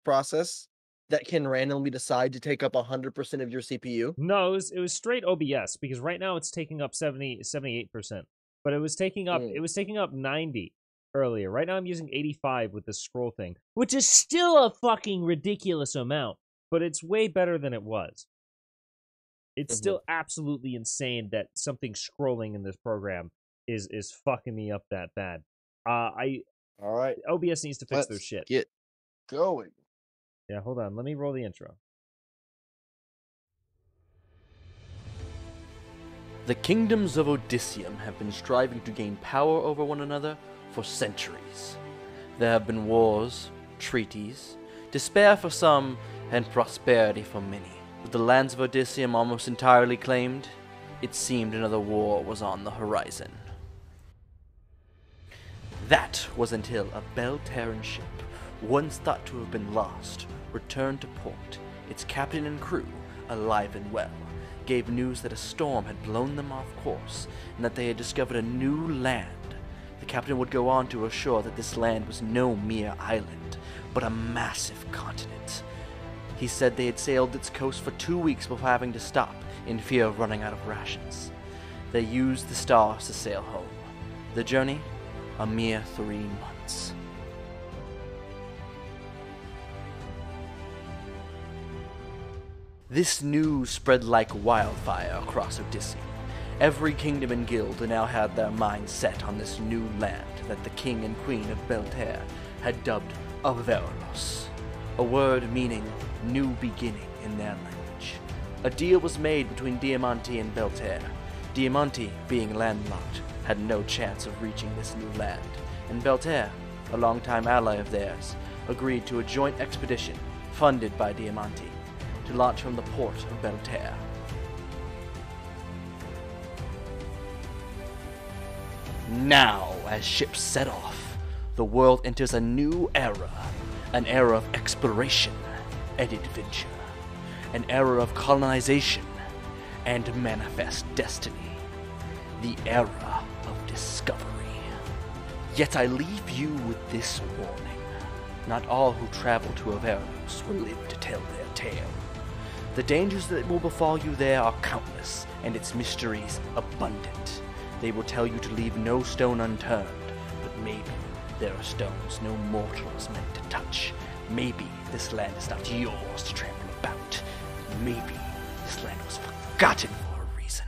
process that can randomly decide to take up 100% of your CPU? No, it was straight OBS because right now it's taking up 78%. But it was taking up 90 earlier. Right now I'm using 85 with the scroll thing, which is still a fucking ridiculous amount, but it's way better than it was. It's still absolutely insane that something scrolling in this program is fucking me up that bad. All right. OBS needs to fix their shit. Get going. Yeah, hold on. Let me roll the intro. The kingdoms of Odysseum have been striving to gain power over one another for centuries. There have been wars, treaties, despair for some, and prosperity for many. With the lands of Odysseum almost entirely claimed, it seemed another war was on the horizon. That was until a Belle Terre ship, once thought to have been lost, returned to port, its captain and crew alive and well, gave news that a storm had blown them off course, and that they had discovered a new land. The captain would go on to assure that this land was no mere island, but a massive continent. He said they had sailed its coast for 2 weeks before having to stop, in fear of running out of rations. They used the stars to sail home. The journey, a mere 3 months. This news spread like wildfire across Odysseum. Every kingdom and guild now had their minds set on this new land that the king and queen of Belle Terre had dubbed Avaralos, a word meaning new beginning in their language. A deal was made between Diamánti and Belle Terre. Diamánti, being landlocked, had no chance of reaching this new land, and Belle Terre, a longtime ally of theirs, agreed to a joint expedition funded by Diamánti to launch from the port of Belle Terre. Now, as ships set off, the world enters a new era, an era of exploration and adventure, an era of colonization and manifest destiny, the era of discovery. Yet I leave you with this warning. Not all who travel to Avaralos will live to tell their tale. The dangers that will befall you there are countless, and its mysteries abundant. They will tell you to leave no stone unturned, but maybe there are stones no mortal is meant to touch. Maybe this land is not yours to trample about. Maybe this land was forgotten for a reason.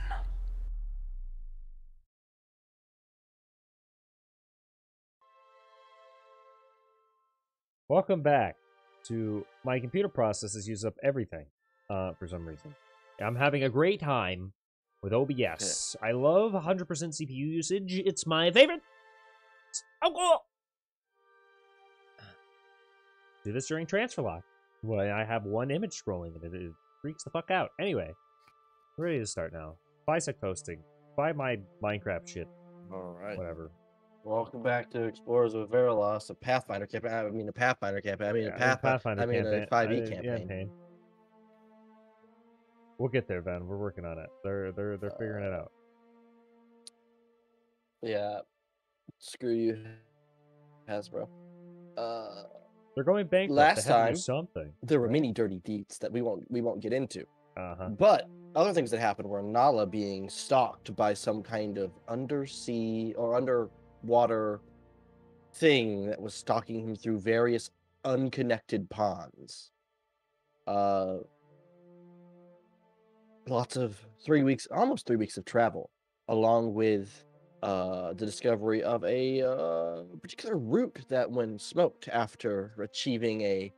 Welcome back to my computer processes use up everything for some reason. I'm having a great time with OBS. I love 100% CPU usage. It's my favorite. Oh, cool. Do this during transfer lock. Well, I have one image scrolling and it freaks the fuck out. Anyway, we're ready to start now. Buy sec hosting. Buy my Minecraft shit. Alright. Whatever. Welcome back to Explorers of Avaralos, a Pathfinder campaign. I mean, a Pathfinder campaign. I mean, Yeah, a Pathfinder campaign. A 5e Yeah, campaign. We'll get there, Ben. We're working on it. They're figuring it out. Yeah. Screw you, Hasbro. They're going bankrupt. Last They have to time, do something. there were many dirty deeds that we won't get into. Uh-huh. But other things that happened were Nala being stalked by some kind of undersea or underwater thing that was stalking him through various unconnected ponds. Lots of almost 3 weeks of travel, along with the discovery of a particular route that, when smoked after achieving a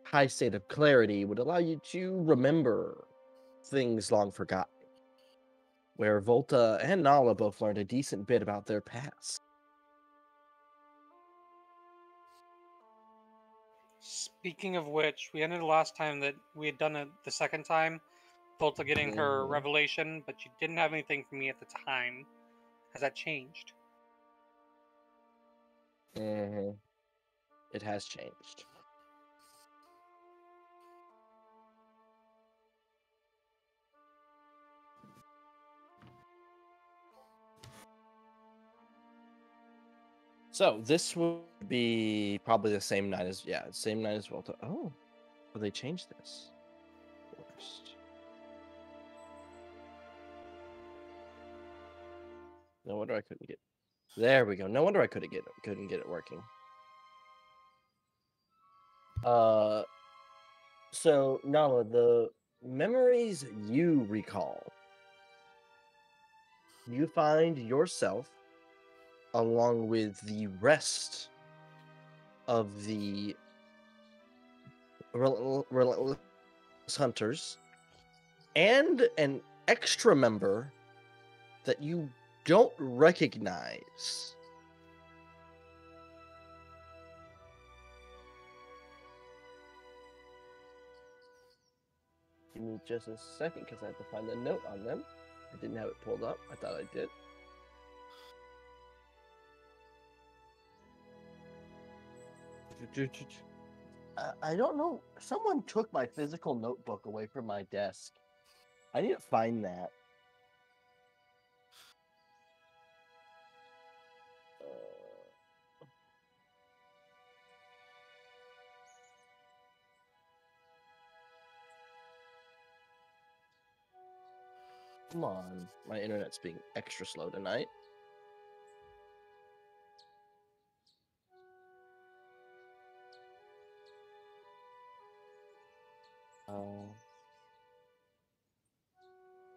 high state of clarity, would allow you to remember things long forgotten. Where Volta and Nala both learned a decent bit about their past. Speaking of which, we ended the last time that we had done it the second time, Volta getting her revelation, but she didn't have anything for me at the time. Has that changed? It has changed. So this would be probably the same night as same night as well. Oh, they changed this. Worst. No wonder I couldn't get. There we go. No wonder I couldn't get it working. So Nala, the memories you recall, you find yourself along with the rest of the relentless hunters and an extra member that you don't recognize. Give me just a second because I have to find a note on them. I didn't have it pulled up. I thought I did. I don't know. Someone took my physical notebook away from my desk. I need to find that. Come on. My internet's being extra slow tonight.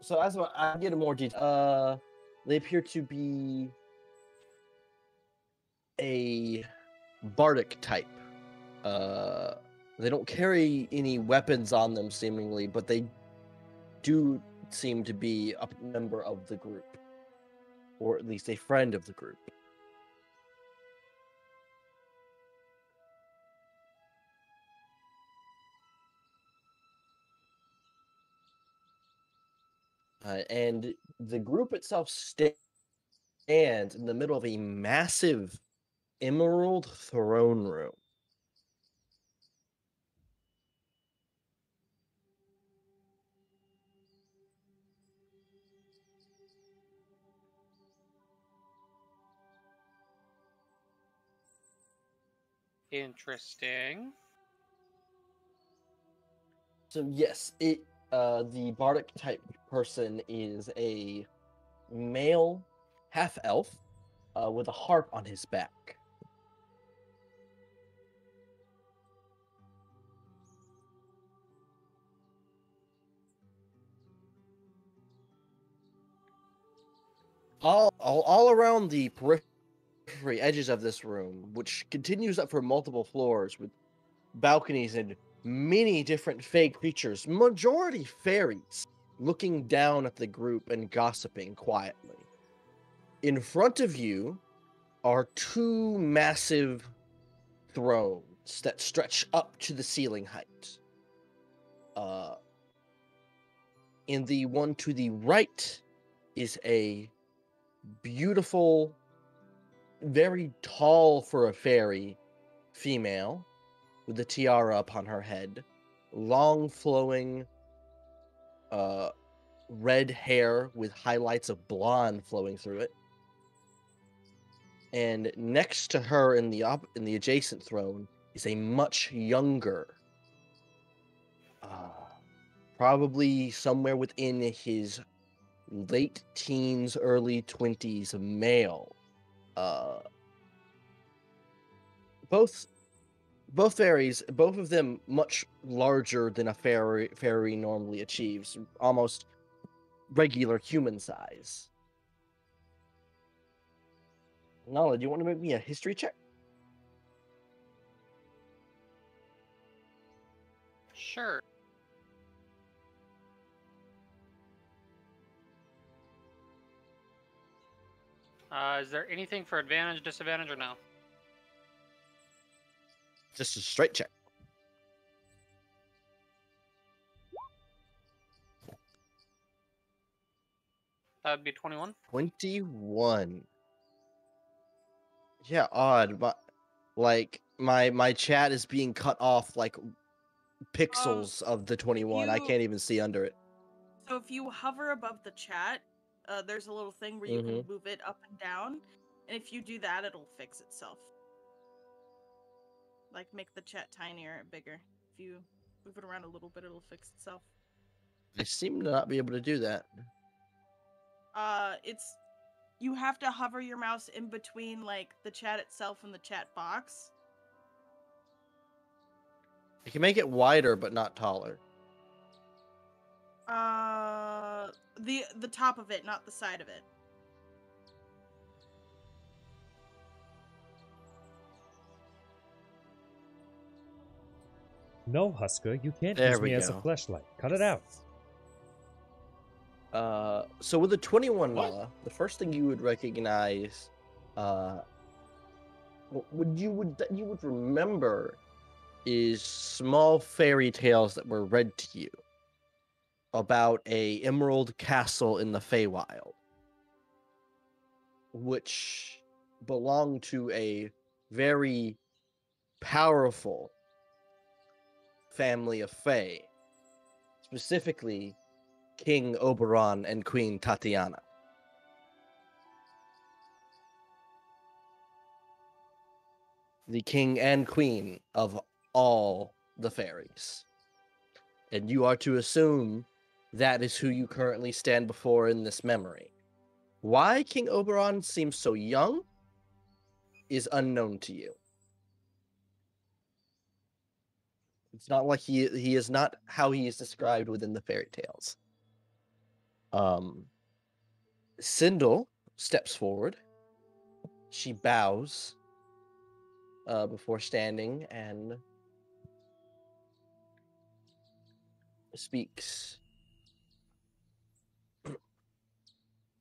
So as I get more detail, they appear to be a bardic type. They don't carry any weapons on them, seemingly, but they do seem to be a member of the group, or at least a friend of the group. And the group itself stands in the middle of a massive emerald throne room. Interesting. So yes, the bardic type person is a male half elf with a harp on his back. All around the periphery edges of this room, which continues up for multiple floors with balconies and many different fake creatures, majority fairies, looking down at the group and gossiping quietly. In front of you are two massive thrones that stretch up to the ceiling height. In the one to the right is a beautiful, very tall for a fairy female with a tiara upon her head, long flowing red hair with highlights of blonde flowing through it. And next to her in the adjacent throne is a much younger, probably somewhere within his late teens, early 20s male. Both fairies, both of them much larger than a fairy normally achieves, almost regular human size. Nala, do you want to make me a history check? Sure. Is there anything for advantage, disadvantage, or no? Just a straight check. That would be 21. 21. Yeah, odd, but like my chat is being cut off like pixels of the 21. I can't even see under it. So if you hover above the chat, there's a little thing where you can move it up and down. And if you do that, it'll fix itself. Like, make the chat tinier and bigger. If you move it around a little bit, it'll fix itself. I seem to not be able to do that. It's... You have to hover your mouse in between, like, the chat itself and the chat box. I can make it wider, but not taller. The top of it, not the side of it. No, Husker, you can't There use we me as a go. fleshlight. Cut it out. So with the 21 Nala, the first thing you would recognize, that you would remember, is small fairy tales that were read to you about a emerald castle in the Feywild, which belonged to a very powerful family of Fey, specifically King Oberon and Queen Tatiana. The king and queen of all the fairies. And you are to assume that is who you currently stand before in this memory. Why King Oberon seems so young is unknown to you. It's not like he is not how he is described within the fairy tales. Sindel steps forward. She bows before standing and speaks.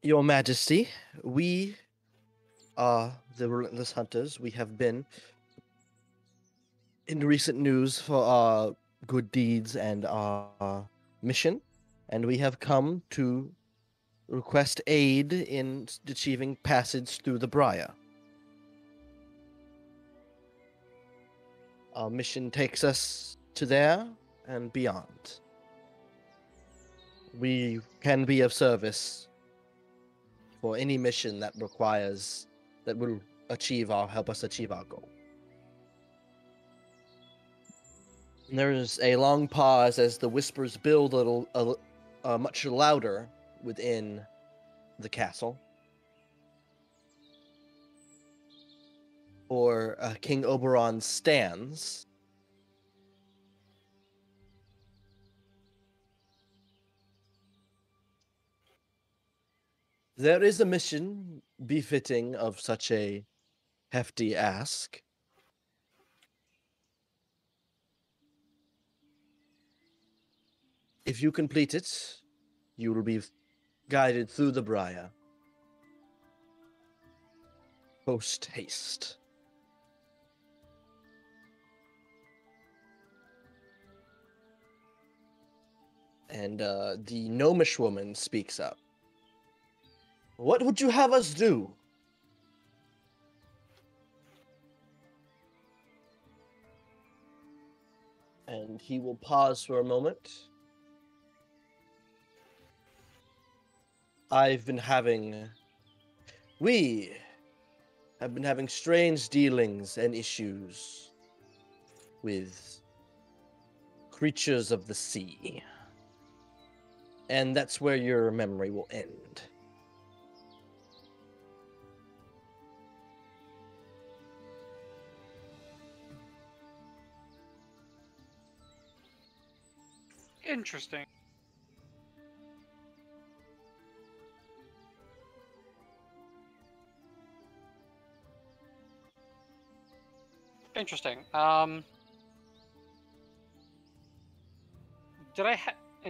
Your Majesty, we are the Relentless Hunters. We have been in recent news for our good deeds and our mission, and we have come to request aid in achieving passage through the Briar. Our mission takes us to there and beyond. We can be of service for any mission that will help us achieve our goal. And there is a long pause as the whispers build much louder within the castle. For King Oberon stands. There is a mission befitting of such a hefty ask. If you complete it, you will be guided through the Briar. Post haste. And the gnomish woman speaks up. What would you have us do? And he will pause for a moment. We have been having strange dealings and issues with creatures of the sea. And that's where your memory will end. Interesting. Interesting. And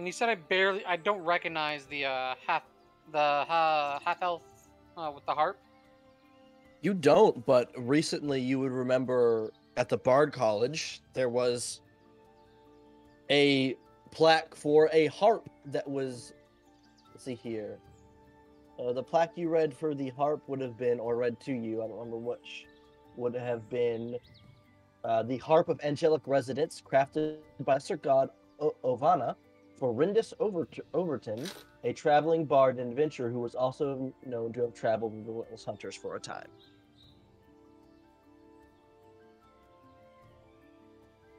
you said I don't recognize the half elf with the harp. You don't, but recently you would remember at the Bard College there was a plaque for a harp that was. Let's see here. The plaque you read for the harp would have been, or read to you, I don't remember which, would have been the Harp of Angelic Residence, crafted by Sir God Ovana, Overton, a traveling bard and adventurer who was also known to have traveled with the Relentless Hunters for a time.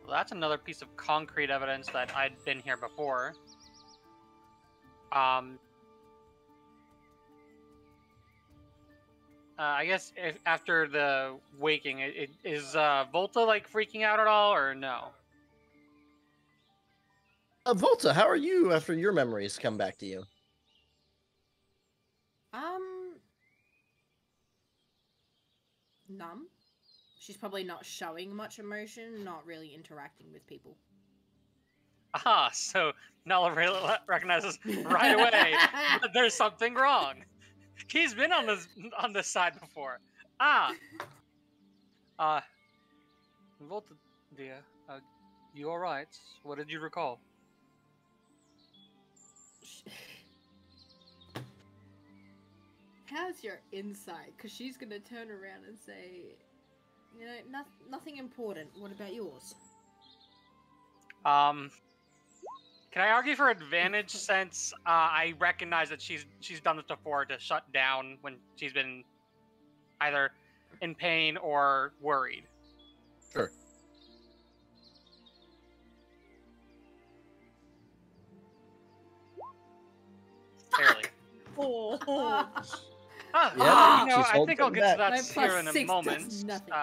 Well, that's another piece of concrete evidence that I'd been here before. I guess after the waking, is Volta like freaking out at all, or no? Volta, how are you after your memories come back to you? Numb. She's probably not showing much emotion, not really interacting with people. Aha, so Nala recognizes right away that there's something wrong. He's been on this side before. Volta, dear, you all right? What did you recall? How's your insight? Because she's gonna turn around and say, you know, nothing important. What about yours? Can I argue for advantage since I recognize that she's done this before to shut down when she's been either in pain or worried? Sure. Barely. Oh. Yeah, You know, she's I think I'll holding get to back. that My here in a +6 moment. does nothing.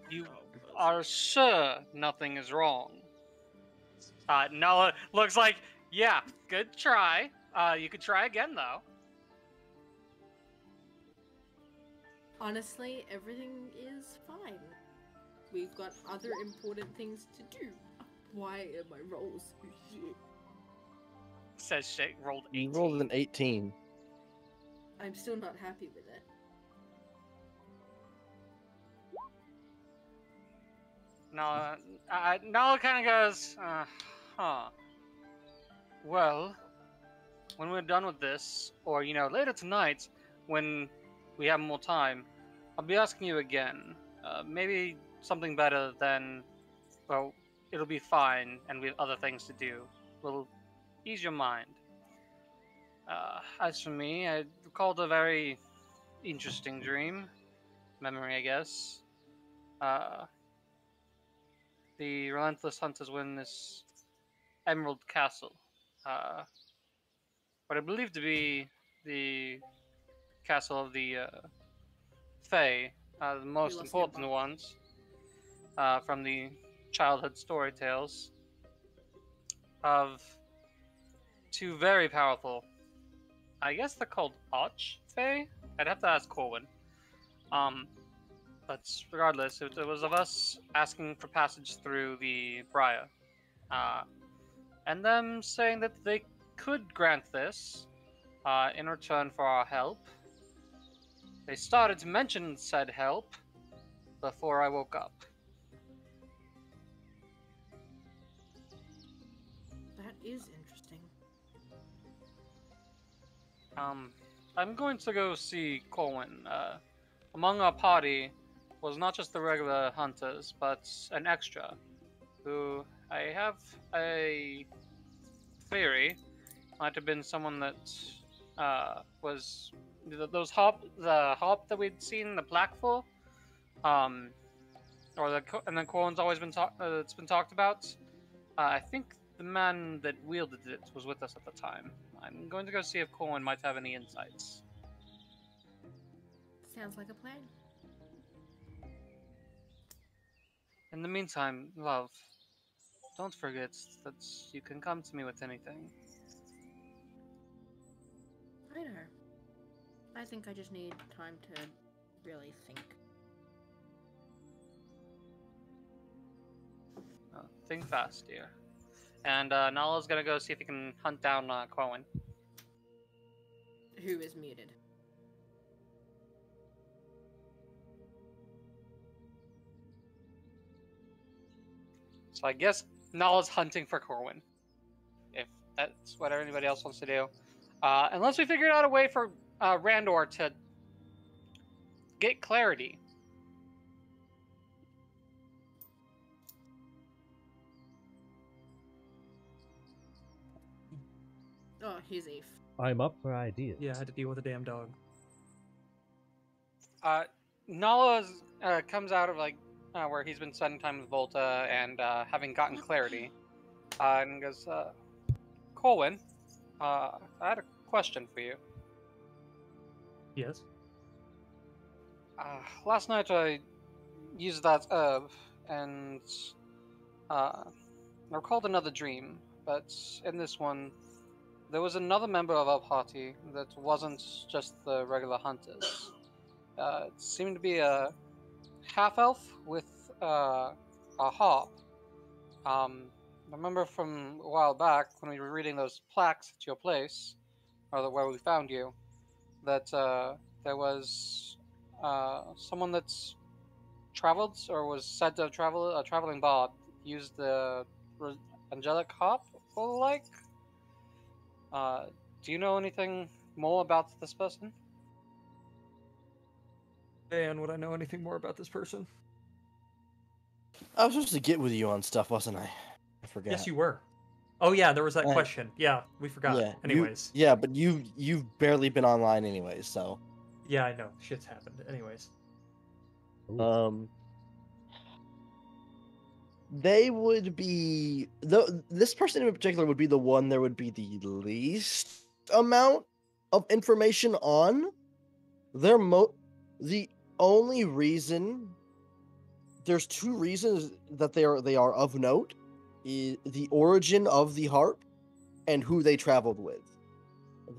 You are sure nothing is wrong? Nala looks like, yeah, good try. You could try again, though. Honestly, everything is fine. We've got other important things to do. Why are my rolls so shit? Says shit, rolled 18. You rolled an 18. I'm still not happy with it. Nala kind of goes, huh. Well, when we're done with this, or, you know, later tonight, when we have more time, I'll be asking you again. Maybe something better than, well, it'll be fine, and we have other things to do. Will ease your mind. As for me, I recalled a very interesting memory, I guess. The Relentless Hunters were in this Emerald Castle. What I believe to be the castle of the Fae, the most important ones from the childhood story tales of two very powerful, I guess they're called Arch Fae? I'd have to ask Corwin. But regardless, it was of us asking for passage through the Briar. And them saying that they could grant this in return for our help. They started to mention said help before I woke up. That is interesting. I'm going to go see Corwin. Among our party was not just the regular hunters, but an extra, who I have a theory might have been someone that was the hop that we'd seen the plaque for, and then Corwin's always been it's been talked about. I think the man that wielded it was with us at the time. I'm going to go see if Corwin might have any insights. Sounds like a plan. In the meantime, love, don't forget that you can come to me with anything. I know. I think I just need time to really think. Think fast, dear. And Nala's gonna go see if he can hunt down Corwin. Who is muted? So I guess Nala's hunting for Corwin. If that's what anybody else wants to do. Unless we figured out a way for Randor to get clarity. Oh, here's Eve. I'm up for ideas. Yeah, I had to deal with a damn dog. Nala comes out of where he's been spending time with Volta and having gotten clarity, and goes, Colwyn, I had a question for you. Yes. Last night I used that herb and I recalled another dream, but in this one, there was another member of our party that wasn't just the regular hunters. It seemed to be a half-elf with a harp. I remember from a while back when we were reading those plaques at your place, or where we found you, that there was someone that's traveled or was said to have traveled, a traveling bard, used the angelic harp or the like. Do you know anything more about this person? And would I know anything more about this person? I was supposed to get with you on stuff, wasn't I? I forgot. Yes, you were. Oh yeah, there was that question. Yeah, we forgot. Yeah. Anyways. But you've barely been online anyways, so. Yeah, I know. Shit's happened. Anyways. They would be this person in particular would be the one there would be the least amount of information on. The only reason there's two reasons that they are of note is the origin of the harp and who they traveled with.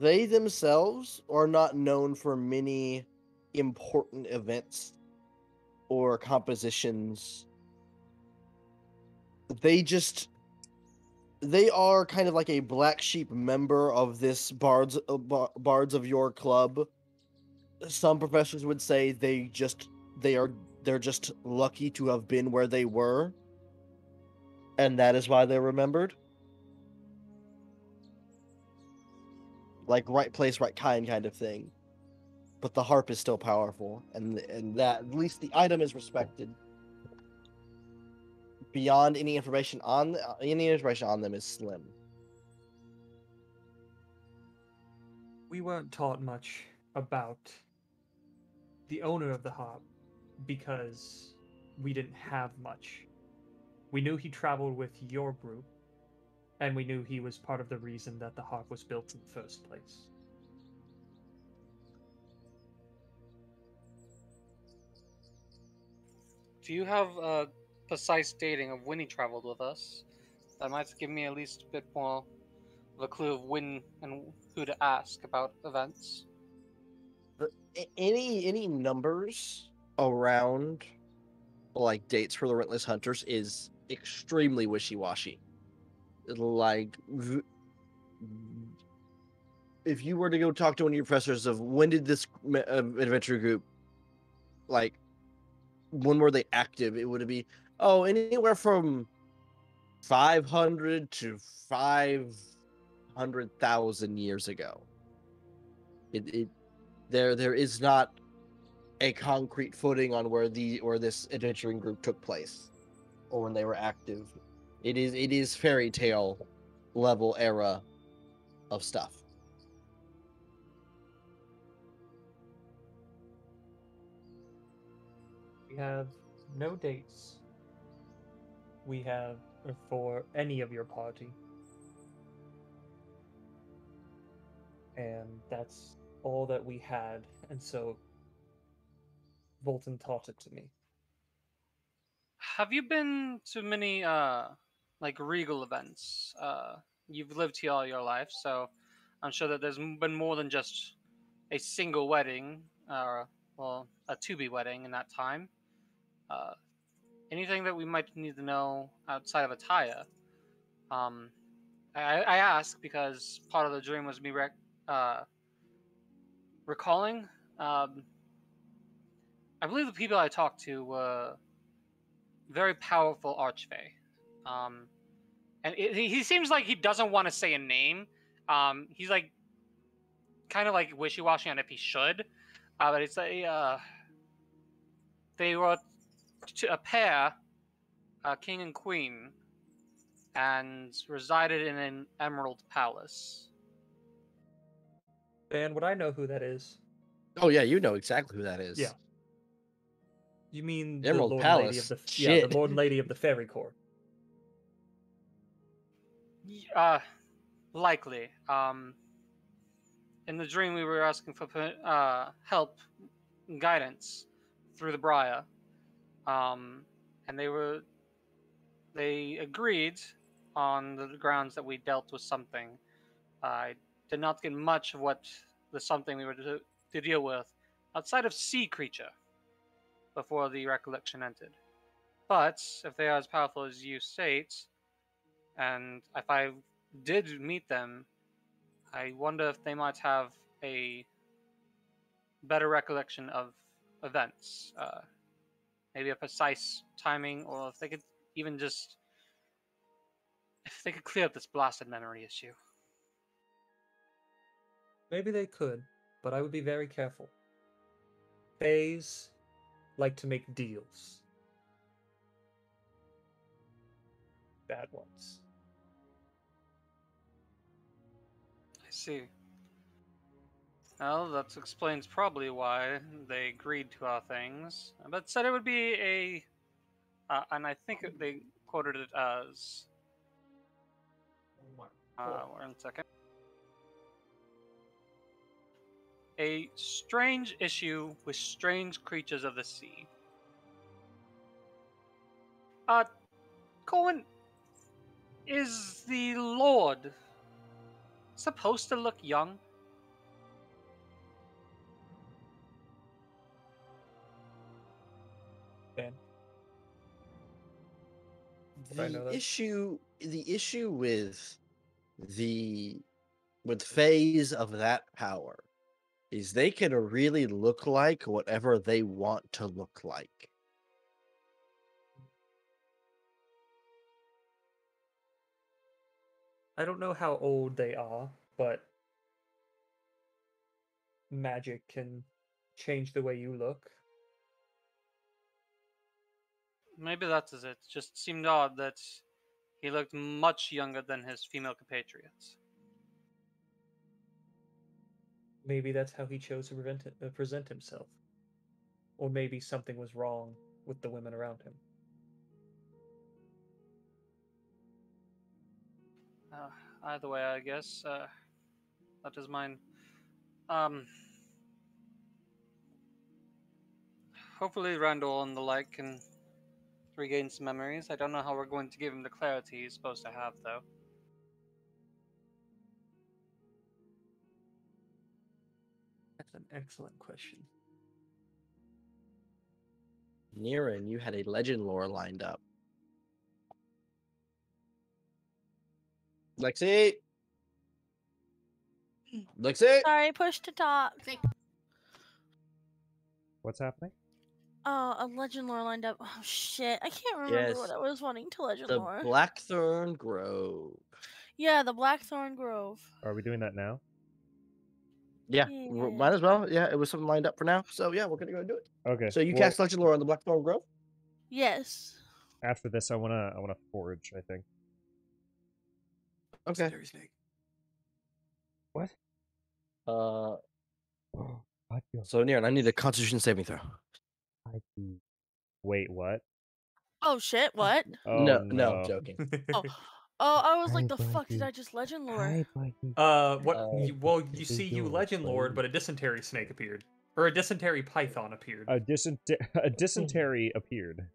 They themselves are not known for many important events or compositions. They are kind of like a black sheep member of this bards of your club. Some professors would say they're just lucky to have been where they were, and that is why they're remembered. Like right place, right kind of thing. But the harp is still powerful, and that at least the item is respected. Beyond any information on them is slim. We weren't taught much about the owner of the harp because we didn't have much. We knew he traveled with your group, and we knew he was part of the reason that the harp was built in the first place. Do you have a precise dating of when he traveled with us? That might give me at least a bit more of a clue of when and who to ask about events. Any numbers around like dates for the Relentless Hunters is extremely wishy-washy. Like, if you were to go talk to one of your professors of when did this adventure group, like, when were they active, it would be anywhere from 500 to 500,000 years ago. There is not a concrete footing on where this adventuring group took place or when they were active. It is fairy tale level era of stuff. We have no dates. We have for any of your party. And that's all that we had, and so Volton taught it to me. Have you been to many regal events? You've lived here all your life, so I'm sure that there's been more than just a single wedding, or a to-be wedding in that time. Anything that we might need to know outside of attire? I ask because part of the dream was me recalling. I believe the people I talked to were very powerful archfey. And he seems like he doesn't want to say a name. He's like kind of like wishy-washy on if he should. But it's they were a pair, king and queen, and resided in an emerald palace. And would I know who that is? Oh yeah, you know exactly who that is. Yeah. You mean the Emerald Lord and Lady of Palace. the yeah, the Shit. Lord and Lady of the Fairy Court. Likely. In the dream, we were asking for help, guidance through the Briar, and they agreed on the grounds that we dealt with something. I did not get much of what the something we were to deal with outside of sea creature before the recollection ended. But if they are as powerful as you state, and if I did meet them, I wonder if they might have a better recollection of events, maybe a precise timing, or if they could even just if they could clear up this blasted memory issue. Maybe they could, but I would be very careful. Fays like to make deals. Bad ones. I see. Well, that explains probably why they agreed to our things, but said it would be and I think they quoted it as, one second, a strange issue with strange creatures of the sea. Cohen, is the Lord supposed to look young? Ben. Would I know that? The issue with phase of that power is they can really look like whatever they want to look like. I don't know how old they are, but magic can change the way you look. Maybe that's it. It just seemed odd that he looked much younger than his female compatriots. Maybe that's how he chose to present himself. Or maybe something was wrong with the women around him. Either way, I guess that is mine. Hopefully Randall and the like can regain some memories. I don't know how we're going to give him the clarity he's supposed to have, though. That's an excellent question. Niran, you had a legend lore lined up. Lexi! Lexi! Sorry, push to talk. What's happening? Oh, a legend lore lined up. Oh shit, I can't remember what Yes. I was wanting to legend The lore. Blackthorn Grove. Yeah, the Blackthorn Grove. Are we doing that now? Yeah, Yeah. might as well. Yeah, it was something lined up for now. So yeah, we're gonna go do it. Okay. So you well, cast legend lore on the Blackthorn Grove? Yes. After this, I wanna forge. I think. Okay. Snake. What? So Niran, I need a Constitution saving throw. Wait, what? Oh shit, what? Oh no, I'm joking. Oh, I was like, the fuck did I just legend lore? You see you legend lord, but a dysentery snake appeared. Or a dysentery python appeared. A dysentery appeared.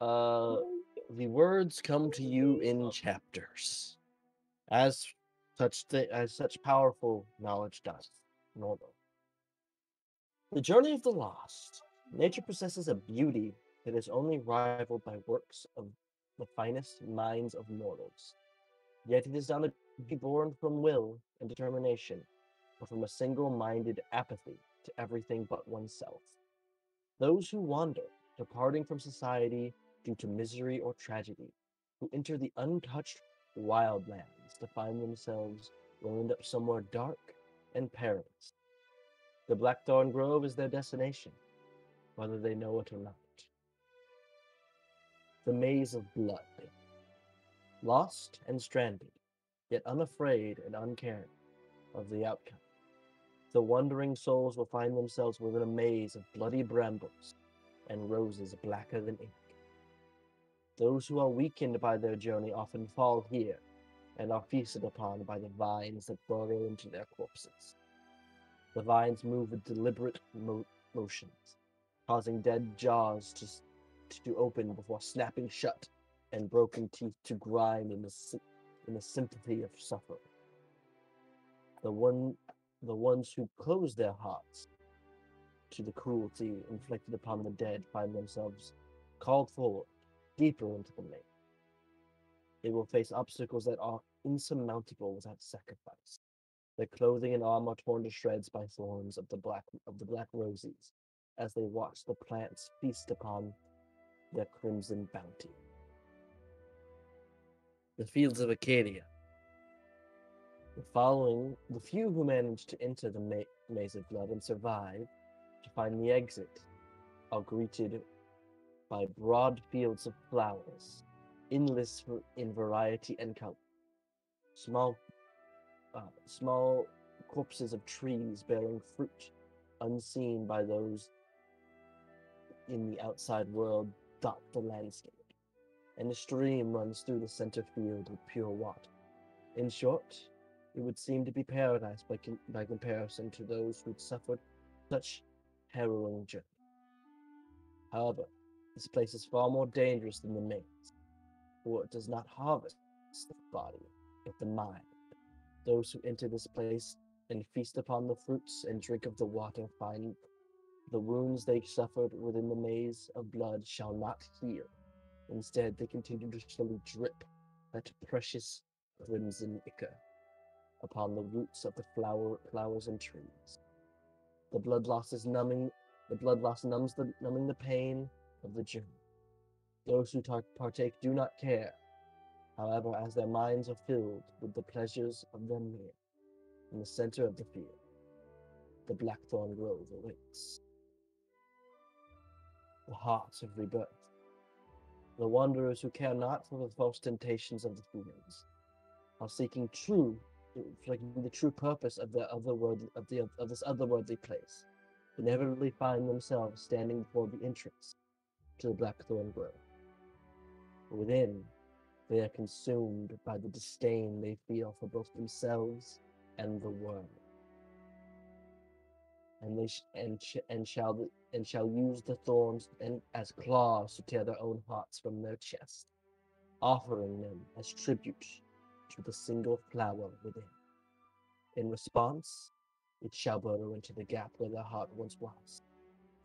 The words come to you in chapters, as such powerful knowledge does. Normal. The journey of the lost. Nature possesses a beauty that is only rivaled by works of the finest minds of mortals. Yet it is not a beauty born from will and determination, but from a single-minded apathy to everything but oneself. Those who wander, departing from society due to misery or tragedy, who enter the untouched wildlands to find themselves wound up somewhere dark and perilous. The Blackthorn Grove is their destination, whether they know it or not. The maze of blood. Lost and stranded, yet unafraid and uncaring. of the outcome. The wandering souls will find themselves within a maze of bloody brambles and roses blacker than ink. Those who are weakened by their journey often fall here and are feasted upon by the vines that burrow into their corpses. The vines move with deliberate motions, causing dead jaws to open before snapping shut and broken teeth to grind in the sympathy of suffering. The ones who close their hearts to the cruelty inflicted upon the dead find themselves called forward deeper into the maze. They will face obstacles that are insurmountable without sacrifice. Their clothing and armor torn to shreds by thorns of the black roses, as they watch the plants feast upon their crimson bounty. The fields of Acadia. The few who manage to enter the maze of blood and survive to find the exit are greeted by broad fields of flowers, endless in variety and color. Small corpses of trees bearing fruit, unseen by those in the outside world, dot the landscape, and a stream runs through the center field with pure water. In short, it would seem to be paradise by comparison to those who'd suffered such harrowing journey. However, this place is far more dangerous than the maze, for it does not harvest the body, but the mind. Those who enter this place and feast upon the fruits and drink of the water find the wounds they suffered within the maze of blood shall not heal. Instead, they continue to slowly drip that precious crimson ichor upon the roots of the flowers and trees. The blood loss numbs the pain of the journey. Those who partake do not care. However, as their minds are filled with the pleasures of their meal, in the center of the field, the blackthorn grove awaits. The heart of rebirth. The wanderers who care not for the false temptations of the fields are seeking the true purpose of this otherworldly place, inevitably find themselves standing before the entrance to the blackthorn grove. Within, they are consumed by the disdain they feel for both themselves and the world, and shall use the thorns as claws to tear their own hearts from their chest, offering them as tribute to the single flower within. In response, it shall burrow into the gap where their heart once was,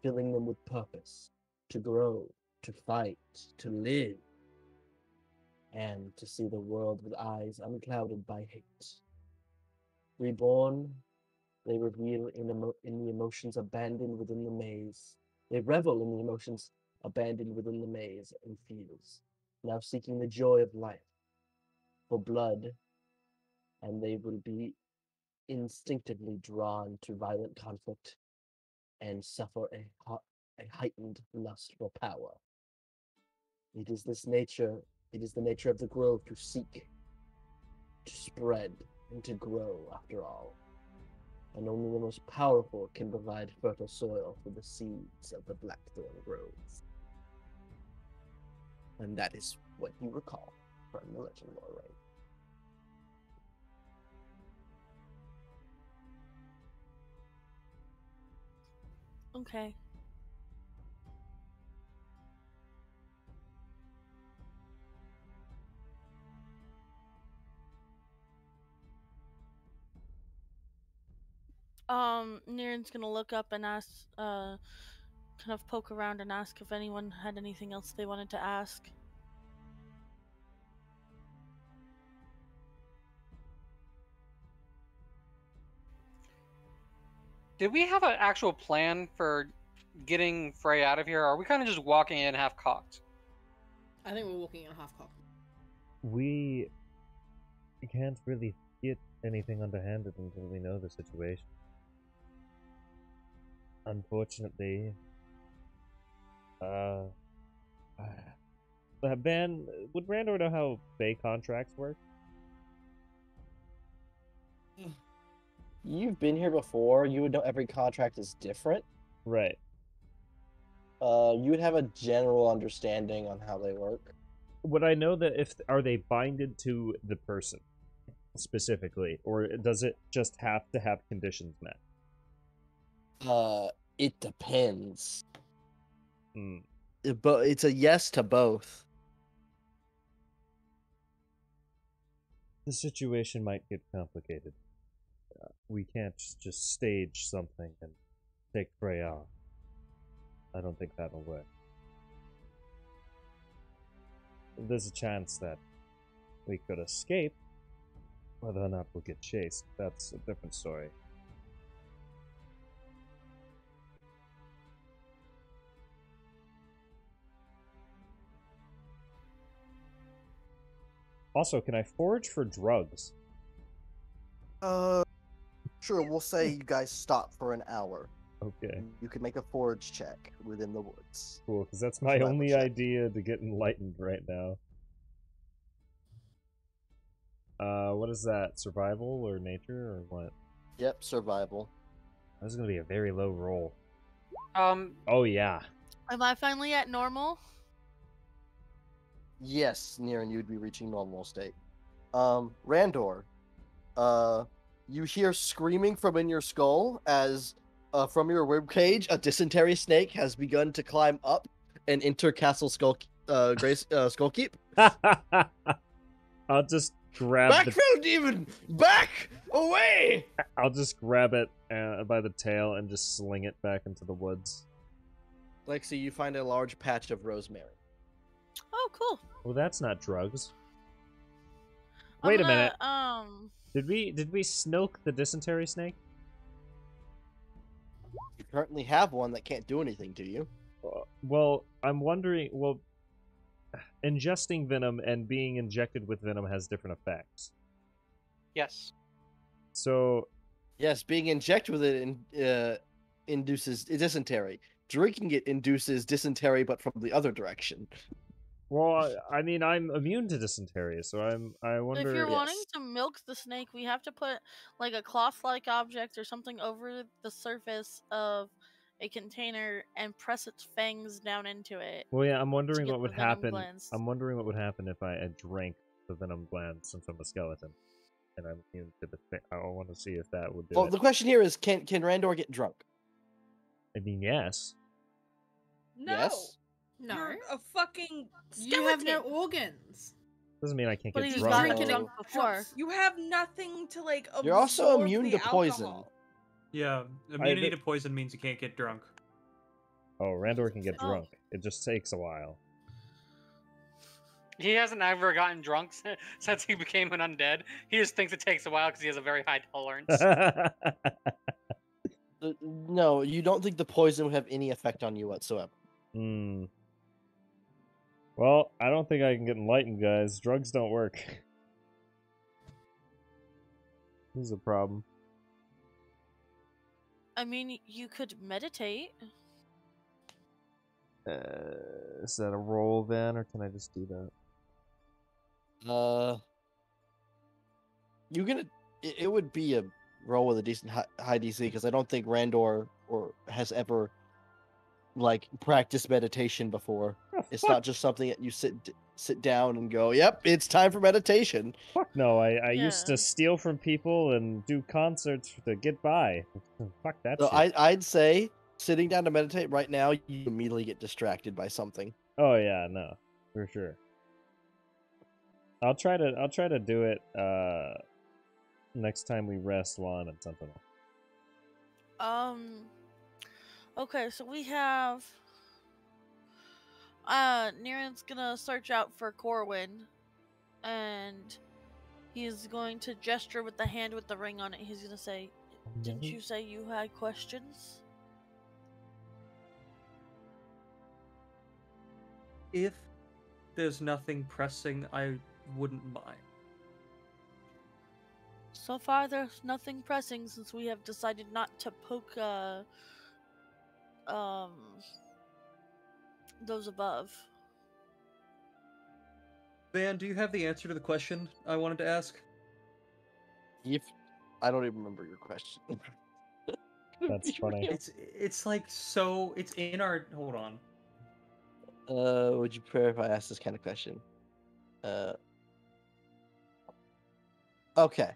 filling them with purpose to grow, to fight, to live, and to see the world with eyes unclouded by hate. Reborn, they revel in the emotions abandoned within the maze. They revel in the emotions abandoned within the maze and fields, now seeking the joy of life, for blood, and they will be instinctively drawn to violent conflict and suffer a heightened lust for power. It is the nature of the grove to seek, to spread, and to grow after all. And only the most powerful can provide fertile soil for the seeds of the blackthorn groves. And that is what you recall from the legend lore, right? Okay. Niren's gonna look up and ask, kind of poke around and ask if anyone had anything else they wanted to ask. Did we have an actual plan for getting Frey out of here? Or are we kind of just walking in half cocked? I think we're walking in half cocked. We can't really get anything underhanded until we know the situation. Unfortunately, Ben, would Randor know how Bay contracts work? you've been here before, you would know every contract is different. Right. You would have a general understanding on how they work. Would I know that are they binded to the person specifically, or does it just have to have conditions met? It depends. Hmm. But it's a yes to both. The situation might get complicated. We can't just stage something and take prey off. I don't think that'll work. There's a chance that we could escape. Whether or not we'll get chased, that's a different story. Also, can I forage for drugs? Sure, we'll say you guys stop for an hour. Okay, You can make a forage check within the woods. cool, because that's my Survival only check. idea to get enlightened right now. What is that? Survival or nature or what? Yep, survival. This is gonna be a very low roll. Um, Oh yeah. Am I finally at normal? Yes, Niran, you'd be reaching normal state. Randor, you hear screaming from in your skull as, from your ribcage, a dysentery snake has begun to climb up and enter Castle Skullkeep. I'll just grab Backfill demon! Back! Away! I'll just grab it by the tail and just sling it back into the woods. Lexi, you find a large patch of rosemary. Oh, cool. Well, that's not drugs. I'm Wait a gonna, minute. Did we snoke the dysentery snake? You currently have one that can't do anything to you. Well, I'm wondering. Well, ingesting venom and being injected with venom has different effects. yes. So, Yes, being injected with it induces dysentery. Drinking it induces dysentery, but from the other direction. well, I mean, I'm immune to dysentery, so I wonder. if you're wanting yes. to milk the snake, we have to put like a cloth-like object or something over the surface of a container and press its fangs down into it. Well, yeah, I'm wondering get what would the venom happen. glands. I'm wondering what would happen if I drank the venom gland since I'm a skeleton, and I'm immune to the thing. I want to see if that would do Well, it. the question here is, can Randor get drunk? I mean, yes. No. Yes. No. You're a fucking You skeleton. have no organs. Doesn't mean I can't But get he's drunk. gotten No. drunk before. You have nothing to like absorb. You're also immune the to poison. alcohol. Yeah, immunity to poison means you can't get drunk. Oh, Randor can get Oh. drunk. It just takes a while. He hasn't ever gotten drunk since he became an undead. He just thinks it takes a while because he has a very high tolerance. No, you don't think the poison would have any effect on you whatsoever. Hmm. Well, I don't think I can get enlightened, guys. Drugs don't work. This is a problem. I mean, you could meditate. Is that a roll then, or can I just do that? It would be a roll with a decent high DC because I don't think Randor has ever like practiced meditation before. Oh, It's fuck, not just something that you sit down and go, "Yep, it's time for meditation." fuck no. I used Yeah. to steal from people and do concerts to get by. Fuck that So shit. I'd say sitting down to meditate right now, you immediately get distracted by something. Oh yeah, no, for sure. I'll try to do it next time we rest Lon and something. Okay, so we have Niran's gonna search out for Corwin, and he's going to gesture with the hand with the ring on it. He's gonna say, "Didn't you say you had questions?" If there's nothing pressing, I wouldn't mind. So far, there's nothing pressing since we have decided not to poke those above. Van, do you have the answer to the question I wanted to ask? If I don't even remember your question. That's funny. It's like so. It's in our. Hold on. Would you prefer if I asked this kind of question? Okay.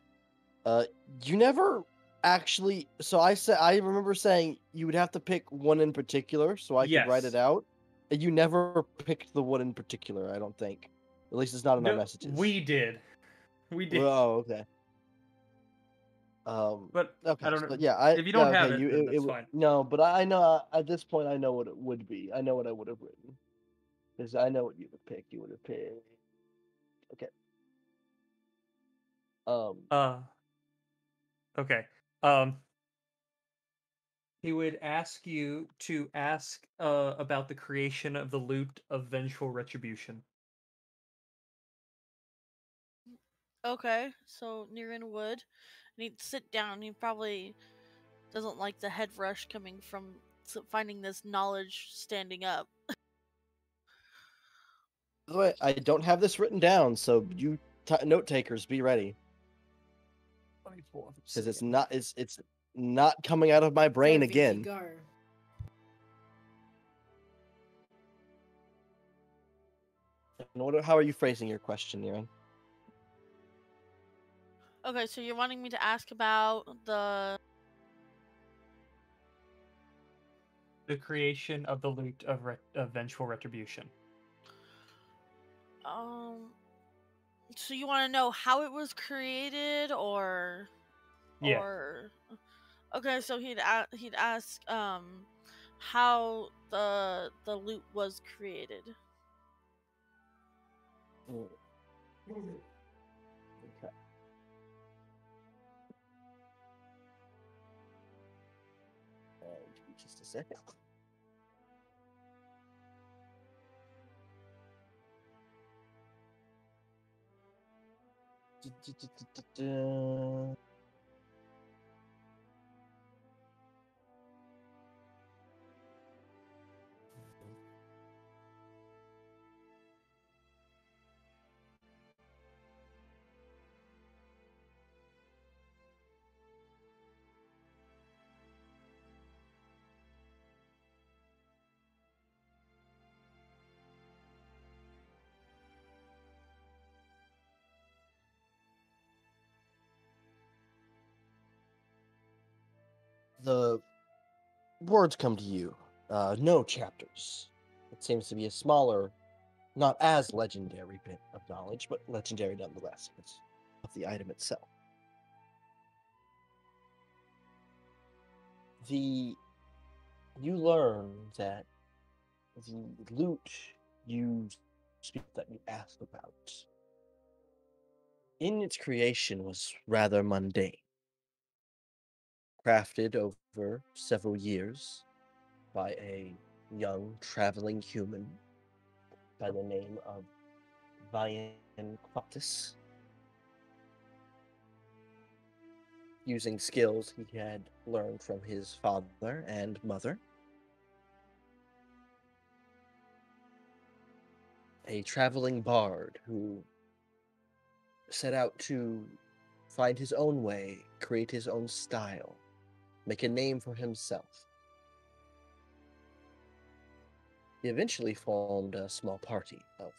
You never actually. So I remember saying you would have to pick one in particular, so I could write Yes. it out. And you never picked the one in particular. I don't think. At least it's not in our messages. We did. We did. Oh, okay. But Okay. I don't know. So, yeah, if you don't yeah, have okay, it, then that's would- fine. No, but I know at this point I know what it would be. I know what I would have written. Because I know what you would pick. You would have picked. Okay. Okay. He would ask you to ask about the creation of the loot of vengeful retribution. Okay, so Nirin would. And he'd sit down. He probably doesn't like the head rush coming from finding this knowledge standing up. By the way, I don't have this written down, so you note takers be ready. Because it's not coming out of my brain Perfect, you again. Go. And how are you phrasing your question, Niran? Okay, so you're wanting me to ask about the creation of the loot of vengeful retribution. So you want to know how it was created, or Yeah. or okay, so he'd ask how the loot was created. Okay. Give me just a second. The words come to you. No chapters. It seems to be a smaller, not as legendary bit of knowledge, but legendary nonetheless, because of the item itself. You learn that the loot you speak that you asked about in its creation was rather mundane. Crafted over several years by a young traveling human by the name of Vian Quaptis, using skills he had learned from his father and mother. A traveling bard who set out to find his own way, create his own style, make a name for himself. He eventually formed a small party of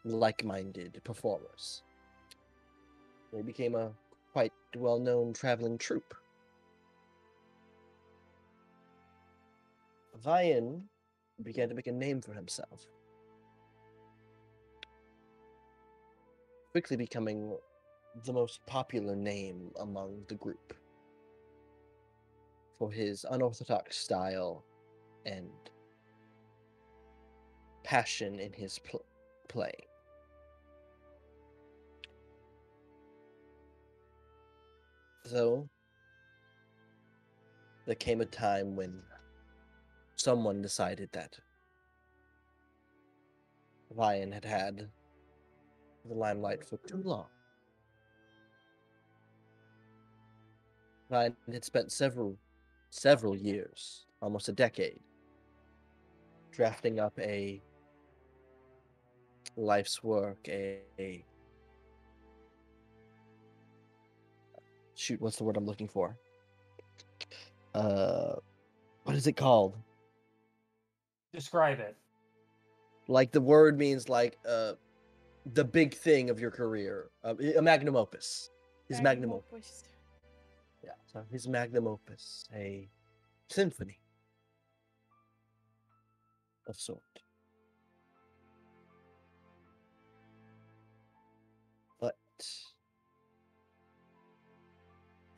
like-minded performers. They became a quite well-known traveling troupe. Vian began to make a name for himself, quickly becoming the most popular name among the group for his unorthodox style and passion in his play. Though there came a time when someone decided that Vian had had the limelight for too long. Vian had spent several years, almost a decade, drafting up a life's work, a shoot, what's the word I'm looking for? What is it called? Describe it. Like the word means like the big thing of your career, a magnum opus. His magnum opus. Yeah, so his magnum opus, a symphony of sort. But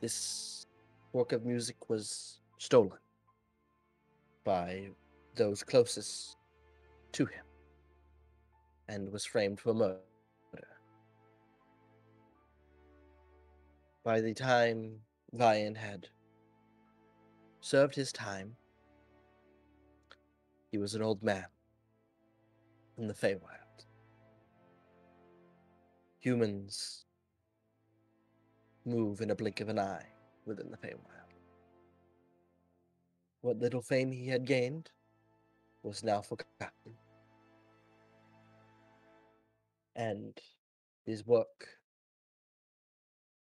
this work of music was stolen by those closest to him and was framed for murder. By the time Vian had served his time, he was an old man in the Feywild. Humans move in a blink of an eye within the Feywild. What little fame he had gained was now forgotten. And his work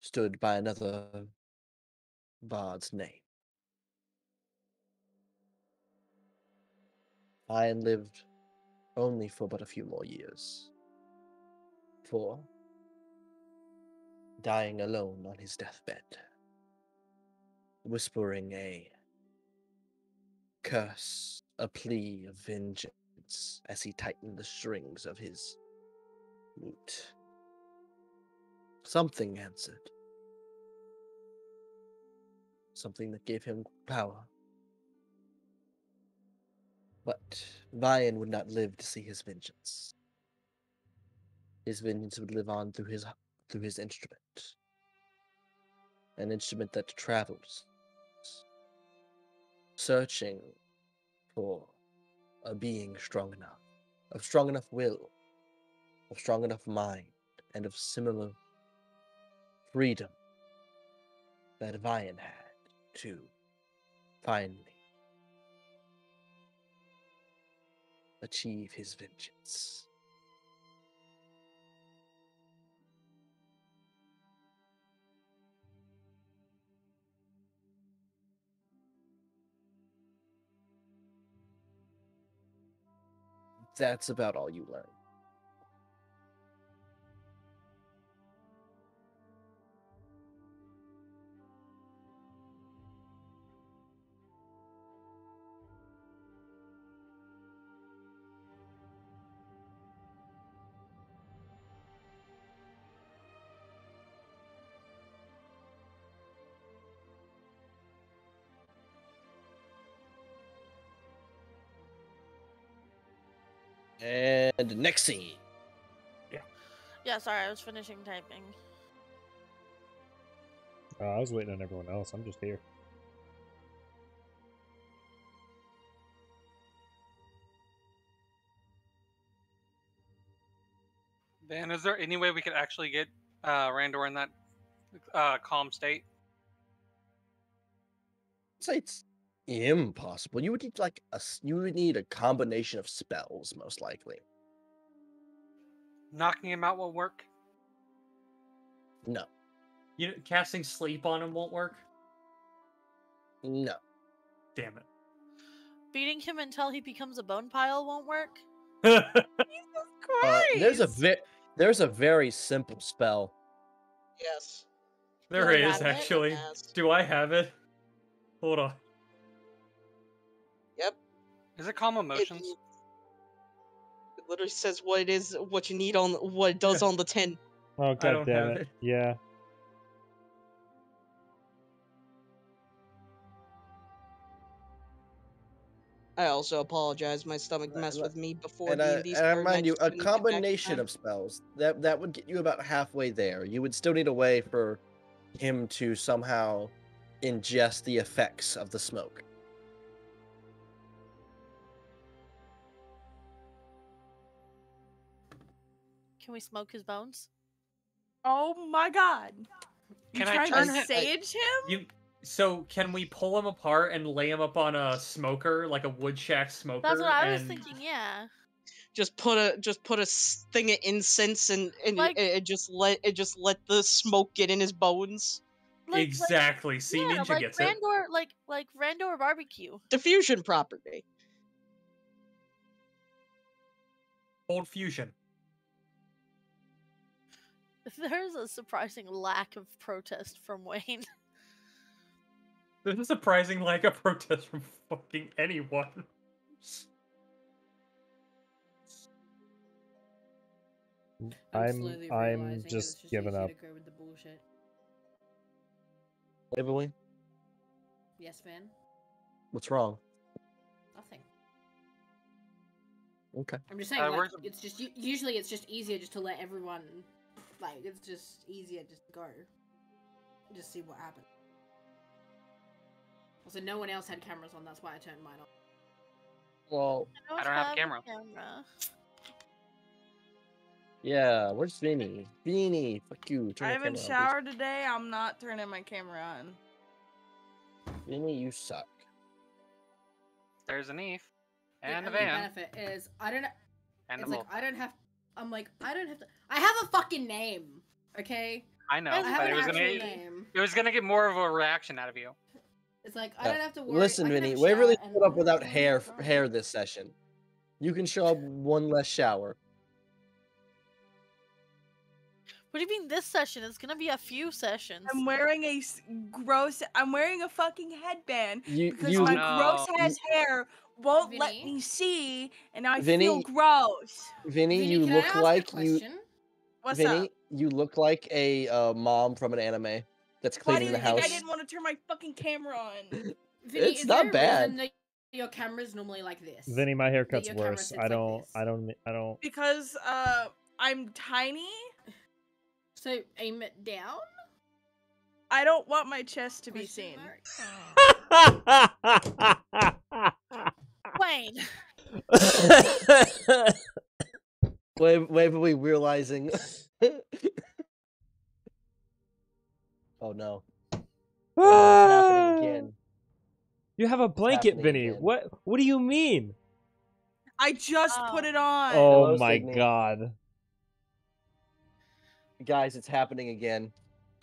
stood by another bard's name. Ian lived only for but a few more years, for dying alone on his deathbed, whispering a curse, a plea of vengeance as he tightened the strings of his lute. Something answered. Something that gave him power. But Vian would not live to see his vengeance. His vengeance would live on through his instrument. An instrument that travels, searching for a being strong enough, of strong enough will, of strong enough mind, and of similar freedom that Vian had to finally achieve his vengeance. That's about all you learn. And next scene. Yeah, sorry, I was finishing typing. I was waiting on everyone else. I'm just here. Dan, is there any way we could actually get Randor in that calm state? I'd say it's impossible. You would need you would need a combination of spells, most likely. Knocking him out will work? No. Casting sleep on him won't work? No. Damn it. Beating him until he becomes a bone pile won't work? There's a very simple spell. Yes. There Do I is, have it? actually. Yes. Do I have it? Hold on. Yep. Is it calm emotions? It literally says what it is, what you need on, what it does on the tin. Oh, don't god damn have it. it. Yeah. I also apologize. My stomach messed with me before And D&D I started. remind you, just a couldn't get back in combination time. of spells that would get you about halfway there. You would still need a way for him to somehow ingest the effects of the smoke. Can we smoke his bones? Oh my god. You Can I trying turn to him- sage him? So can we pull him apart and lay him up on a smoker, like a wood shack smoker? That's what I was and- thinking, yeah. Just put a thing of incense and Like- it just let the smoke get in his bones. Exactly. See, yeah, Ninja like gets it. Randor, like Randor barbecue. Diffusion property. Old fusion. There's a surprising lack of protest from Wayne. There's a surprising lack of protest from fucking anyone. slowly I'm realizing just it's giving easier up. to go with the bullshit. Waverly, Yes, Van? what's wrong? Nothing. Okay. I'm just saying, where's like, it's just usually it's just easier just to let everyone, like, it's just easier just to go, just see what happens. Also, no one else had cameras on. That's why I turned mine on. Well, I don't have a camera. yeah. Where's Vinny? Vinny, fuck you. Turn I your haven't camera on, showered today. I'm not turning my camera on. please. Vinny, you suck. There's an Eve. The And a only van. benefit is I don't. And a It's like milk. I don't have. I'm like I don't have to. I have a fucking name. Okay. I know, I have but an it was actual gonna name. it was gonna get more of a reaction out of you. It's like I don't have to worry. Listen, I can Vinny, have a Waverly shower and showed up I'm without not hair gonna hair this session. You can show up one less shower. What do you mean this session? It's gonna be a few sessions. I'm wearing a gross. I'm wearing a fucking headband because You my no. gross ass hair won't let Vinny? me see, and I Vinny, feel gross. Vinny, Vinny, you can look I ask like a question? What's Vinny, up? you look like a mom from an anime that's Why do cleaning you the think I house. didn't want to turn my fucking camera on? Vinny, It's is not there a bad. reason that your camera's normally like this? Vinny, my haircut's your camera worse. sits I like don't. this? I don't. Because I'm tiny. So aim it down. I don't want my chest to be Question seen. mark? Wayne. Waverly realizing. Oh no. Oh, it's happening again. You have a blanket, happening Vinny. again. What do you mean? I just put it on. Oh Hello, my Sydney. god. Guys, it's happening again.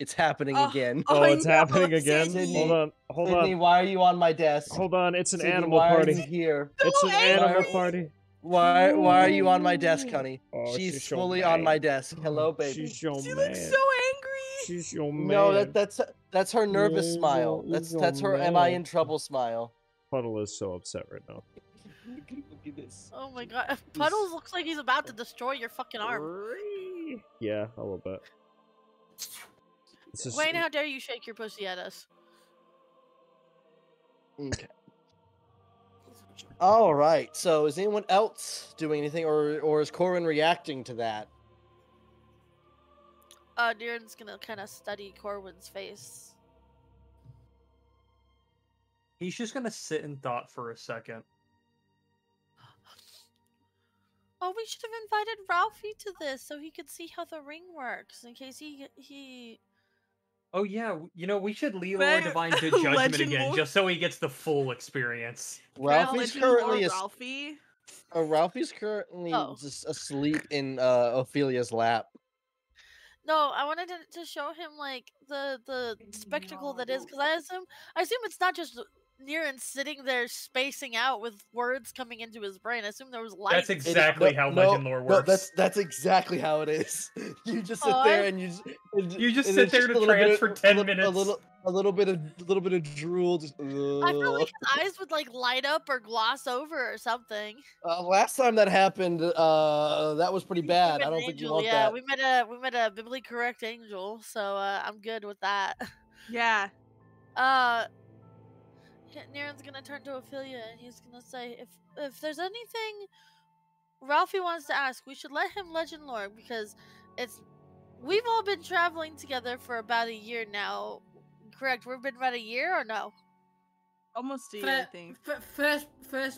It's happening Oh, again. Oh, I it's know, happening again? Sydney. Hold on. Hold Sydney, on. why are you on my desk? Hold on. It's an Sydney, animal why party. are you here? It's an angry. animal party. Why are you on my desk, honey? Oh, she's so fully on my mad. desk. Hello, baby. She's so She mad. looks so angry. She's so mad. No, that's her nervous Yeah, smile. he's so That's her am I in mad. trouble smile. Puddle is so upset right now. Look at this. Oh my god. Puddles looks like he's about to destroy your fucking arm. Yeah, a little bit. It's just, Wayne, how dare you shake your pussy at us? Okay. All right. So, is anyone else doing anything, or is Corin reacting to that? Niren's gonna kind of study Corwin's face. He's just gonna sit in thought for a second. Oh, we should have invited Ralphie to this so he could see how the ring works in case he. Oh yeah, you know, we should Leroy Right, Divine to Judgment Legend again, Lord. just so he gets the full experience. Ralphie's Legend Lore currently Ralphie. Ralphie's currently Oh. just asleep in Ophelia's lap. No, I wanted to show him like the spectacle that is, because I assume it's not just Niren sitting there spacing out with words coming into his brain. I assume there was light. That's exactly how Legend Lore works. No, that's exactly how it is. You just sit Oh, there I- and You just and sit it's there just to a little bit trance of- for 10 a minutes. little bit of drool. Just, I felt like his eyes would like light up or gloss over or something. last time that happened, that was pretty bad. We I met don't an think you angel, want yeah, that. we met a biblically correct angel, so I'm good with that. Yeah. Niren's gonna turn to Ophelia and he's gonna say, if there's anything Ralphie wants to ask, we should let him legend lore, because we've all been traveling together for about a year now. Correct? We've been about a year or no? Almost a year, I think. First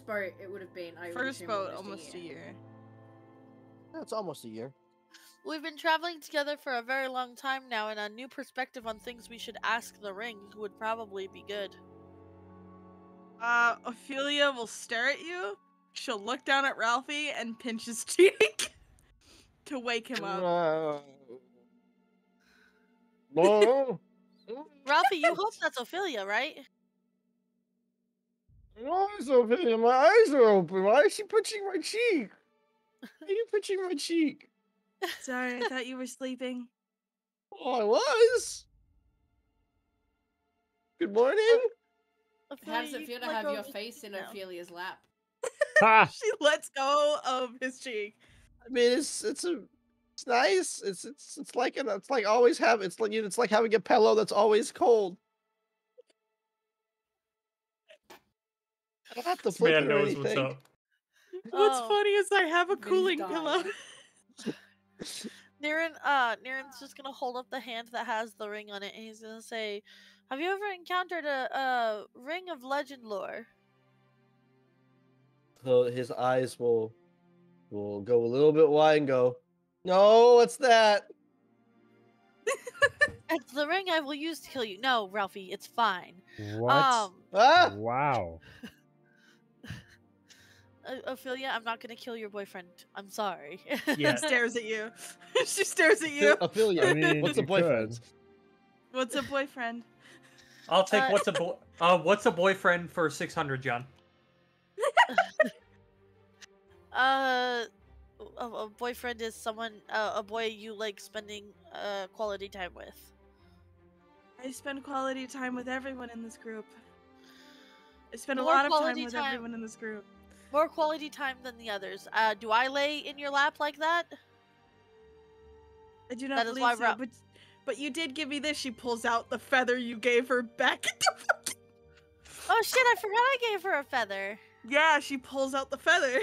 boat, it would have been. I would First assume boat, almost a year. That's almost a year. We've been traveling together for a very long time now, and a new perspective on things we should ask the ring would probably be good. Ophelia will stare at you. She'll look down at Ralphie and pinch his cheek to wake him up. Ralphie Ralphie, you hope that's Ophelia, right? My eyes are open. My eyes are open. Why is she pinching my cheek? Why are you pinching my cheek? Sorry, I thought you were sleeping. Oh, I was. Good morning. How does it you feel to let have go your of his face cheek in now. Ophelia's lap? Ha! She lets go of his cheek. I mean, it's nice. It's like always have. It's like having a pillow that's always cold. I don't have to This flip man it or knows what's anything. up. What's Oh. funny is I have a Vin's cooling dying. pillow. Niren's just gonna hold up the hand that has the ring on it, and he's gonna say, "Have you ever encountered a ring of legend lore?" So his eyes will go a little bit wide and go, "No, what's that?" It's the ring I will use to kill you. No, Ralphie, it's fine. What? Ah! Wow. Ophelia, I'm not gonna kill your boyfriend. I'm sorry. Yeah. Stares at you. She stares at you. Ophelia, I mean, what's a you boyfriend? What's a boyfriend? I'll take Uh, what's a boyfriend for 600, John? A boyfriend is someone, a boy you like spending quality time with. I spend quality time with everyone in this group. I spend a More lot of time quality with time. everyone in this group. More quality time than the others. Do I lay in your lap like that? I do not That is believe why so, but you did give me this. She pulls out the feather you gave her back at the fucking... Oh shit! I forgot I gave her a feather. Yeah, she pulls out the feather.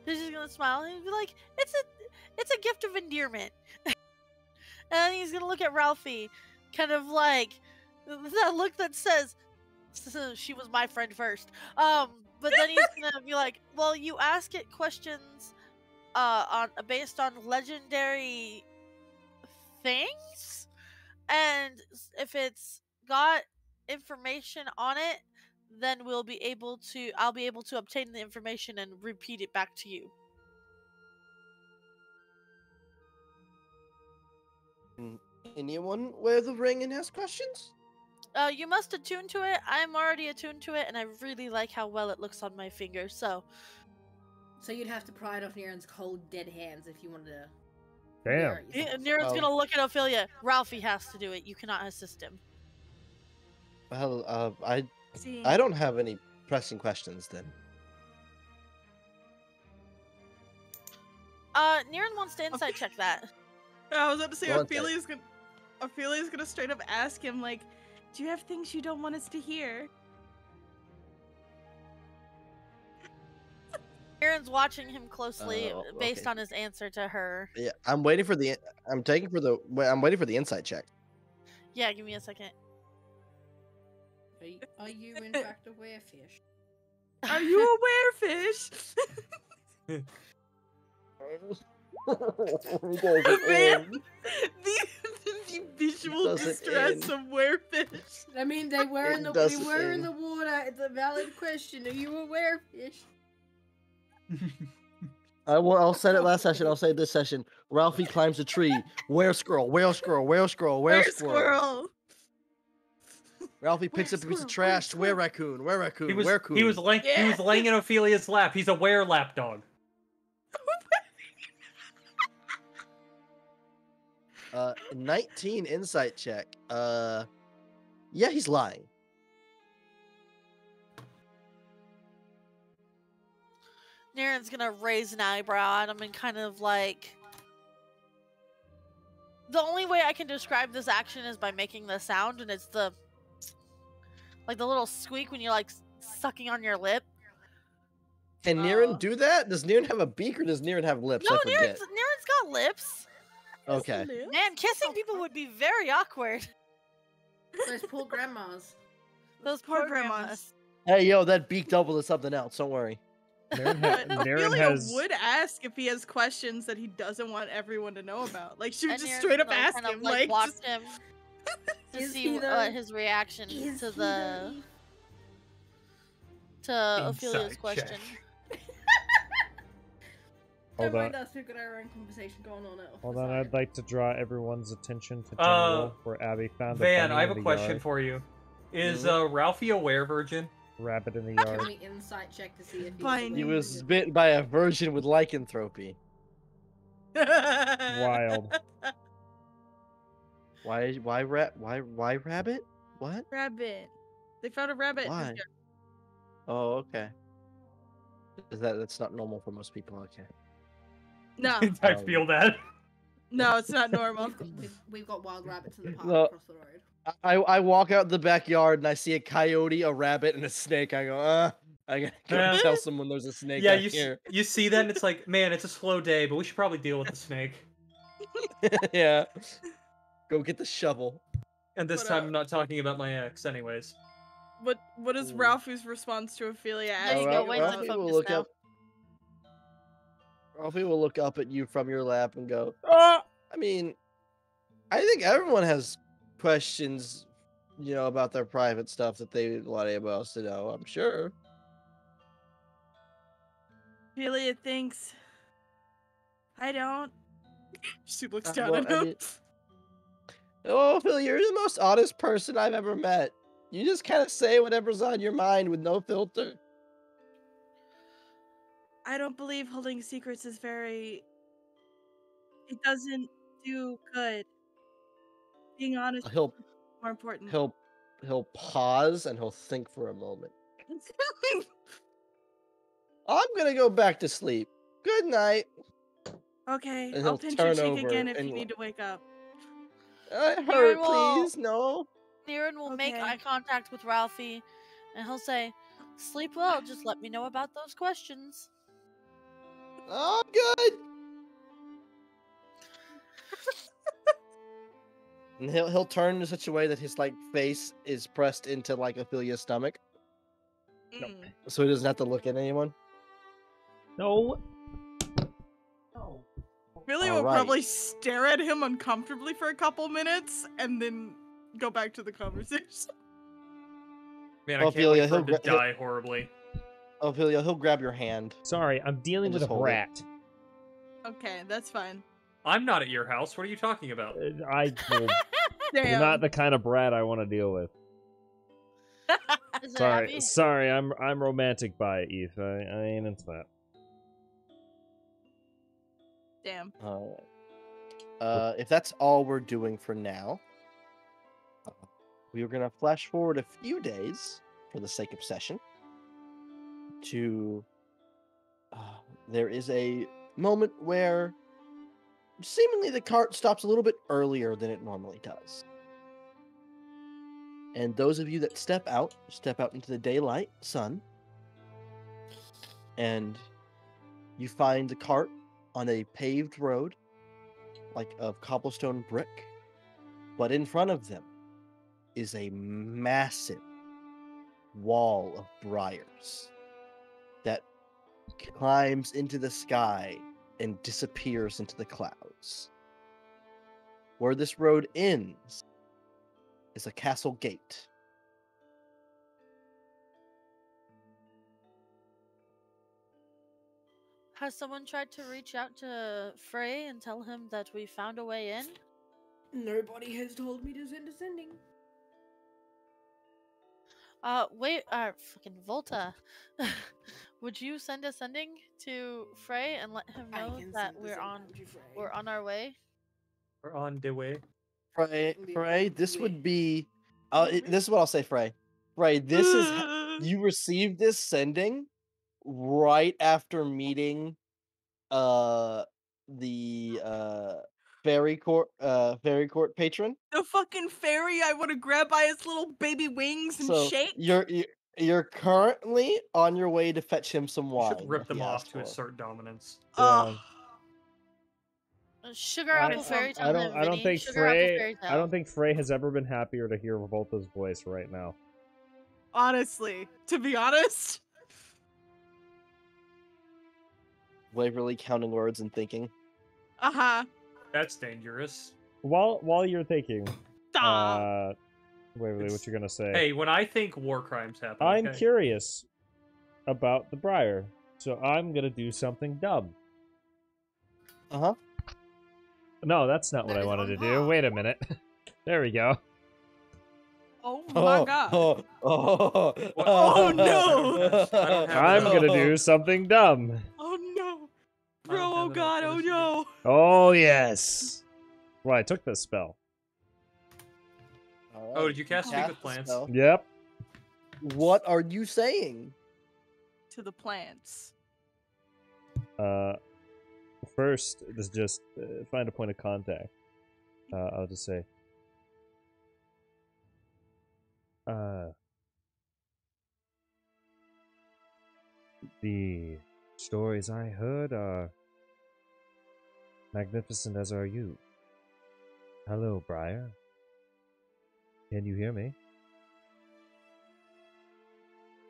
He's just gonna smile and be like, "It's a gift of endearment." And then he's gonna look at Ralphie, kind of like that look that says, "She was my friend first." But then he's gonna be like, "Well, you ask it questions, based on legendary things, and if it's got information on it, then I'll be able to obtain the information and repeat it back to you." Anyone wear the ring and ask questions? You must attune to it. I'm already attuned to it, and I really like how well it looks on my finger. So So you'd have to pry it off Niren's cold, dead hands if you wanted to. Damn. wear it yourself. Niren's Well- gonna look at Ophelia. Ralphie has to do it. You cannot assist him. Well, See, I don't have any pressing questions then. Niren wants to insight check that. I was about to say Go on, Ted. Ophelia's gonna straight up ask him like, "Do you have things you don't want us to hear?" Niren's watching him closely Oh, based okay. on his answer to her. Yeah, I'm waiting for the insight check. Yeah, give me a second. Are you in fact a werefish? Are you a werefish? Man, the visual Doesn't distress end. of werefish. I mean, they were in It the doesn't we were in end. the water. It's a valid question. Are you a werefish? I'll say it last session. I'll say it this session. Ralphie climbs a tree. Where squirrel? Where squirrel? Where squirrel? Where squirrel? Ralphie picks up a piece of trash. Where raccoon? Where raccoon? He was Where coon? he was laying in Ophelia's lap. He's a were lap dog. 19 insight check. Yeah, he's lying. Niren's gonna raise an eyebrow at him and kind of like. The only way I can describe this action is by making the sound, and it's the little squeak when you're like sucking on your lip. Can Niren do that? Does Niren have a beak or does Niren have lips? No, I forget. Niren's got lips. Okay. Man, kissing people would be very awkward. Those poor grandmas. Those Poor poor grandmas. grandmas. Hey, yo, that beak double is something else. Don't worry. Niren Ophelia has would ask if he has questions that he doesn't want everyone to know about. Like she would And just Niren's straight up gonna ask kind of, him, like, watch just... him to Is see he though? his reaction Is to he the though? Ophelia's Insight question. check. Don't on. mind us, we've got our own conversation going on. Hold on, I'd like to draw everyone's attention to Uh, General, where Abby found a Van, bunny I have in a the question yard, for you. Is Mhm. Ralphie a were-virgin? rabbit in the Can yard. we insight check to see if he's Fine. He aware was of it? bitten by a virgin with lycanthropy. Wild. Why rabbit? What? Rabbit. They found a rabbit. in his Why? yard. Oh, okay. That's not normal for most people, okay. No, I feel that. no, it's not normal. We've got wild rabbits in the park No. across the road. I walk out the backyard and I see a coyote, a rabbit, and a snake. I go, I gotta go tell someone there's a snake Yeah, out you here. you see that, and it's like, man, it's a slow day, but we should probably deal with the snake. Yeah. Go get the shovel. And this But, time, I'm not talking about my ex, anyways. What is Ooh. Ralphie's response to Ophelia There you asking go, you Wayne's about- in Ralphie will focus look now. up. Ralphie will look up at you from your lap and go, Ah! I mean, I think everyone has questions, about their private stuff that they want anybody else to know, I'm sure. Ophelia thinks. I don't. She looks down Well, at I him. mean- Oh, Phil, you're the most honest person I've ever met. You just kind of say whatever's on your mind with no filter. I don't believe holding secrets is very. It doesn't do good. Being honest is He'll more important. he'll pause and he'll think for a moment. I'm gonna go back to sleep. Good night. Okay, And I'll he'll pinch your turn cheek over again if and you need to wake up. I hurt, will- please. No. Niren will make Okay. eye contact with Ralphie, and he'll say, "Sleep well. Just let me know about those questions." I'm good. And he'll turn in such a way that his face is pressed into Ophelia's stomach, Mm. so he doesn't have to look at anyone. No. Ophelia will Alright. probably stare at him uncomfortably for a couple minutes and then go back to the conversation. Man, I can't Ophelia, wait for him to he'll- die horribly. Ophelia, he'll grab your hand. Sorry, I'm dealing And with a just hold it. brat. Okay, that's fine. I'm not at your house. What are you talking about? You're Damn. not the kind of brat I want to deal with. Is it Sorry, Abby? sorry, I'm romantic by it, Eve. I ain't into that. Damn. Alright. If that's all we're doing for now, we are gonna flash forward a few days for the sake of session. To there is a moment where seemingly the cart stops a little bit earlier than it normally does. And those of you that step out into the daylight sun, and you find the cart on a paved road, of cobblestone brick, but in front of them is a massive wall of briars that climbs into the sky and disappears into the clouds. Where this road ends is a castle gate. Has someone tried to reach out to Frey and tell him that we found a way in? Nobody has told me to send a sending. Wait, fucking Volta. Would you send a sending to Frey and let him I know can that send a we're on sending to Frey. we're on our way? We're on the way. Frey, this would be this is what I'll say, Frey. Frey, this is you received this sending right after meeting the fairy court patron. The fucking fairy I want to grab by his little baby wings and So shake. you're currently on your way to fetch him some You wine. should rip that he them off asked to for. assert dominance. Ugh. Sugar I- apple fairy tale. I don't. him, I don't Vinny. think Sugar apple Frey. fairy I tale. don't think Frey has ever been happier to hear Volta's voice right now. Honestly, to be honest. Waverly counting words and thinking. Uh-huh. That's dangerous. While you're thinking, Stop. Waverly, what It's- you gonna say? Hey, when I think war crimes happen, I'm okay? curious about the Briar, so I'm gonna do something dumb. Uh-huh. No, that's not what That I is wanted to on do. top. Wait a minute. There we go. Oh my god. Oh Oh, no! I don't have I'm enough. gonna do something dumb. Oh no. I Bro, don't oh have god, enough oh for this no. Oh yes. Well, I took this spell. All Oh, right, did you cast Speak cast with the Plants? spell. Yep. What are you saying? To the plants. First, let's just find a point of contact. I'll just say, the stories I heard are magnificent, as are you. Hello, Briar. Can you hear me?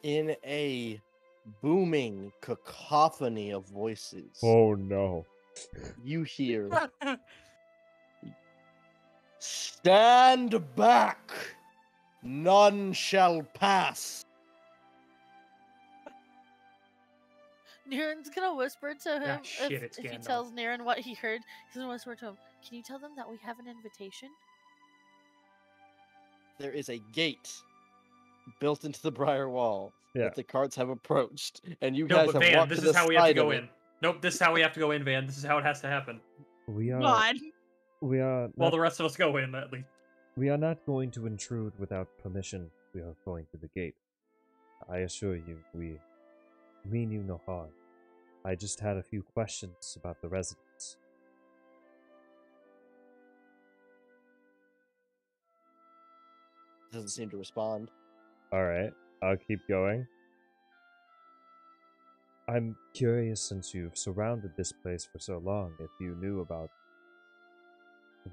In a booming cacophony of voices, Oh no. you hear, "Stand back! None shall pass." Niren's gonna whisper to him shit, it's if he Gandalf. tells Niren what he heard. He's gonna whisper to him, "Can you tell them that we have an invitation?" There is a gate built into the Briar Wall Yeah. that the carts have approached, and you No, guys but have Van, walked this to is the how we have to side go of it. in. Nope, this is how we have to go in, Van. This is how it has to happen. We are. God. We are. Well, Not, the rest of us go in, at least. we are not going to intrude without permission. We are going to the gate. I assure you, we mean you no harm. I just had a few questions about the residents. Doesn't seem to respond. Alright, I'll keep going. I'm curious, since you've surrounded this place for so long, if you knew about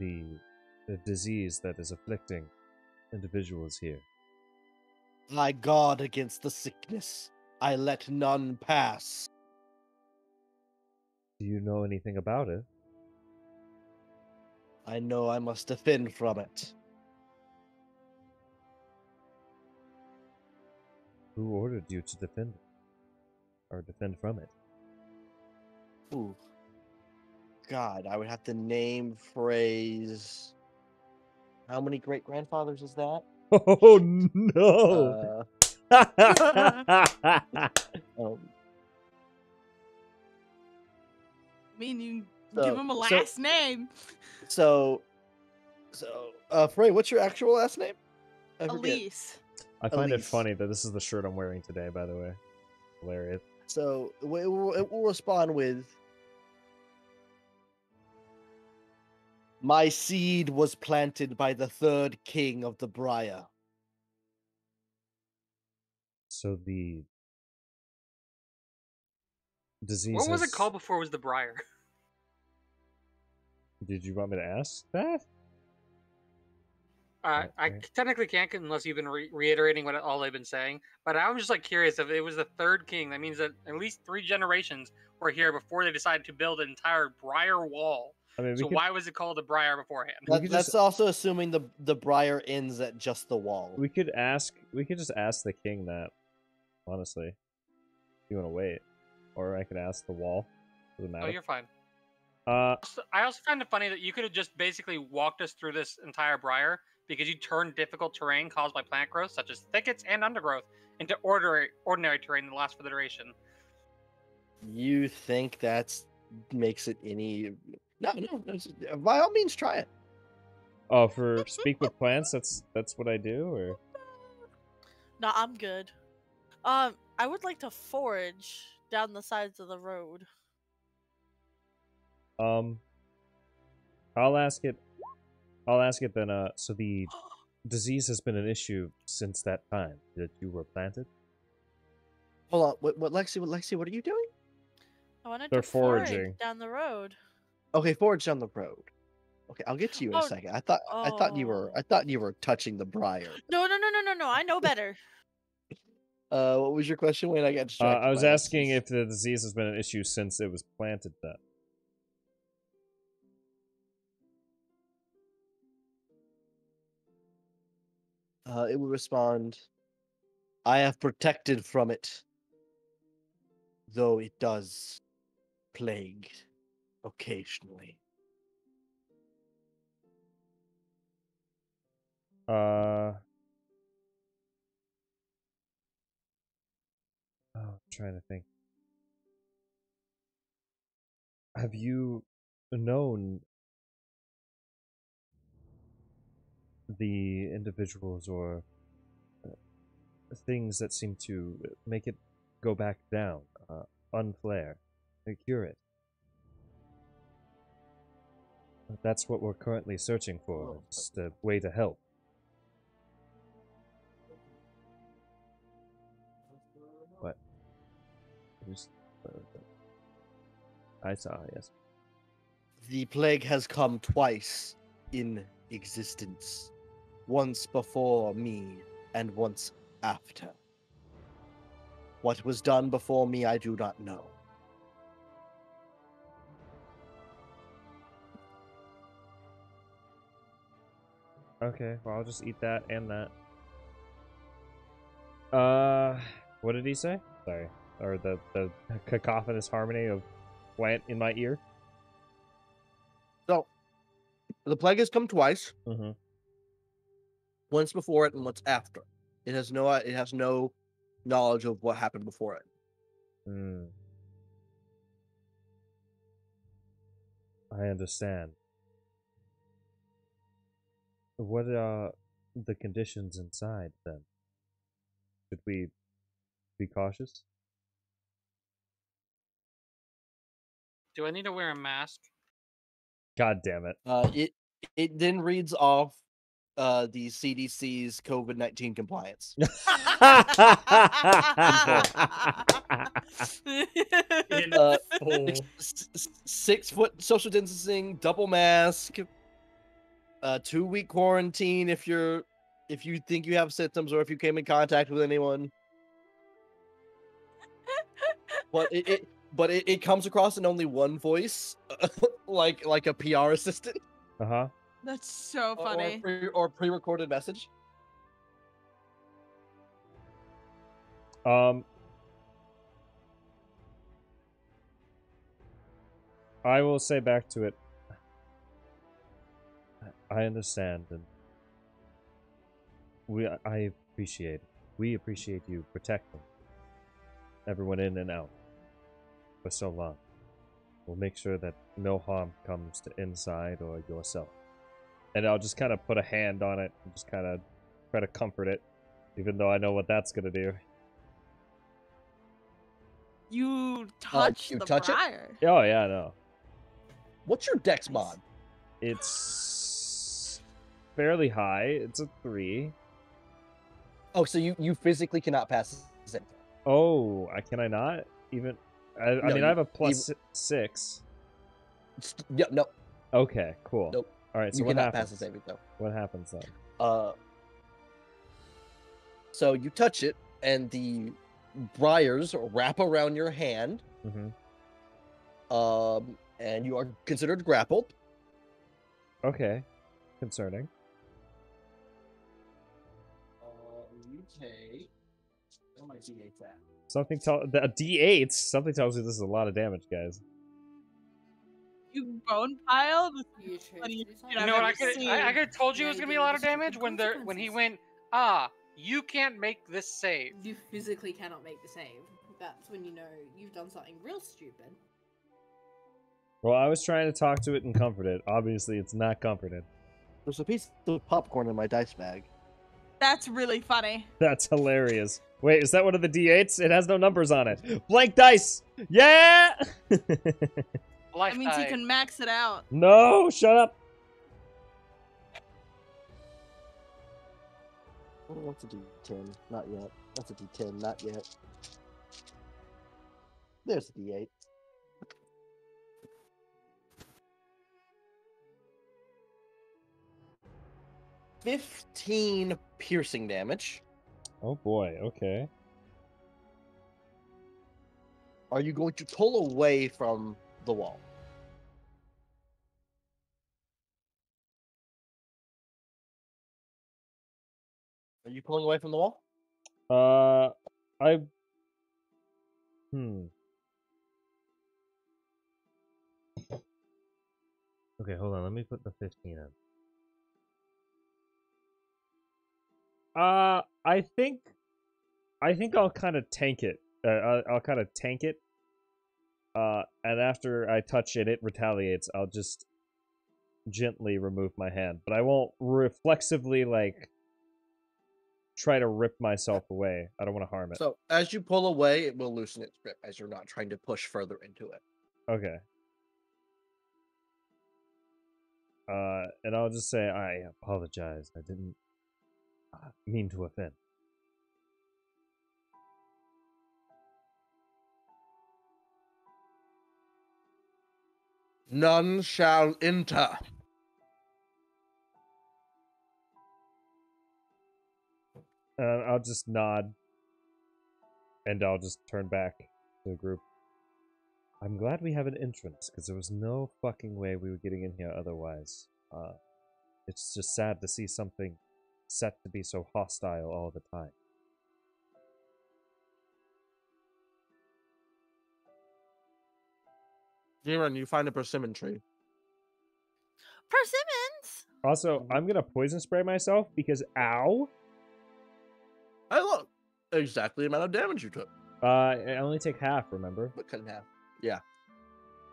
the disease that is afflicting individuals here. I guard against the sickness. I let none pass. Do you know anything about it? I know I must defend from it. Who ordered you to defend it? Or defend from it? Ooh. God, I would have to name, phrase. How many great grandfathers is that? Oh no! Um, I mean, you So- give him a so- last name. so, Frey, what's your actual last name? I forget. Elise. I find it Elise. funny that this is the shirt I'm wearing today, by the way. Hilarious. So it will respond with, "My seed was planted by the third king of the Briar." So the disease What was it has- called before it was the Briar? Did you want me to ask that? I Okay. technically can't unless you've been reiterating what all they've been saying. But I'm just like curious if it was the third king. That means that at least 3 generations were here before they decided to build an entire Briar wall. I mean, we So could, why was it called the Briar beforehand? We could That's just- also assuming the Briar ends at just the wall. we could just ask the king that. Honestly, if you want to wait, or I could ask the wall. Doesn't Oh, matter. you're fine. Uh, I also find it funny that you could have just basically walked us through this entire Briar because you turned difficult terrain caused by plant growth, such as thickets and undergrowth, into ordinary terrain that lasts for the duration. You think that's makes it any? No. By all means, try it. oh, for speak with plants, that's what I do, or No, I'm good. I would like to forage down the sides of the road. I'll ask it. Then. So the disease has been an issue since that time that you were planted. Hold on. What Lexi? What are you doing? I wanted They're to forage foraging. down the road. Okay, forage down the road. Okay, I'll get to you in a Oh, second. I thought you were touching the Briar. No. I know better. What was your question, Wayne? I got distracted. I was by asking Lexi's. if the disease has been an issue since it was planted. Then. It would respond, "I have protected from it, though it does plague occasionally. I'm trying to think. Have you known the individuals or things that seem to make it go back down, unflare, cure it? That's what we're currently searching for, just a way to help. What? Just, I saw, yes. The plague has come twice in existence. Once before me, and once after. What was done before me, I do not know. Okay, well, I'll just eat that and that. What did he say? Sorry. Or the cacophonous harmony of plant in my ear? So, the plague has come twice. Mm-hmm. Once before it and once after. It has no knowledge of what happened before it. Hmm. I understand. What are the conditions inside, then? Should we be cautious? Do I need to wear a mask? God damn it. It then reads off the CDC's COVID-19 compliance. In full. 6 foot social distancing, double mask, 2-week quarantine if you think you have symptoms or if you came in contact with anyone. But it comes across in only one voice, like a PR assistant. Uh-huh. That's so funny. Or pre-recorded message. I will say back to it. I understand, and I appreciate it. We appreciate you protecting everyone in and out for so long. We'll make sure that no harm comes to inside or yourself. And I'll just kind of put a hand on it and just kind of try to comfort it, even though I know what that's gonna do. You touch you the touch it? briar. Oh yeah, I know. What's your dex mod? It's fairly high. It's a 3. Oh, so you physically cannot pass this info. Oh, can I not? Even I No, mean I have a plus 6. Yeah, no. Okay, cool. Nope. All right, so You what cannot happens? pass the saving throw. What happens then? So you touch it, and the briars wrap around your hand. Mm-hmm. And you are considered grappled. Okay, concerning. You take. Where my D8's at? Something the D8. Something tells me this is a lot of damage, guys. You bone pile? You chose funniest to do shit You I've know what? ever I could seen. have told you it Now was you gonna be a deal lot with of the damage when he consequences. went, you can't make this save. You physically cannot make the save. That's when you know you've done something real stupid. Well, I was trying to talk to it and comfort it. Obviously, it's not comforted. There's a piece of popcorn in my dice bag. That's really funny. That's hilarious. Wait, is that one of the D8s? It has no numbers on it. Blank dice! Yeah! Life That means he die. can max it out. No, shut up. Oh, what's a D10? Not yet. That's a D10. Not yet. There's a D8. $15 piercing damage. Oh boy, okay. Are you going to pull away from the wall? Are you pulling away from the wall? I... Okay, hold on. Let me put the 15 in. I think I'll kind of tank it. I'll kind of tank it. And after I touch it, it retaliates. I'll just gently remove my hand, but I won't reflexively like try to rip myself away. I don't want to harm it. So as you pull away, it will loosen its grip as you're not trying to push further into it. Okay. And I'll just say I apologize. I didn't mean to offend. None shall enter. I'll just nod, and I'll just turn back to the group. I'm glad we have an entrance, because there was no fucking way we were getting in here otherwise. It's just sad to see something set to be so hostile all the time. Jiren, you find a persimmon tree. Persimmons? Also, I'm gonna poison spray myself, because ow! I look exactly the amount of damage you took. I only take half, remember? But cut in half. Yeah.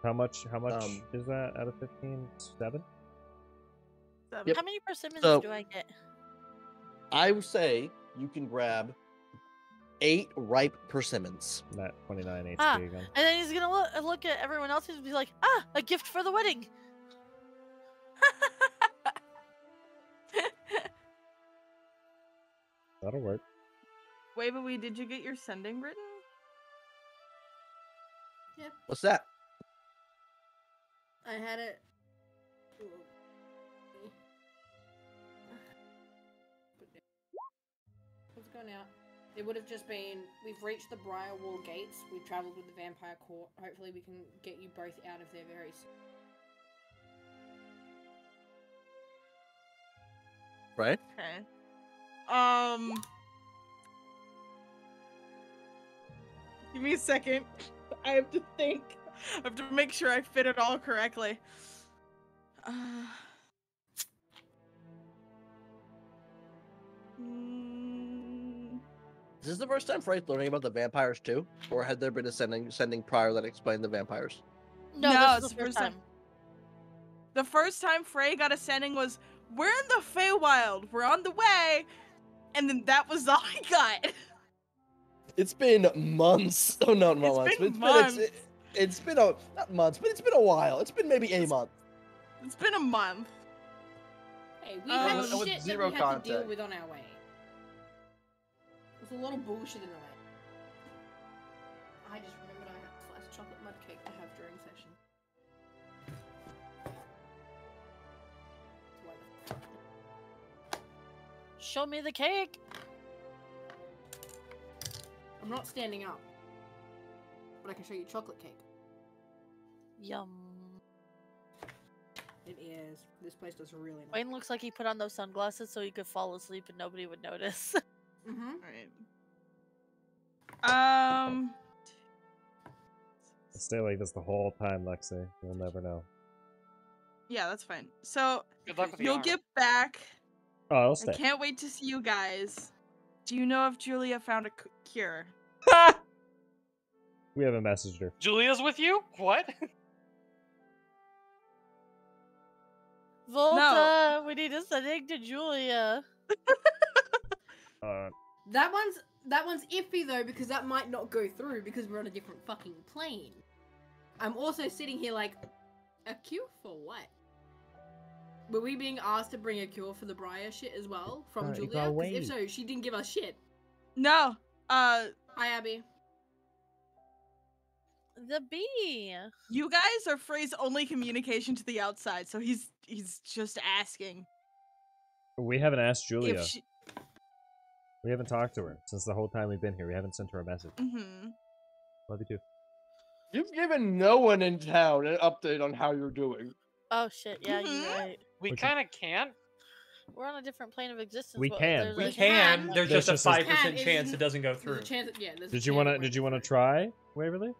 How much is that out of 15? 7? Yep. How many persimmons So- do I get? I would say you can grab 8 ripe persimmons. That 29 HP Ah, again. and then he's gonna look at everyone else and be like, "Ah, a gift for the wedding." That'll work. Wait, but did you get your sending written? What's that? I had it. What's going out? It would have just been, we've reached the Briar Wall gates, we've travelled with the Vampire Court, hopefully we can get you both out of there very soon. Right? Okay. Give me a second. I have to think. I have to make sure I fit it all correctly. Is this the first time Frey's learning about the vampires too? Or had there been a sending prior that explained the vampires? No, No, this is the first time. The first time Frey got a sending was, we're in the Feywild, we're on the way, and then that was all I got. It's been months. Oh, no, not months. Been months. It's been not months, but it's been a while. It's been maybe a month. It's been a month. Hey, we had with shit zero that we had to deal context. with on our way. There's a lot of bullshit in the way. I just remembered I have a slice of chocolate mud cake to have during session. Show me the cake. I'm not standing up, but I can show you chocolate cake. Yum. It is. This place does really nice. Wayne looks like he put on those sunglasses so he could fall asleep and nobody would notice. Mm-hmm. Alright. Stay like this the whole time, Lexi. You'll never know. Yeah, that's fine. So, Good luck with the you'll arm. get back. Oh, I'll I stay. can't wait to see you guys. Do you know if Julia found a cure? We haven't messaged her. Julia's with you? What? Volta, we need to send it to Julia. That one's iffy though, because that might not go through because we're on a different fucking plane. I'm also sitting here like, a cure for what? Were we being asked to bring a cure for the Briar shit as well from you Julia? gotta 'Cause wait. if so, she didn't give us shit. No. Hi, Abby. The bee. You guys are Frey's only communication to the outside, so he's just asking We haven't asked Julia. if she. We haven't talked to her since the whole time we've been here. We haven't sent her a message. Mm-hmm. Love you too. You've given no one in town an update on how you're doing. Oh shit, yeah, Mhm. you're right. We Which- kind of can't. We're on a different plane of existence. We but can. there's We a- can. There's just a There's just a- 5% Can, chance it's- it doesn't go There's through. a chance, yeah, there's a Did you chance wanna? it Did you won't wanna go try, Waverly? through.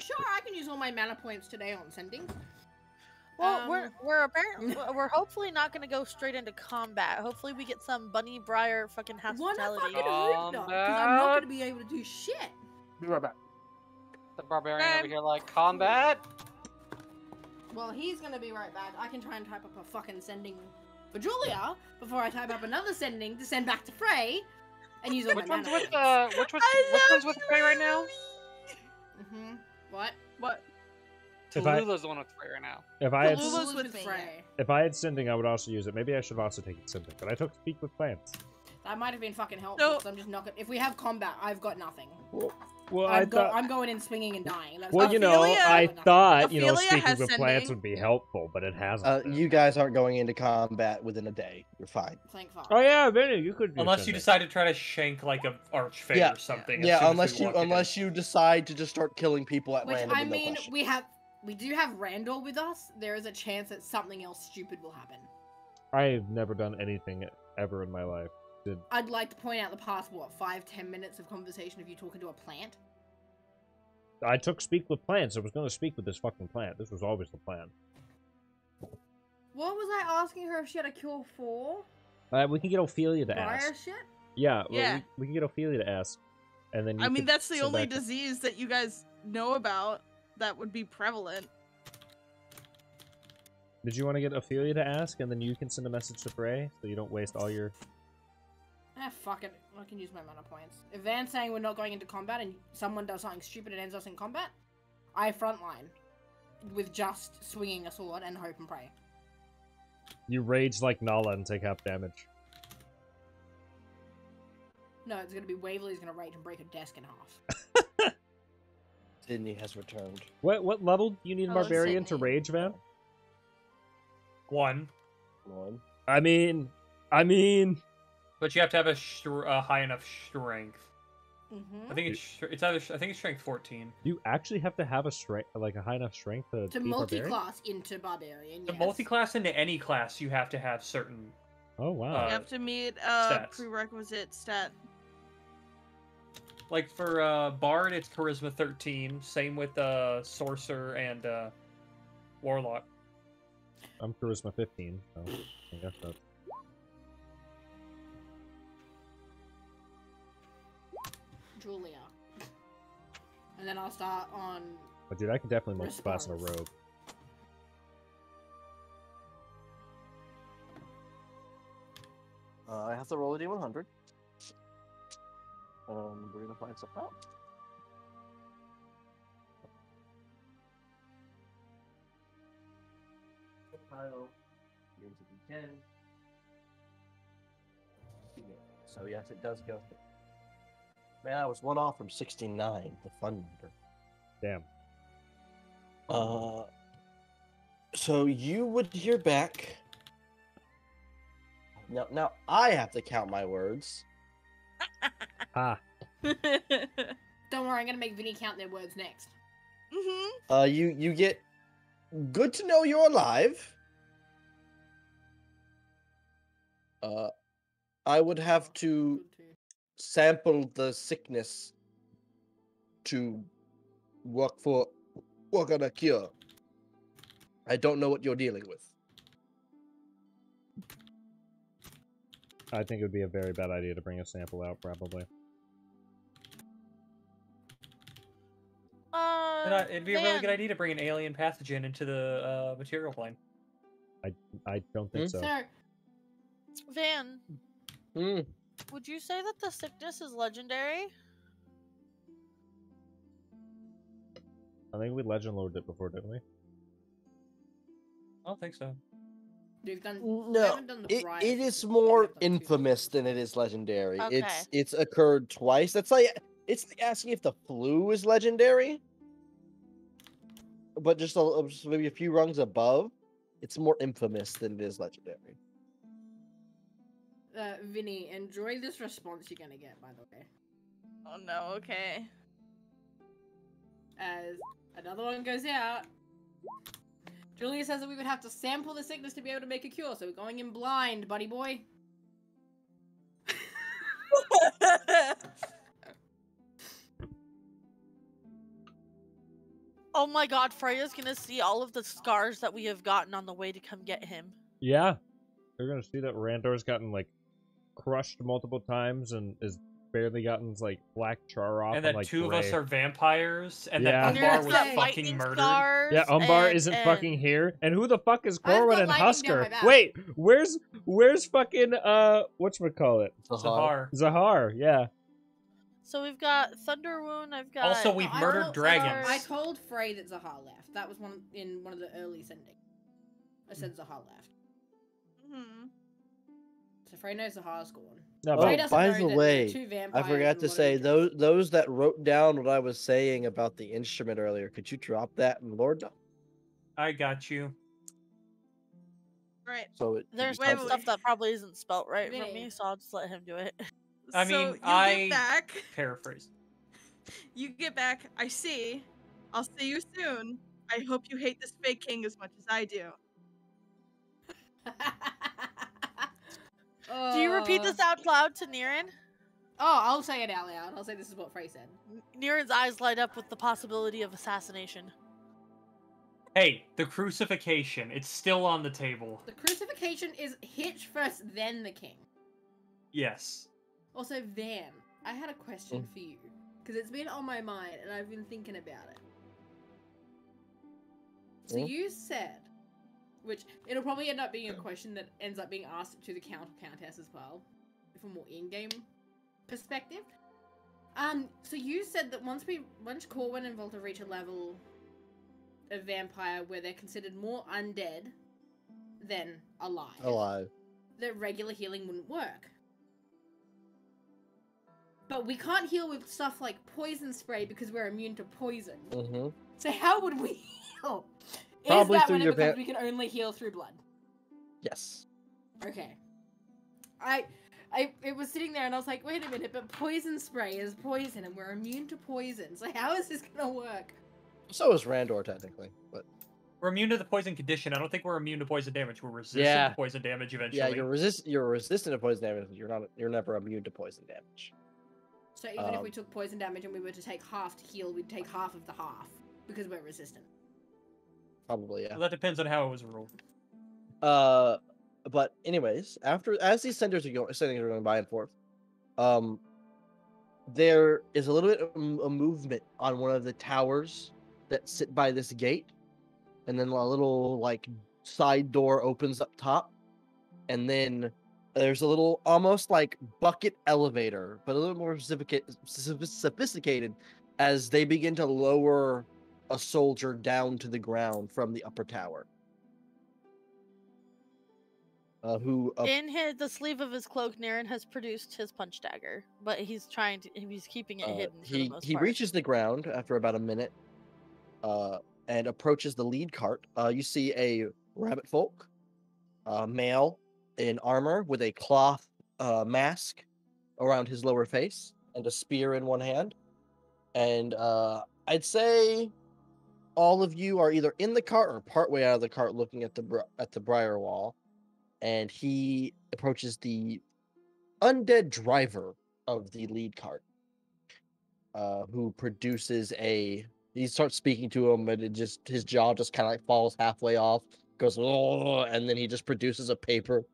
Sure, I can use all my mana points today on sending. Well, we're hopefully not gonna go straight into combat. Hopefully, we get some bunny briar fucking Wanna hospitality. fucking hope not, because I'm not gonna be able to do shit. Be right back. The barbarian over here like combat. Well, he's gonna be right back. I can try and type up a fucking sending for Julia before I type up another sending to send back to Frey, and use all Which my one's mana with points. which one's with Frey right now? What? Tallulah's the one with Frey right now. If I had Tallulah's with me. Frey. if I had sending, I would also use it. Maybe I should have also taken sending, but I took speak with plants. That might have been fucking helpful. So- 'Cause I'm just not gonna. If we have combat, I've got nothing. Well, I'm going in swinging and dying. That's well, all. you know, Ophelia- I thought Ophelia speaking has with plants sending. would be helpful, but it hasn't. been. You guys aren't going into combat within a day. You're fine. Thank fuck. Oh yeah, Vinny, you could. Do Unless you sending. decide to try to shank like a archfey Yeah. or something. as Yeah, soon as unless we you walk in. you decide to just start killing people at Which random. I with no mean, question. we do have Randall with us. There is a chance that something else stupid will happen. I've never done anything ever in my life. I'd like to point out the past 5-10 minutes of conversation of you talking to a plant. I took speak with plants. I was going to speak with this fucking plant. This was always the plan. What was I asking her if she had a cure for? We can get Ophelia to Briar ask. shit? Yeah, well, Yeah. we can get Ophelia to ask, and then. You I mean, could that's the send only back- disease that you guys know about that would be prevalent. Did you want to get Ophelia to ask, and then you can send a message to Frey, so you don't waste all your. Fuck it. I can use my mana points. If Van's saying we're not going into combat and someone does something stupid and ends us in combat, I frontline with just swinging a sword and hope and pray. You rage like Nala and take half damage. No, it's gonna be Waverly's gonna rage and break a desk in half. Sydney has returned. What level do you need a Hello, barbarian to Sydney. rage, Van? 1. One. I mean. But you have to have a high enough strength. Mm-hmm. I think it's strength 14. You actually have to have a strength, like a high enough strength to To be barbarian? multi-class into barbarian, To yes. multi-class into any class, you have to have certain. Oh wow. You have to meet stats. prerequisite stat. Like for Bard, it's Charisma 13. Same with Sorcerer and Warlock. I'm charisma 15, so I guess that's. Julia. And then I'll start on... But dude, I could definitely multi-class in a Response. rogue. I have to roll a D100. We're gonna find something out. Pile. Here's a D10. So yes, it does go. Man, I was one off from 69, the fun number. Damn. So you would hear back. Now I have to count my words. Ah. Don't worry, I'm gonna make Vinny count their words next. Mm-hmm. You get good to know you're alive. I would have to sample the sickness to work on a cure. I don't know what you're dealing with. I think it would be a very bad idea to bring a sample out, probably. It'd be a really good idea to bring an alien pathogen into the material plane. I don't think so. So, Van, Hmm. would you say that the sickness is legendary? I think we legend lorded it before, didn't we? I don't think so. we've done... we No, haven't done the it Briar is sickness, more we've done two. infamous than it is legendary. Okay. It's occurred twice. That's like it's like asking if the flu is legendary, but just maybe a few rungs above. It's more infamous than it is legendary. Vinny, enjoy this response you're gonna get, by the way. Oh no, okay. As another one goes out. Julia says that we would have to sample the sickness to be able to make a cure, so we're going in blind, buddy boy. Oh my god, Freya's gonna see all of the scars that we have gotten on the way to come get him. Yeah. They're gonna see that Randor's gotten, like, crushed multiple times and is barely gotten, like, black char off And that like, two of us gray. are vampires, and Yeah. that Near's Umbar was got fucking lightning murdered. scars. Yeah, Umbar and- isn't and- fucking here. And who the fuck is I've got Corwin and lightning down Husker? my back. Wait, where's fucking whatchamacallit? Zahar. Zahar, yeah. So we've got Thunder Wound. I've got. Also, we've I murdered told- dragons. I told Frey that Zahar left. That was in one of the early sendings. I said Zahar left. Hmm. So Frey knows Zahar's gone. No, Oh, Frey but doesn't by know the that there are way, two I vampires forgot and to one say Idris. those that wrote down what I was saying about the instrument earlier. Could you drop that in Lord Doc? I got you. Right. So it There's Wait, some wait, stuff that probably isn't spelt right from Vinny. me, so I'll just let him do it. I So mean, you I get back. paraphrase. You get back. I see. I'll see you soon. I hope you hate this fake king as much as I do. Do you repeat this out loud to Niran? Oh, I'll say it out loud. I'll say this is what Frey said. Niran's eyes light up with the possibility of assassination. Hey, the crucifixion. It's still on the table. The crucifixion is Hitch first, then the king. Yes. Also, Van, I had a question for you. Because it's been on my mind and I've been thinking about it. So you said, which it'll probably end up being a question that ends up being asked to the Count or Countess as well, from more in-game perspective. So you said that once Corwin and Volta reach a level of vampire where they're considered more undead than alive, that regular healing wouldn't work. But we can't heal with stuff like poison spray because we're immune to poison. Mm-hmm. So how would we heal? Probably Is that through when your it becomes we can only heal through blood? Yes. Okay. It was sitting there and I was like, wait a minute, but poison spray is poison and we're immune to poison. So how is this gonna work? So is Randor technically, but We're immune to the poison condition. I don't think we're immune to poison damage. We're resistant Yeah. to poison damage eventually. yeah, you're resistant to poison damage. But you're never immune to poison damage. So even if we took poison damage and we were to take half to heal, we'd take half of the half because we're resistant. Probably, yeah. Well, that depends on how it was ruled. But anyways, as these sendings are going by and forth, there is a little bit of a movement on one of the towers that sit by this gate, and then a little like side door opens up top, and then there's a little almost like bucket elevator, but a little more sophisticated as they begin to lower a soldier down to the ground from the upper tower. In the sleeve of his cloak, Niran has produced his punch dagger, but he's keeping it hidden for the most he part. reaches the ground after about a minute, and approaches the lead cart. You see a rabbit folk, male in armor with a cloth mask around his lower face and a spear in one hand. And I'd say all of you are either in the cart or partway out of the cart, looking at the briar wall. And he approaches the undead driver of the lead cart, who produces he starts speaking to him, but his jaw just kind of like falls halfway off, goes, oh, and then he just produces a paper,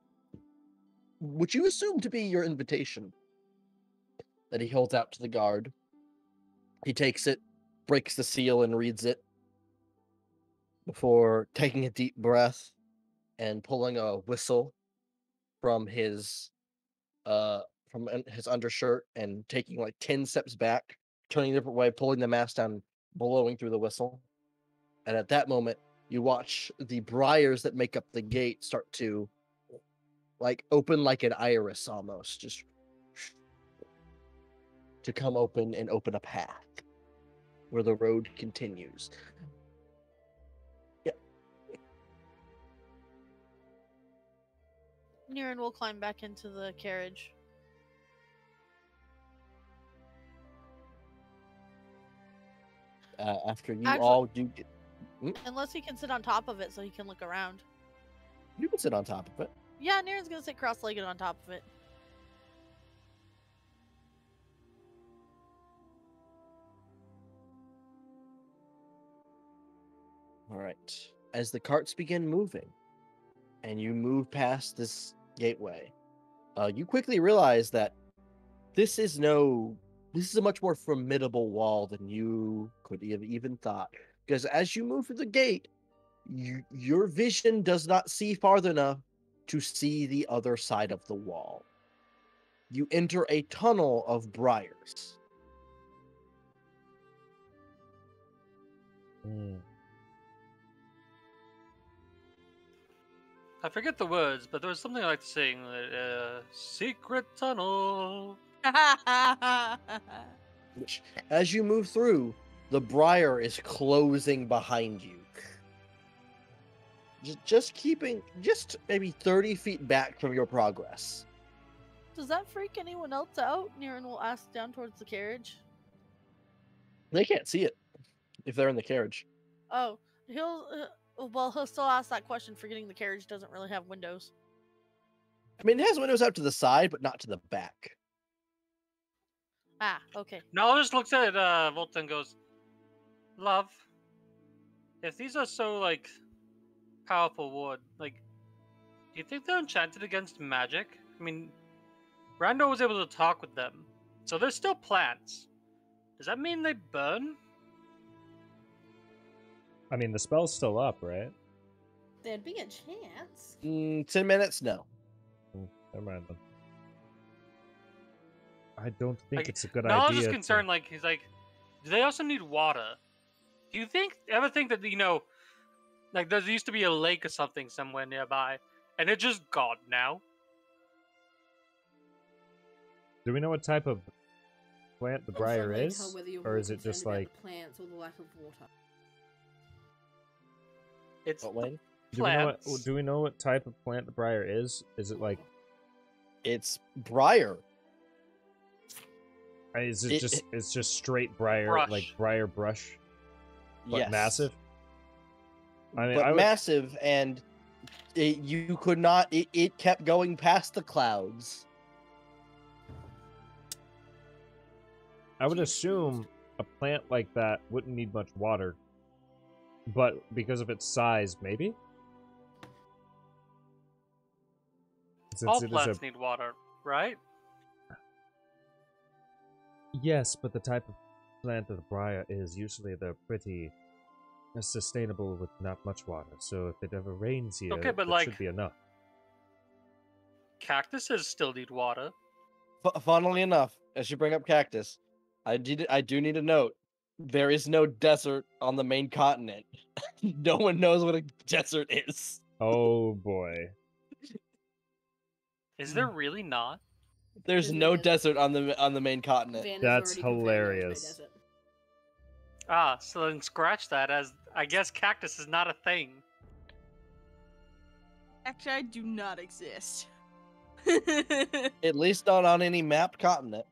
which you assume to be your invitation, that he holds out to the guard. He takes it, breaks the seal, and reads it before taking a deep breath and pulling a whistle from his undershirt and taking like 10 steps back, turning a different way, pulling the mask down, blowing through the whistle. And at that moment, you watch the briars that make up the gate start to like open like an iris almost, just to come open and open a path where the road continues. Niran will climb back into the carriage. After you Actually- all do get, Unless he can sit on top of it so he can look around. you can sit on top of it. Yeah, Niran's gonna sit cross-legged on top of it. All right. As the carts begin moving, and you move past this gateway, you quickly realize that this is a much more formidable wall than you could have even thought. Because as you move through the gate, your vision does not see far enough to see the other side of the wall. You enter a tunnel of briars. I forget the words, but there was something I like to sing. Secret tunnel. Which, as you move through, the briar is closing behind you. Just keeping maybe 30 feet back from your progress. Does that freak anyone else out? Niran will ask down towards the carriage. They can't see it if they're in the carriage. Oh, he'll still ask that question, forgetting the carriage doesn't really have windows. I mean, it has windows out to the side, but not to the back. Ah, okay. Nala just looks at Volta and goes, "Love, if these are so like powerful wood, like, do you think they're enchanted against magic? I mean, Brando was able to talk with them, so they're still plants. Does that mean they burn?" I mean, the spell's still up, right? There'd be a chance. 10 minutes? No. Never mind then. I don't think Like, it's a good Nala's idea. just concerned, like, he's like, do they also need water? Do you ever think that, like, there used to be a lake or something somewhere nearby, and it's just gone now? Do we know what type of plant the briar Also, is? whether you're Or more is it concerned just about like... the plants or the lack of water? It's What, Wayne? plants. Do we know what type of plant the briar is? Is it like... It's briar. Is it it's just straight briar, Brush. like briar brush? But Yes. massive? I mean, But massive, and you could not... It kept going past the clouds. I would assume a plant like that wouldn't need much water. But because of its size, maybe? Since All it is plants need water, right? Yes, but the type of plant that the briar is, usually they're pretty sustainable with not much water. So if it ever rains here, Okay, but that like- should be enough. Cactuses still need water. Funnily enough, as you bring up cactus, I do need a note. There is no desert on the main continent. No one knows what a desert is. Oh boy. Is there really not? There's There's no no desert. desert on the main continent. Van has That's already confirmed there is no hilarious. desert. Ah, so then scratch that, as I guess cactus is not a thing. Actually, I do not exist. At least not on any mapped continent.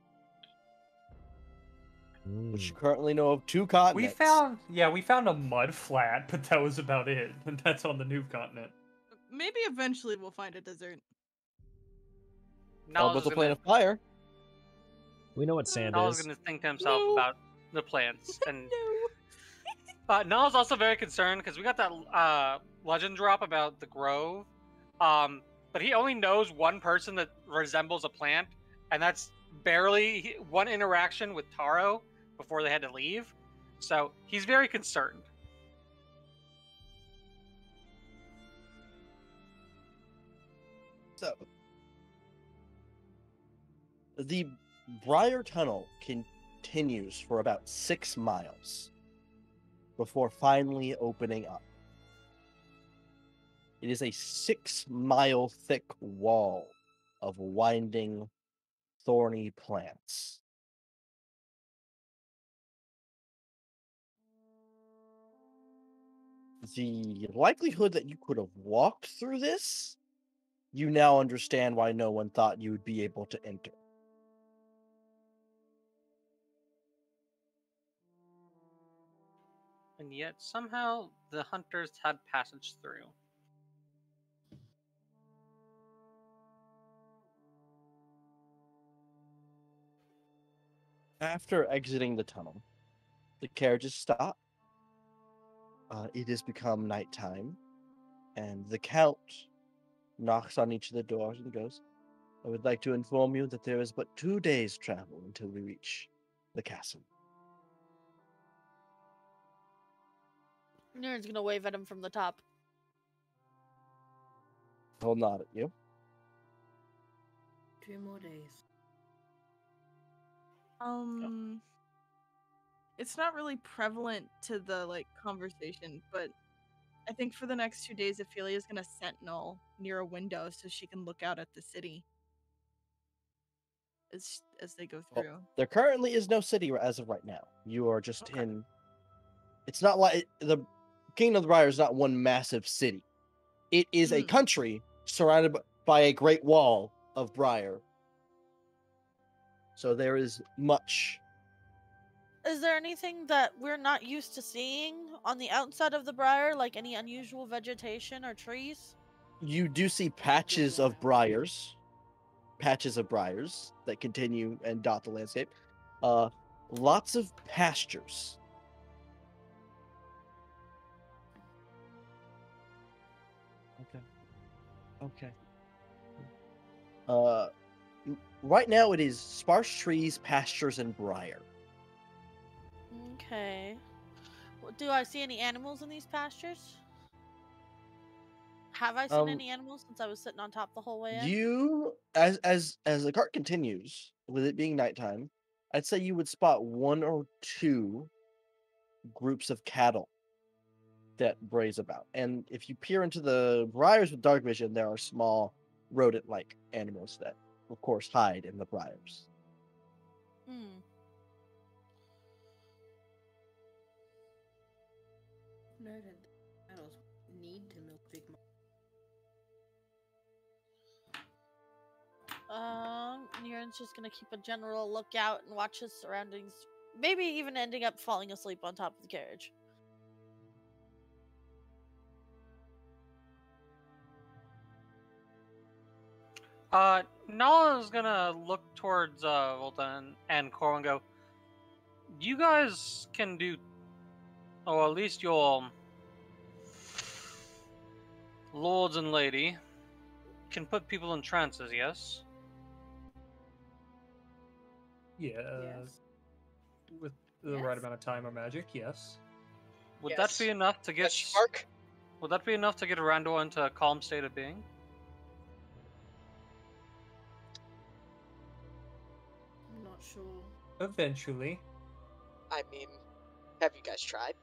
Which you currently know of 2 continents. We found a mud flat, but that was about it. And that's on the new continent. Maybe eventually we'll find a desert. Nala's Elemental gonna, plane of fire. We know what sand Nala's is. gonna think to himself No. about the plants, and No. Nala's also very concerned because we got that legend drop about the grove, but he only knows one person that resembles a plant, and that's barely one interaction with Taro before they had to leave. So he's very concerned. So, the Briar Tunnel continues for about 6 miles before finally opening up. It is a 6-mile thick wall of winding, thorny plants. The likelihood that you could have walked through this, you now understand why no one thought you would be able to enter. And yet somehow the hunters had passage through. After exiting the tunnel, the carriages stop. it has become nighttime, and the Count knocks on each of the doors and goes, I would like to inform you that there is but 2 days' travel until we reach the castle. Niren's gonna wave at him from the top. He'll nod at you. 2 more days. It's not really prevalent to the conversation, but I think for the next 2 days, Ophelia's gonna sentinel near a window so she can look out at the city as they go Well, through. there currently is no city as of right now. You are just in. It's not like the Kingdom of the Briar is not one massive city. It is a country surrounded by a great wall of briar. So there is much. Is there anything that we're not used to seeing on the outside of the briar, like any unusual vegetation or trees? You do see patches of briars that continue and dot the landscape. Lots of pastures. Okay. Right now it is sparse trees, pastures, and briar. Okay. Well, do I see any animals in these pastures? Have I seen any animals since I was sitting on top the whole way in? You, as the cart continues, with it being nighttime, I'd say you would spot 1 or 2 groups of cattle that graze about. And if you peer into the briars with dark vision, there are small rodent-like animals that, of course, hide in the briars. Noted. Adults need to milk big Niren's just gonna keep a general lookout and watch his surroundings. Maybe even ending up falling asleep on top of the carriage. Nala's gonna look towards Volta and Cor and go, you guys can do, or at least your lords and lady can put people in trances, yes? Yeah. Yes. With the right amount of time or magic, yes. Would that be enough to get Mark? Would that be enough to get Randor into a calm state of being? I'm not sure. Eventually. I mean, have you guys tried?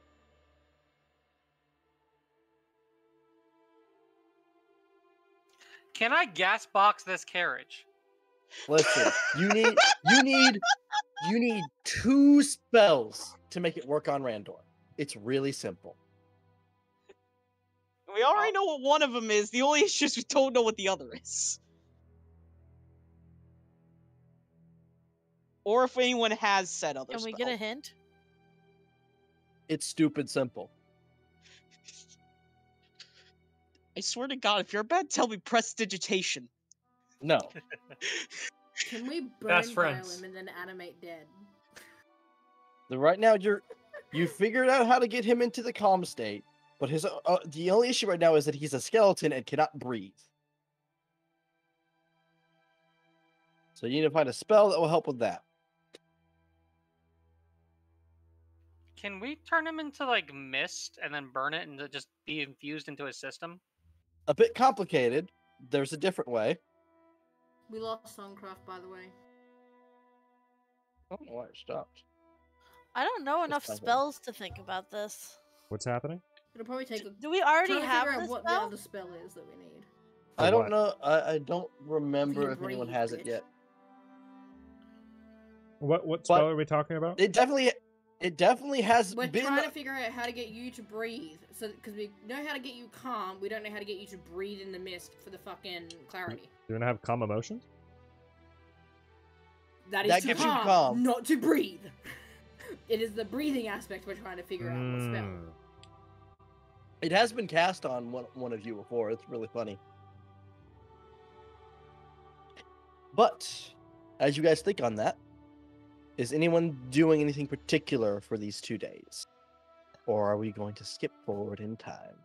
Can I gas box this carriage? Listen, you need 2 spells to make it work on Randor. It's really simple. We already know what one of them is. The only issue is we don't know what the other is. Or if anyone has said other Can we get a hint? It's stupid simple. I swear to God, if you're about to tell me prestidigitation. No. Can we Best burn friends. him and then animate dead? Right now you figured out how to get him into the calm state, but his the only issue right now is that he's a skeleton and cannot breathe. So you need to find a spell that will help with that. Can we turn him into like mist and then burn it and just be infused into his system? A bit complicated. There's a different way. We lost Songcraft, by the way. I don't know why it stopped. I don't know enough fine. spells to think about this. What's happening? It'll probably take a... Do we already trying to have figure out this what spell? the other spell is that we need. I don't what? know. I don't remember You if anyone breathe, has it bitch. yet. What spell are we talking about? It definitely has We're been. trying to figure out how to get you to breathe. So, because we know how to get you calm, we don't know how to get you to breathe in the mist for the fucking clarity. Do you want to have calm emotions? That is That to gives you calm, calm. not to breathe. It is the breathing aspect we're trying to figure out what spell. It has been cast on one of you before. It's really funny. But as you guys think on that, is anyone doing anything particular for these 2 days? or are we going to skip forward in time?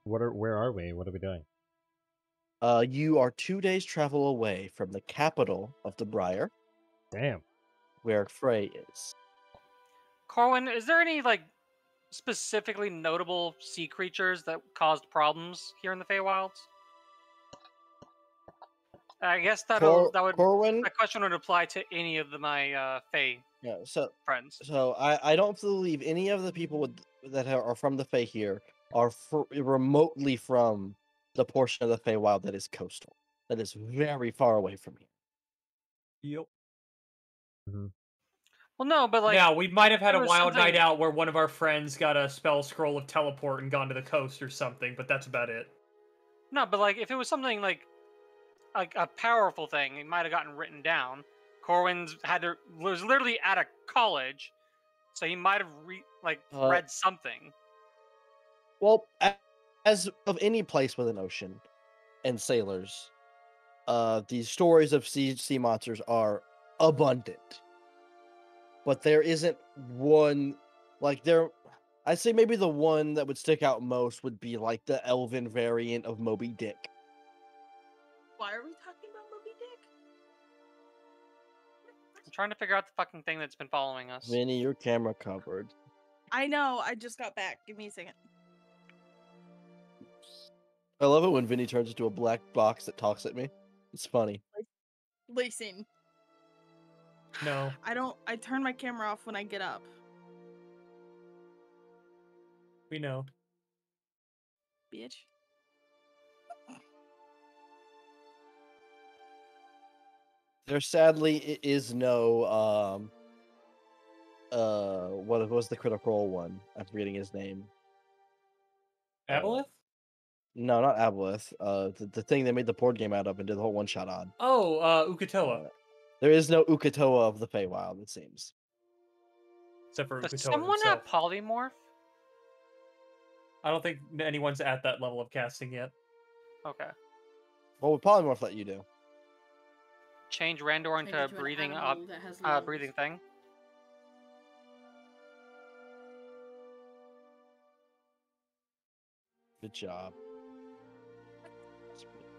Where are we? What are we doing? You are 2 days travel away from the capital of the Briar, Damn. where Frey is. Corwin, is there any like specifically notable sea creatures that caused problems here in the Feywilds? I guess that would Corwin. that question would apply to any of my Fey Yeah. So friends. I don't believe any of the people that are from the Fey here are remotely from the portion of the Feywild that is coastal. That is very far away from here. Yep. Well, no, but like now we might have had a there was wild night something- out where one of our friends got a spell scroll of teleport and gone to the coast or something, but that's about it. No, but like if it was something like a powerful thing, it might have gotten written down. Corwin's was literally at a college, so he might have read something. Well, as of any place with an ocean and sailors, these stories of sea monsters are abundant. But there isn't one I'd say maybe the one that would stick out most would be like the elven variant of Moby Dick. Why are we talking about Moby Dick? I'm trying to figure out the fucking thing that's been following us. Vinny, your camera covered. I know. I just got back. Give me a second. I love it when Vinny turns into a black box that talks at me. It's funny. Listen. No. I turn my camera off when I get up. We know. Bitch. There sadly is no what was the critical role one? I'm forgetting his name. Aboleth? No, not Aboleth. The thing they made the board game out of and did the whole one shot on. Oh, Ukatoa. There is no Ukatoa of the Feywild, it seems. Except for Does Ukatoa someone himself. have polymorph? I don't think anyone's at that level of casting yet. Okay. What would Polymorph let you do? Change Randor Change into a into an breathing animal that has lungs. breathing thing. Good job.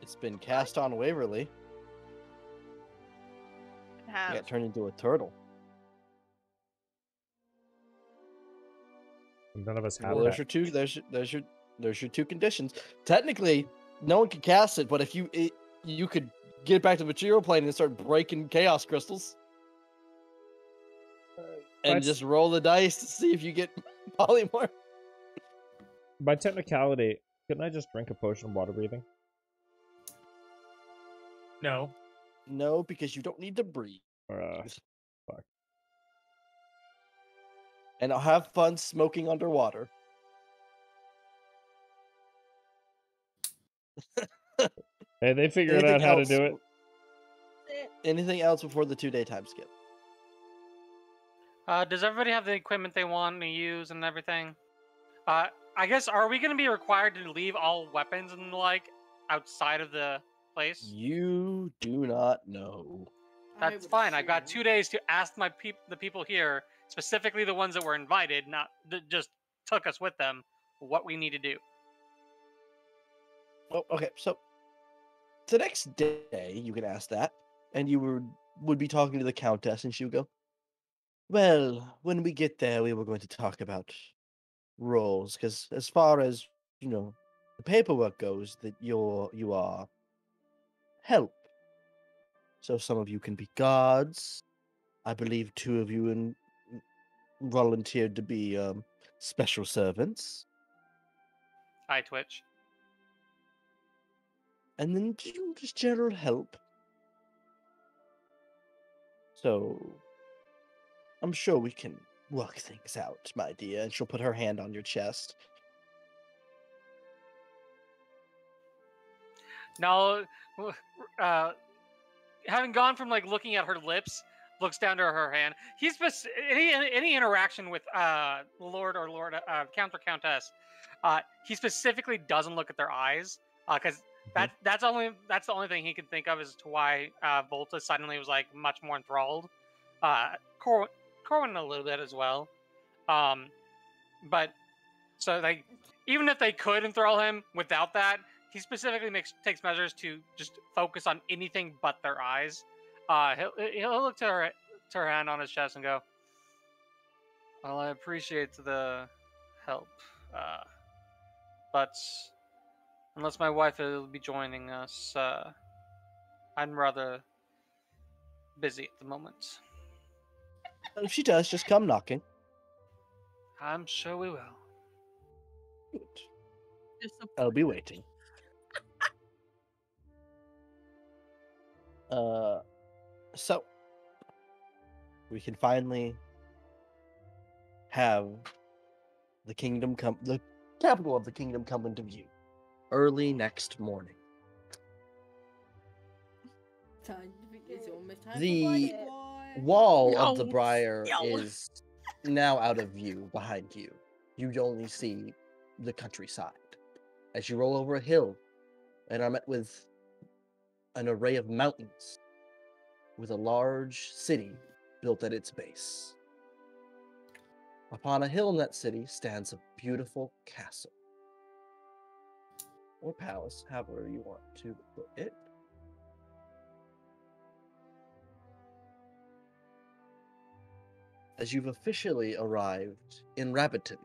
It's been cast on Waverly. Have. You got turned into a turtle. None of us have Well, that. there's your two conditions. Technically, no one can cast it, but if you could get it back to the material plane and start breaking chaos crystals. And That's- just roll the dice to see if you get polymorph. By technicality, couldn't I just drink a potion of water breathing? No. No, because you don't need to breathe. Fuck. And I'll have fun smoking underwater. Hey, they figured Anything out how to else? do it. Anything else before the 2-day time skip? Does everybody have the equipment they want to use and everything? I guess, are we going to be required to leave all weapons and the like outside of the place? You do not know. That's fine. I've got 2 days to ask the people here, specifically the ones that were invited, not that just took us with them, what we need to do. Oh, okay, so the next day you can ask that, and you would be talking to the Countess, and she would go, well, when we get there, we were going to talk about roles, because as far as, the paperwork goes, that you are help. So some of you can be guards. I believe 2 of you volunteered to be special servants. Hi, Twitch. And then just general help. So I'm sure we can work things out, my dear. And she'll put her hand on your chest. Now, having gone from looking at her lips, looks down to her hand. He's any interaction with Lord Count or Countess. He specifically doesn't look at their eyes because that's the only thing he can think of as to why Volta suddenly was much more enthralled. Corwin a little bit as well. but so like even if they could enthrall him without that, he specifically takes measures to just focus on anything but their eyes. He'll look to her hand on his chest and go, "Well, I appreciate the help, but unless my wife will be joining us, I'm rather busy at the moment." If she does, just come knocking. I'm sure we will. Good. Disappointed. I'll be waiting. So we can finally have the capital of the kingdom come into view early next morning. It's almost time The for party, boy. wall of the No. briar No. is now out of view behind you. You only see the countryside. As you roll over a hill and are met with an array of mountains with a large city built at its base. Upon a hill in that city stands a beautiful castle. Or palace, however you want to put it. As you've officially arrived in Rabbitton.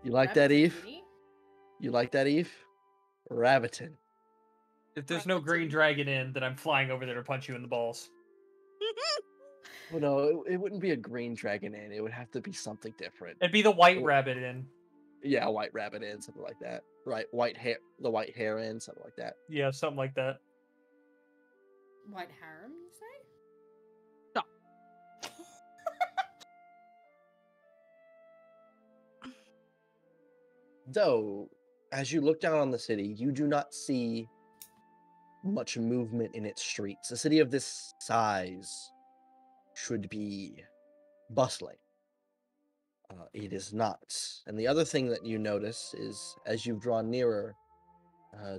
You like that, Eve? Rabbitton, You like that, Eve? Rabbitton. If there's no green dragon in, then I'm flying over there to punch you in the balls. Well, no, it wouldn't be a green dragon inn. It would have to be something different. It'd be the white Well- rabbit in. Yeah, a white rabbit inn, something like that. Right, the white hare inn, something like that. Yeah, something like that. White harem, you say? Though, as you look down on the city, you do not see much movement in its streets. A city of this size should be bustling. It is not. And the other thing that you notice is, as you've drawn nearer,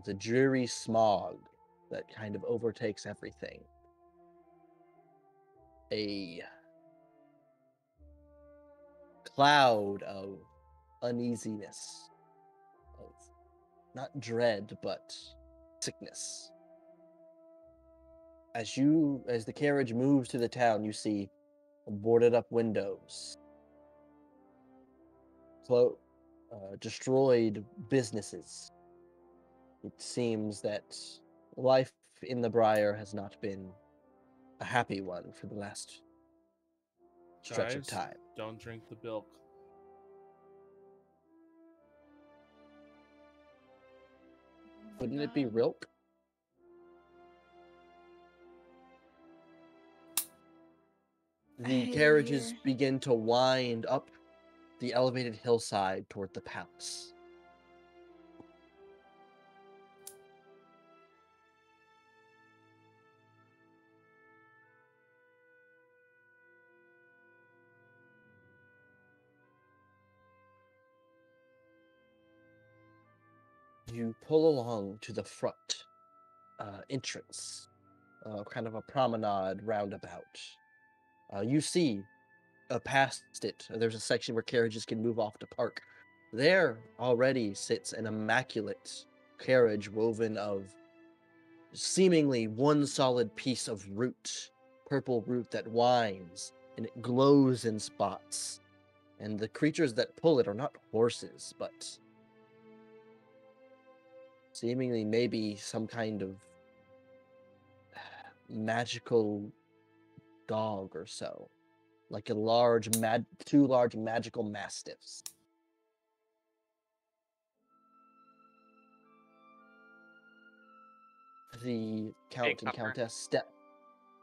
the dreary smog that kind of overtakes everything. A cloud of uneasiness, of not dread, but sickness. As the carriage moves to the town, you see boarded up windows, destroyed businesses. It seems that life in the Briar has not been a happy one for the last stretch of Guys, time. don't drink the milk. Wouldn't it be Rilk? The carriages begin to wind up the elevated hillside toward the palace. You pull along to the front entrance, kind of a promenade roundabout. You see past it, there's a section where carriages can move off to park. There already sits an immaculate carriage woven of seemingly one solid piece of root, purple root that winds, and it glows in spots. And the creatures that pull it are not horses, but seemingly maybe some kind of magical dog or so. Like two large magical mastiffs. The Count and Countess step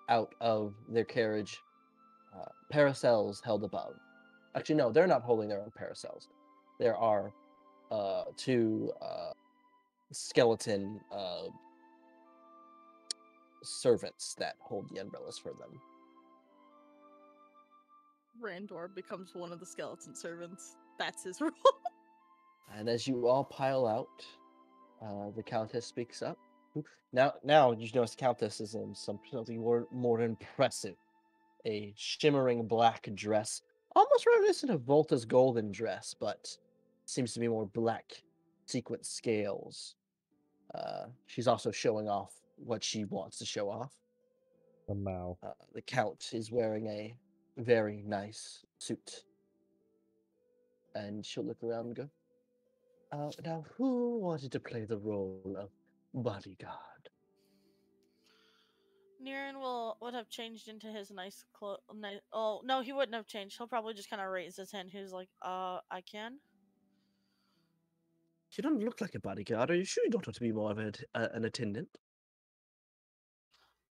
out of their carriage, parasols held above. Actually, no, they're not holding their own parasols. There are two skeleton servants that hold the umbrellas for them. Randor becomes one of the skeleton servants. That's his role. And as you all pile out, the Countess speaks up. Now you notice the Countess is in something more impressive a shimmering black dress, almost reminiscent of Volta's golden dress, but seems to be more black sequin scales. She's also showing off what she wants to show off. The Mao. The Count is wearing a very nice suit. And she'll look around and go, now who wanted to play the role of bodyguard? Niran would have changed into his nice clothes. Oh no, he wouldn't have changed. He'll probably just kind of raise his hand. He's like, I can. You don't look like a bodyguard. Are you sure you don't want to be more of an attendant?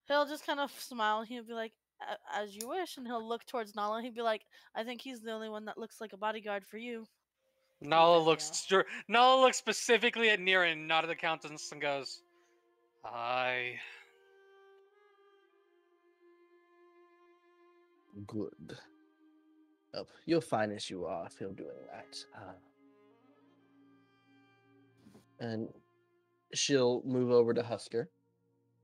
He'll just kind of smile. He'll be like, as you wish, and he'll look towards Nala. He'd be like, I think he's the only one that looks like a bodyguard for you. Nala looks specifically at Niran, not at the Countess, and goes, Good. Oh, you're fine as you are if you're doing that. And she'll move over to Husker.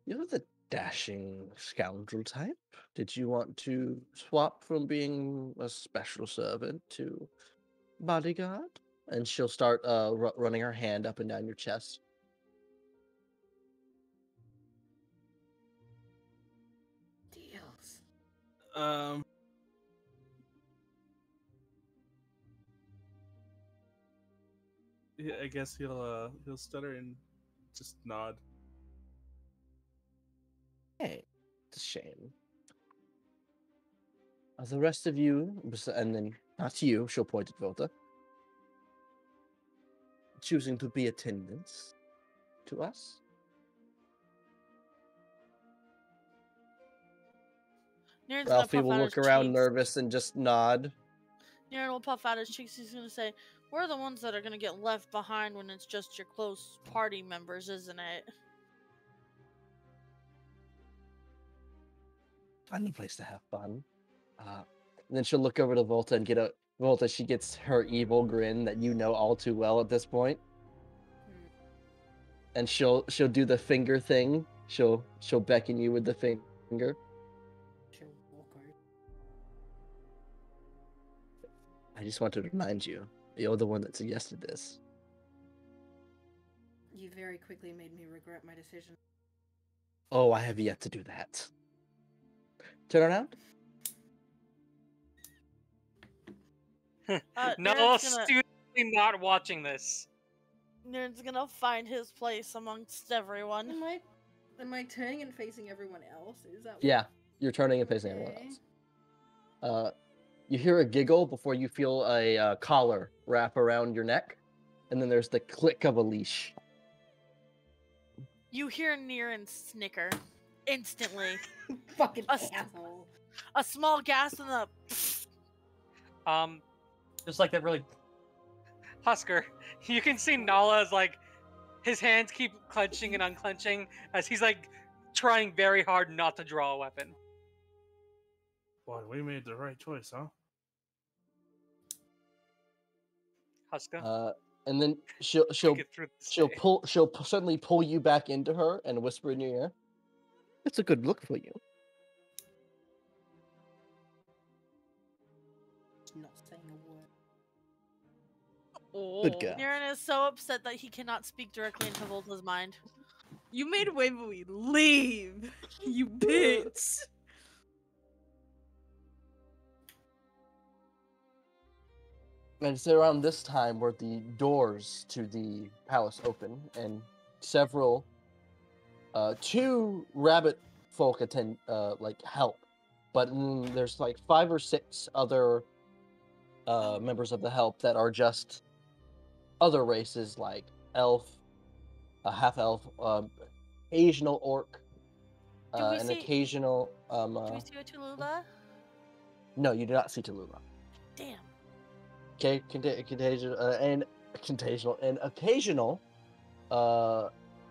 You're the dashing scoundrel type. Did you want to swap from being a special servant to bodyguard? And she'll start running her hand up and down your chest. Deals. Yeah, I guess he'll stutter and just nod. Hey, it's a shame. The rest of you, and then not you, she'll point at Volta, choosing to be attendants to us. Niran's Ralphie gonna will puff out look his around cheeks. nervous and just nod. Niran will puff out his cheeks. He's gonna say, "We're the ones that are gonna get left behind when it's just your close party members, isn't it?" Find a place to have fun. And then she'll look over to Volta and get a Volta. She gets her evil grin that you know all too well at this point, and she'll do the finger thing. She'll beckon you with the finger. She'll walk over. I just want to remind you, you're the one that suggested this. You very quickly made me regret my decision. Oh, I have yet to do that. Turn around. Nala's studiously not watching this. Niran's gonna find his place amongst everyone. Am I turning and facing everyone else? Is that what... Yeah, you're turning and facing everyone else. You hear a giggle before you feel a collar wrap around your neck, and then there's the click of a leash. You hear Niran snicker instantly. Fucking asshole. A small gasp and a Just like that really. Husker, you can see Nala's like, his hands keep clenching and unclenching as he's like trying very hard not to draw a weapon. Boy, we made the right choice, huh? Husker, And then she'll suddenly pull you back into her and whisper in your ear, "It's a good look for you." Not saying a word. Good girl. Niran is so upset that he cannot speak directly into Volta's mind. You made Waverly leave, you bitch. And it's around this time where the doors to the palace open, and several, two rabbit folk attend, help, but there's like 5 or 6 other members of the help that are just other races like elf, half elf, occasional orc, an occasional. Do we see a Tallulah? No, you do not see Tallulah. Damn. Okay, occasional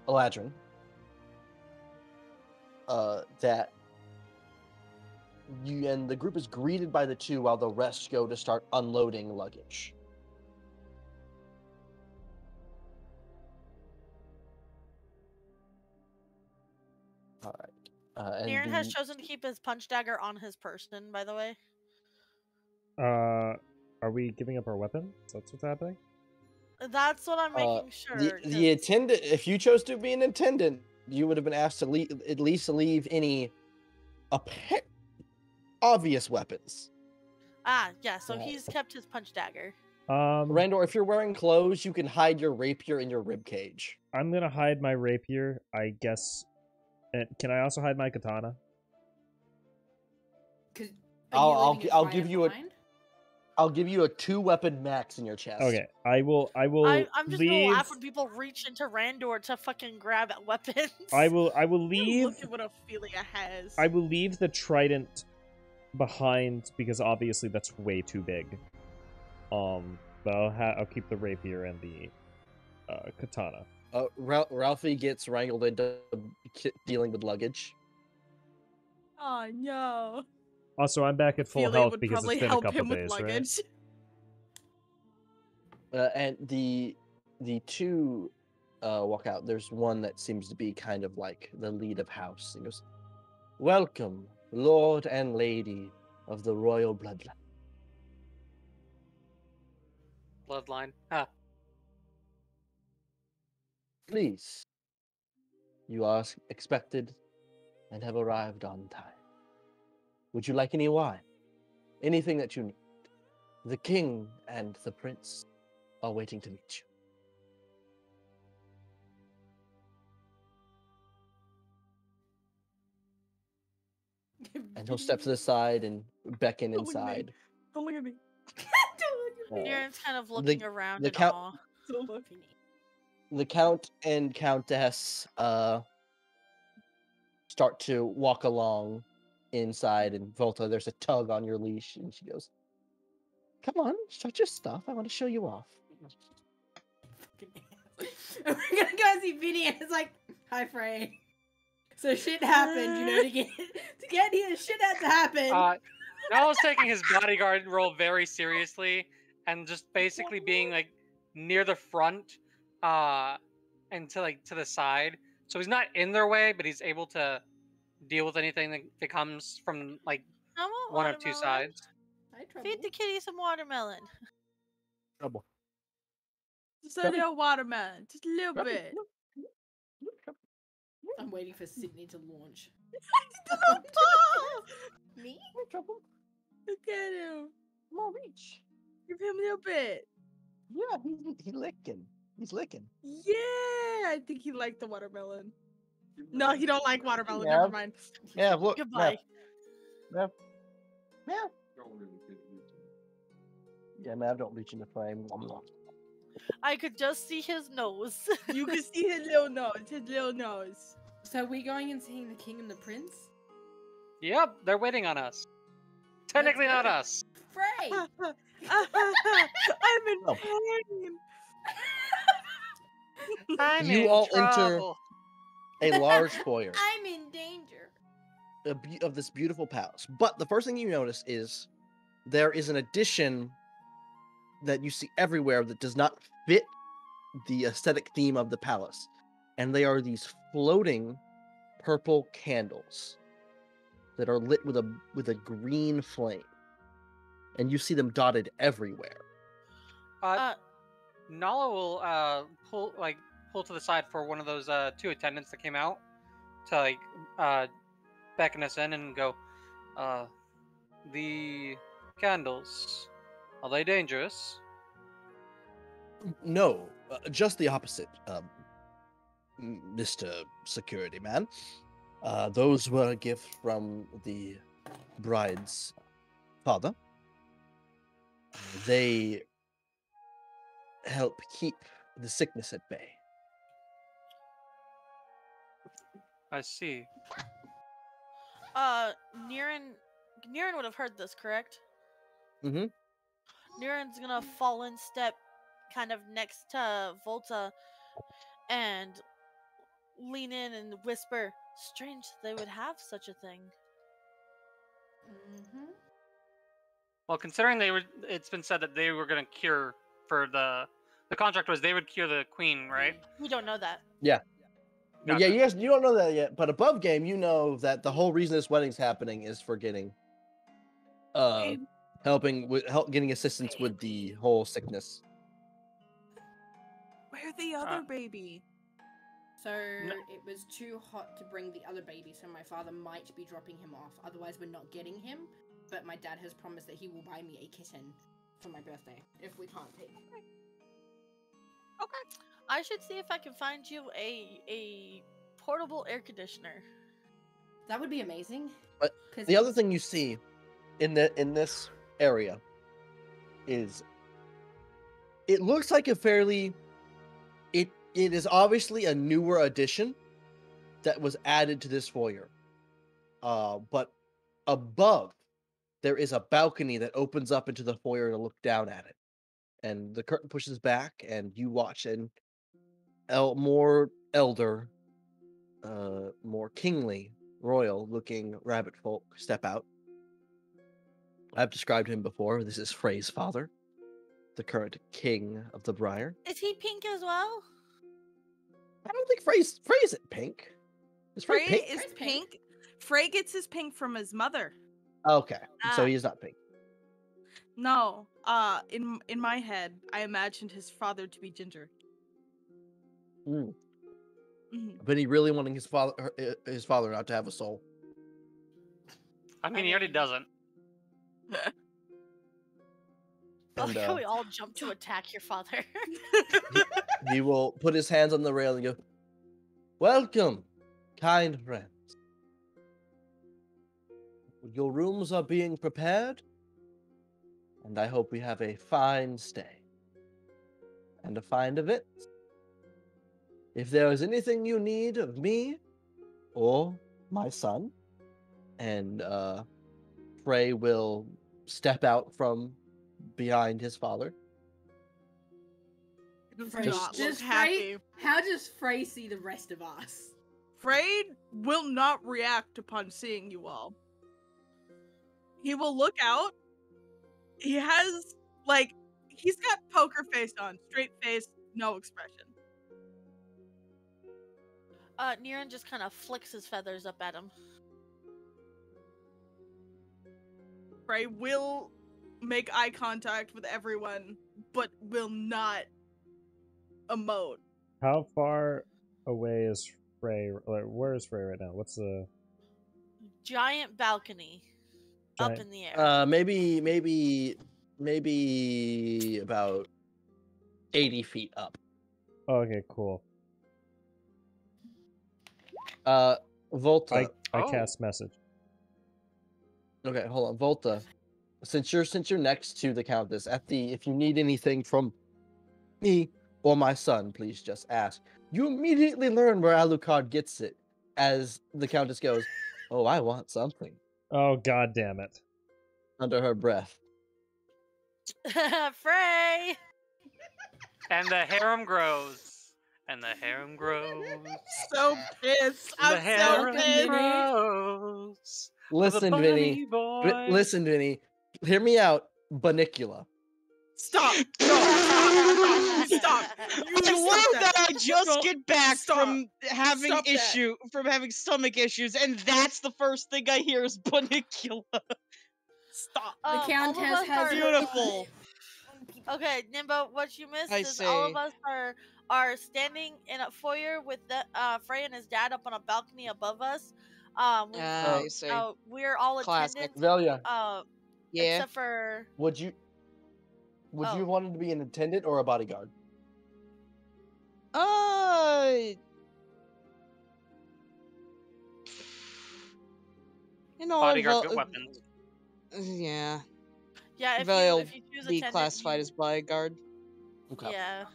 Eladrin. That you and the group is greeted by the two while the rest go to start unloading luggage. All right. And Niran has the- chosen to keep his punch dagger on his person, by the way. Are we giving up our weapons? That's what's happening? That's what I'm making sure. the attendant, if you chose to be an attendant, you would have been asked to at least leave any obvious weapons. Yeah, so he's kept his punch dagger. Randor, if you're wearing clothes, you can hide your rapier in your rib cage. I'm gonna hide my rapier, I guess. And can I also hide my katana? I'll give you I'll give you a 2-weapon max in your chest. Okay, I will I'm just gonna leave. laugh when people reach into Randor to fucking grab at weapons. I will leave. Look at what Ophelia has. I will leave the trident behind because obviously that's way too big. But I'll keep the rapier and the katana. Ralphie gets wrangled into dealing with luggage. Oh no. Also, I'm back at full Ophelia health would because probably it's been a help couple him with days, right? luggage. And the two walk out. There's one that seems to be kind of like the lead of house. He goes, "Welcome, Lord and Lady of the Royal Bloodline." Bloodline. Huh. Please, you are expected and have arrived on time. Would you like any wine? Anything that you need? The king and the prince are waiting to meet you. And he'll step to the side and beckon Don't look at me. inside. Don't look at me. Niran's kind of looking around the in count- awe. Don't look. The count and countess start to walk along inside, and Volta, there's a tug on your leash, and she goes, "Come on, start your stuff. I want to show you off." We're gonna go see Vinny, and it's like, "Hi, Frey." So shit happened, you know, to get here, shit had to happen. Nala's taking his bodyguard role very seriously, and just basically being like near the front, and to the side. So he's not in their way, but he's able to deal with anything that comes from like I want one of two watermelon. sides. Feed the kitty some watermelon. Trouble. Just a little watermelon. Just a little bit. I'm waiting for Sydney to launch. Me? No trouble. Look at him. More reach. Give him a little bit. Yeah, he's licking. He's licking. Yeah, I think he liked the watermelon. No, he don't like watermelon. Yeah. Never mind. Yeah, look. Goodbye. Mav. Mav. Yeah, Mav, don't reach in the frame. I could just see his nose. You can see his little nose. His little nose. So are we going and seeing the king and the prince? Yep, they're waiting on us. Technically not us. Frey! I'm in Oh. pain. I'm You in all enter trouble. a large foyer I'm in danger. of this beautiful palace. But the first thing you notice is there is an addition that you see everywhere that does not fit the aesthetic theme of the palace. And they are these floating purple candles that are lit with a green flame. And you see them dotted everywhere. Nala will pull to the side for one of those two attendants that came out to beckon us in and go, the candles, are they dangerous? No, just the opposite, Mr. Security Man. Those were a gift from the bride's father. They help keep the sickness at bay. I see. Niran would have heard this, correct? Mm-hmm. Niran's gonna fall in step kind of next to Volta and lean in and whisper, "Strange that they would have such a thing." Mm-hmm. Well, considering it's been said that they were going to cure for the contract was they would cure the queen, right? We don't know that. But yeah, you don't know that yet. But above game, you know that the whole reason this wedding's happening is for getting, getting assistance with the whole sickness. Where's the other baby? So it was too hot to bring the other baby, so my father might be dropping him off. Otherwise, we're not getting him. But my dad has promised that he will buy me a kitten for my birthday if we can't take him. Okay. I should see if I can find you a portable air conditioner. That would be amazing. But the other thing you see in this area is it looks like a fairly it is obviously a newer addition that was added to this foyer. But above there is a balcony that opens up into the foyer to look down at it. And the curtain pushes back and you watch an more elder, more kingly, royal looking rabbit folk step out. I've described him before. This is Frey's father, the current king of the Briar. Is he pink as well? I don't think Frey isn't pink. Is Frey pink? Is pink. Frey gets his pink from his mother. Okay, so he's not pink. No, in my head, I imagined his father to be ginger. But he really wanting his father not to have a soul. I mean, he already doesn't. Oh, how we all jump to attack your father. He will put his hands on the rail and go, "Welcome, kind friends. Your rooms are being prepared, and I hope we have a fine stay and a fine event. If there is anything you need of me or my son," and Frey will step out from behind his father. How does Frey see the rest of us? Frey will not react upon seeing you all. He will look out. He has, he's got poker face on. Straight face, no expression. Niran just kind of flicks his feathers up at him. Frey will make eye contact with everyone, but will not emote. How far away is Frey? Where is Frey right now? What's the giant balcony up in the air? Maybe about 80 feet up. Oh, okay, cool. Volta. I cast message. Okay, hold on, Volta. Since you're next to the Countess, if you need anything from me or my son, please just ask. You immediately learn where Alucard gets it as the Countess goes, "Oh, I want something." Oh, god damn it. Under her breath. Frey! And the harem grows. And the harem grows. So pissed. I'm so pissed. Grows. Listen, Vinny. Listen, Vinny. Hear me out. Banicula. Stop. No. Stop. I love that I just get back from having from having stomach issues, and that's the first thing I hear is Banicula. Stop. The Countess has beautiful. Okay, Nimbo, what you missed I is see. all of us are standing in a foyer with Frey and his dad up on a balcony above us. I see. We're all Classic. attendants. Velia. Yeah. Except for. Would you want to be an attendant or a bodyguard? You know, bodyguards get weapons. Yeah. Yeah, if you choose be attendant, classified as bodyguard. Okay. Yeah.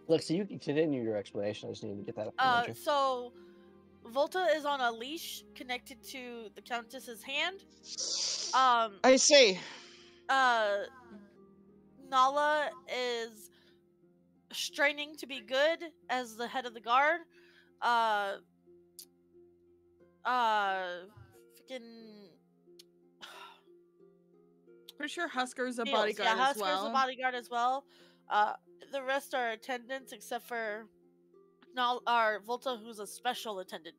Look, so you can continue your explanation. I just need to get that up. So Volta is on a leash connected to the Countess's hand. I see. Nala is straining to be good as the head of the guard. Pretty sure Husker's a Niels, bodyguard as well. Husker's a bodyguard as well. the rest are attendants except for our Volta, who's a special attendant.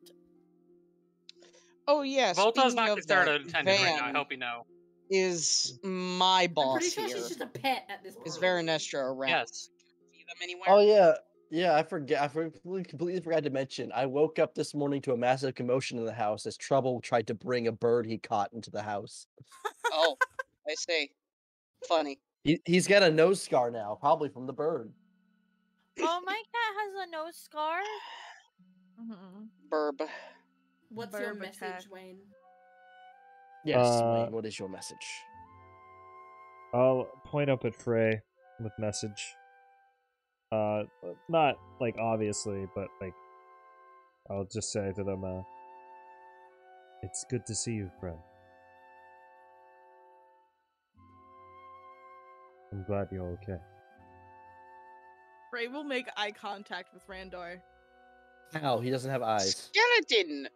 Oh yeah, Volta's speaking not of considered that, an attendant right now. I Van hope you know. is my I'm pretty boss sure here. she's just a pet at this point. Is Veranestra around? Yes. See them anywhere? Oh yeah, yeah. I forget. Completely forgot to mention. I woke up this morning to a massive commotion in the house as Trouble tried to bring a bird he caught into the house. Oh, I see. Funny. He's got a nose scar now, probably from the bird. Oh, my cat has a nose scar. Burb. What's your Verb message, attack. Wayne? Yes, Wayne. What is your message? I'll point up at Frey with message. Not like obviously, but like I'll just say to them, it's good to see you, friend. I'm glad you're okay. Frey will make eye contact with Randor. Ow, he doesn't have eyes. Skeleton!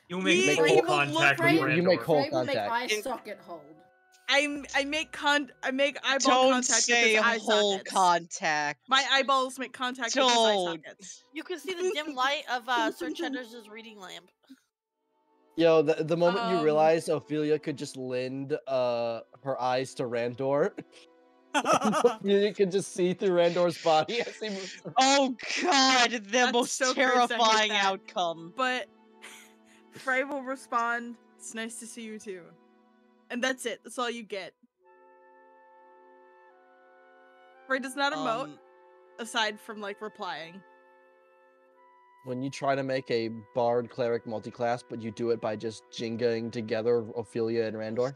You He make will full look- contact with You Randor. make full Frey will make contact. eye In- socket hold. I make eyeball Don't contact with say his eye whole sockets. contact. My eyeballs make contact with his eye Don't. sockets. You can see the dim light of Sir Cheddar's reading lamp. Yo, the moment you Um, realize Ophelia could just lend her eyes to Randor, you can just see through Randor's body as he moves. Oh god, the That's most so crazy, I hate terrifying that. outcome. But Frey will respond, "It's nice to see you too," and that's it. That's all you get. Frey does not emote aside from like replying. When you try to make a bard cleric multiclass, but you do it by just jingaing together Ophelia and Randor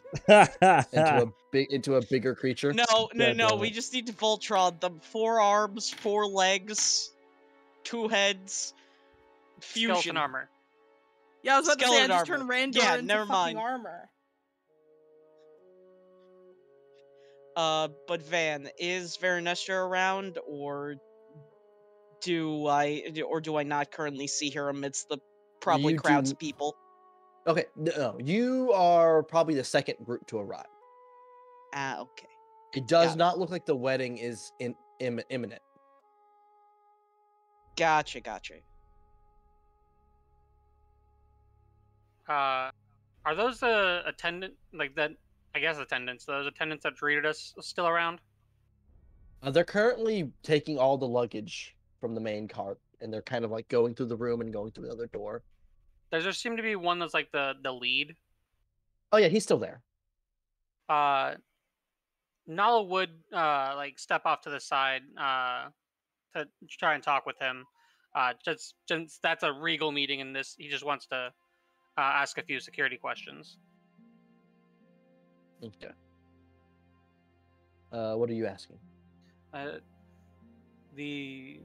into a bigger creature. No, God no, damn we it. just need to Voltron them. 4 arms, 4 legs, 2 heads, fusion. Skeleton armor. Yeah, I was about to say I Skeleton just turned armor. Randor Yeah, into never fucking mind. armor. But Van, is Veranestra around, or do I not currently see her amidst the probably You crowds do- of people? Okay, no, you are probably the second group to arrive. Ah, okay. It does Got it. not look like the wedding is imminent. Gotcha. Are those the attendant, like that? I guess attendants. Those attendants that greeted us still around? They're currently taking all the luggage from the main cart, and they're kind of like going through the room and going through the other door. Does there seem to be one that's like the lead? Oh yeah, he's still there. Nala would like step off to the side to try and talk with him. Just since that's a regal meeting, and this he just wants to ask a few security questions. Okay. What are you asking? The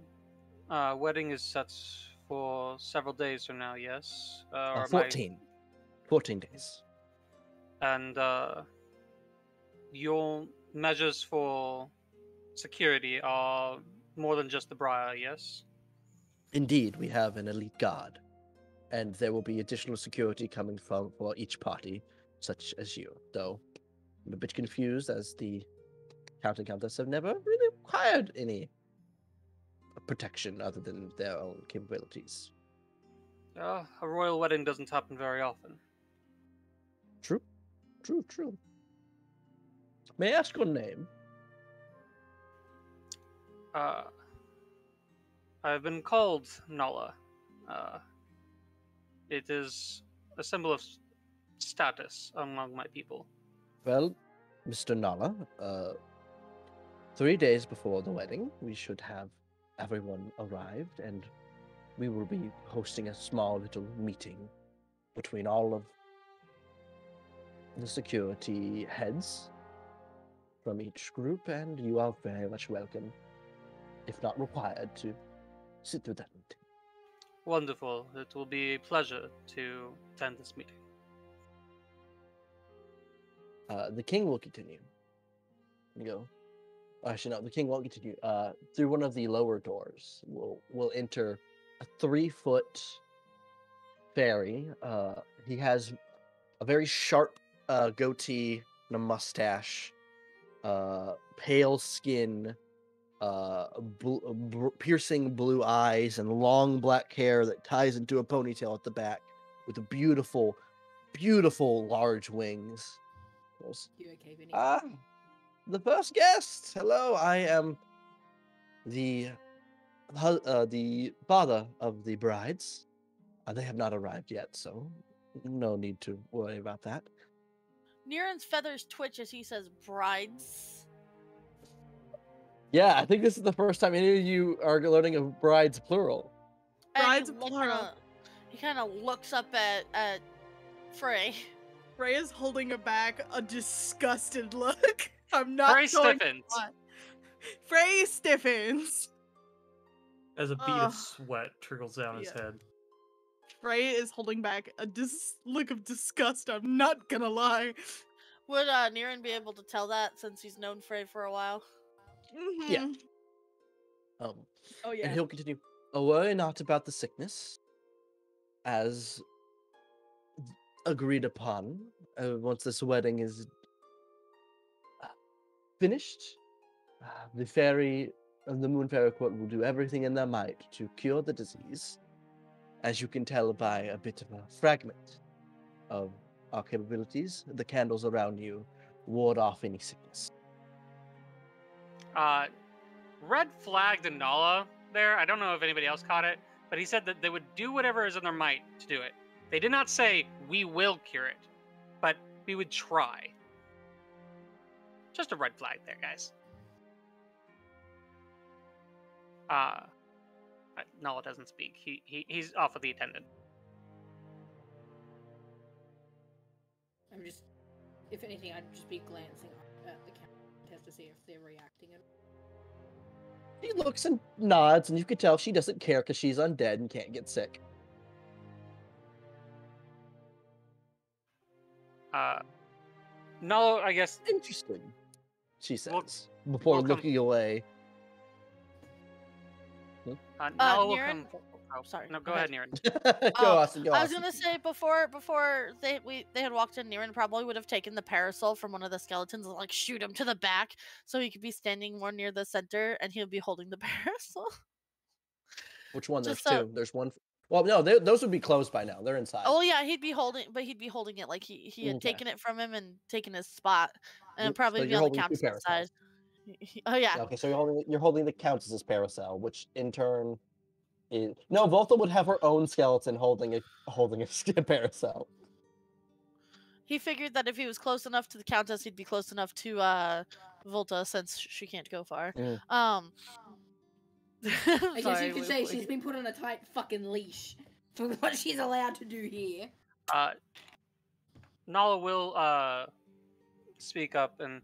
wedding is set for several days from now. Yes, or am I- 14. 14 days. And your measures for security are more than just the briar, yes? Indeed, we have an elite guard, and there will be additional security coming from for each party, such as you. Though I'm a bit confused, as the Count and Countess have never really required any protection other than their own capabilities. A royal wedding doesn't happen very often. True. May I ask your name? I've been called Nala. It is a symbol of status among my people. Well, Mr. Nala, 3 days before the wedding, we should have everyone arrived, and we will be hosting a small little meeting between all of the security heads from each group, and you are very much welcome, if not required, to sit through that meeting. Wonderful. It will be a pleasure to attend this meeting. The king will continue. You go. Actually, no, the king won't continue. Through one of the lower doors, we'll enter a 3-foot fairy. He has a very sharp goatee and a mustache, pale skin, piercing blue eyes and long black hair that ties into a ponytail at the back, with a beautiful, beautiful large wings. Goes, You okay, Vinny? The first guest. Hello, I am the father of the brides. They have not arrived yet, so no need to worry about that. Niren's feathers twitch as he says brides. Yeah, I think this is the first time any of you are learning of brides plural. Brides And plural. he kind of looks up at Frey. Frey is holding back a disgusted look. I'm not Frey going stiffens. to lie. Frey stiffens. As a bead Ugh. of sweat trickles down his Yeah. head. Frey is holding back a look of disgust. I'm not gonna lie. Would Niren be able to tell that since he's known Frey for a while? Yeah. Mhm. Oh yeah. And he'll continue. Worry not about the sickness, as agreed upon. Once this wedding is finished, the fairy and the Moon Fairy Court will do everything in their might to cure the disease. As you can tell by a bit of a fragment of our capabilities, the candles around you ward off any sickness. Red flagged Nala there. I don't know if anybody else caught it, but he said that they would do whatever is in their might to do it. They did not say we will cure it, but we would try. Just a red flag there, guys. Nala doesn't speak. He's off with the attendant. I'm just, if anything, I'd just be glancing at the countess to see if they're reacting. She looks and nods, and you can tell she doesn't care because she's undead and can't get sick. Nala, I guess. Interesting, she says, We'll before come- looking away. Nala will Niren? come. Oh, Sorry. No, go ahead, Niren. Go, Austin, go, I was Austin. gonna say before they had walked in, Niren probably would have taken the parasol from one of the skeletons and like shoot him to the back, so he could be standing more near the center, and he'll be holding the parasol. Which one? There's Just so- two. There's one. Well, no, those would be closed by now. They're inside. Oh yeah, he'd be holding it like he had Okay. taken it from him and taken his spot, and it'd So probably be you're on the holding two countess' side. Oh yeah. Okay, so you're holding the Countess's parasol, which in turn is no. Volta would have her own skeleton holding a parasol. He figured that if he was close enough to the countess, he'd be close enough to Volta since she can't go far. Mm. I guess you could say she's been put on a tight fucking leash for what she's allowed to do here. Nala will speak up, and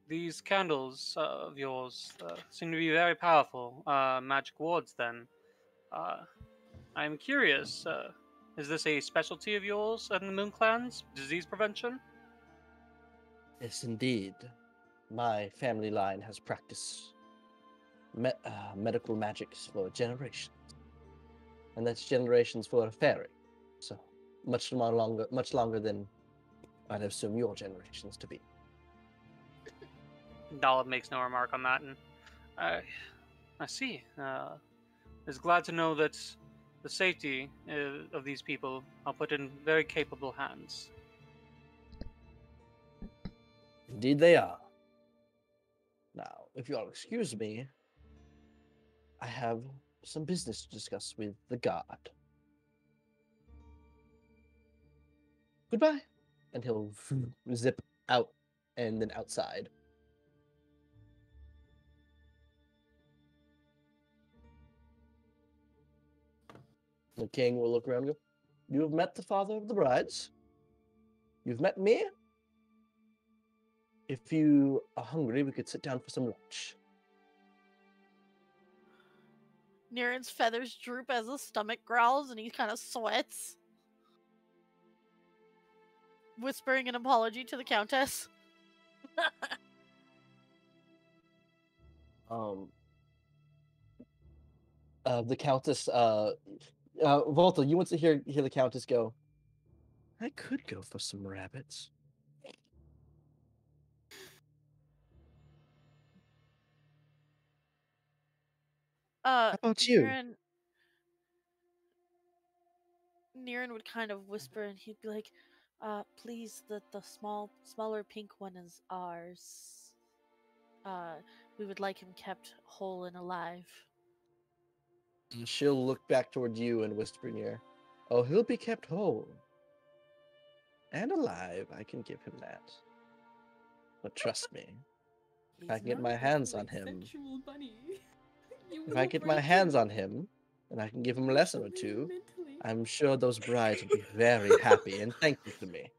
these candles of yours seem to be very powerful magic wards. Then, I'm curious. Is this a specialty of yours and the Moon Clan's disease prevention? Yes, indeed. My family line has practiced medical magics for generations, and that's generations for a fairy. So much longer than I'd assume your generations to be. Nala makes no remark on that, and I see. Is glad to know that the safety of these people are put in very capable hands. Indeed, they are. Now, if you'll excuse me, I have some business to discuss with the guard. Goodbye. And he'll zip out and then outside. The king will look around and go, "You have met the father of the brides. You've met me. If you are hungry, we could sit down for some lunch." Niren's feathers droop as his stomach growls and he kind of sweats. Whispering an apology to the countess. The countess, Volta, you want to hear the countess go, "I could go for some rabbits." How about you? Niran would kind of whisper, and he'd be like, please, the smaller pink one is ours. We would like him kept whole and alive. And she'll look back toward you and whisper in your ear, "Oh, he'll be kept whole and alive. I can give him that. But trust me, if I can get my hands on him, if I get my hands on him, and I can give him a lesson or two, I'm sure those brides will be very happy and thankful to me."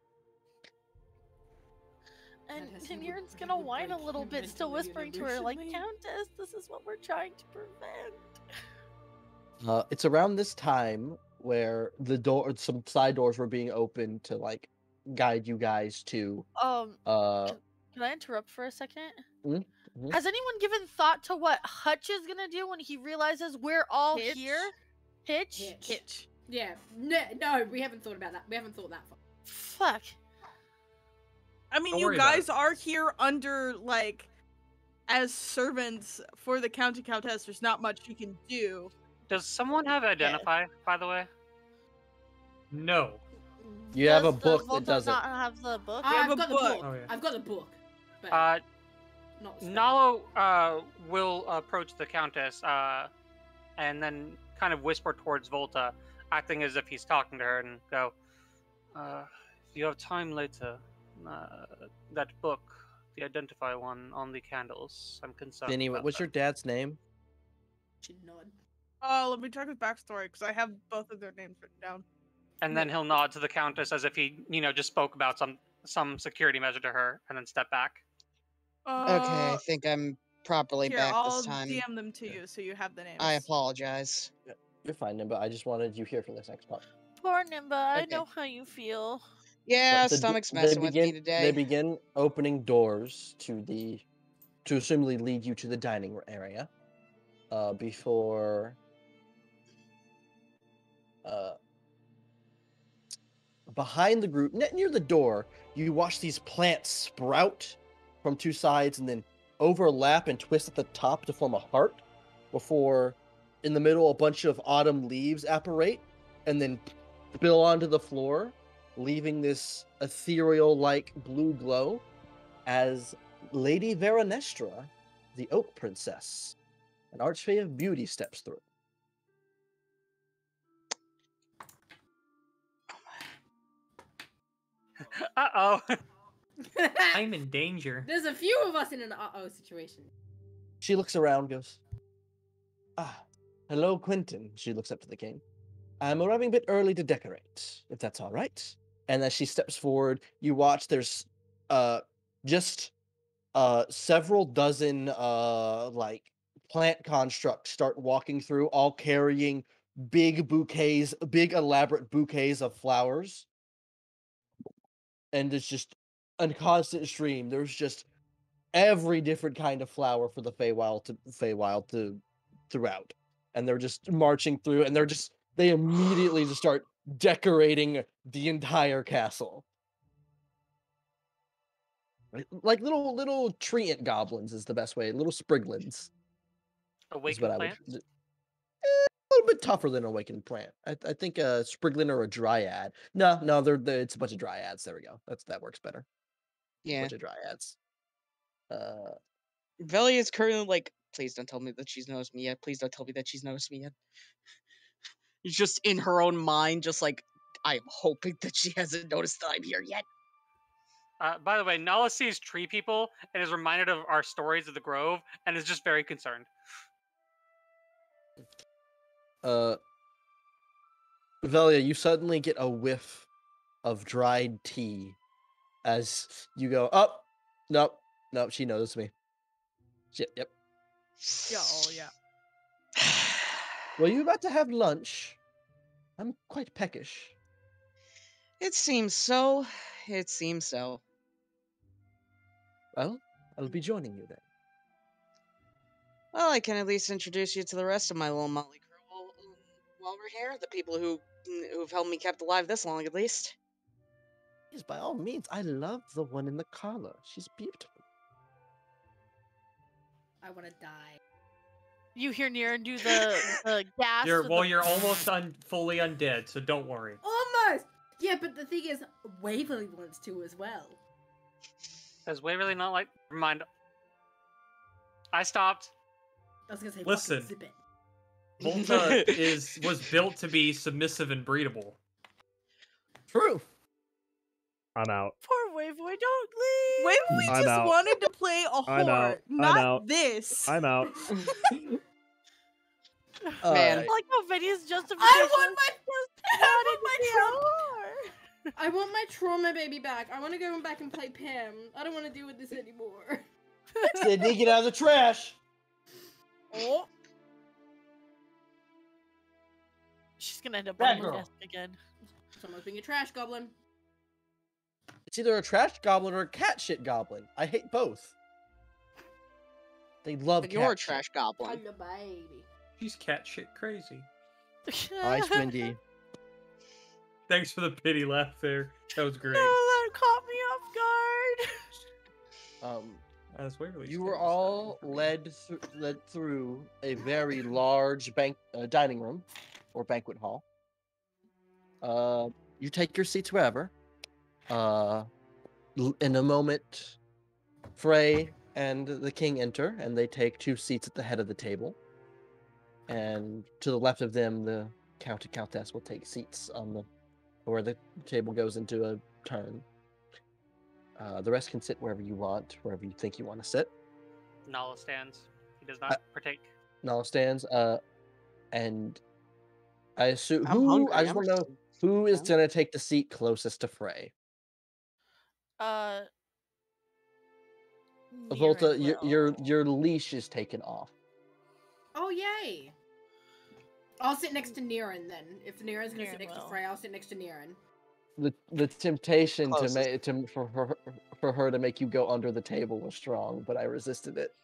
And Niran's gonna whine a little bit, still whispering to her, like, Countess, this is what we're trying to prevent. It's around this time where some side doors were being opened to like guide you guys to. Can I interrupt for a second? Mm-hmm. Has anyone given thought to what Hutch is gonna do when he realizes we're all here? Hitch? Yeah. No, we haven't thought about that. We haven't thought that far. Fuck. I mean, Don't you worry about guys are here under, like, as servants for the County Countess. There's not much you can do. Does someone have Identify, by the way? No. You have a Does book Volta that doesn't. not have the book? have I've a got the book. book. Oh, yeah. I've got the book. But not the spell. Nalo will approach the Countess and then kind of whisper towards Volta, acting as if he's talking to her, and go, if you have time later, that book, the Identify one on the candles, I'm concerned. Anyway, about what's your that. dad's name? Should nod. Let me check his backstory, because I have both of their names written down. And then he'll nod to the Countess as if he, just spoke about some security measure to her, and then step back. Okay, I think I'm properly Here, back I'll this time. DM them to you, so you have the names. I apologize. You're fine, Nimba. I just wanted you here for this next part. Poor Nimba, I Okay. know how you feel. Yeah, But stomach's messing with me today. They begin opening doors to assumably lead you to the dining area. Before behind the group, near the door, you watch these plants sprout from two sides and then overlap and twist at the top to form a heart, before in the middle a bunch of autumn leaves apparate and then spill onto the floor, leaving this ethereal-like blue glow as Lady Veranestra, the Oak Princess, an archfey of beauty, steps through. Uh-oh. I'm in danger. There's a few of us in an uh-oh situation. She looks around, goes, hello, Quentin. She looks up to the king. I'm arriving a bit early to decorate, if that's all right. And as she steps forward, you watch there's just several dozen like plant constructs start walking through, all carrying big elaborate bouquets of flowers. And it's just a constant stream. There's just every different kind of flower for the Feywild to throughout. And they're just marching through, and they immediately just start decorating the entire castle. Like little treant goblins is the best way. Little spriglins. Awakened plants? A little bit tougher than awakened plant. I think a spriglin or a dryad. No, it's a bunch of dryads. There we go. That works better. Yeah. A bunch of dryads. Veli is currently like, please don't tell me that she's noticed me yet. Please don't tell me that she's noticed me yet. She's just in her own mind, just like, I'm hoping that she hasn't noticed that I'm here yet. By the way, Nala sees tree people and is reminded of our stories of the Grove and is just very concerned. Velia, you suddenly get a whiff of dried tea as you go, oh, nope, she noticed me. Yep. Yeah, oh yeah. Well, you about to have lunch? I'm quite peckish. It seems so. It seems so. Well, I'll be joining you then. Well, I can at least introduce you to the rest of my little motley crew while we're here. The people who've helped me kept alive this long, at least. Yes, by all means. I love the one in the collar. She's beautiful. I want to die. You hear Niran do the gas. You're with the- you're almost fully undead, so don't worry. Almost. Yeah, but the thing is, Waverly wants to as well. Does Waverly not like? Never mind. I stopped. I was gonna say, Listen. fucking zip it. Volta was built to be submissive and breedable. True. I'm out. Poor Waveboy, don't leave. Waverly I'm just out. wanted to play a I'm out. whore, I'm not out. this. I'm out. Man. I like how Vinny's justification. I want my I want my trauma baby back. I want to go back and play Pam. I don't want to deal with this anymore. Sydney, get out of the trash. Oh. She's gonna end up Bad on the girl. desk again. Someone's being a trash goblin. It's either a trash goblin or a cat shit goblin. I hate both. They love But cat you're a shit. trash goblin. Hello, baby. She's cat shit crazy. Ice Windy. Thanks for the pity laugh there. That was great. No, that caught me off guard. As Waverly You were states, all led through a very large dining room or banquet hall. You take your seats wherever. In a moment, Frey and the king enter, and they take 2 seats at the head of the table. And to the left of them, the count and countess will take seats on the where the table goes into a turn. The rest can sit wherever you want, wherever you think you want to sit. Nala stands. He does not partake. Nala stands. And I assume I'm hungry. I just want to know who is gonna take the seat closest to Frey. Volta, your leash is taken off. Oh, yay. I'll sit next to Niran then. If Niran's gonna sit next to Frey, I'll sit next to Niran. The temptation Closest. for her to make you go under the table was strong, but I resisted it.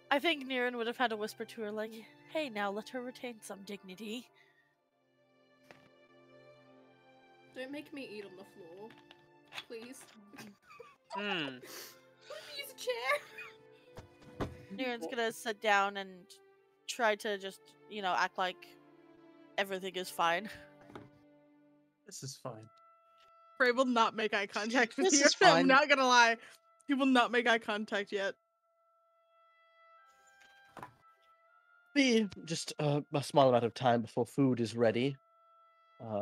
I think Niran would have had to whisper to her, like, hey, now let her retain some dignity. Don't make me eat on the floor. Please. Hmm. Use a chair. Niran's gonna sit down and try to just, act like everything is fine. This is fine. Frey will not make eye contact with This you. is I'm fine. not gonna lie. He will not make eye contact yet. Be just a small amount of time before food is ready.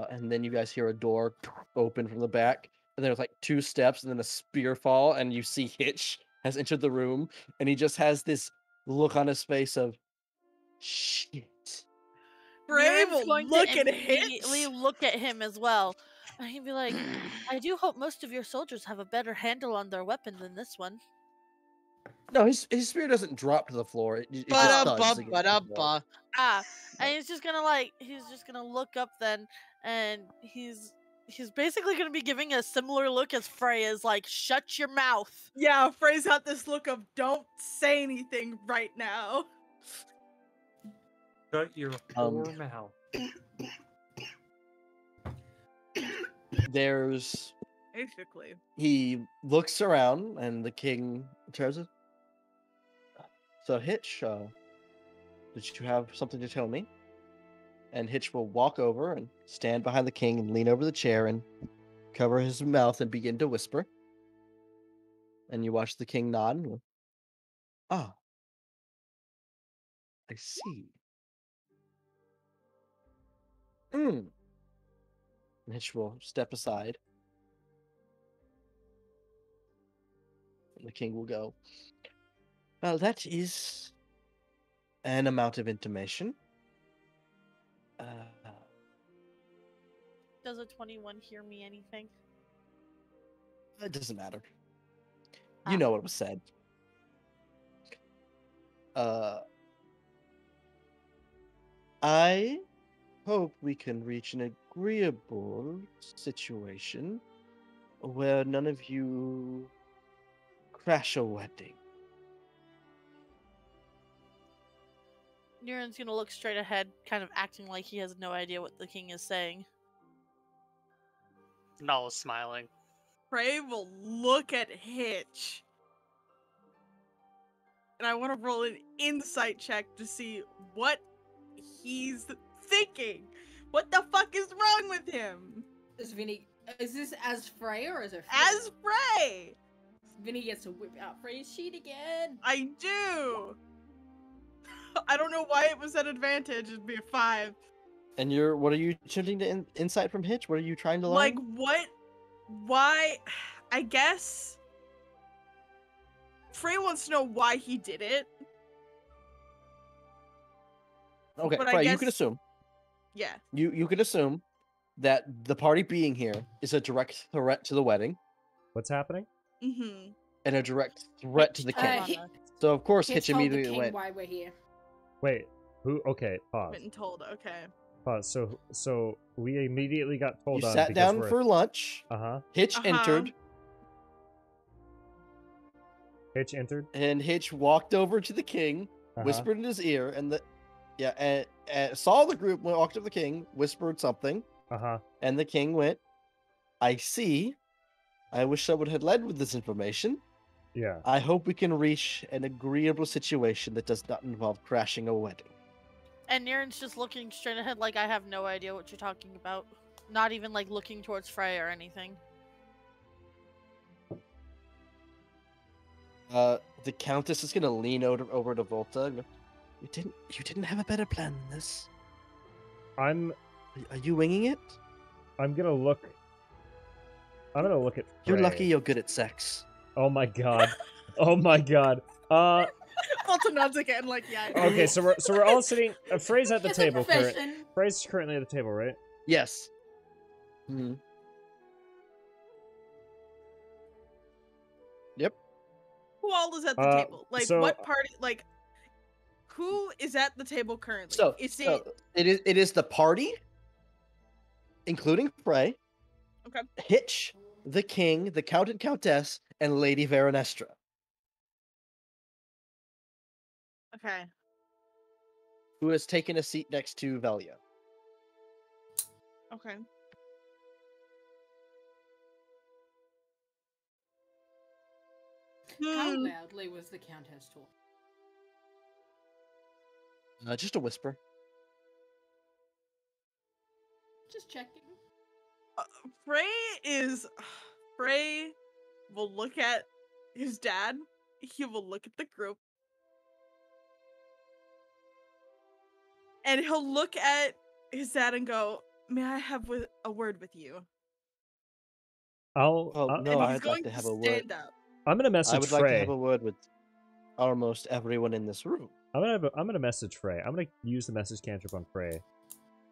And then you guys hear a door open from the back, and there's like 2 steps and then a spear fall, and you see Hitch has entered the room, and he just has this look on his face of shit. Frey Niran's will going look to at immediately Hitch. look at him as well. And he'd be like, I do hope most of your soldiers have a better handle on their weapon than this one. No, his spear doesn't drop to the floor. It just thuds against the floor. And he's just gonna look up then, and he's basically gonna be giving a similar look as Frey is, like, shut your mouth. Yeah, Frey's got this look of don't say anything right now. Shut your poor mouth. There's Basically. he looks around, and the king turns it. So Hitch, did you have something to tell me? And Hitch will walk over and stand behind the king and lean over the chair and cover his mouth and begin to whisper. And you watch the king nod and go, ah, I see. And Hitch will step aside. And the king will go, well, that is an amount of information. Does a 21 hear me anything? It doesn't matter. You know what was said. I hope we can reach an agreeable situation where none of you crash a wedding. Niran's gonna look straight ahead, kind of acting like he has no idea what the king is saying. Nala's smiling. Frey will look at Hitch. and I want to roll an insight check to see what he's thinking. What the fuck is wrong with him? Is this as Frey or as a As Frey! Vinny gets to whip out Frey's sheet again. I do! I don't know why it was at advantage. It'd be a 5. And what are you attempting to insight from Hitch? What are you trying to learn? Like, what? Why? I guess Frey wants to know why he did it. Okay, but Frey, you can assume. Yeah. You can assume that the party being here is a direct threat to the wedding. What's happening? Mm-hmm. And a direct threat to the king. So of course Hitch immediately went. Why we're here. Wait, who? Okay, pause. Been told. Okay. Pause. So we immediately got told. You on sat because down we're... for lunch. Hitch entered. Hitch entered. And Hitch walked over to the king, whispered in his ear, and saw the group, walked up to the king, whispered something. And the king went, "I see. I wish someone had led with this information. Yeah. I hope we can reach an agreeable situation that does not involve crashing a wedding." And Niren's just looking straight ahead like I have no idea what you're talking about. Not even like looking towards Frey or anything. The Countess is gonna lean over to Volta and go, You didn't have a better plan than this. Are you winging it? I'm gonna look at Frey. You're lucky you're good at sex. Oh my god. Oh my god. Volta nods again, like, yeah. Okay, so we're all sitting. Frey's at the table. Frey's currently at the table, right? Yes. Mm-hmm. Yep. Who all is at the table? Like, what party? Like, who is at the table currently? So it is the party, including Frey. Okay. Hitch, the king, the count and countess, and Lady Veranestra. Okay. Who has taken a seat next to Velia. Okay. How loudly was the Countess talking? Just a whisper. Just checking. Frey will look at his dad. He will look at the group. And he'll look at his dad and go, "May I have a word with you?" No, I'd like to have a word. I'm gonna message Frey. I would like to have a word with almost everyone in this room. I'm gonna message Frey. I'm gonna use the message cantrip on Frey,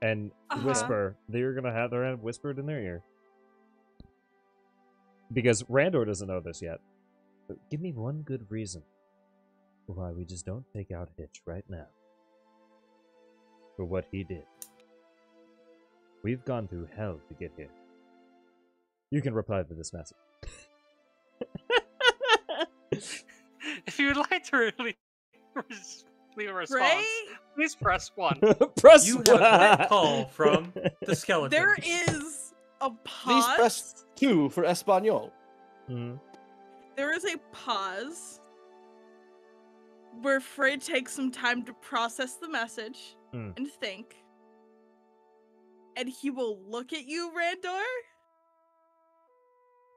and whisper. They're gonna have their hand whispered in their ear. Because Randor doesn't know this yet. But give me one good reason why we just don't take out Hitch right now. For what he did. We've gone through hell to get here. You can reply to this message. If you would like to really leave a response, please press 1. Press you 1. You have a quick call from the skeleton. There is a pause. Please press 2 for Espanol. Mm-hmm. There is a pause where Frey takes some time to process the message and think. And he will look at you, Randor,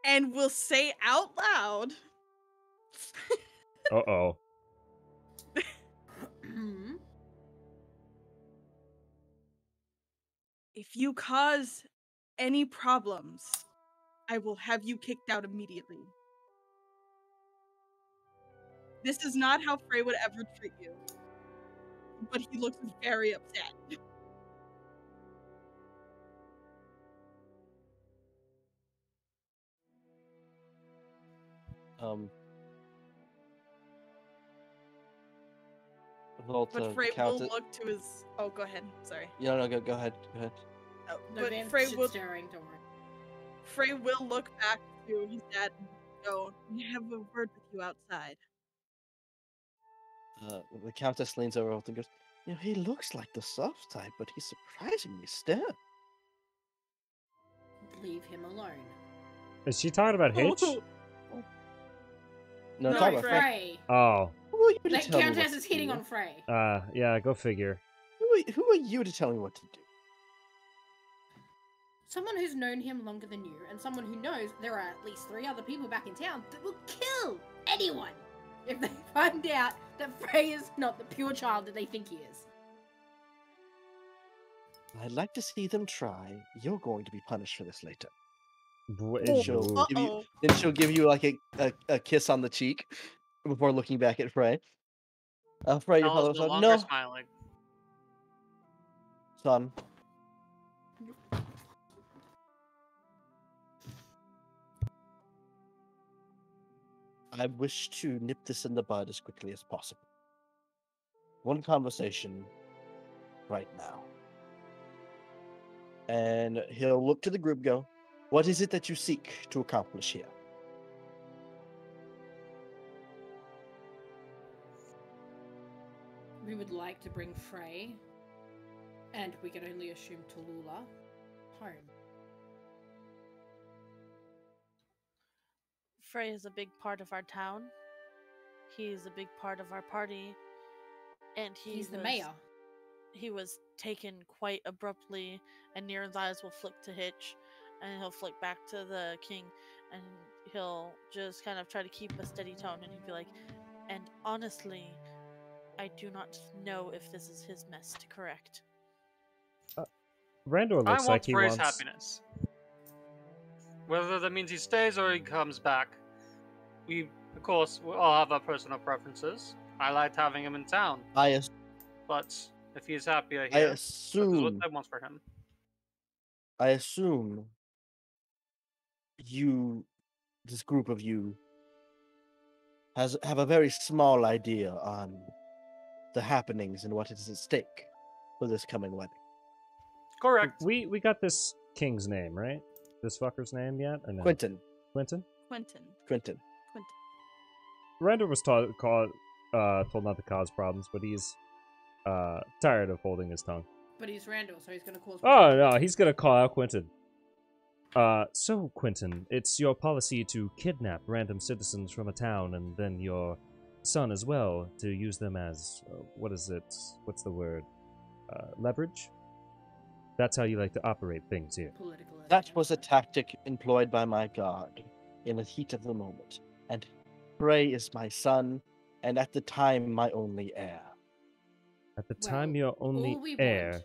and will say out loud. Uh-oh. If you cause any problems, I will have you kicked out immediately. This is not how Frey would ever treat you. But he looks very upset. Volta, but Frey will look to his... Oh, go ahead. Sorry. No, go ahead. Go ahead. Oh, No, but Van Frey will... staring, don't worry. Frey will look back to his dad and go, "We have a word with you outside." The Countess leans over and goes, he looks like the soft type, but he's surprisingly stern. Leave him alone. Is she talking about Hitch? No, talking about Frey. Oh. are you to That tell me what Countess to is hitting do? on Frey. Yeah, go figure. Who are you to tell me what to do? Someone who's known him longer than you, and someone who knows there are at least 3 other people back in town that will kill anyone if they find out that Frey is not the pure child that they think he is. I'd like to see them try. You're going to be punished for this later. Br- She'll give you, Uh-oh. then she'll give you like a kiss on the cheek before looking back at Frey. Frey, your Belle father is no said, longer "No, smiling. son. I wish to nip this in the bud as quickly as possible. One conversation right now." And he'll look to the group, go, "What is it that you seek to accomplish here?" We would like to bring Frey, and we can only assume Tallulah, home. Frey is a big part of our town. He's a big part of our party. And He's the mayor. He was taken quite abruptly, and Niren's eyes will flick to Hitch, and he'll flick back to the king, and he'll just kind of try to keep a steady tone, and he'll be like, and honestly, I do not know if this is his mess to correct. Randor I looks want like he Frey's wants. happiness. Whether that means he stays or he comes back. We, of course, we all have our personal preferences. I liked having him in town, but if he's happier here, this is what I want for him. I assume you, this group of you, have a very small idea on the happenings and what is at stake for this coming wedding. Correct. We got this king's name, right? This fucker's name yet? Or no? Quentin. Quentin? Quentin. Randor was told not to cause problems, but he's tired of holding his tongue. But he's Randall, so he's gonna cause. Oh no, he's gonna call out Quentin. So Quentin, it's your policy to kidnap random citizens from a town, and then your son as well, to use them as what is it? What's the word? Leverage. That's how you like to operate things here. Political. That was a tactic employed by my guard in the heat of the moment, and Frey is my son, and at the time my only heir. At the time, your only heir,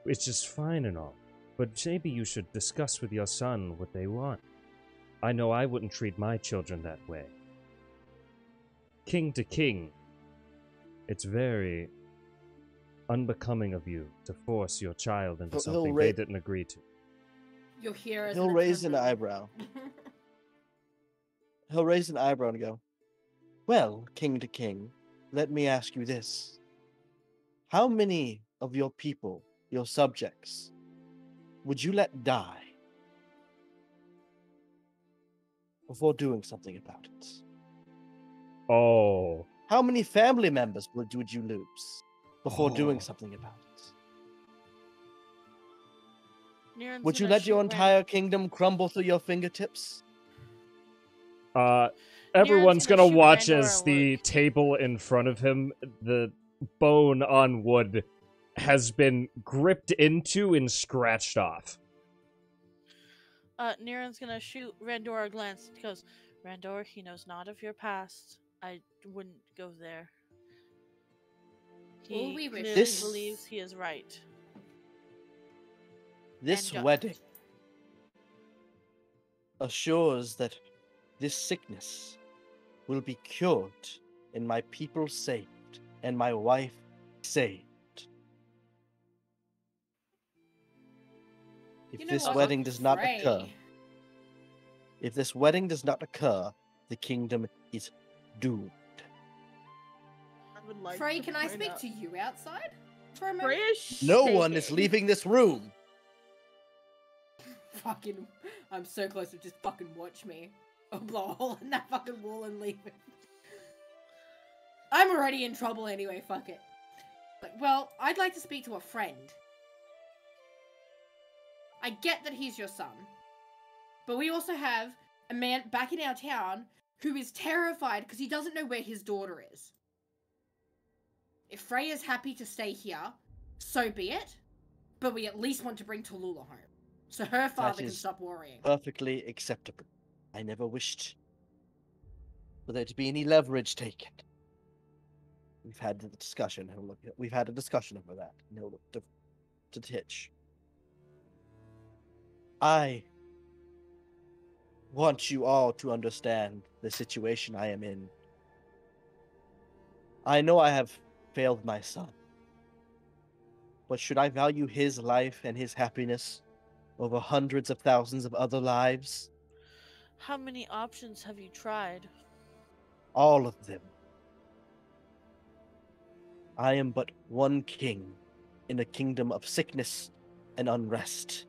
which is fine and all, but maybe you should discuss with your son what they want. I know I wouldn't treat my children that way. King to king, it's very unbecoming of you to force your child into something they didn't agree to. You're here as He'll raise an eyebrow. He'll raise an eyebrow and go, "Well, king to king, let me ask you this. How many of your people, your subjects, would you let die before doing something about it? Oh. How many family members would you lose before doing something about it? Niren's Would you gonna let your shoot entire kingdom crumble through your fingertips?" Everyone's gonna gonna shoot watch Randor as a the table in front of him, the bone on wood, has been gripped into and scratched off. Niren's gonna shoot Randor a glance. He goes, Randor, he knows not of your past. I wouldn't go there. He we wish. clearly believes he is right. This And wedding assures that this sickness will be cured and my people saved and my wife saved. If this wedding does not occur, the kingdom is doomed. Frey, can I speak to you outside for a moment? No one is leaving this room. Fucking, I'm so close to just fucking watch me. I'll blow a hole in that fucking wall and leave it. I'm already in trouble anyway, fuck it. Like, well, I'd like to speak to a friend. I get that he's your son, but we also have a man back in our town who is terrified because he doesn't know where his daughter is. If Freya's happy to stay here, so be it. But we at least want to bring Tallulah home, so her father can is stop worrying. Perfectly acceptable. I never wished for there to be any leverage taken. We've had the discussion. We've had a discussion over that. No, to Hitch. I want you all to understand the situation I am in. I know I have failed my son. But should I value his life and his happiness over hundreds of thousands of other lives? How many options have you tried? All of them. I am but one king in a kingdom of sickness and unrest.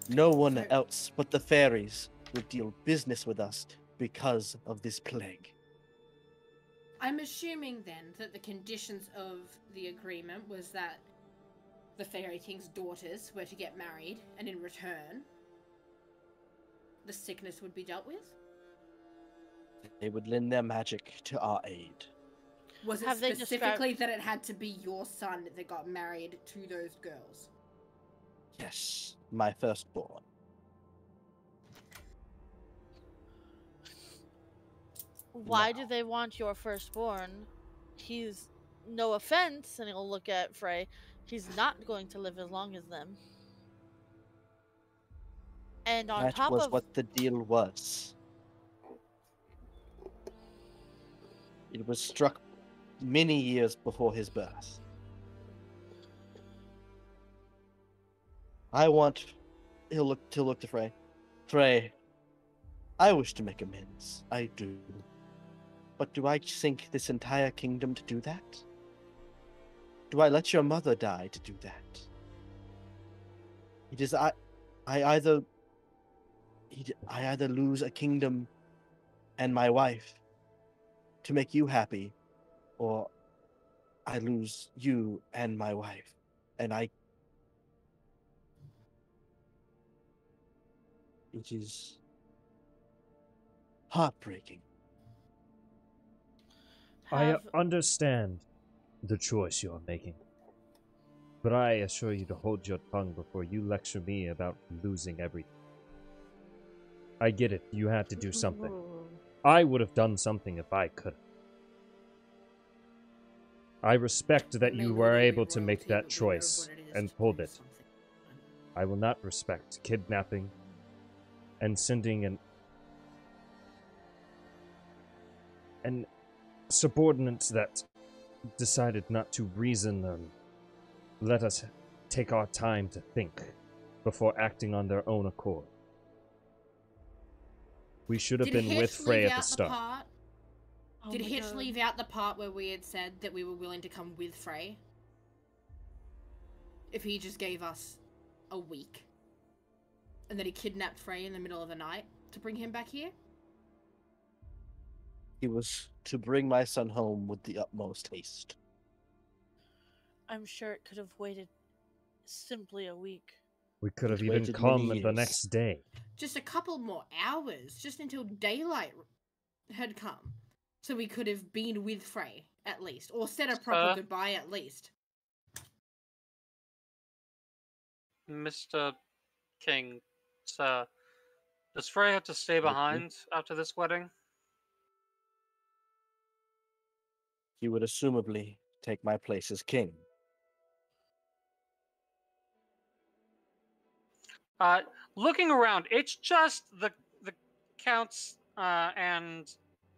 No one else but the fairies would deal business with us because of this plague. I'm assuming then that the conditions of the agreement was that the Fairy King's daughters were to get married, and in return, the sickness would be dealt with? They would lend their magic to our aid. Was it specifically that it had to be your son that got married to those girls? Yes, my firstborn. Why do they want your firstborn? He's, no offense, and he'll look at Frey, he's not going to live as long as them. And on top of... That was what the deal was. It was struck many years before his birth. I want... He'll look to Frey. Frey, I wish to make amends. I do. But do I sink this entire kingdom to do that? Do I let your mother die to do that? It is I either lose a kingdom and my wife to make you happy, or I lose you and my wife, and it is heartbreaking. I understand the choice you're making, but I assure you to hold your tongue before you lecture me about losing everything. I get it, you had to do something. I would have done something if I could. I respect that you were able to make that choice and pulled it. I will not respect kidnapping and sending an subordinates that decided not to reason and let us take our time to think before acting on their own accord. We should have been with Frey at the start. Did Hitch leave out the part where we had said that we were willing to come with Frey? If he just gave us a week. And then he kidnapped Frey in the middle of the night to bring him back here? He was to bring my son home with the utmost haste. I'm sure it could have waited simply a week. We could have even come the next day. Just a couple more hours, just until daylight had come. So we could have been with Frey, at least. Or said a proper goodbye, at least. Mr. King, sir, does Frey have to stay behind after this wedding? He would assumably take my place as king. Looking around, it's just the counts and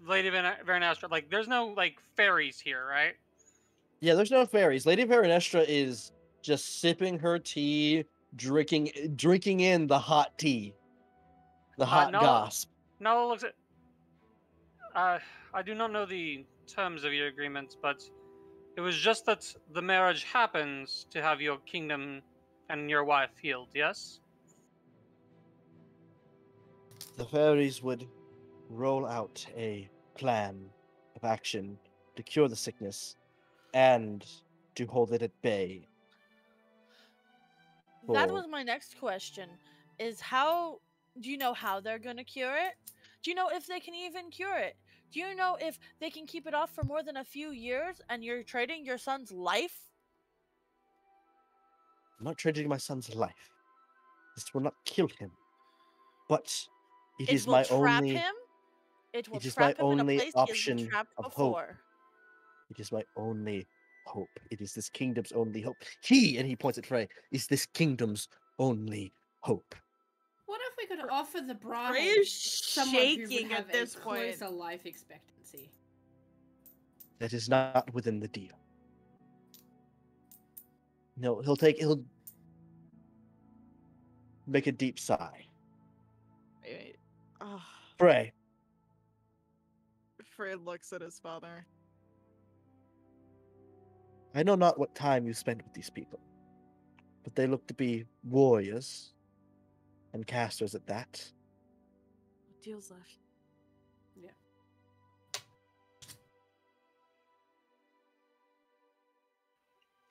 Lady Veranestra. Like, there's no like fairies here, right? Yeah, there's no fairies. Lady Veranestra is just sipping her tea, drinking in the hot tea, the hot goss. Nala looks at. I do not know the terms of your agreement, but it was just that the marriage happens to have your kingdom and your wife healed. Yes. The fairies would roll out a plan of action to cure the sickness and to hold it at bay. That was my next question, is how Do you know how they're gonna cure it? Do you know if they can even cure it? Do you know if they can keep it off for more than a few years and you're trading your son's life? I'm not trading my son's life. This will not kill him. But it is will my trap only him. It will it is my trap him in a only place he has been option trapped of hope. before. It is my only hope. It is this kingdom's only hope. He, and he points at Frey, is this kingdom's only hope. What if we could offer the bride Frey is someone who would shaking have at this a point. closer life expectancy? That is not within the deal. No, he'll make a deep sigh. Wait. Oh, Frey, Frey looks at his father. I know not what time you spent with these people, but they look to be warriors and casters at that. What deal's left? Yeah.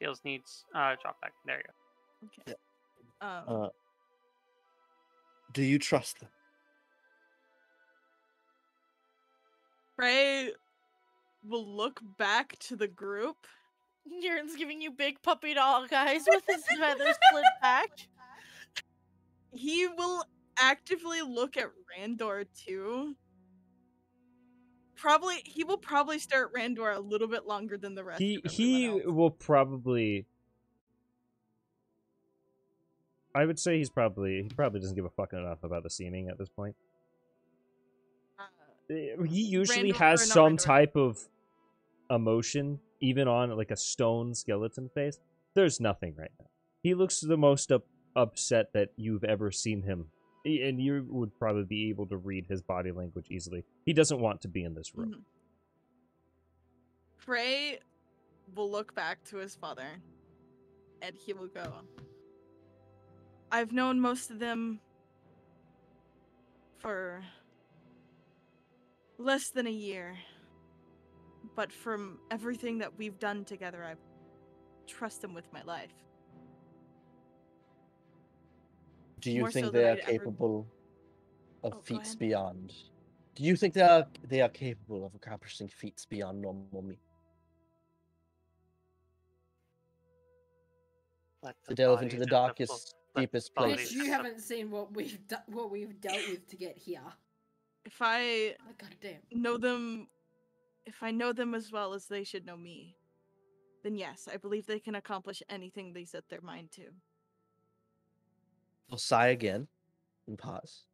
Deals needs drop back. There you go. Okay. Do you trust them? Frey will look back to the group. Niren's giving you big puppy dog eyes with his feathers split back. He will actively look at Randor too. He will probably stare at Randor a little bit longer than the rest of everyone He else. will probably. I would say he probably doesn't give a fuck enough about the seeming at this point. He usually has some type of emotion, even on like a stone skeleton face. There's nothing right now. He looks the most upset that you've ever seen him, and you would probably be able to read his body language easily. He doesn't want to be in this room. Mm-hmm. Frey will look back to his father, and he will go, I've known most of them for less than a year, but from everything that we've done together, I trust them with my life. Do you More think so they than are I'd ever- capable of Oh, go feats ahead. beyond? Do you think they are capable of accomplishing feats beyond normal me? To delve into the darkest, deepest Bitch, place. you haven't seen what we've dealt with to get here. If I Oh, goddamn. know them, if I know them as well as they should know me, then yes, I believe they can accomplish anything they set their mind to. He'll sigh again and pause.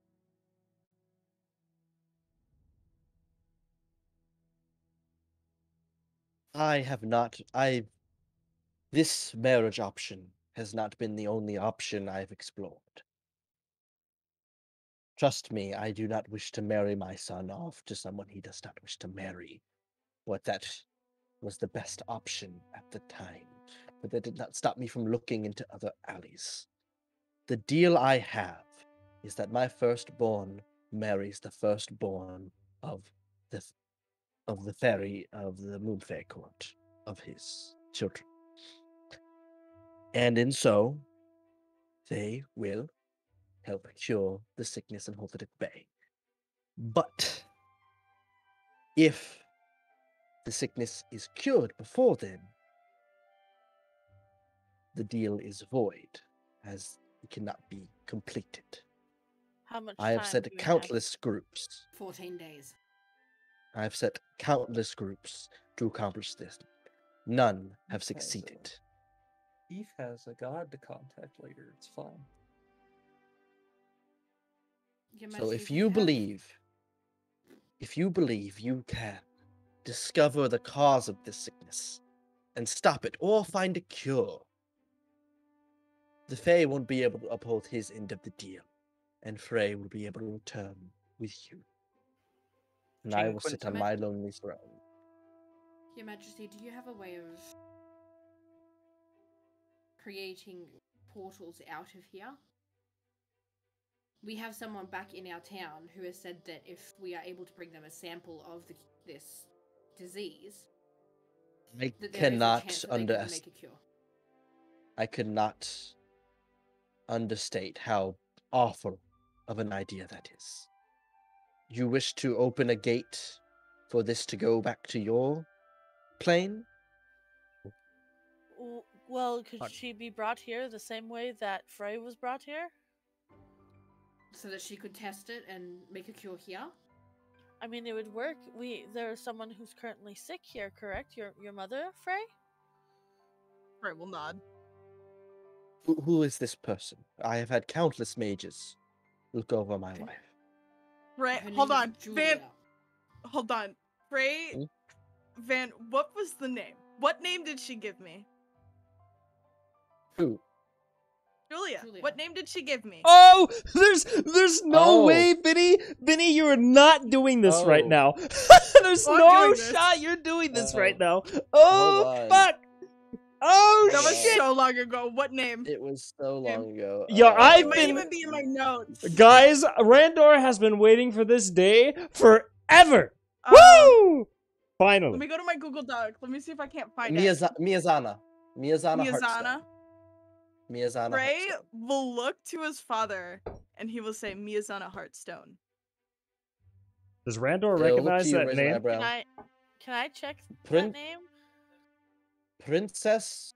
This marriage option has not been the only option I've explored. Trust me, I do not wish to marry my son off to someone he does not wish to marry. But that was the best option at the time. But that did not stop me from looking into other alleys. The deal I have is that my firstborn marries the firstborn of the fairy of the Moonfair court of his children. And in so, they will help cure the sickness and hold it at bay. But if the sickness is cured before then, the deal is void, as it cannot be completed. How much I have time set do we have? countless groups. 14 days. I have set countless groups to accomplish this. None have Okay, so- succeeded. Eve has a god to contact later. It's fine. Your So Majesty, if do you have- believe you can discover the cause of this sickness and stop it or find a cure, the Fae won't be able to uphold his end of the deal, and Frey will be able to return with you. And I will sit on my lonely throne. Your Majesty, do you have a way of creating portals out of here? We have someone back in our town who has said that if we are able to bring them a sample of this disease, I that there is a cannot chance that they can make a cure. I could not understate how awful of an idea, that is. You wish to open a gate for this to go back to your plane? Well, could she be brought here the same way that Frey was brought here? So that she could test it and make a cure here? I mean, it would work. There's someone who's currently sick here, correct? Your mother, Frey? Frey will nod. Who is this person? I have had countless mages look over my wife. Frey, Her hold name is on. Julia. Hold on. Frey, Van, what was the name? What name did she give me? Who? Julia. What name did she give me? Oh, there's no Oh. way, Vinny, you are not doing this right Oh. now. There's I'm no doing this. shot you're doing this Oh. right now. Hold Oh, on. fuck. Oh, That was shit. so long ago. What name? It was so long ago. Yo, I've It might been- even be in my notes. Guys, Randor has been waiting for this day forever. Woo! Let Finally. me go to my Google Doc. Let me see if I can't find it. Miyazana. Miyazana Miyazana. Hearthstone. Miyazana Frey Hearthstone. will look to his father and he will say Miyazana Hearthstone. Does Randor They'll look recognize to you, that raise an name? eyebrow. Can I check Prin- that name? Princess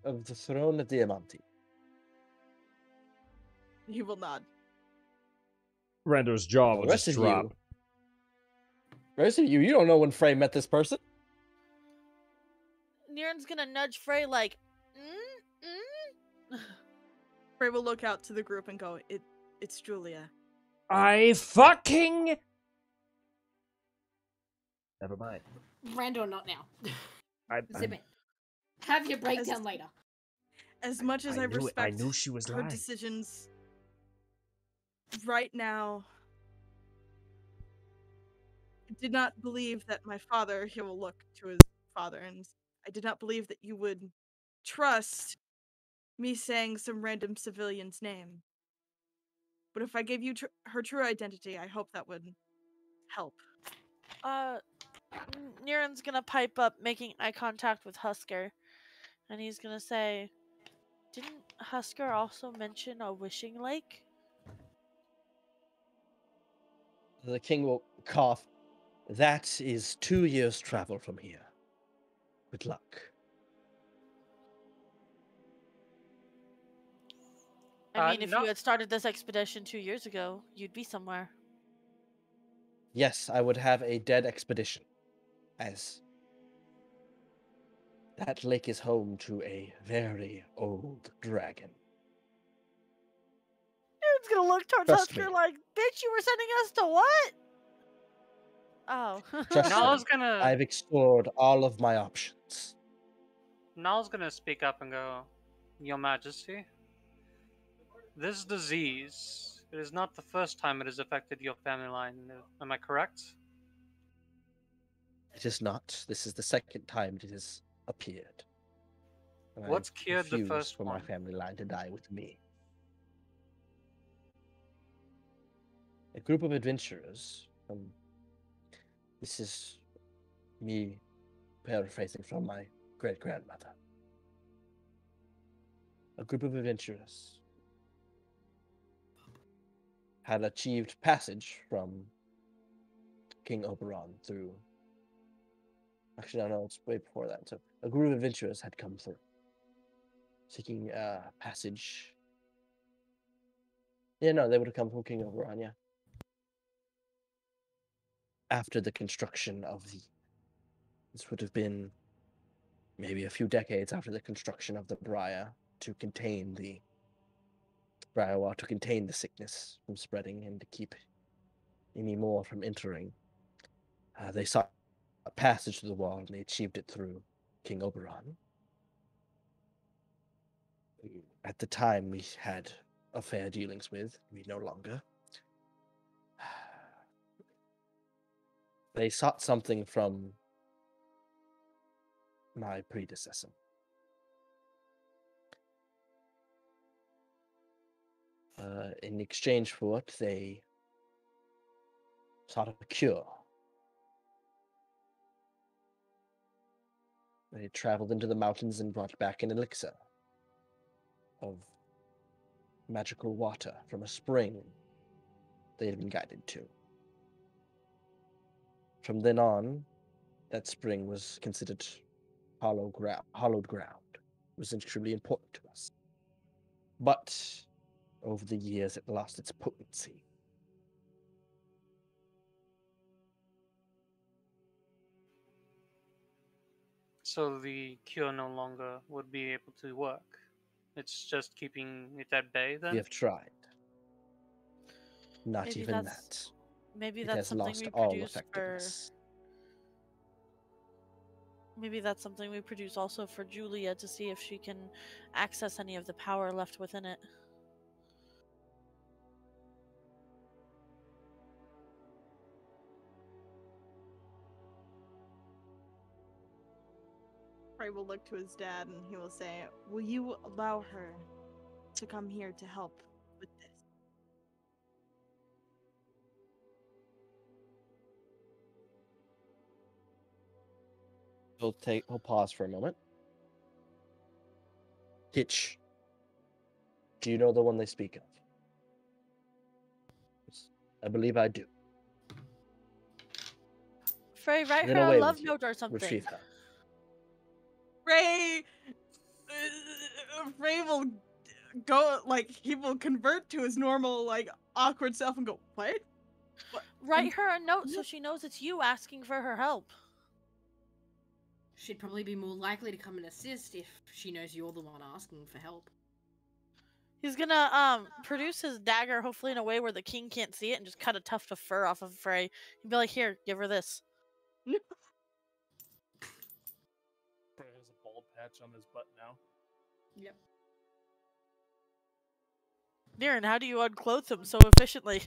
of the Throne of Diamánti. He will nod. Randor's jaw The will rest just of drop. you, you don't know when Frey met this person. Niren's gonna nudge Frey like, Frey will look out to the group and go, it's Julia. I fucking... Never mind. Randor, not now. Zip I'm- it. Have your breakdown later. As much as I I, knew it. respect I knew she was her lying. decisions, right now, I did not believe that my father, he will look to his father, and I did not believe that you would trust me saying some random civilian's name. But if I gave you her true identity, I hope that would help. Niren's gonna pipe up, making eye contact with Husker, and he's gonna say, "Didn't Husker also mention a wishing lake?" The king will cough. That is 2 years' travel from here. Good luck. I mean, if no. you had started this expedition 2 years ago, you'd be somewhere. Yes, I would have a dead expedition, as that lake is home to a very old dragon. Niren's gonna look towards Trust Husker me. like, "Bitch, you were sending us to what?" Oh. Trust me, Nal's gonna I've explored all of my options. Nal's gonna speak up and go, Your Majesty, this disease, it is not the first time it has affected your family line. Am I correct? It is not. This is the second time it has appeared. And I What's cured the refuse first for my one? family line to die with me. A group of adventurers. This is me paraphrasing from my great-grandmother. A group of adventurers had achieved passage from King Oberon through... Actually, no, it's way before that. So, a group of adventurers had come through, seeking passage. Yeah, no, they would have come from King Oberon, yeah. After the construction of the... This would have been maybe a few decades after the construction of the Briar to contain the Briar Wall, to contain the sickness from spreading and to keep any more from entering. They sought a passage through the wall and they achieved it through King Oberon. At the time, we had affair dealings with. We no longer. They sought something from my predecessor. In exchange for it, they sought a cure. They traveled into the mountains and brought back an elixir of magical water from a spring they had been guided to. From then on, that spring was considered hallowed ground. It was extremely important to us. But over the years, it lost its potency. So the cure no longer would be able to work. It's just keeping it at bay then? We have tried. Not Maybe even that's- that. Maybe It that's has something lost we all produce for. effectiveness. Maybe that's something we produce also for Julia to see if she can access any of the power left within it. Frey will look to his dad and he will say, "Will you allow her to come here to help with this?" He'll pause for a moment. Hitch. Do you know the one they speak of? I believe I do. Frey, write Then her a away love with you. note or something. Retrieve her. Frey will go, like, he will convert to his normal, like, awkward self and go, "What? Write her a note so she knows it's you asking for her help. She'd probably be more likely to come and assist if she knows you're the one asking for help. He's gonna produce his dagger, hopefully in a way where the king can't see it, and just cut a tuft of fur off of Frey. He'd be like, "Here, give her this." Frey has a bald patch on his butt now. Yep. Niren, how do you unclothe him so efficiently?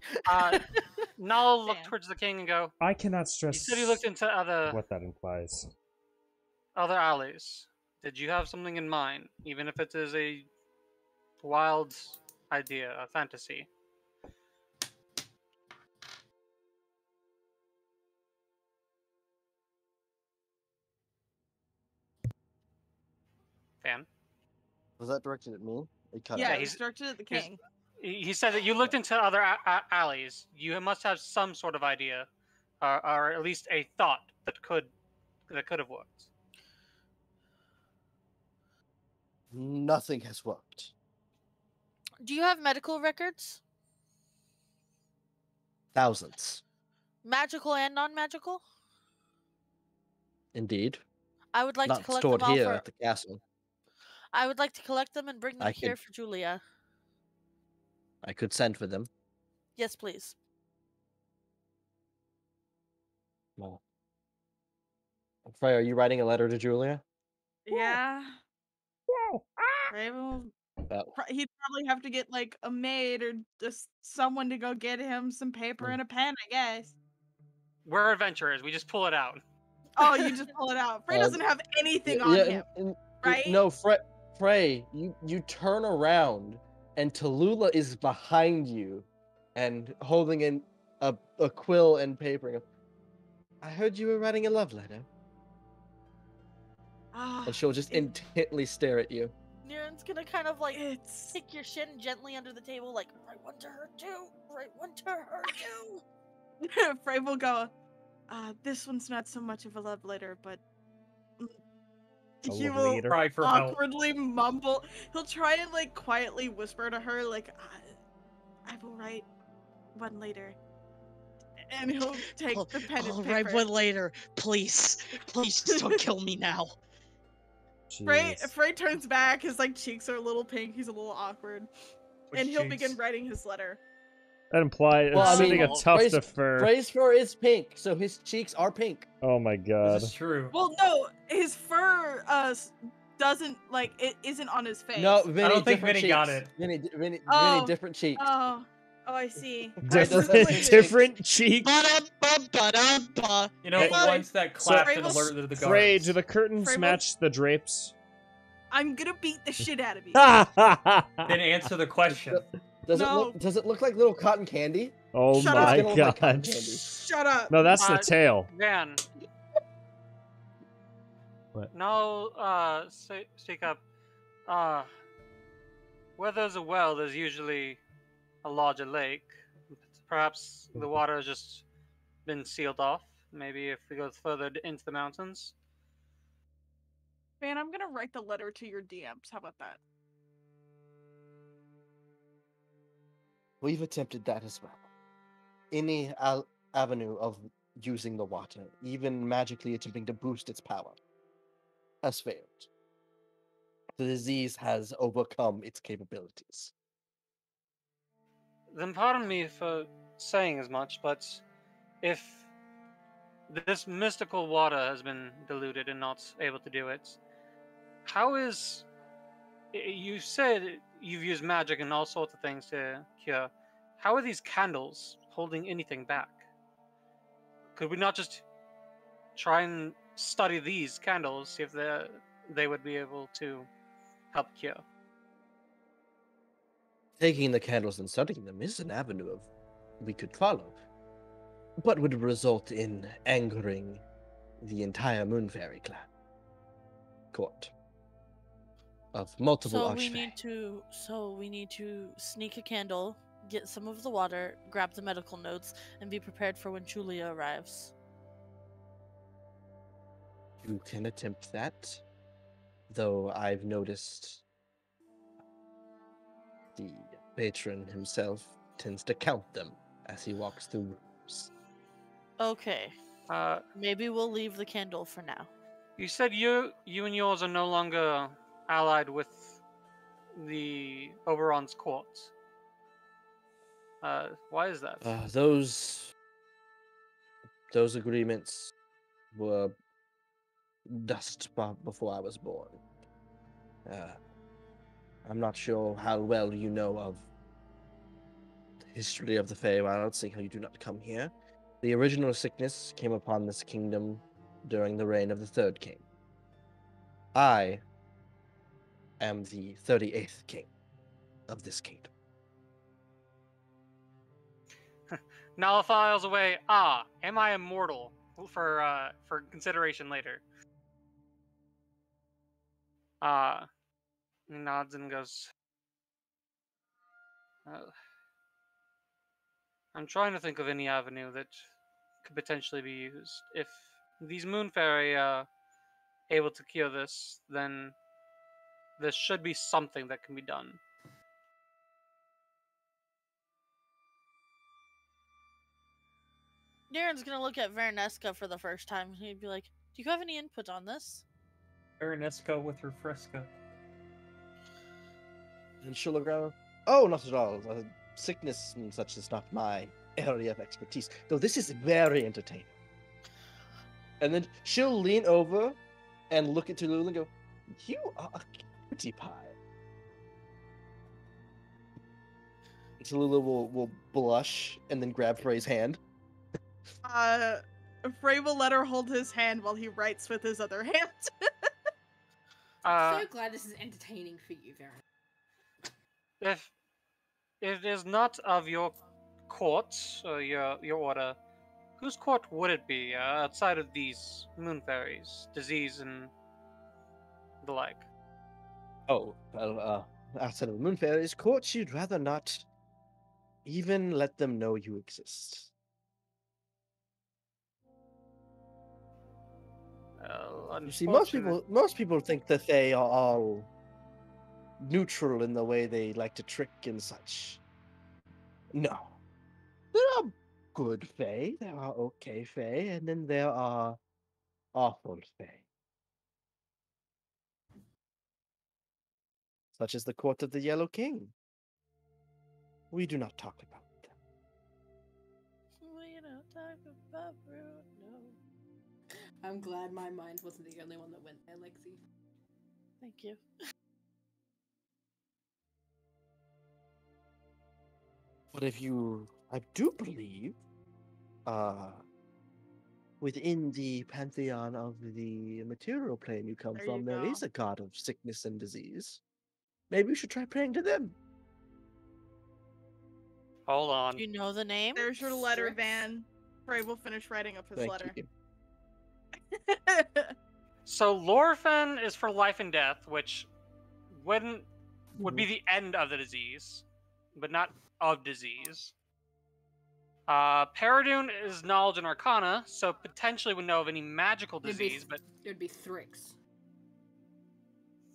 Null look Damn. towards the king and go, I cannot you stress said you looked into other what that implies. alleys. Did you have something in mind, even if it is a wild idea, a fantasy? Fan? Was that directed at me? It cut Yeah, out. it was he's- directed at the he's- king." He said that you looked into other alleys. You must have some sort of idea, or at least a thought that could have worked. Nothing has worked. Do you have medical records? Thousands. Magical and non-magical? Indeed. I would like to Not collect stored them all here for. at the castle. I would like to collect them and bring them I here could- for Julia. I could send for them. Yes, please. Well. Frey, are you writing a letter to Julia? Yeah. Frey will. About He'd probably have to get, like, a maid or just someone to go get him some paper and a pen, I guess. We're adventurers. We just pull it out. Oh, you just pull it out. Frey doesn't have anything on him, right? No, Frey, you turn around and Tallulah is behind you and holding in a quill and paper. And I heard you were writing a love letter. Ah, And she'll just intently stare at you. Niren's gonna kind of like it's kick your shin gently under the table, like, write one to her too. Write one to her too. Frey will go, this one's not so much of a love letter, but A he love will letter? Cry for help. awkwardly mumble. He'll try and, like, quietly whisper to her, like, I will write one later. And he'll take the pen I'll and write paper. one later. Please. Please just don't kill me now. Jeez. Frey turns back, his, like, cheeks are a little pink, he's a little awkward. And he'll begin writing his letter. That implies Well, I sending mean, a tuft of fur. Frey's fur is pink, so his cheeks are pink. Oh my god. This is true. Well, no, his fur, doesn't, like, it isn't on his face. No, Vinny, I don't think different Vinny got cheeks. it. Vinny, Oh. different cheeks. Oh, I see. Different- Alright, different cheek. Ba-da-ba-ba-da-ba. You know, Hey, the ones that clapped Frey and will- alerted the Frey, guards. do the curtains Frey will- match the drapes? I'm gonna beat the shit out of you. Then answer the question. No. Does it look like little cotton candy? Oh Shut my up. It's gonna look like cotton god. candy. Shut up. No, that's the Uh, tail. Van. What? No, speak up. Where there's a well, there's usually a larger lake. Perhaps the water has just been sealed off. Maybe if we go further into the mountains. Man, I'm gonna write the letter to your DMs. How about that? We've attempted that as well. Any avenue of using the water, even magically attempting to boost its power, has failed. The disease has overcome its capabilities. Then pardon me for saying as much, but if this mystical water has been diluted and not able to do it, how is... You said you've used magic and all sorts of things to cure. How are these candles holding anything back? Could we not just try and study these candles, see if they would be able to help cure? Taking the candles and studying them is an avenue we could follow, but would result in angering the entire Moonfairy clan court of multiple So archfae. we need to sneak a candle, get some of the water, grab the medical notes, and be prepared for when Julia arrives. You can attempt that, though I've noticed the patron himself tends to count them as he walks through rooms. Okay. Maybe we'll leave the candle for now. You said you and yours are no longer allied with the Oberon's court. Why is that? Those agreements were dust before I was born. I'm not sure how well you know of the history of the Feywild, seeing how you do not come here. The original sickness came upon this kingdom during the reign of the third king. I am the 38th king of this kingdom. Nullifies away. Am I immortal? For consideration later. He nods and goes. I'm trying to think of any avenue that could potentially be used. If these Moonfairy are able to cure this, then there should be something that can be done. Darren's gonna look at Veronesca for the first time. He'd be like, "Do you have any input on this?" Veronesca with her fresca. And she'll go, oh, not at all. Sickness and such is not my area of expertise, though this is very entertaining. And then she'll lean over and look at Tallulah and go, you are a cutie pie. Tallulah will blush and then grab Frey's hand. Frey will let her hold his hand while he writes with his other hand. I'm so glad this is entertaining for you, Varen. If it is not of your court or your order, whose court would it be outside of these Moonfairies, disease and the like? Oh, well, outside of the Moonfairies' court, you'd rather not even let them know you exist. You see, most people think that they are all neutral in the way they like to trick and such. No. There are good Fae, there are okay Fae, and then there are awful Fae. Such as the Court of the Yellow King. We do not talk about them. We don't talk about Bruno. I'm glad my mind wasn't the only one that went there, Lexi. Thank you. But if you, I do believe, within the pantheon of the material plane you come from, there is a god of sickness and disease. Maybe you should try praying to them. Hold on. Do you know the name? There's your letter, Van. Frey will finish writing up his letter. You. So Lorfen is for life and death, which would be the end of the disease, but not of disease. Paradune is knowledge and arcana, so potentially would know of any magical disease, but It'd be Thrix.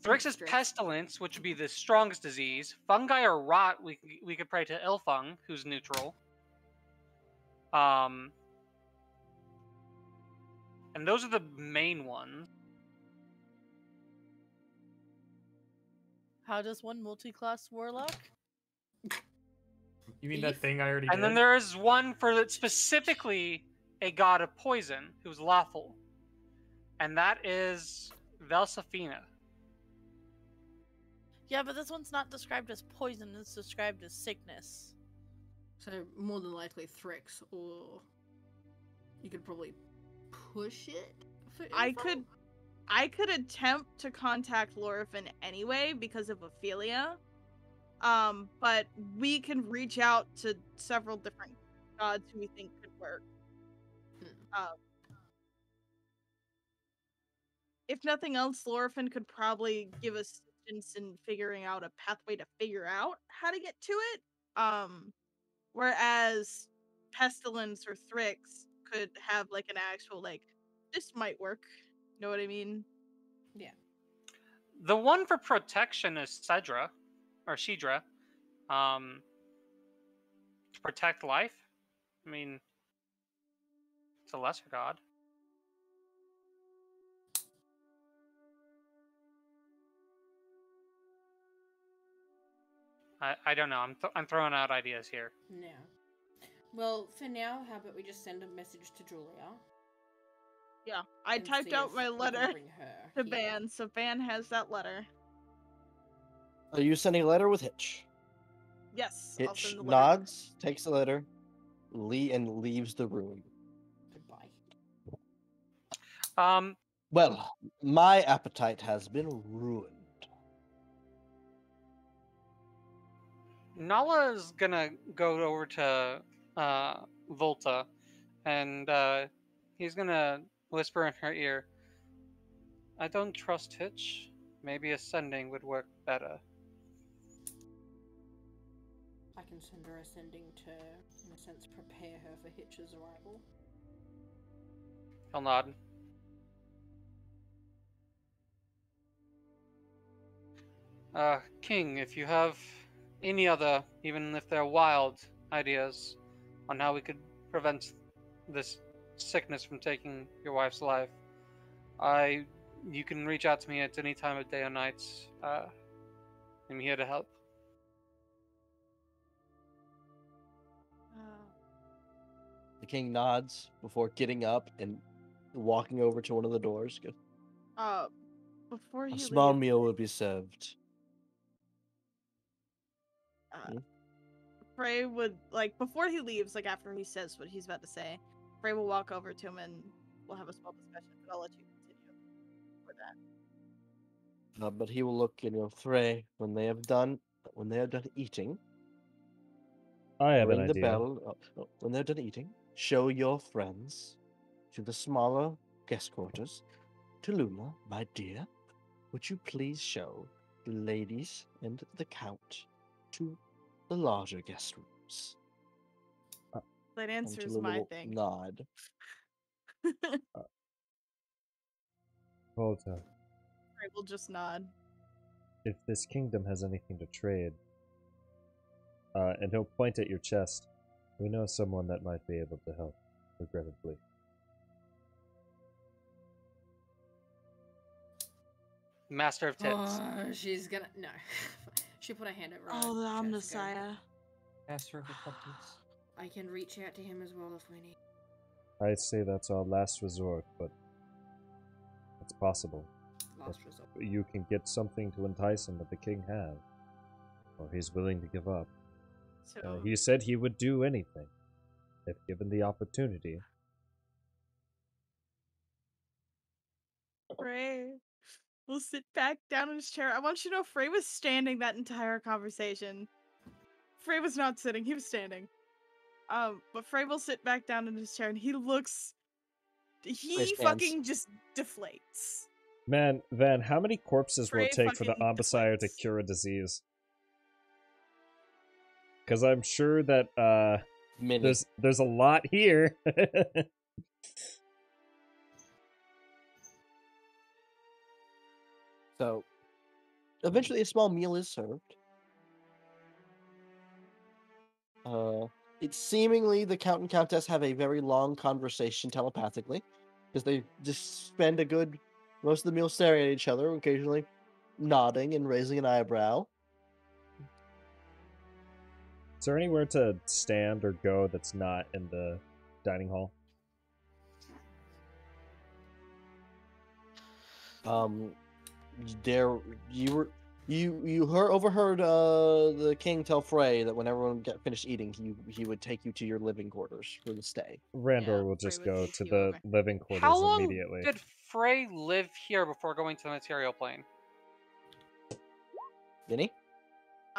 Thrix is Strix. pestilence, which would be the strongest disease. Fungi or rot, we could pray to Ilfung, who's neutral. And those are the main ones. How does one multi-class warlock? You mean that Thief? thing I already And did? then there is one for specifically a god of poison, who's lawful. And that is Velsafina. Yeah, but this one's not described as poison, it's described as sickness. So more than likely Thrix, or you could probably push it. For info? I could attempt to contact Lorifin anyway because of Ophelia. But we can reach out to several different gods who we think could work. If nothing else, Lorifin could probably give us assistance in figuring out a pathway to figure out how to get to it. Whereas Pestilence or Thrix could have like an actual this might work. You know what I mean? Yeah. The one for protection is Cedra, or Shidra. To protect life? I mean, it's a lesser god. I don't know. I'm throwing out ideas here. No. Well, for now, how about we just send a message to Julia? Yeah, I and typed see out if my we can letter bring her to here. Van, so Van has that letter. Are you sending a letter with Hitch? Yes, I'll Hitch send the letter. nods, takes the letter, and leaves the room. Goodbye. Well, my appetite has been ruined. Nala is gonna go over to Volta, and he's gonna whisper in her ear, "I don't trust Hitch. Maybe ascending would work better." I can send her ascending to, in a sense, prepare her for Hitch's arrival. He'll nod. King, if you have any other, even if they're wild, ideas on how we could prevent this sickness from taking your wife's life, you can reach out to me at any time of day or night. I'm here to help. The king nods before getting up and walking over to one of the doors. Goes, Before he a small leaves, meal will be served. Frey would before he leaves, after he says what he's about to say, Frey will walk over to him and we'll have a small discussion. But I'll let you continue for that. But he will look in your Frey when they are done eating. I have an Ring the idea. bell. When they're done eating, show your friends to the smaller guest quarters. To Luna, my dear, would you please show the ladies and the count to the larger guest rooms? That And answers Tallulah my will thing. nod. Volta, Frey will just nod. if this kingdom has anything to trade, and he'll point at your chest, we know someone that might be able to help, regrettably. Master of Tits. Oh, she's gonna no. She put her hand over. her Oh, the chest, go, Omnissiah. Master of Acceptance. I can reach out to him as well if we need. I'd say that's our last resort, but it's possible. Last resort. You can get something to entice him that the king has, or he's willing to give up. So He said he would do anything, if given the opportunity. Frey will sit back down in his chair. I want you to know Frey was standing that entire conversation. Frey was not sitting, he was standing. But Frey will sit back down in his chair and he stands. fucking just deflates. Man, Van, how many corpses will it Frey take for the fucking Omnissiah to deflates. cure a disease? Because I'm sure that Mini. There's a lot here. So, eventually, a small meal is served. It's seemingly the Count and Countess have a very long conversation telepathically, because they just spend a good most of the meal staring at each other, occasionally nodding and raising an eyebrow. Is there anywhere to stand or go that's not in the dining hall? There overheard the king tell Frey that when everyone got finished eating, he would take you to your living quarters for the stay. Randor Yeah, will Frey just would go take to you the over. living quarters How long immediately. did Frey live here before going to the material plane? Vinny?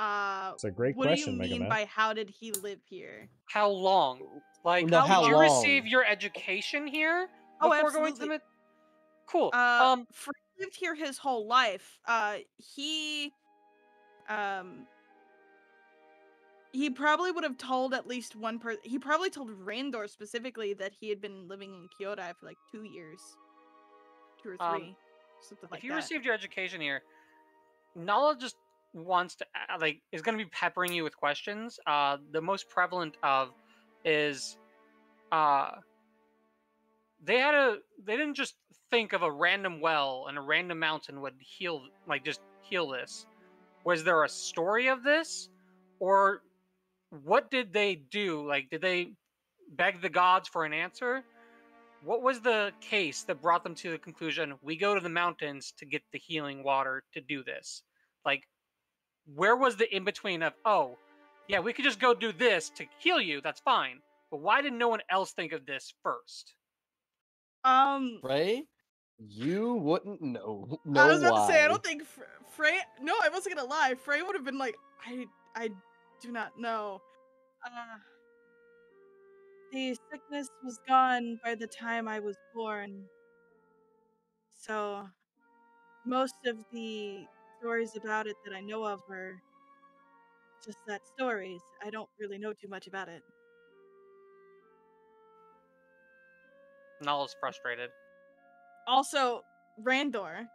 It's a great What question, do you Mega mean Man. by how did he live here? How long? Like, No, how did you long? receive your education here Oh, before going to the absolutely. Cool. Frey lived here his whole life. He probably would have told at least one person. He probably told Randor specifically that he had been living in Kyodai for like 2 years, 2 or 3, something like if you that. received your education here, Nala just wants to is going to be peppering you with questions. The most prevalent of is they didn't just think of a random well and a random mountain would heal this. Was there a story of this, or what did they do? Like, did they beg the gods for an answer? What was the case that brought them to the conclusion, we go to the mountains to get the healing water to do this? Like, where was the in-between of, oh, yeah, we could just go do this to heal you, that's fine. But why did no one else think of this first? Frey? You wouldn't know. I was about why. to say, I don't think Frey. No, I wasn't gonna lie. Frey would have been like, I do not know. The sickness was gone by the time I was born. So, most of the stories about it that I know of are just that stories. I don't really know too much about it. Nala's frustrated. Also, Randor,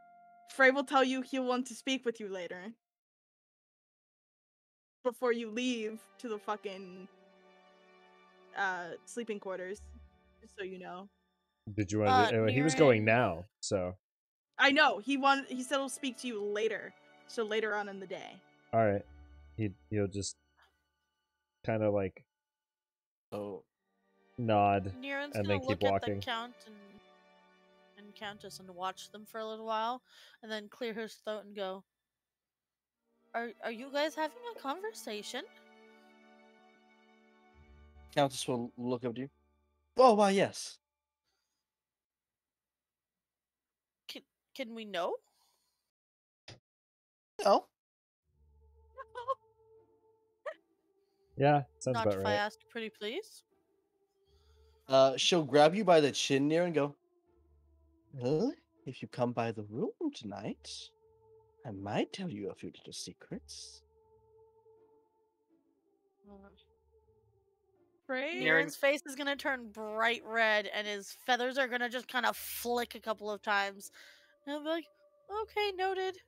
Frey will tell you he'll want to speak with you later. Before you leave to the fucking sleeping quarters, just so you know. Did you want to? He was going now, so. I know he said he'll speak to you later, so later on in the day. All right, he'll just kind of like nod Niren's and gonna then keep look walking. at the Count and Countess and watch them for a little while, and then clear his throat and go, Are you guys having a conversation? Countess will look up to you. Oh, why, yes. Can we know? No. Yeah, sounds Not about if right. I ask pretty please. She'll grab you by the chin near and go, well, if you come by the room tonight, I might tell you a few little secrets. Niren's face is gonna turn bright red, and his feathers are gonna just kind of flick a couple of times. And I'll be like, okay, noted.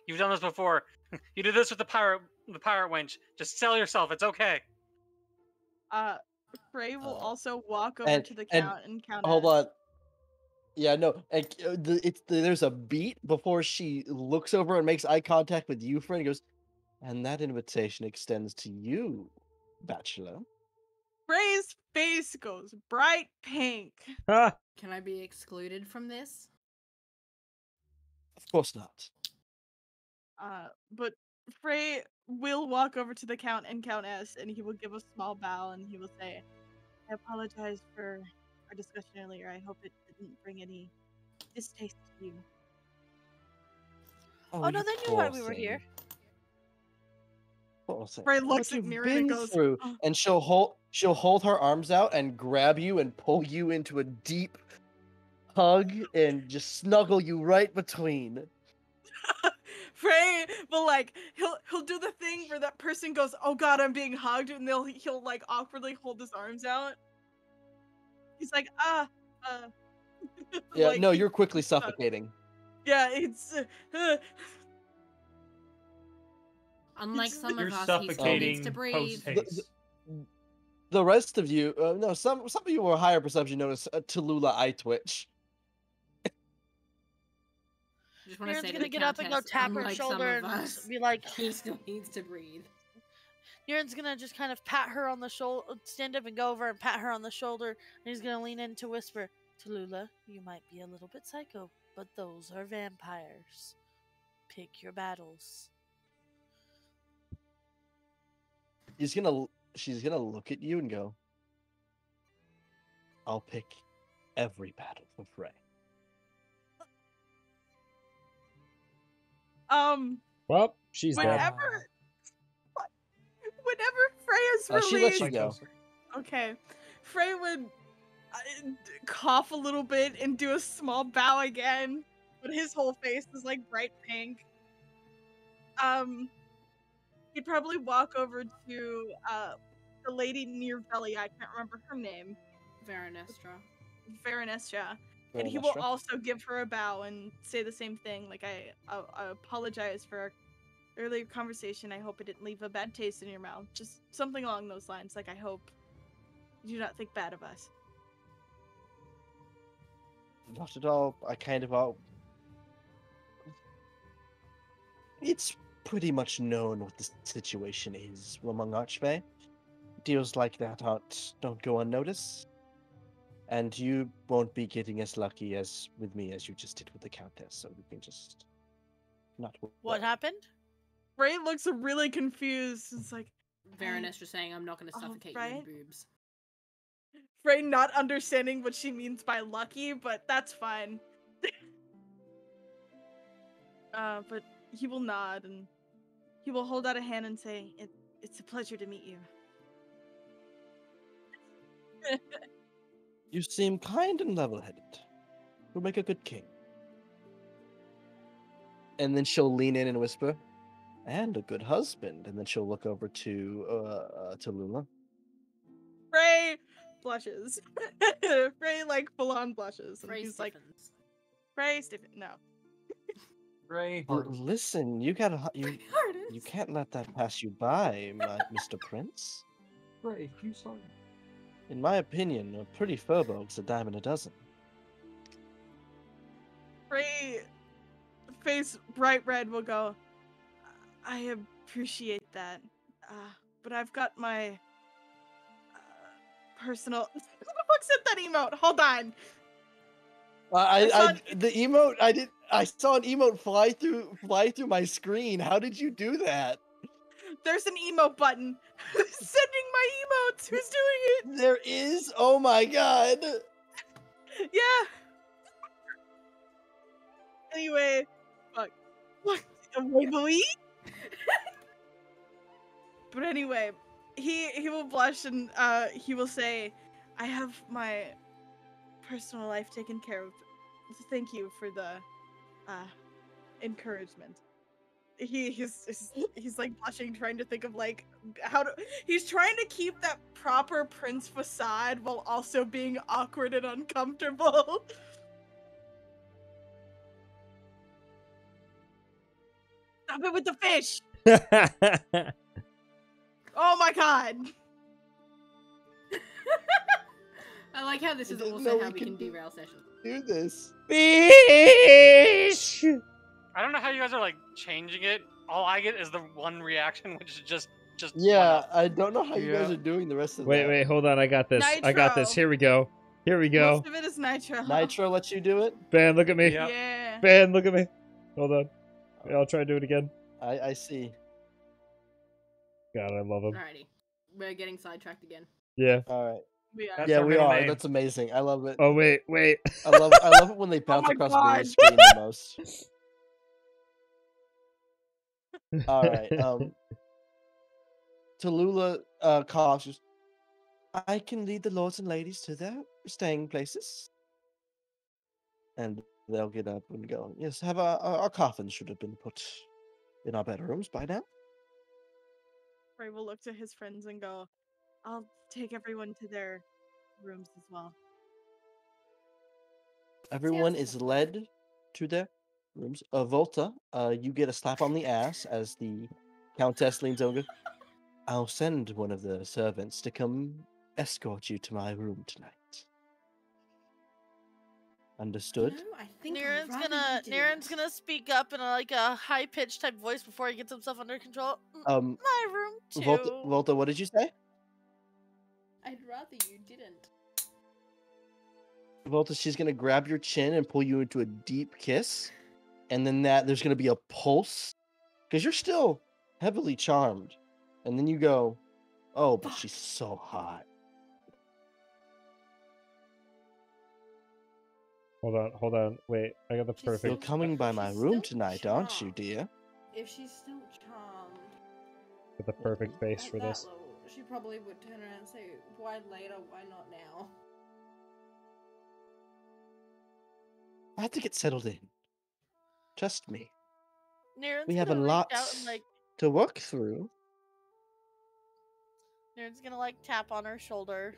You've done this before. You did this with the pirate wench. Just sell yourself. It's okay. Frey will also walk over to the Count and Countess. Hold on. Yeah, no. There's a beat before she looks over and makes eye contact with you, Frey, and goes, and that invitation extends to you, bachelor. Frey's face goes bright pink. Can I be excluded from this? Of course not. But Frey will walk over to the Count and Countess, and he will give a small bow, and he will say, I apologize for our discussion earlier. I hope it didn't bring any distaste to you. Oh no, they knew why we were here. Frey looks at Niren and goes, through, and she'll hold her arms out and grab you and pull you into a deep hug and just snuggle you right between. Frey will like he'll do the thing where that person goes, "Oh God, I'm being hugged," and he'll like awkwardly hold his arms out. He's like, Yeah, like, no, you're quickly suffocating. yeah, it's Unlike It's- some You're of us, he still needs suffocating to breathe. post haste. The rest of you, no, some of you were higher perception notice Tallulah eye twitch. Just want to Aaron's say to gonna the get up and go Countess, tap her unlike some shoulder of and us, be like, he still needs to breathe. Aaron's gonna just kind of pat her on the shoulder, stand up and go over and pat her on the shoulder, and he's gonna lean in to whisper, Tallulah, you might be a little bit psycho, but those are vampires. Pick your battles. She's gonna look at you and go, "I'll pick every battle for Frey." Well, she's dead. whenever Frey is She lets released, you go. okay, Frey would cough a little bit and do a small bow again, but his whole face is like bright pink. He'd probably walk over to the lady near Belly. I can't remember her name. Veranestra. And he will also give her a bow and say the same thing. Like, I apologize for our earlier conversation. I hope it didn't leave a bad taste in your mouth. Just something along those lines. Like, I hope you do not think bad of us. Not at all. It's pretty much known what the situation is among Archfey. Deals like that don't go unnoticed. And you won't be getting as lucky as with me as you just did with the Countess, so we can just not. What happened? Frey looks really confused. It's like Veranestra saying, "I'm not going to suffocate you in boobs." Frey not understanding what she means by lucky, but that's fine. But he will nod and he will hold out a hand and say, "It's a pleasure to meet you." You seem kind and level-headed. You'll make a good king. And then she'll lean in and whisper, "And a good husband." And then she'll look over to Tallulah. Frey blushes. Frey like full-on blushes. And Frey he's stiffens. like, Frey stiffen. No. Frey Listen, you can't let that pass you by, Mr. Prince. Frey, you saw. In my opinion, a pretty furbolg's a dime a dozen. Frey, face bright red, will go, "I appreciate that. But I've got my personal..." Who the fuck sent that emote? Hold on. The emote, I saw an emote fly through my screen. How did you do that? There's an emote button. Who's sending my emotes? Who's doing it? There is? Oh my god. Yeah. Anyway, fuck. Wiggly? But anyway, he will blush and he will say, "I have my personal life taken care of. Thank you for the encouragement." He's like blushing, trying to think of like he's trying to keep that proper prince facade while also being awkward and uncomfortable. Stop it with the fish! Oh my god! I like how this is didn't also know how we we could can derail sessions. Do this. Fish! I don't know how you guys are like changing it. All I get is the one reaction, which is just Yeah, one up. I don't know how you guys Yeah. are doing the rest of Wait, that. wait, hold on. I got this. I got this. Nitro. Here we go. Here we go. Most of it is nitro. Nitro lets you do it? Ben, look at me. Yeah. Yeah. Ben, look at me. Hold on. Yeah, I'll try to do it again. I see. God, I love him. Alrighty. We're getting sidetracked again. Yeah. Alright. We are. That's Yeah, our we middle are. name. That's amazing. I love it. Oh, wait. I love it when they bounce my across God. the screen the most. Alright, Tallulah coughs. "I can lead the lords and ladies to their staying places." And they'll get up and go, "Yes, have our coffins should have been put in our bedrooms by now. Frey will look to his friends and go, I'll take everyone to their rooms as well. Everyone is led to their rooms. Volta, you get a slap on the ass as the Countess leans over. I'll send one of the servants to come escort you to my room tonight. Understood? No, I think Niren's gonna speak up in a high pitched type voice before he gets himself under control. My room too. Volta, what did you say? I'd rather you didn't. Volta, she's gonna grab your chin and pull you into a deep kiss, and then there's gonna be a pulse, because you're still heavily charmed, and then you go, oh, but she's so hot. Hold on, wait, I got the perfect... You're coming by my room tonight, aren't you, dear? If she's still charmed... Got the perfect face for this. Level, she probably would turn around and say, why later, why not now? I have to get settled in. Trust me. Niren's We have a gonna lot reach out and, to work through. Niren's gonna tap on her shoulder.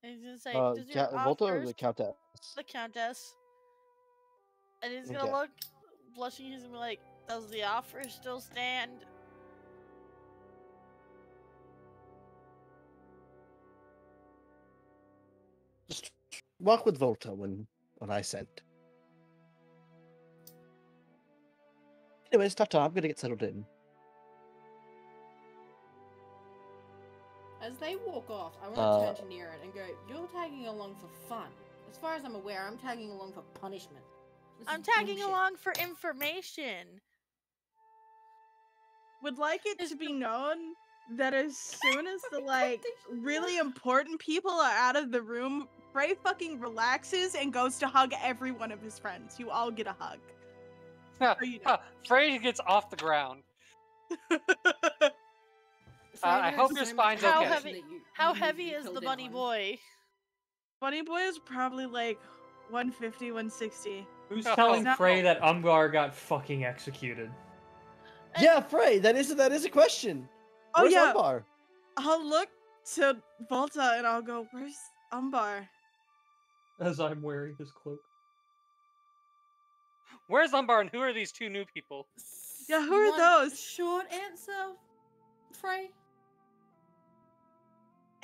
And he's gonna say, does your Volta or offers... the Countess? The Countess. And he's gonna look, blushing, he's gonna be like, does the offer still stand? Just walk with Volta when I send. Anyways, Tata, I'm gonna get settled in. As they walk off, I want to turn to Niren and go, you're tagging along for fun. As far as I'm aware, I'm tagging along for punishment. I'm tagging along for information. Would like it to be known that as soon as the really important people are out of the room, Frey fucking relaxes and goes to hug every one of his friends. You all get a hug. Frey gets off the ground. I hope your spine's okay. How heavy is the bunny boy? Bunny boy is probably 150, 160. Who's telling Frey that Umgar got fucking executed? Yeah, Frey, that is a question. Where's Umbar? I'll look to Volta and I'll go, where's Umbar? As I'm wearing his cloak. Where's Umbar and who are these two new people? Yeah, who are those? Short answer, Frey?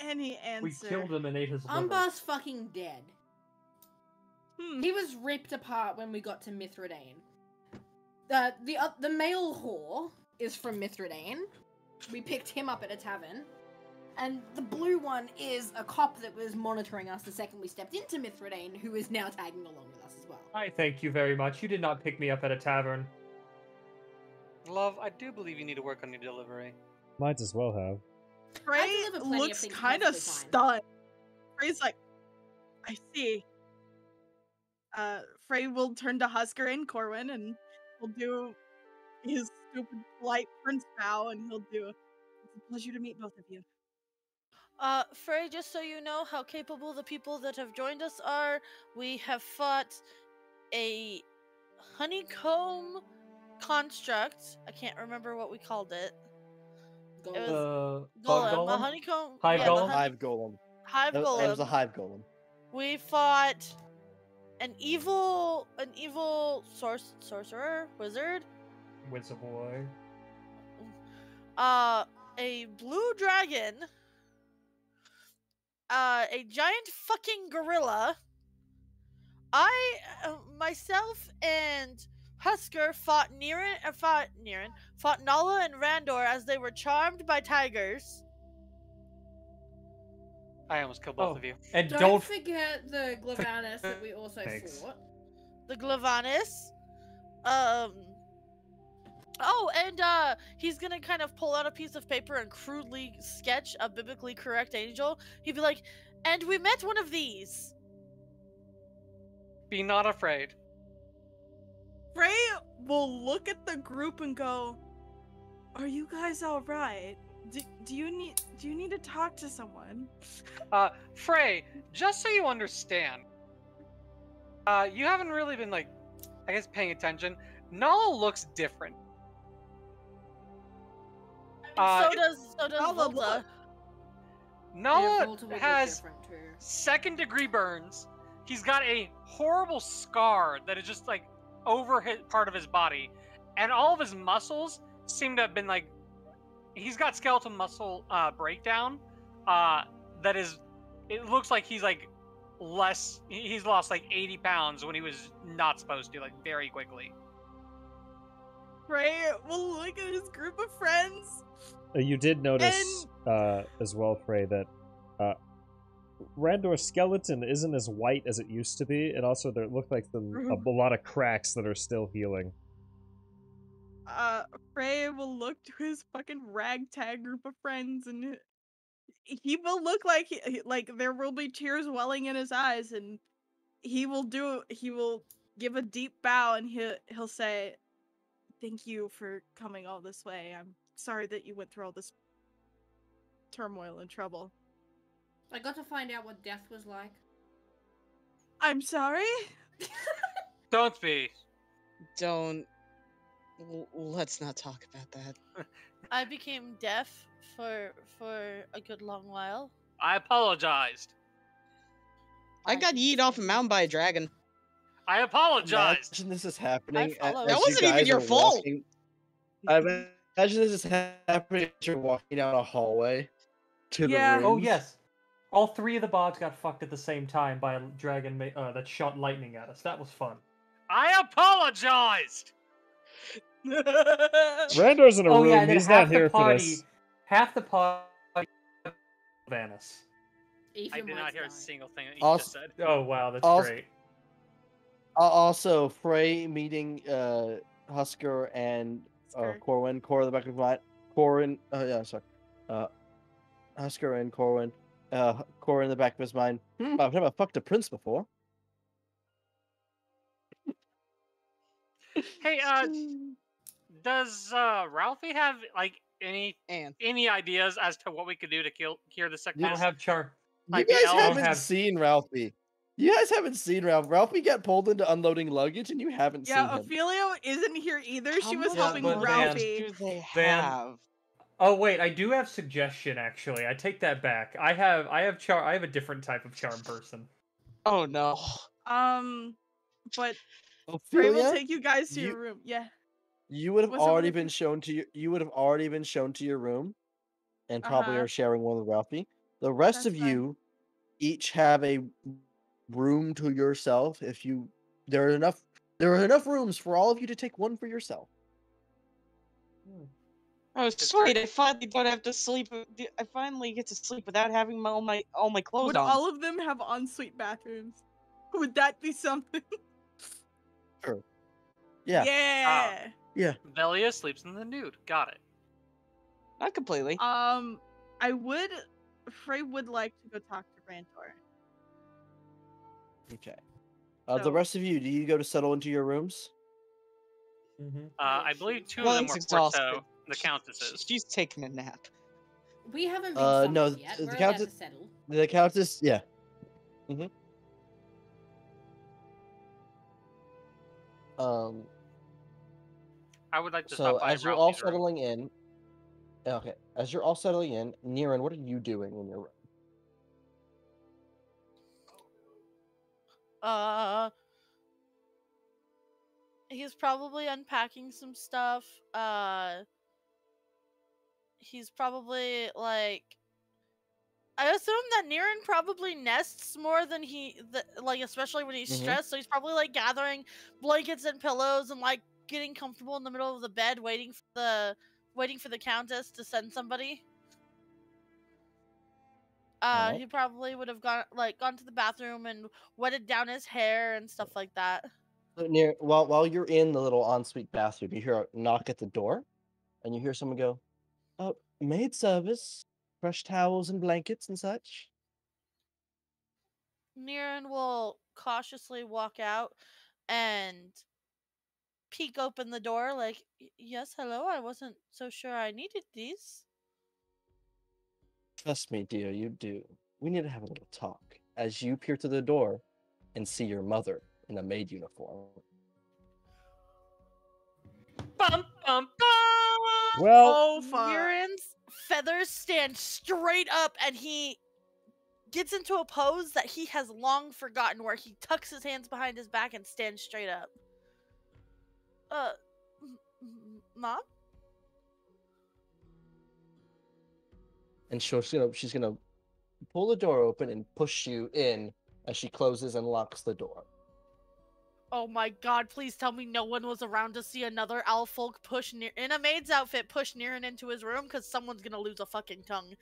Any answer. We killed him and ate his liver. Umbar's fucking dead. He was ripped apart when we got to Mithridane. The male whore is from Mithridane. We picked him up at a tavern. And the blue one is a cop that was monitoring us the second we stepped into Mithridane, who is now tagging along with us as well. I thank you very much. You did not pick me up at a tavern. Love, I do believe you need to work on your delivery. Might as well have. Frey looks kind of stunned. Frey's like, I see. Frey will turn to Husker and Corwin and he'll do his stupid polite prince bow and he'll do, it's a pleasure to meet both of you. Frey, just so you know how capable the people that have joined us are, we have fought a honeycomb construct. I can't remember what we called it. It was golem. A honeycomb. Hive golem. Hive golem. It was a hive golem. We fought an evil sorcerer, wizard. Wizard boy. A blue dragon. A giant fucking gorilla. I, myself and Husker fought Nala and Randor as they were charmed by tigers. I almost killed both of you. And don't forget the Glavanus that we also fought. The Glavanus. Oh, and he's gonna kind of pull out a piece of paper and crudely sketch a biblically correct angel. He'd be like, and we met one of these. Be not afraid. Frey will look at the group and go, are you guys alright? Do you need to talk to someone? Frey, just so you understand, You haven't really been like, I guess, paying attention. Nala looks different. So does Nala Volta. look- Nala Volta would look has different too. second-degree burns. He's got a horrible scar that is just like over part of his body, and all of his muscles seem to have been like. He's got skeletal muscle breakdown. That is, it looks like he's like less. He's lost like 80 pounds when he was not supposed to, like very quickly. Frey will look at his group of friends. You did notice as well, Frey, that Randor's skeleton isn't as white as it used to be, and also there look like a lot of cracks that are still healing. Frey will look to his fucking ragtag group of friends, and he will look like like there will be tears welling in his eyes, and he will give a deep bow, and he'll say, "Thank you for coming all this way. I'm sorry that you went through all this turmoil and trouble." I got to find out what death was like. I'm sorry? Don't be. Don't. Let's not talk about that. I became deaf for a good long while. I apologized. I got yeet off a mountain by a dragon. I apologized. Imagine this is happening. followed. As That you wasn't even guys your are fault. walking- I imagine this is happening as you're walking down a hallway to Yeah. the Oh rooms. yes, all three of the bots got fucked at the same time by a dragon that shot lightning at us. That was fun. I apologized. Randor's in a Oh room. yeah, and then He's not half the here for party, this. half the party, Vanis. Ethan I did not might hear a die. single thing that you Also- just said. Oh wow, that's Also- great. Also, Frey meeting Husker and Husker. Corwin. Cor in the back of my Corwin. Oh yeah, sorry. Husker and Corwin. Cor in the back of his mind. I've never fucked a prince before. Hey, does Ralphie have like any And ideas as to what we could do to cure the I sickness? don't have char. Like you the guys elves haven't have- seen Ralphie. You guys haven't seen Ralph. Ralphie got pulled into unloading luggage, and you haven't Yeah, seen him. Ophelia isn't here either. She was much helping but Ralphie. do they Van- have? Oh wait, I do have suggestion actually. I take that back. I have a different type of charm person. Oh no. But Frey will Ophelia, take you guys to you- your room. Yeah. you would have Was it already what been shown to you would have already been shown to your room, and probably Uh-huh. are sharing one with Ralphie. The rest That's of fine. you each have a room to yourself. If you there are enough rooms for all of you to take one for yourself. Oh sweet! I finally don't have to sleep. I finally get to sleep without having all my clothes Would on. all of them have ensuite bathrooms? Would that be something? Yeah. Yeah. Velia sleeps in the nude. Got it. Not completely. Frey would like to go talk to Rantor. Okay. The So- rest of you, do you go to settle into your rooms? Mm-hmm. I believe two Well, of them he's were exhausted. Porto, the countesses. She's taking a nap. We haven't been No, summoned yet. the We're allowed countess- to settle. The countess, yeah. Um. I would like to So stop by as you're all Ralphie's room. settling in, okay, as you're all settling in, Niran, what are you doing in your room? He's probably unpacking some stuff. He's probably like. I assume that Niran probably nests more than like, especially when he's Mhm. stressed. So he's probably like gathering blankets and pillows and like getting comfortable in the middle of the bed, waiting for the countess to send somebody. Alright. He probably would have gone to the bathroom and wetted down his hair and stuff like that. So while you're in the little ensuite bathroom, you hear a knock at the door, and you hear someone go, "Oh, maid service, fresh towels and blankets and such." Niran will cautiously walk out and peek open the door like, yes, hello, I wasn't so sure I needed these. Trust me, dear, you do. We need to have a little talk. As you peer through the door and see your mother in a maid uniform. Bum bum bum. Well, Oh fuck! Mirren's feathers stand straight up, and he gets into a pose that he has long forgotten, where he tucks his hands behind his back and stands straight up. Mom? And she's gonna pull the door open and push you in as she closes and locks the door. Oh my god, please tell me no one was around to see another Alfolk push near in a maid's outfit push Niran into his room, because someone's gonna lose a fucking tongue.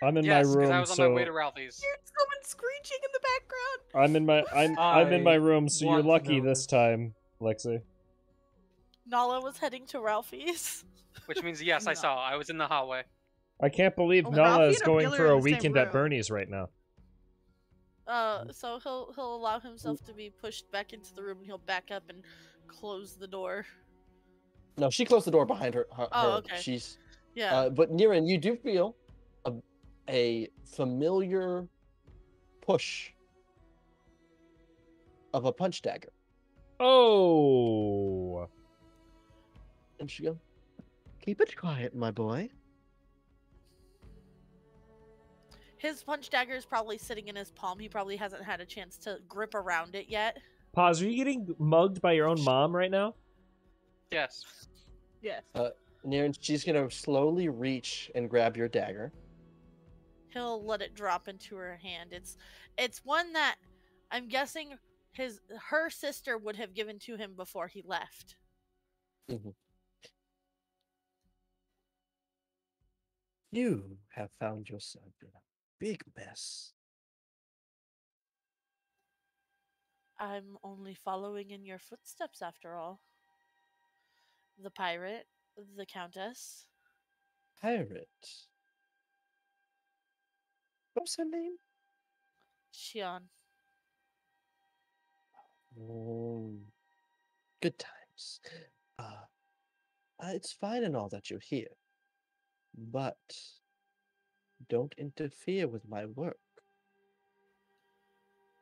I'm in Yes, my because room, I was on so my way to Ralphie's. Here's someone screeching in the background. I'm in my I room, so you're want to lucky know this this. time, Lexi. Nala was heading to Ralphie's. Which means yes, I No. saw. I was in the hallway. I can't believe Oh, Nala Ralphie is and going Amelia for are a in the same weekend at room. Bernie's right now. So he'll allow himself to be pushed back into the room, and he'll back up and close the door. No, she closed the door behind her. Oh, okay. She's. Yeah. But Niran, you do feel a familiar push of a punch dagger. Oh. And she goes, "Keep it quiet, my boy." His punch dagger is probably sitting in his palm. He probably hasn't had a chance to grip around it yet. Pause. Are you getting mugged by your own mom right now? Yes. Yes. Niran, she's gonna slowly reach and grab your dagger. He'll let it drop into her hand. It's one that I'm guessing her sister would have given to him before he left. Mhm. You have found yourself in a big mess. I'm only following in your footsteps after all. The pirate, the countess. Pirate. What's her name? Shion. Oh, good times. It's fine and all that you're here, but don't interfere with my work.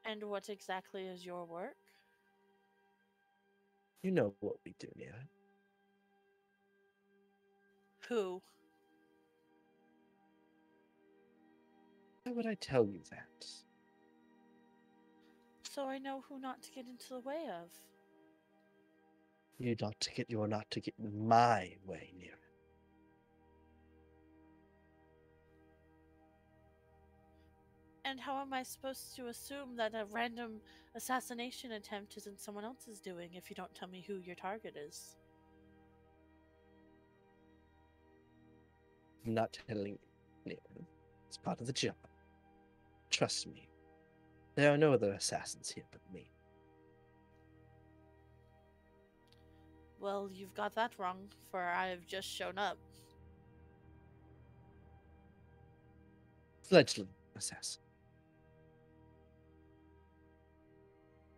And what exactly is your work? You know what we do here. Who? Why would I tell you that? So I know who not to get into the way of. You are not to get in my way, near it. And how am I supposed to assume that a random assassination attempt isn't someone else's doing if you don't tell me who your target is? I'm not telling you, near it. It's part of the job. Trust me. There are no other assassins here but me. Well, you've got that wrong, for I have just shown up. Fledgling assassin.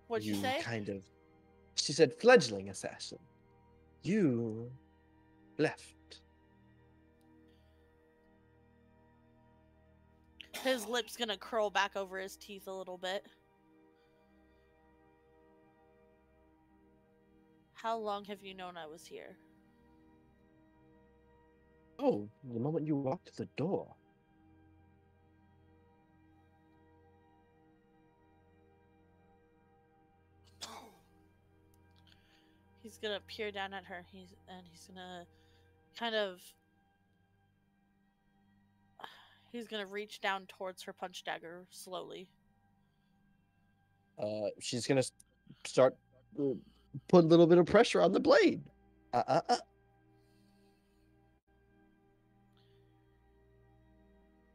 What'd you say? She said fledgling assassin. You left. His lip's gonna curl back over his teeth a little bit. How long have you known I was here? Oh, the moment you walked through the door. He's gonna peer down at her. He's gonna kind of. He's gonna reach down towards her punch dagger slowly. She's gonna start put a little bit of pressure on the blade.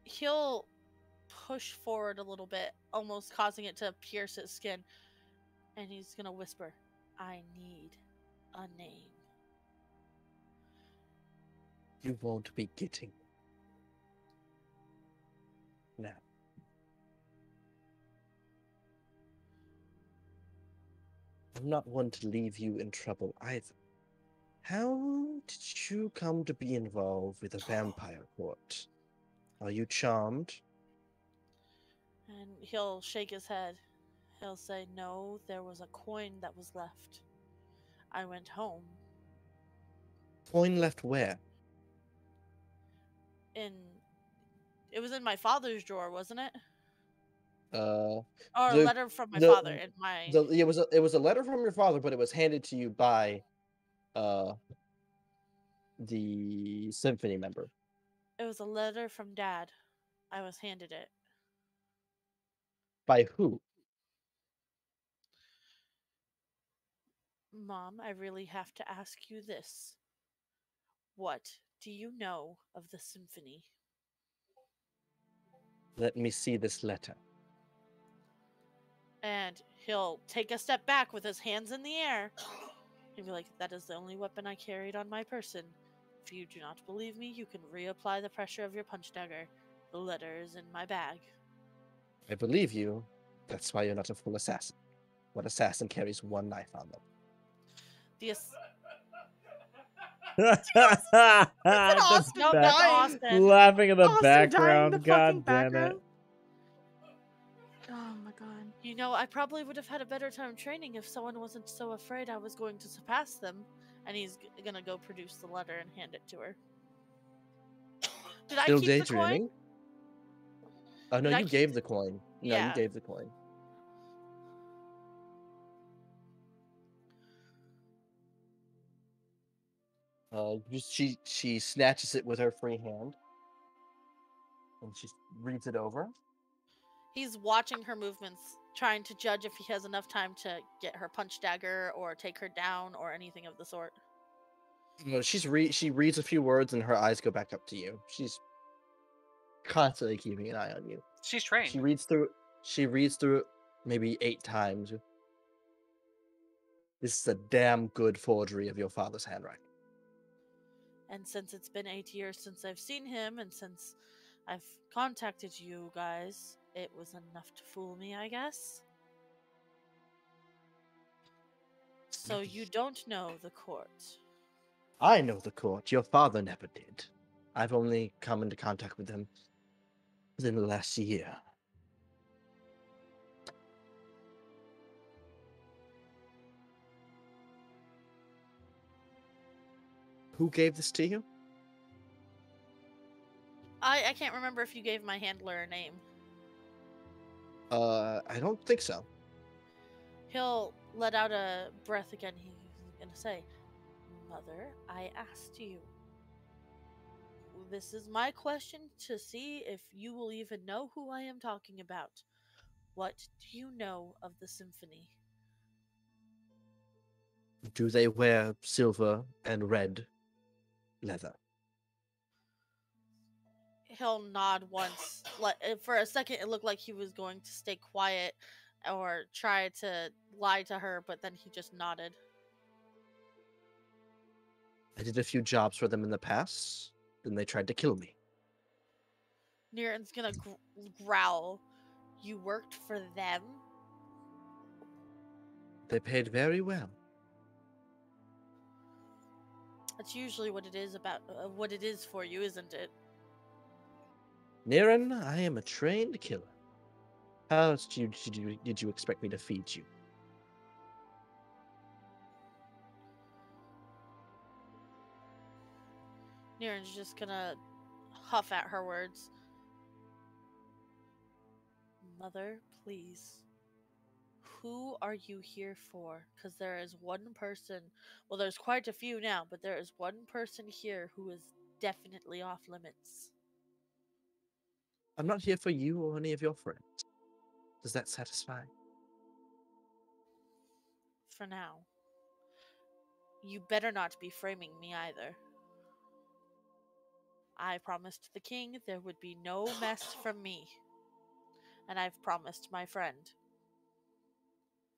He'll push forward a little bit, almost causing it to pierce his skin, and he's gonna whisper, "I need a name." You won't be getting now. I'm not one to leave you in trouble either. How did you come to be involved with a vampire court? Are you charmed? And he'll shake his head. He'll say, no, there was a coin that was left. I went home. Coin left where? It was in my father's drawer, wasn't it? Uh, Or a the letter from my the father in my... it was a letter from your father, but it was handed to you by the symphony member. It was a letter from Dad. I was handed it. By who? Mom, I really have to ask you this. What do you know of the symphony? Let me see this letter. And he'll take a step back with his hands in the air. He'll be like, that is the only weapon I carried on my person. If you do not believe me, you can reapply the pressure of your punch dagger. The letter is in my bag. I believe you. That's why you're not a full assassin. What assassin carries one knife on them? Austin No, that's Austin. Laughing in the Austin dying in background. the God fucking damn it. background. Oh my god. You know, I probably would have had a better time training if someone wasn't so afraid I was going to surpass them. And he's gonna go produce the letter and hand it to her. Did I Still keep the daydreaming? coin? Oh no, Did I you keep gave the coin. No, you Yeah. gave the coin. She snatches it with her free hand, and she reads it over. He's watching her movements, trying to judge if he has enough time to get her punch dagger or take her down or anything of the sort. No, she reads a few words, and her eyes go back up to you. She's constantly keeping an eye on you. She's trained. She reads through it maybe 8 times. This is a damn good forgery of your father's handwriting. And since it's been 8 years since I've seen him, and since I've contacted you guys, it was enough to fool me, I guess. So you don't know the court. I know the court. Your father never did. I've only come into contact with them within the last year. Who gave this to you? I can't remember if you gave my handler a name. I don't think so. He'll let out a breath again. He's gonna say, Mother, I asked you. This is my question to see if you will even know who I am talking about. What do you know of the symphony? Do they wear silver and red leather? He'll nod once. For a second, it looked like he was going to stay quiet or try to lie to her, but then he just nodded. I did a few jobs for them in the past, then they tried to kill me. Niren's gonna growl. You worked for them? They paid very well. That's usually what it is about. What it is for you, isn't it? Niren, I am a trained killer. How else did you expect me to feed you? Niren's just gonna huff at her words. Mother, please. Who are you here for? Because there is one person. Well, there's quite a few now, but there is one person here who is definitely off limits. I'm not here for you or any of your friends. Does that satisfy? For now. You better not be framing me either. I promised the king there would be no mess from me. And I've promised my friend.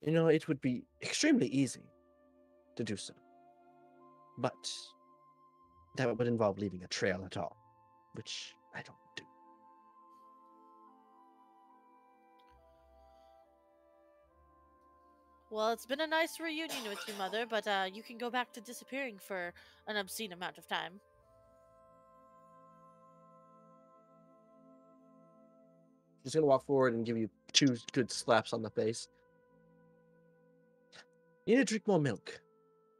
You know, it would be extremely easy to do so. But that would involve leaving a trail at all, which I don't do. Well, it's been a nice reunion with you, Mother, but you can go back to disappearing for an obscene amount of time. She's gonna walk forward and give you 2 good slaps on the face. You need to drink more milk.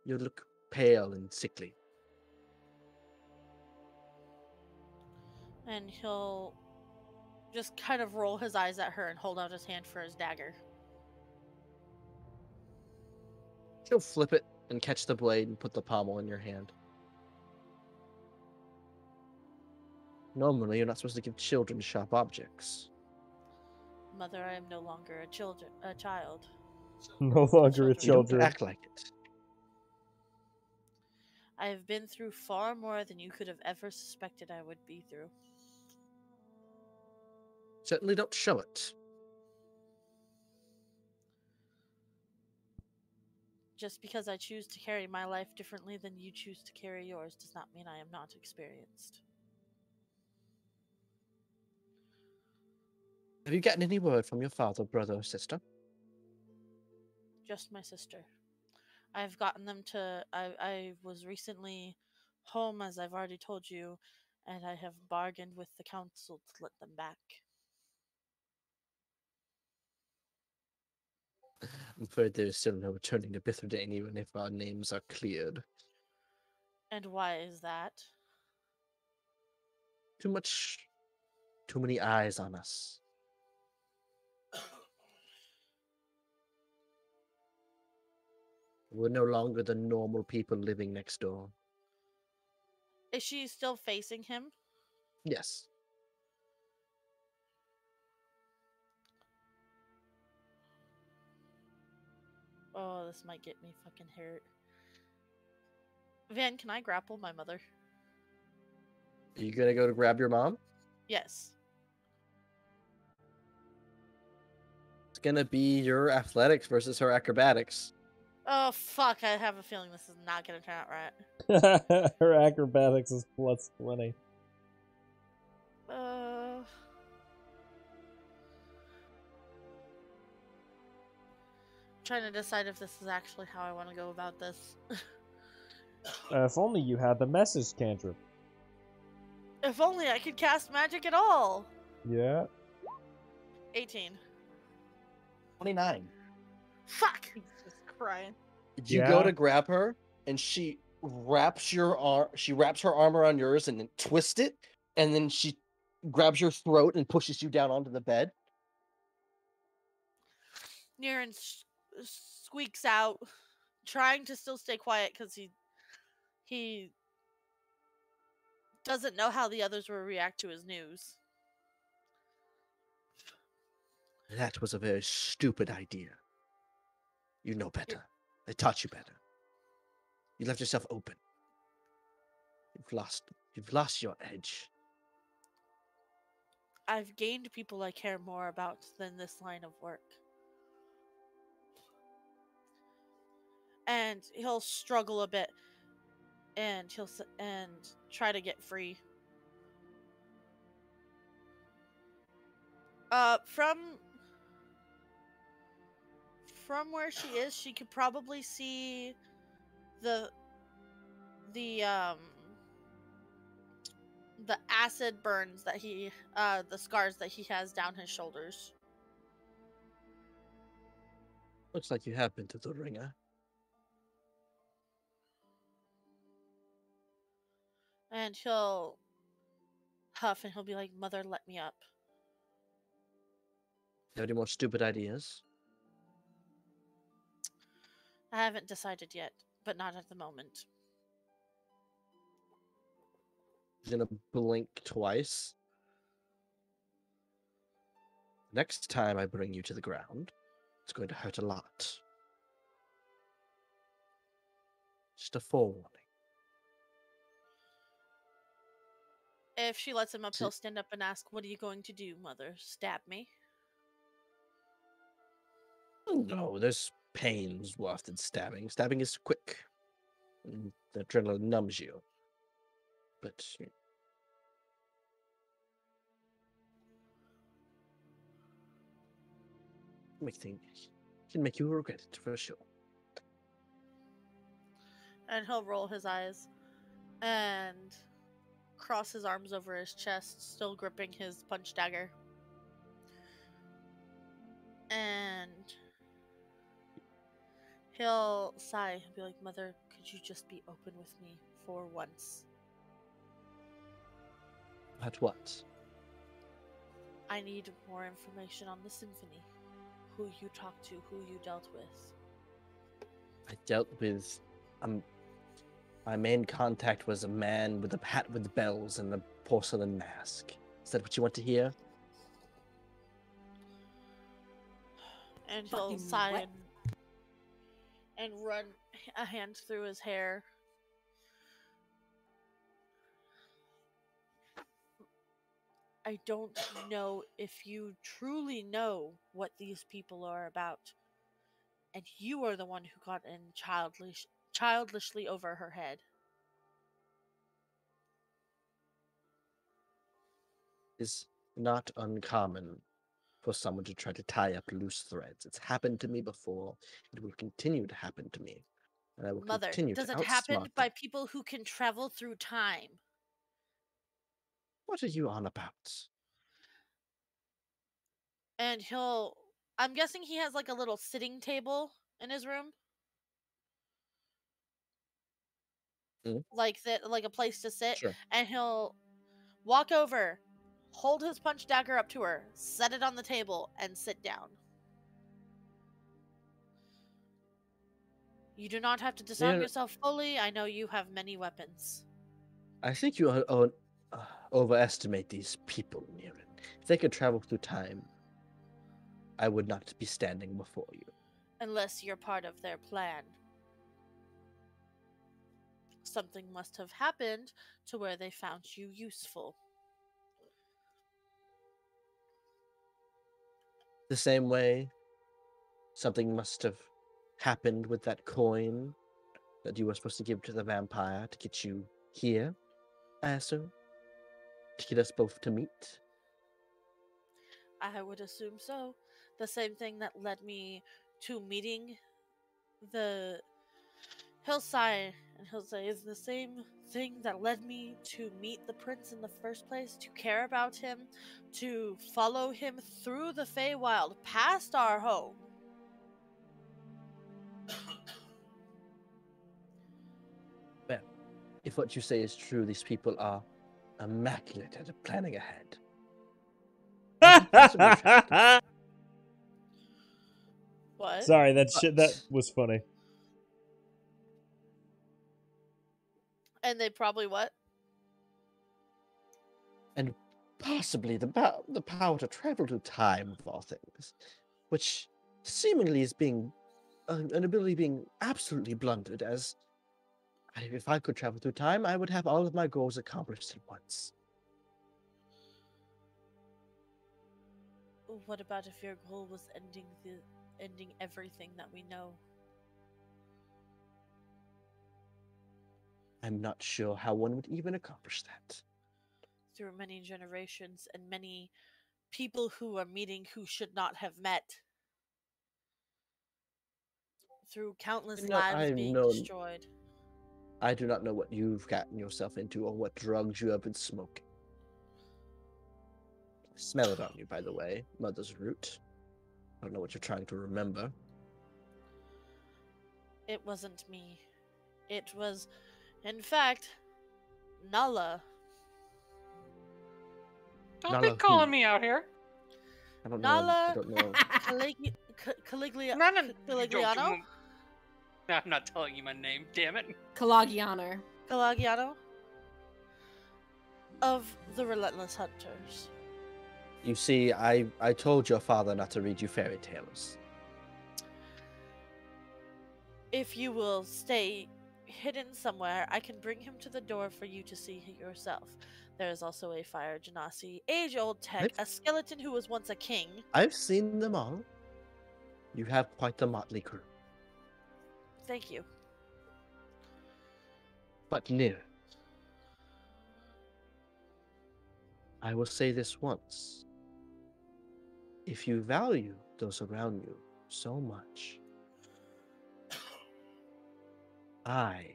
You look pale and sickly. And he'll just kind of roll his eyes at her and hold out his hand for his dagger. She'll flip it and catch the blade and put the pommel in your hand. Normally, you're not supposed to give children sharp objects. Mother, I am no longer a child. No longer a You don't children. act like it. I have been through far more than you could have ever suspected I would be through. Certainly don't show it. Just because I choose to carry my life differently than you choose to carry yours does not mean I am not experienced. Have you gotten any word from your father, brother, or sister? Just my sister. I've gotten them to... I was recently home, as I've already told you, and I have bargained with the council to let them back. I'm afraid there is still no returning to Bitherdane, even if our names are cleared. And why is that? Too many eyes on us. We're no longer the normal people living next door. Is she still facing him? Yes. Oh, this might get me fucking hurt. Van, can I grapple my mother? Are you gonna go to grab your mom? Yes. It's gonna be your athletics versus her acrobatics. Oh, fuck. I have a feeling this is not going to turn out right. Her acrobatics is plus 20. Trying to decide if this is actually how I want to go about this. If only you had the message cantrip. If only I could cast magic at all. Yeah. 18. 29. Fuck! Jesus Christ. You go to grab her, and she wraps her arm around yours and then twists it, and then she grabs your throat and pushes you down onto the bed. Niren squeaks out, trying to still stay quiet because he doesn't know how the others will react to his news. That was a very stupid idea. You know better. They taught you better. You left yourself open. You've lost your edge. I've gained people I care more about than this line of work. And he'll struggle a bit, and he'll try to get free. From where she is, she could probably see the acid burns that the scars that he has down his shoulders. Looks like you have been to the ringer. And he'll huff and he'll be like, "Mother, let me up." Have any more stupid ideas? I haven't decided yet, but not at the moment. He's gonna blink twice. Next time I bring you to the ground, it's going to hurt a lot. Just a forewarning. If she lets him up, he'll stand up and ask, "What are you going to do, Mother? Stab me?" No, there's pains worth in stabbing. Stabbing is quick. And the adrenaline numbs you. But can make you regret it for sure. And he'll roll his eyes and cross his arms over his chest, still gripping his punch dagger. And He'll sigh and be like, Mother, could you just be open with me for once? At what? I need more information on the symphony. Who you talked to, who you dealt with. I dealt with. My main contact was a man with a hat with bells and a porcelain mask. Is that what you want to hear? And he'll Fucking sigh what? and run a hand through his hair. I don't know if you truly know what these people are about. And you are the one who got in childishly over her head. It's not uncommon for someone to try to tie up loose threads. It's happened to me before. It will continue to happen to me. And I will Mother, continue does to it happen outsmart by them. people who can travel through time? What are you on about? And I'm guessing he has like a little sitting table in his room. Like that, like a place to sit. Sure. And he'll walk over, hold his punch dagger up to her, set it on the table, and sit down. You do not have to disarm yourself fully. I know you have many weapons. I think you overestimate these people, Niren. If they could travel through time, I would not be standing before you. Unless you're part of their plan. Something must have happened to where they found you useful. The same way, something must have happened with that coin that you were supposed to give to the vampire to get you here, I assume? To get us both to meet? I would assume so. The same thing that led me to meeting the... He'll sigh and he'll say, is the same thing that led me to meet the prince in the first place, to care about him, to follow him through the Feywild, past our home. Well, if what you say is true, these people are immaculate at planning ahead. What? Sorry, that was funny. And they probably what? And possibly the power to travel through time of all things, which seemingly is being an ability being absolutely blundered. As if I could travel through time, I would have all of my goals accomplished at once. What about if your goal was ending everything that we know? I'm not sure how one would even accomplish that. Through many generations and many people who are meeting who should not have met. Through countless lives being destroyed. I do not know what you've gotten yourself into or what drugs you have been smoking. I smell it on you, by the way, Mother's Root. I don't know what you're trying to remember. It wasn't me. It was, in fact, Nala. Don't be calling me out here. I don't know. Nala I don't know. Caligliano? No, I'm not telling you my name, damn it. Calagiano. Calagiano? Of the Relentless Hunters. You see, I told your father not to read you fairy tales. If you will stay hidden somewhere, I can bring him to the door for you to see yourself. There is also a fire genasi, age-old tech, a skeleton who was once a king. I've seen them all. You have quite the motley crew. Thank you. But Nir, I will say this once. If you value those around you so much, I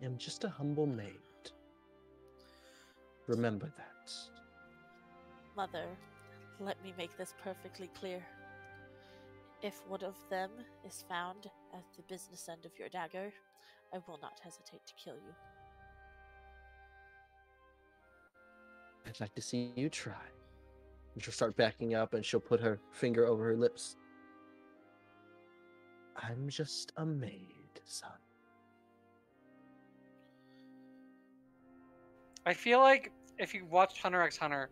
am just a humble maid. Remember that. Mother, let me make this perfectly clear. If one of them is found at the business end of your dagger, I will not hesitate to kill you. I'd like to see you try. And she'll start backing up and she'll put her finger over her lips. I'm just a maid, son. I feel like if you watched Hunter x Hunter,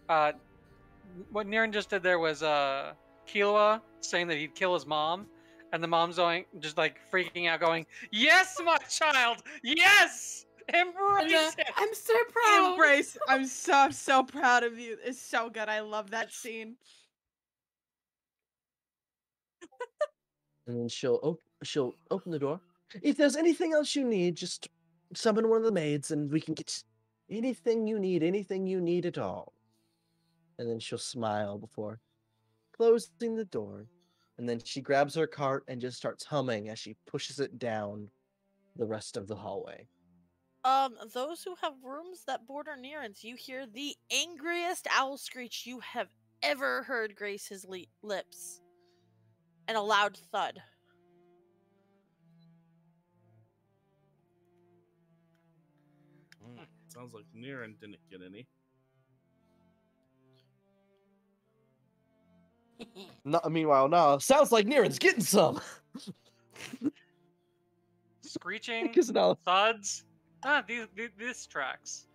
what Niran just did there was Killua saying that he'd kill his mom, and the mom's going just like freaking out, going, "Yes, my child, yes, embrace it." I'm so proud. Embrace. I'm so proud of you. It's so good. I love that scene. And then she'll open the door. If there's anything else you need, just summon one of the maids and we can get anything you need at all. And then she'll smile before closing the door. And then she grabs her cart and just starts humming as she pushes it down the rest of the hallway. Those who have rooms that border Niran's, you hear the angriest owl screech you have ever heard grace his lips. And a loud thud. Sounds like Niran didn't get any. Meanwhile, no, sounds like Niran's getting some. Screeching, Because now thuds. This tracks.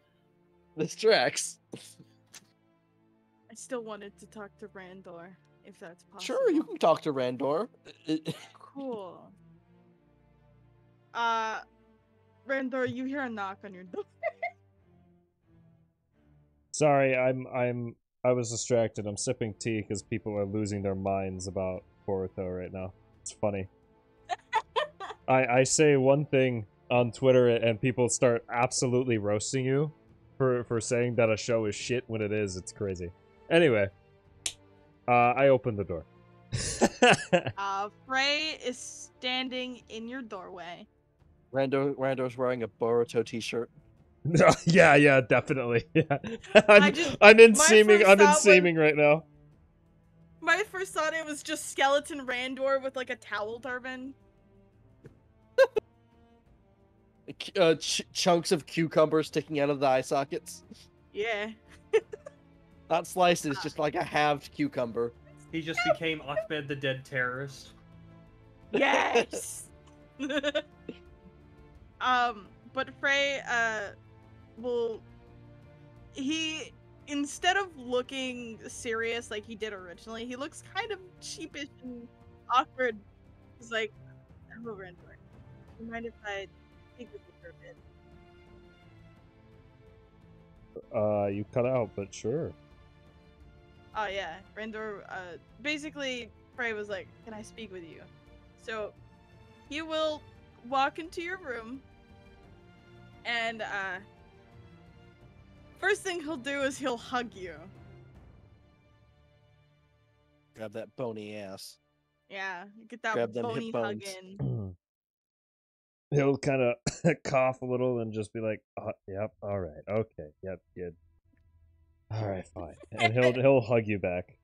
this tracks. I still wanted to talk to Randor, if that's possible. Sure, you can talk to Randor. Cool. Randor, you hear a knock on your door. Sorry, I was distracted. I'm sipping tea because people are losing their minds about Boruto right now. It's funny. I say one thing on Twitter and people start absolutely roasting you for saying that a show is shit when it is. It's crazy. Anyway, I opened the door. Frey is standing in your doorway. Randor's wearing a Boruto t-shirt. yeah, definitely. Yeah. My I'm in first seeming right now. My first thought it was just skeleton Randor with like a towel turban. Chunks of cucumber sticking out of the eye sockets. Yeah. Not slices, just like a halved cucumber. He just became Ahmed the Dead Terrorist. Yes. But Frey, he, instead of looking serious like he did originally, he looks kind of sheepish and awkward. He's like, "Hello, Randor. Do you mind if I speak with you for a bit?" You cut out, but sure. Oh yeah, Randor, basically, Frey was like, "Can I speak with you?" So, he will walk into your room, and, first thing he'll do is he'll hug you. Grab that bony ass. Yeah, get that Grab them hip bony hug bones. in. He'll kind of cough a little and just be like, "Yep, all right, okay, yep, good, all right, fine," and he'll hug you back.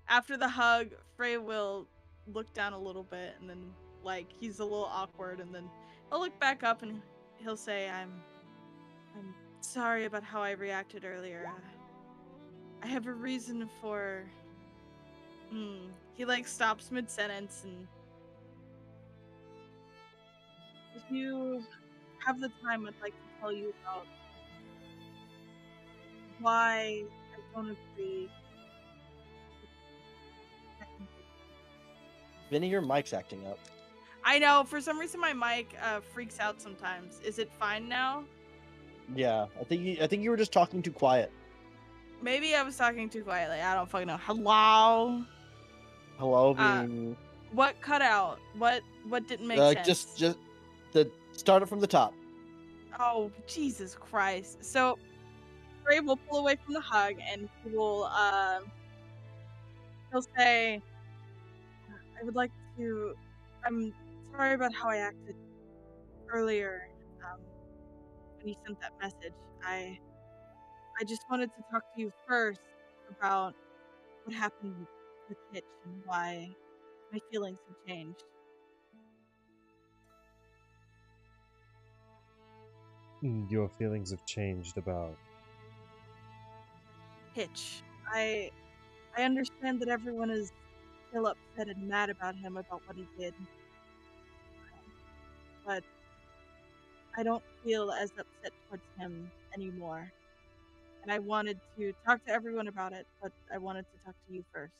After the hug, Frey will look down a little bit, and then like he's a little awkward, and then he'll look back up and he'll say, "I'm sorry about how I reacted earlier. I have a reason for." He like stops mid sentence, and if you have the time, I'd like to tell you about why I don't agree. Vinny, your mic's acting up. I know, for some reason my mic freaks out sometimes. Is it fine now? Yeah, I think you were just talking too quiet. Maybe I was talking too quietly. I don't fucking know. Hello? Hello, being What cut out? What didn't make sense? just start it from the top. Oh, Jesus Christ. So Frey will pull away from the hug, and he will he'll say, "I would like to I'm sorry about how I acted earlier when you sent that message. I just wanted to talk to you first about what happened with Hitch and why my feelings have changed. Your feelings have changed about... Hitch. I understand that everyone is still upset and mad about him about what he did. But I don't feel as upset towards him anymore. And I wanted to talk to everyone about it, but I wanted to talk to you first.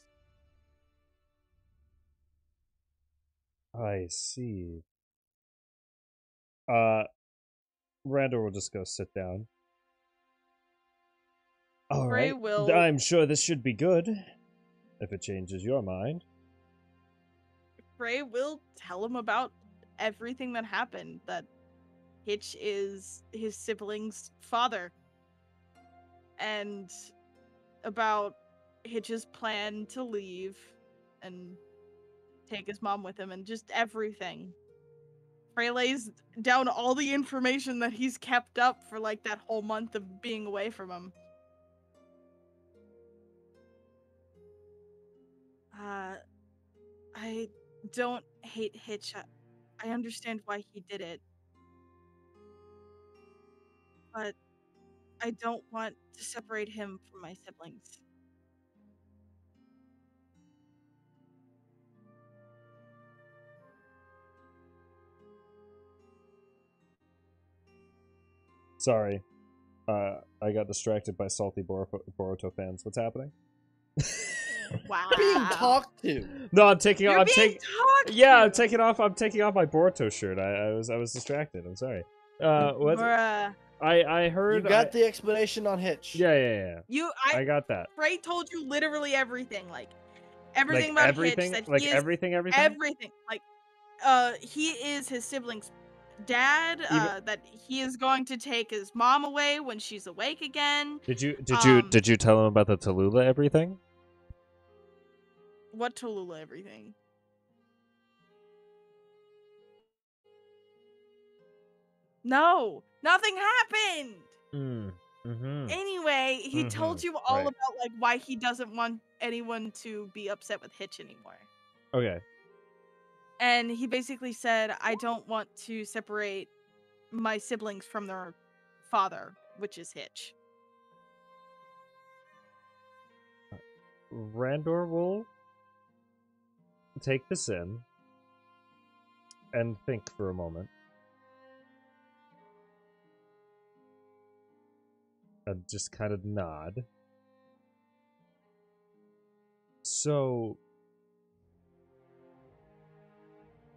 I see. Randall will just go sit down. All Frey right. will- I'm sure this should be good. If it changes your mind. Frey will tell him about everything that happened, that Hitch is his sibling's father. And about Hitch's plan to leave and take his mom with him and just everything. Frey lays down all the information that he's kept up for like that whole month of being away from him. I don't hate Hitch. I understand why he did it. But I don't want to separate him from my siblings. Sorry. I got distracted by salty Boruto fans. What's happening? Wow. Being talked to. No, I'm taking off. Yeah, I'm taking off my Boruto shirt. I was distracted. I'm sorry. What? Bruh. I heard. You got the explanation on Hitch. Yeah. I I got that. Frey told you literally everything, like everything Like about everything. Hitch. That Like he is everything. everything. Like, he is his sibling's dad. That he is going to take his mom away when she's awake again. Did you tell him about the Tallulah everything? What Tallulah everything? No, nothing happened. Mm-hmm. Anyway, he told you all Right. about like why he doesn't want anyone to be upset with Hitch anymore. Okay. And he basically said, I don't want to separate my siblings from their father, which is Hitch. Randor will take this in and think for a moment. And just kind of nod. So,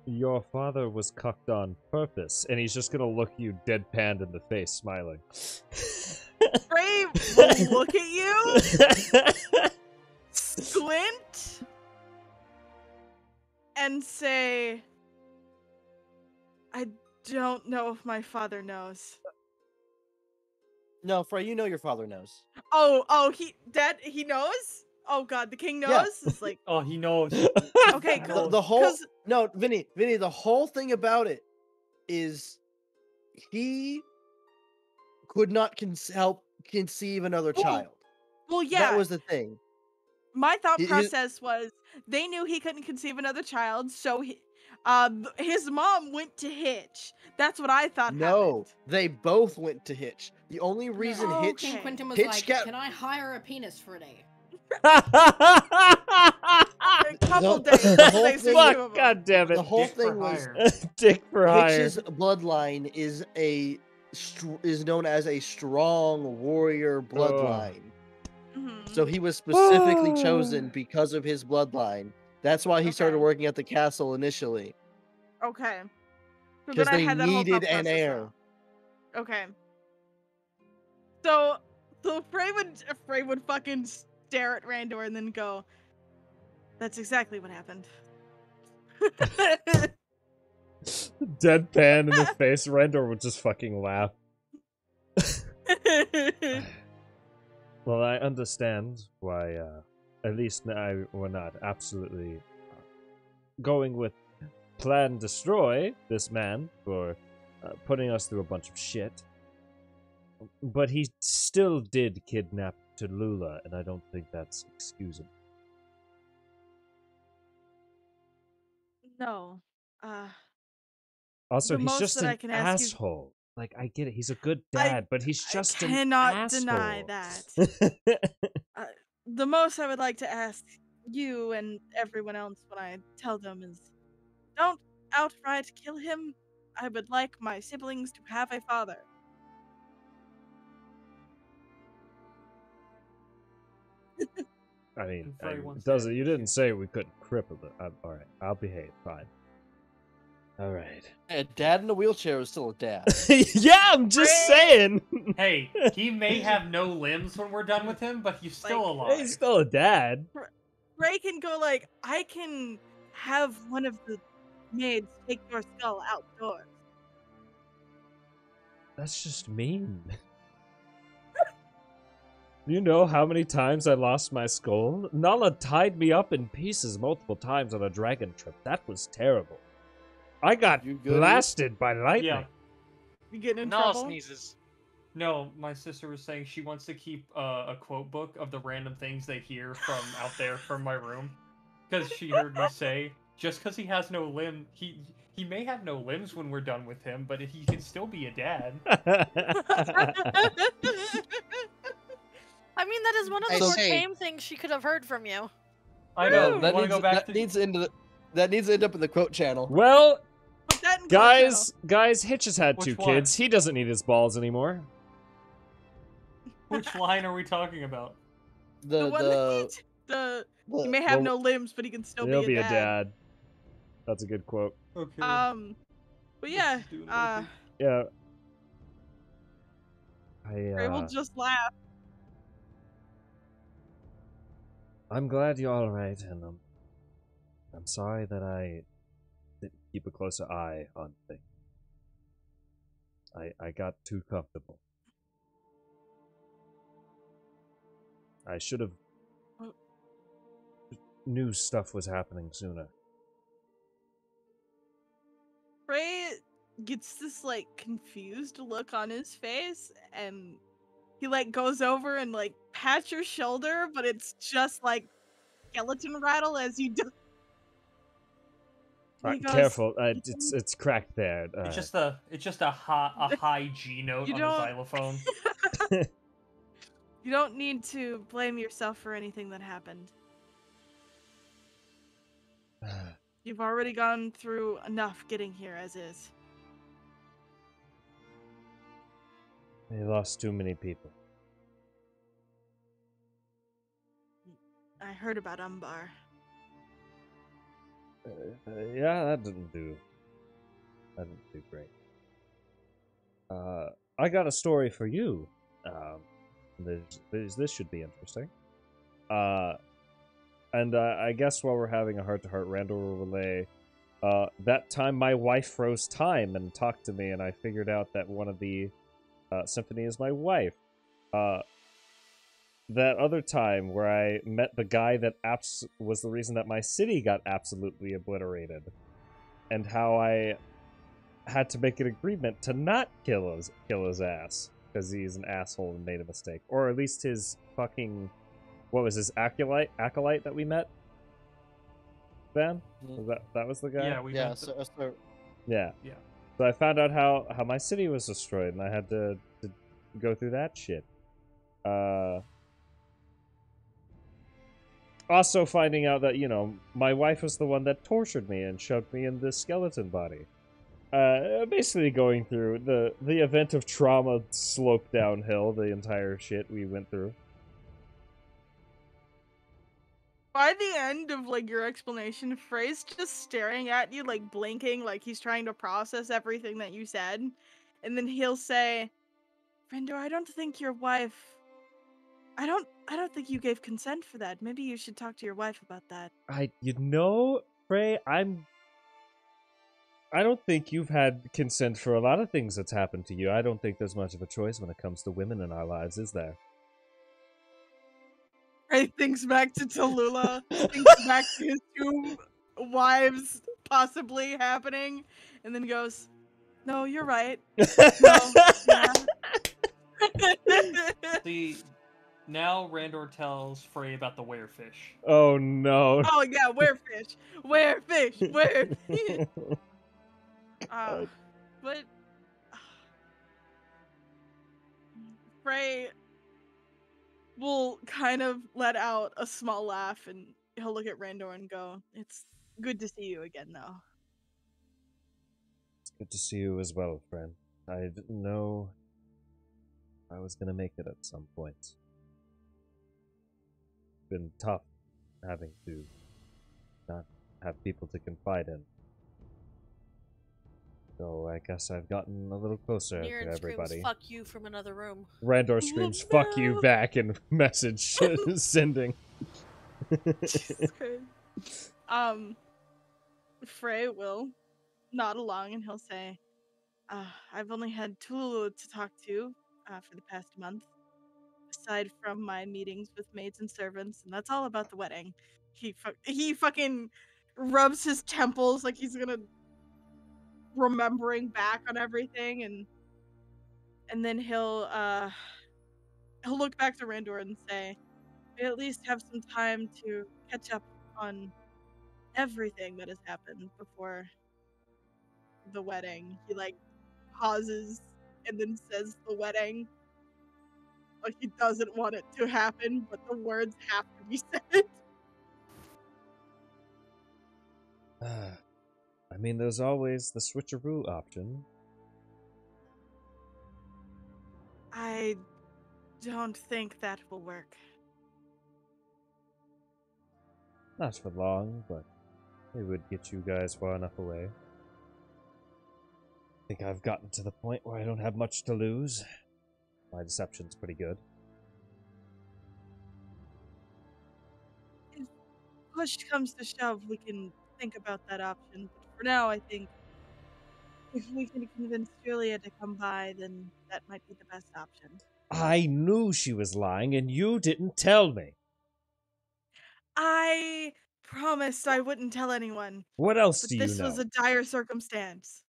your father was cucked on purpose, and he's just gonna look you deadpanned in the face, smiling. Frey will look at you, squint, and say, I don't know if my father knows. No, Frey, you know your father knows. He knows? Oh god, the king knows? Yeah. It's like, Oh, he knows. okay, cool. The whole no, Vinny, the whole thing about it is he could not help conceive another child. Well, yeah. That was the thing. My thought His- process was they knew he couldn't conceive another child, so his mom went to Hitch. That's what I thought No, happened. they both went to Hitch. The only reason Oh, Hitch King Quentin was Hitch like, got- can I hire a penis for a day? A couple The- days. the whole they thing- said two of Fuck, them. god damn it. the whole Dick for thing was hire. Dick for hire. Hitch's bloodline is known as a strong warrior bloodline. Mhm. So he was specifically chosen because of his bloodline. That's why he started Okay. working at the castle initially. Okay. So Because then I they had that whole needed thought an process heir. wrong. Okay. So Frey would fucking stare at Randor and then go, that's exactly what happened. Deadpan in the face. Rendor would just fucking laugh. Well, I understand why, at least we're not absolutely going with plan destroy this man for putting us through a bunch of shit. But he still did kidnap Tallulah, and I don't think that's excusable. No. Also, The he's most just that I an can ask you- asshole. Like, I get it. He's a good I- dad, but he's I just an cannot asshole. deny that. The most I would like to ask you and everyone else when I tell them is, don't outright kill him. I would like my siblings to have a father. I mean, Frey wants it to doesn't. add You this didn't say we couldn't cripple it. All right, I'll behave. Fine. All right. A dad in a wheelchair is still a dad. Yeah, I'm just saying. Hey, he may have no limbs when we're done with him, but he's still alive. He's still a dad. Ray can go like, I can have one of the maids take your skull outdoors. That's just mean. You know how many times I lost my skull? Nala tied me up in pieces multiple times on a dragon trip. That was terrible. I got blasted by lightning. Yeah. You getting in Nala trouble? sneezes. No, my sister was saying she wants to keep a quote book of the random things they hear from out there from my room. Because she heard me say, just because he has no limb, he may have no limbs when we're done with him, but he can still be a dad. I mean, that is one of the I more say- tame things she could have heard from you. I know. That Want to needs, go back that to needs to end up in the quote channel. Well, Put that in guys, Hitch has had Which 2 one? kids. He doesn't need his balls anymore. which line are we talking about? The one that he may have well, no limbs, but he can still He'll be a dad. That's a good quote. Okay. But yeah, Yeah. Ray will just laugh. I'm glad you're all right, and I'm sorry that I didn't keep a closer eye on things. I got too comfortable. I should have knew stuff was happening sooner. Ray gets this like confused look on his face, and he like goes over and like pats your shoulder, but it's just like skeleton rattle as you do. He goes, Careful, it's cracked there. It's just a high G note You on don't- a xylophone. You don't need to blame yourself for anything that happened. You've already gone through enough getting here as is. They lost too many people. I heard about Umbar. Yeah, that didn't do great. I got a story for you. This should be interesting. And I guess while we're having a heart-to-heart, Randall will relay. That time my wife froze time and talked to me, and I figured out that one of the symphony is my wife. That other time where I met the guy that was the reason that my city got absolutely obliterated, and how I had to make an agreement to not kill his ass because he's an asshole and made a mistake, or at least his fucking what was his acolyte that we met. Ben, that was the guy. Yeah, we Yeah, met so Yeah. Yeah. So I found out how my city was destroyed, and I had to go through that shit. Also finding out that, my wife was the one that tortured me and shoved me in this skeleton body. Basically going through the event of trauma sloped downhill, the entire shit we went through. By the end of like your explanation, Frey's just staring at you, like blinking, like he's trying to process everything that you said, and then he'll say, "Friendo, I don't think your wife. I don't think you gave consent for that. Maybe you should talk to your wife about that." Frey, I don't think you've had consent for a lot of things that's happened to you. I don't think there's much of a choice when it comes to women in our lives, is there? Frey thinks back to Tallulah, thinks back to his 2 wives possibly happening, and then goes, "No, you're right. No, yeah." See, Now Randor tells Frey about the werefish. Oh no. Oh yeah, werefish, werefish, werefish. But Frey will kind of let out a small laugh, and he'll look at Randor and go, "It's good to see you again, though." It's good to see you as well, friend. I didn't know I was gonna make it at some point. It's been tough having to not have people to confide in. So I guess I've gotten a little closer to Niran everybody. screams, "Fuck you," from another room. Randor screams, "Fuck you" back in message sending. Jesus Christ. Frey will nod along and he'll say, "I've only had Tululu to talk to for the past month, aside from my meetings with maids and servants, and that's all about the wedding." He fucking rubs his temples like he's gonna remembering back on everything, and then he'll look back to Randor and say, "We at least have some time to catch up on everything that has happened before the wedding." He like pauses and then says the wedding. Like he doesn't want it to happen, but the words have to be said. I mean, there's always the switcheroo option. I don't think that will work. Not for long, but it would get you guys far enough away. I think I've gotten to the point where I don't have much to lose. My deception's pretty good. If push comes to shove, we can think about that option. But for now, I think if we can convince Julia to come by, then that might be the best option. I knew she was lying, and you didn't tell me. I promised I wouldn't tell anyone. What else But do you this know? was a dire circumstance.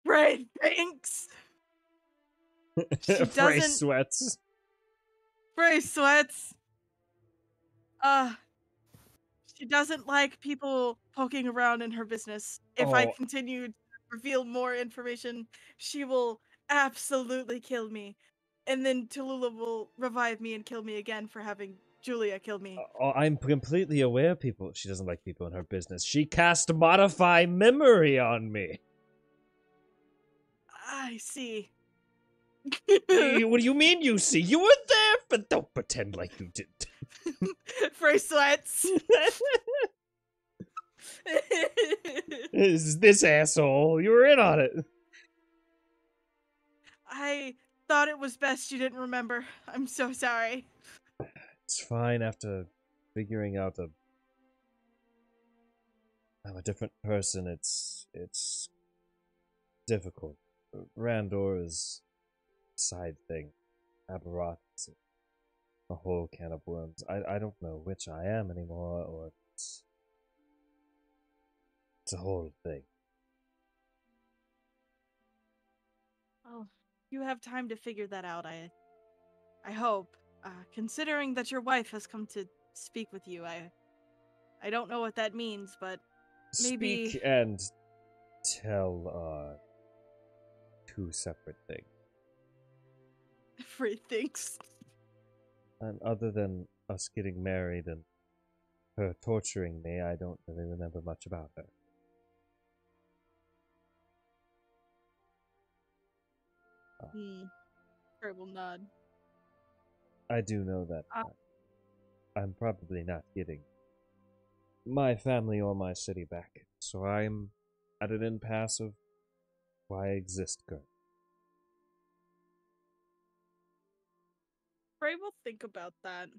Right, thanks. She Frey doesn't. sweats. Frey sweats. She doesn't like people poking around in her business. If I Oh. continue to reveal more information, she will absolutely kill me. And then Tallulah will revive me and kill me again for having Julia kill me. I'm completely aware she doesn't like people in her business. She cast Modify Memory on me. I see. What do you mean you see? You were there, but don't pretend like you didn't. Frey sweats. This asshole. You were in on it. I thought it was best you didn't remember. I'm so sorry. It's fine after figuring out I'm a different person. It's difficult. Randor is a side thing. Avaralos is a whole can of worms. I don't know which I am anymore, or it's a whole thing. Well, you have time to figure that out, I hope. Considering that your wife has come to speak with you, I don't know what that means, but maybe... Speak and tell are two separate things. Frey thinks. And other than us getting married and her torturing me, I don't really remember much about her. Frey will nod. I do know that I'm probably not getting my family or my city back, so I'm at an impasse of why I exist currently. Frey will think about that,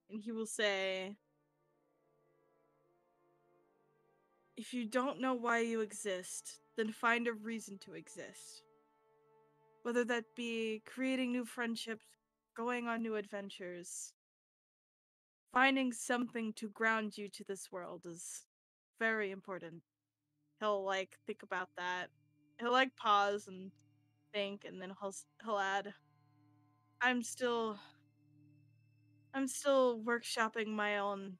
and he will say, "If you don't know why you exist, then find a reason to exist. Whether that be creating new friendships, going on new adventures, finding something to ground you to this world is very important." He'll, think about that. He'll, pause and think, and then he'll add, I'm still workshopping my own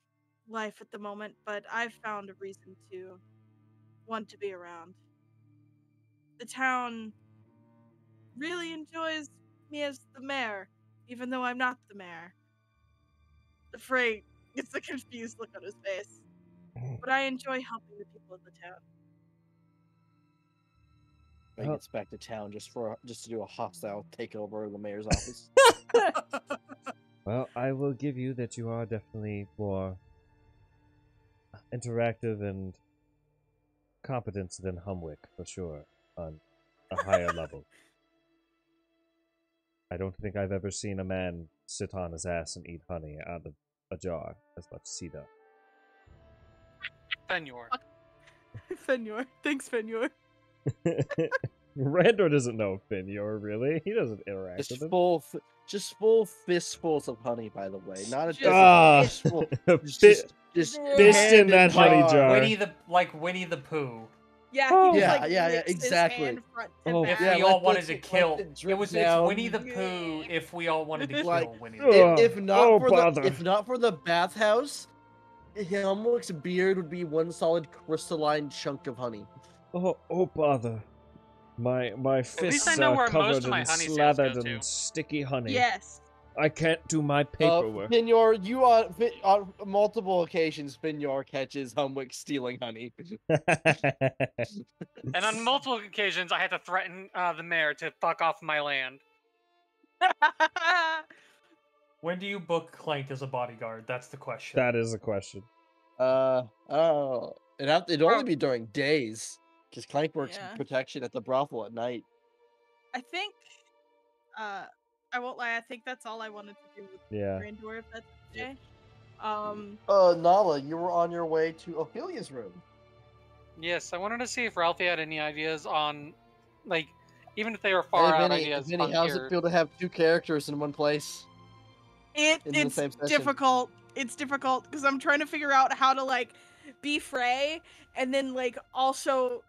life at the moment, but I've found a reason to want to be around. The town really enjoys me as the mayor, even though I'm not the mayor. The Frey gets a confused look on his face. But I enjoy helping the people of the town. He gets back to town just to do a hostile takeover of the mayor's office. Well, I will give you that you are definitely more interactive and competent than Humwick, for sure, on a higher level. I don't think I've ever seen a man sit on his ass and eat honey out of a jar as much as he does. Fenyor. Fenyor. Thanks, Fenyor. Randor doesn't know Fenyor, really. He doesn't interact with him. Just full fistfuls of honey, by the way. Not a fistful. Just fist in that honey jar. Winnie the Pooh. Yeah, Oh. he Yeah, licks his exactly. hand front to Oh, back. If we all wanted to kill, it's Winnie the Pooh. If we all wanted to kill Winnie the Pooh. If not for the bathhouse, Helmwick's beard would be one solid crystalline chunk of honey. Oh bother. My fists are covered and slathered in sticky honey. Yes. I can't do my paperwork. Fenyor, on multiple occasions, Fenyor catches Helmwick stealing honey. And on multiple occasions, I had to threaten the mayor to fuck off my land. When do you book Clank as a bodyguard? That's the question. That is a question. It'd only be during days, because Clank works protection at the brothel at night. I think, I won't lie, I think that's all I wanted to do with Randor, if that's okay. Nala, you were on your way to Ophelia's room. Yes, I wanted to see if Ralphie had any ideas on, like, even if they were far out ideas. Vinny, how's it feel to have two characters in one place? It's difficult. It's difficult because I'm trying to figure out how to like be Frey and then like also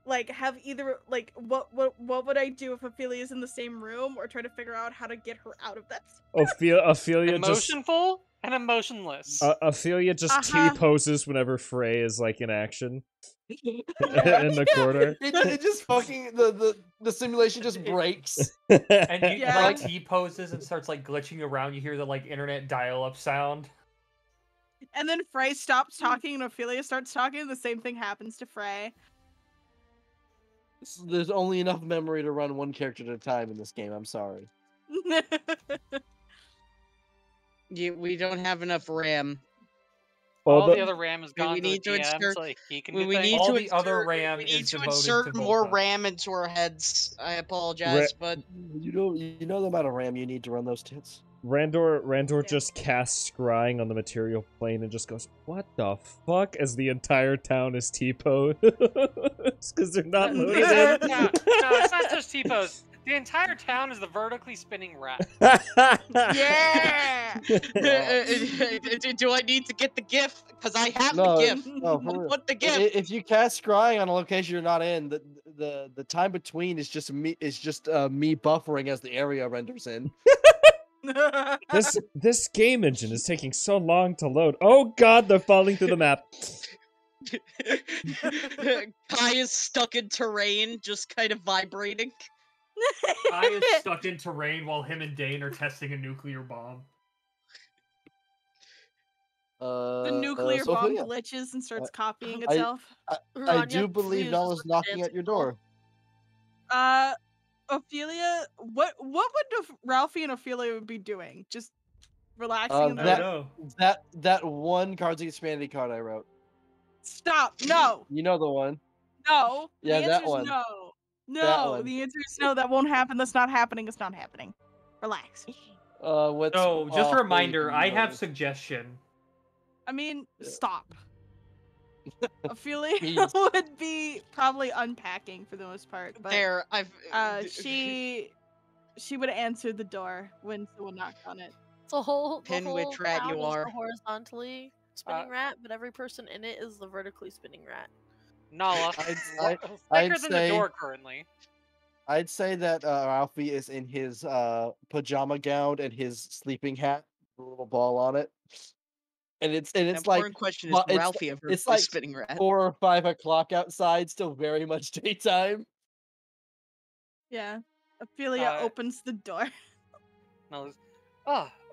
like have either like what would I do if Ophelia's in the same room, or try to figure out how to get her out of that. Ophelia emotionful and emotionless. Ophelia just T-poses whenever Frey is like in action. In the corner. It just fucking the simulation just breaks. And you like T-poses and starts like glitching around. You hear the like internet dial-up sound. And then Frey stops talking and Ophelia starts talking, and the same thing happens to Frey. There's only enough memory to run one character at a time in this game. I'm sorry. We don't have enough RAM. All the other RAM is gone. We need to insert. We need to insert more RAM into our heads. I apologize, but you know the amount of RAM you need to run those tits. Randor just casts scrying on the material plane and just goes, "What the fuck?" as the entire town is T-posed. Because they're not loaded in. No, it's not just T-pose. The entire town is the vertically spinning rat. Yeah! Do I need to get the GIF? Because I have the GIF. No, for real. What the GIF? If you cast scrying on a location you're not in, the time between is just me buffering as the area renders in. This game engine is taking so long to load. Oh god, they're falling through the map. Kai is stuck in terrain, just kind of vibrating. Kai is stuck in terrain while him and Dane are testing a nuclear bomb. The nuclear bomb glitches and starts copying itself. I do believe Nala's knocking at your door. Ophelia, what would Ralphie and Ophelia be doing? Just relaxing in the that one Cards Against Humanity card I wrote. Stop! No. You know the one. No. Yeah, the that answer's one. No. No. The answer is no. That won't happen. That's not happening. It's not happening. Relax. Just a reminder. I have suggestion. I mean, stop. Ophelia would be probably unpacking for the most part, but she would answer the door when someone knocked on it. The whole Pinwich rat town you is are. the horizontally spinning rat, but every person in it is the vertically spinning rat. Nala, I'd thicker than the door currently. I'd say that Ralphie is in his pajama gown and his sleeping hat, with a little ball on it, and it's An like, important question is well, Ralphie ever it's play like spinning rat? 4 or 5 o'clock outside, still very much daytime. Yeah. Ophelia Uh, opens the door. No,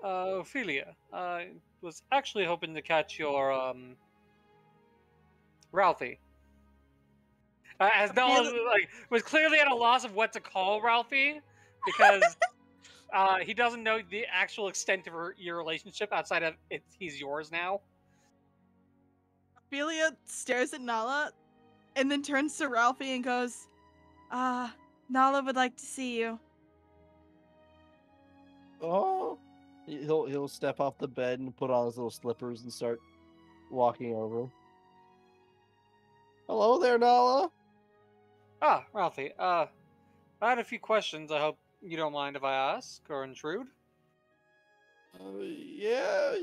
Ophelia. I was actually hoping to catch your Ralphie. As Nala like was clearly at a loss of what to call Ralphie because he doesn't know the actual extent of your relationship outside of he's yours now. Ophelia stares at Nala and then turns to Ralphie and goes, Nala would like to see you. Oh, he'll step off the bed and put on his little slippers and start walking over. Hello there, Nala. Ah, Ralphie. I had a few questions. I hope you don't mind if I ask or intrude. Yeah,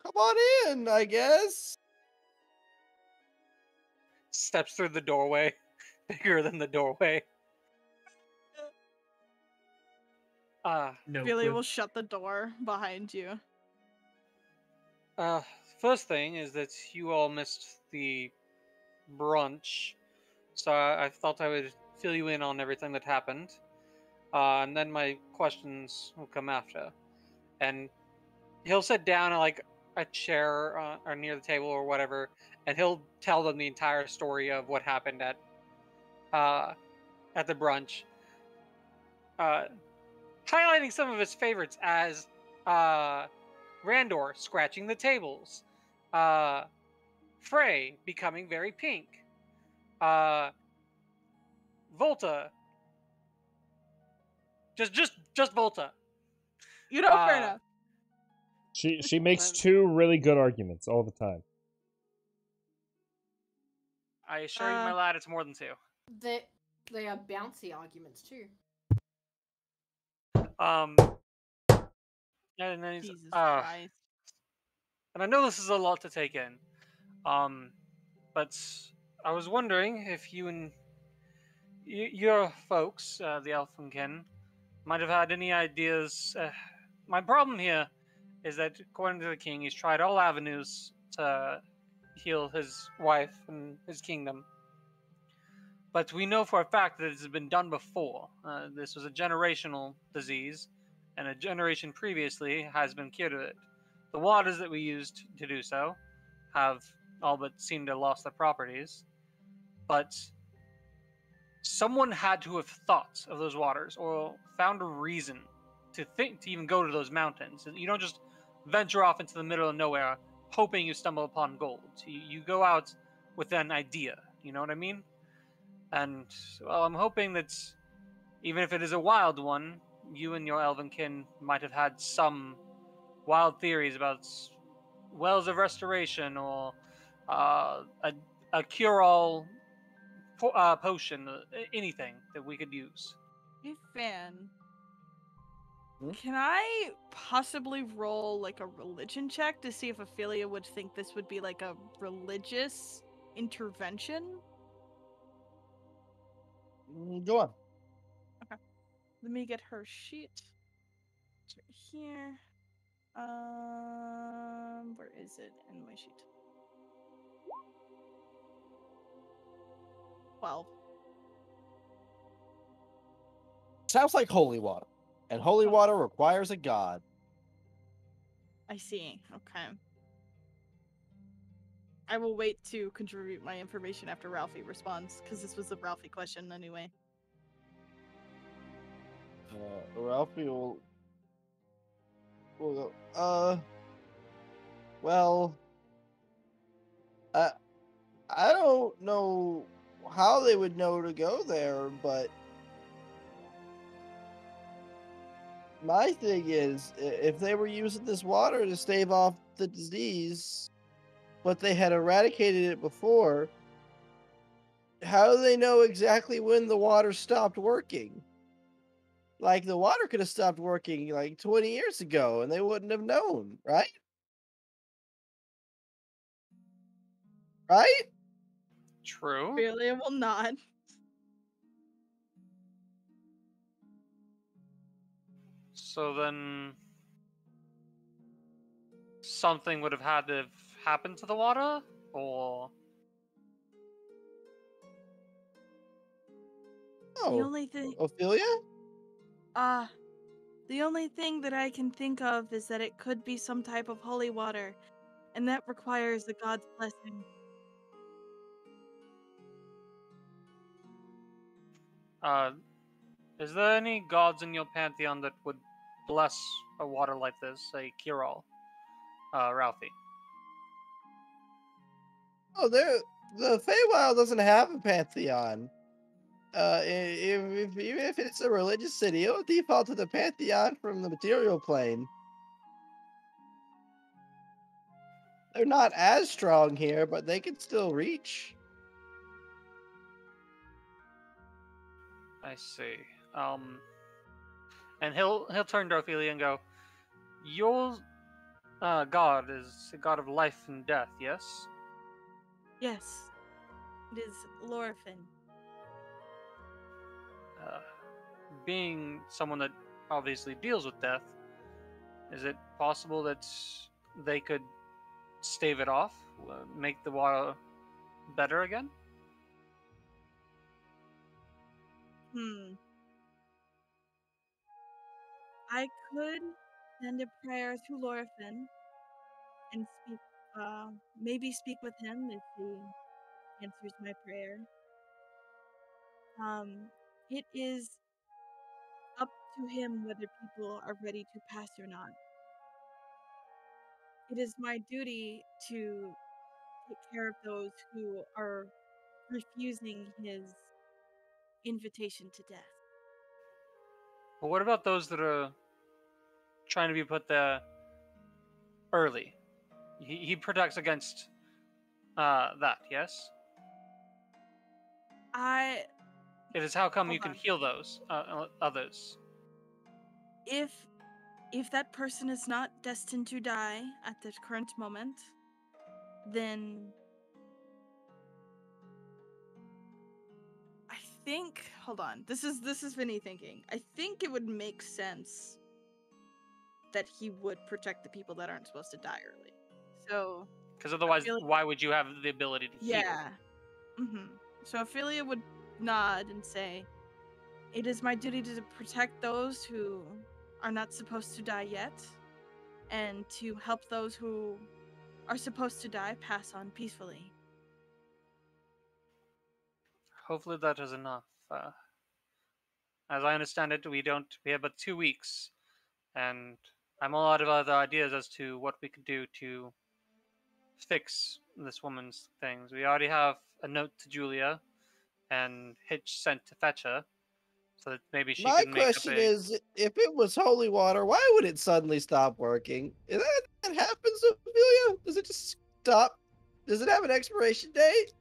come on in, I guess. Steps through the doorway, bigger than the doorway. No Ophelia clue. will shut the door behind you. First thing is that you all missed the brunch, so I thought I would fill you in on everything that happened, and then my questions will come after. And he'll sit down at like a chair or near the table or whatever, and he'll tell them the entire story of what happened at the brunch, highlighting some of his favorites as Randor scratching the tables, Frey becoming very pink, Volta, just Volta. You know, fair enough. She makes 2 really good arguments all the time. I assure you, my lad, it's more than 2. They are bouncy arguments too. And then Jesus Christ. and I know this is a lot to take in, but I was wondering if you and your folks, the Elfinkin, might have had any ideas. My problem here is that, according to the king, he's tried all avenues to heal his wife and his kingdom. But we know for a fact that it has been done before. This was a generational disease, and a generation previously has been cured of it. The waters that we used to do so have all but seemed to have lost their properties. But someone had to have thought of those waters or found a reason to think to even go to those mountains. You don't just venture off into the middle of nowhere hoping you stumble upon gold. You go out with an idea. You know what I mean? And, well, I'm hoping that even if it is a wild one, you and your elvenkin might have had some wild theories about wells of restoration or a cure-all potion, anything that we could use. Hey, Fan. Can I possibly roll like a religion check to see if Ophelia would think this would be like a religious intervention? Go on. Okay. Let me get her sheet. It's right here. Where is it in my sheet? 12. Sounds like holy water, and holy water requires a god. I see. Okay. I will wait to contribute my information after Ralphie responds, because this was a Ralphie question anyway. Ralphie will go, well, I don't know how they would know to go there, but my thing is, if they were using this water to stave off the disease, but they had eradicated it before, how do they know exactly when the water stopped working? Like, the water could have stopped working like 20 years ago and they wouldn't have known, right? Right? True. Ophelia will not. So then, something would have had to have happened to the water, or The Oh, only thing, Ophelia? the only thing that I can think of is that it could be some type of holy water, and that requires the god's blessing. is there any gods in your pantheon that would bless a water like this, a cure-all, Ralphie? Oh, the Feywild doesn't have a pantheon. Even if it's a religious city, it'll default to the pantheon from the material plane. They're not as strong here, but they can still reach. I see. And he'll turn to Ophelia and go, "Your god is a god of life and death, yes?" Yes, it is Lorifin. Being someone that obviously deals with death, is it possible that they could stave it off, make the water better again? I could send a prayer to Lorifin and speak, maybe speak with him if he answers my prayer. It is up to him whether people are ready to pass or not. It is my duty to take care of those who are refusing his invitation to death. But what about those that are trying to be put there early? He protects against that, yes? It is how come Hold you can on. heal those others? If that person is not destined to die at the current moment, then I think, hold on. This is Vinny thinking. I think it would make sense that he would protect the people that aren't supposed to die early. So, Because otherwise, Ophelia- why would you have the ability to heal? yeah. So Ophelia would nod and say, "It is my duty to protect those who are not supposed to die yet, and to help those who are supposed to die pass on peacefully." Hopefully that is enough. As I understand it, we have but 2 weeks, and I'm all out of other ideas as to what we could do to fix this woman's things. We already have a note to Julia, and Hitch sent to fetch her, so that maybe she My can make up question a... is, if it was holy water, why would it suddenly stop working? Is that happens, Ophelia? Does it just stop? Does it have an expiration date?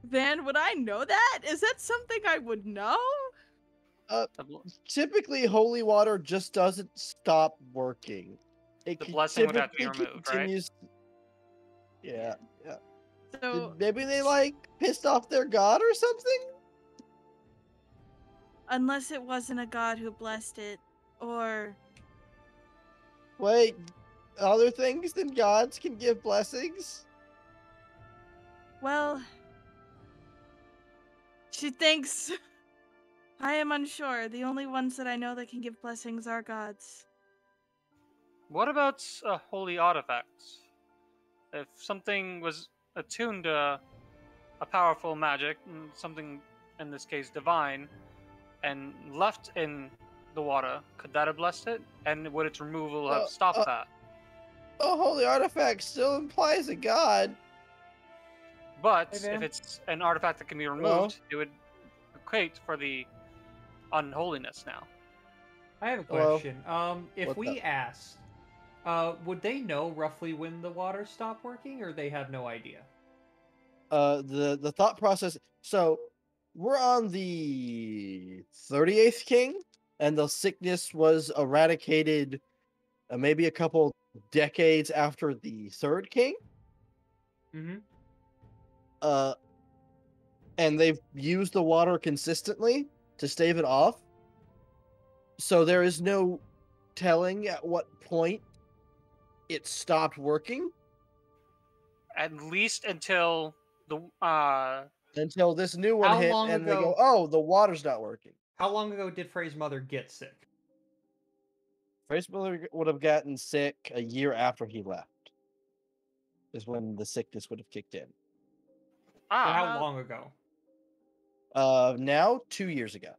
Van, would I know that? Is that something I would know? Typically, holy water just doesn't stop working. The blessing would have to be typically removed, continues. Yeah. So Maybe they like pissed off their god or something? unless it wasn't a god who blessed it, or Wait, other things than gods can give blessings? well, she thinks. I am unsure. The only ones that I know that can give blessings are gods. What about a holy artifact? If something was attuned to a powerful magic, something in this case divine, and left in the water, could that have blessed it? And would its removal have stopped that? A holy artifact still implies a god. But Hey, if man. it's an artifact that can be removed, it would equate for the unholiness now. I have a Hello? question. If What's we up? asked, would they know roughly when the water stopped working, or they have no idea? The thought process. So we're on the 38th king, and the sickness was eradicated maybe a couple decades after the third king. Mm-hmm. And they've used the water consistently to stave it off. So there is no telling at what point it stopped working At least until the until this new one How hit, long and they go, ago- "Oh, the water's not working." How long ago did Frey's mother get sick? Frey's mother would have gotten sick a year after he left. Is when the sickness would have kicked in. So how About- long ago? Now 2 years ago.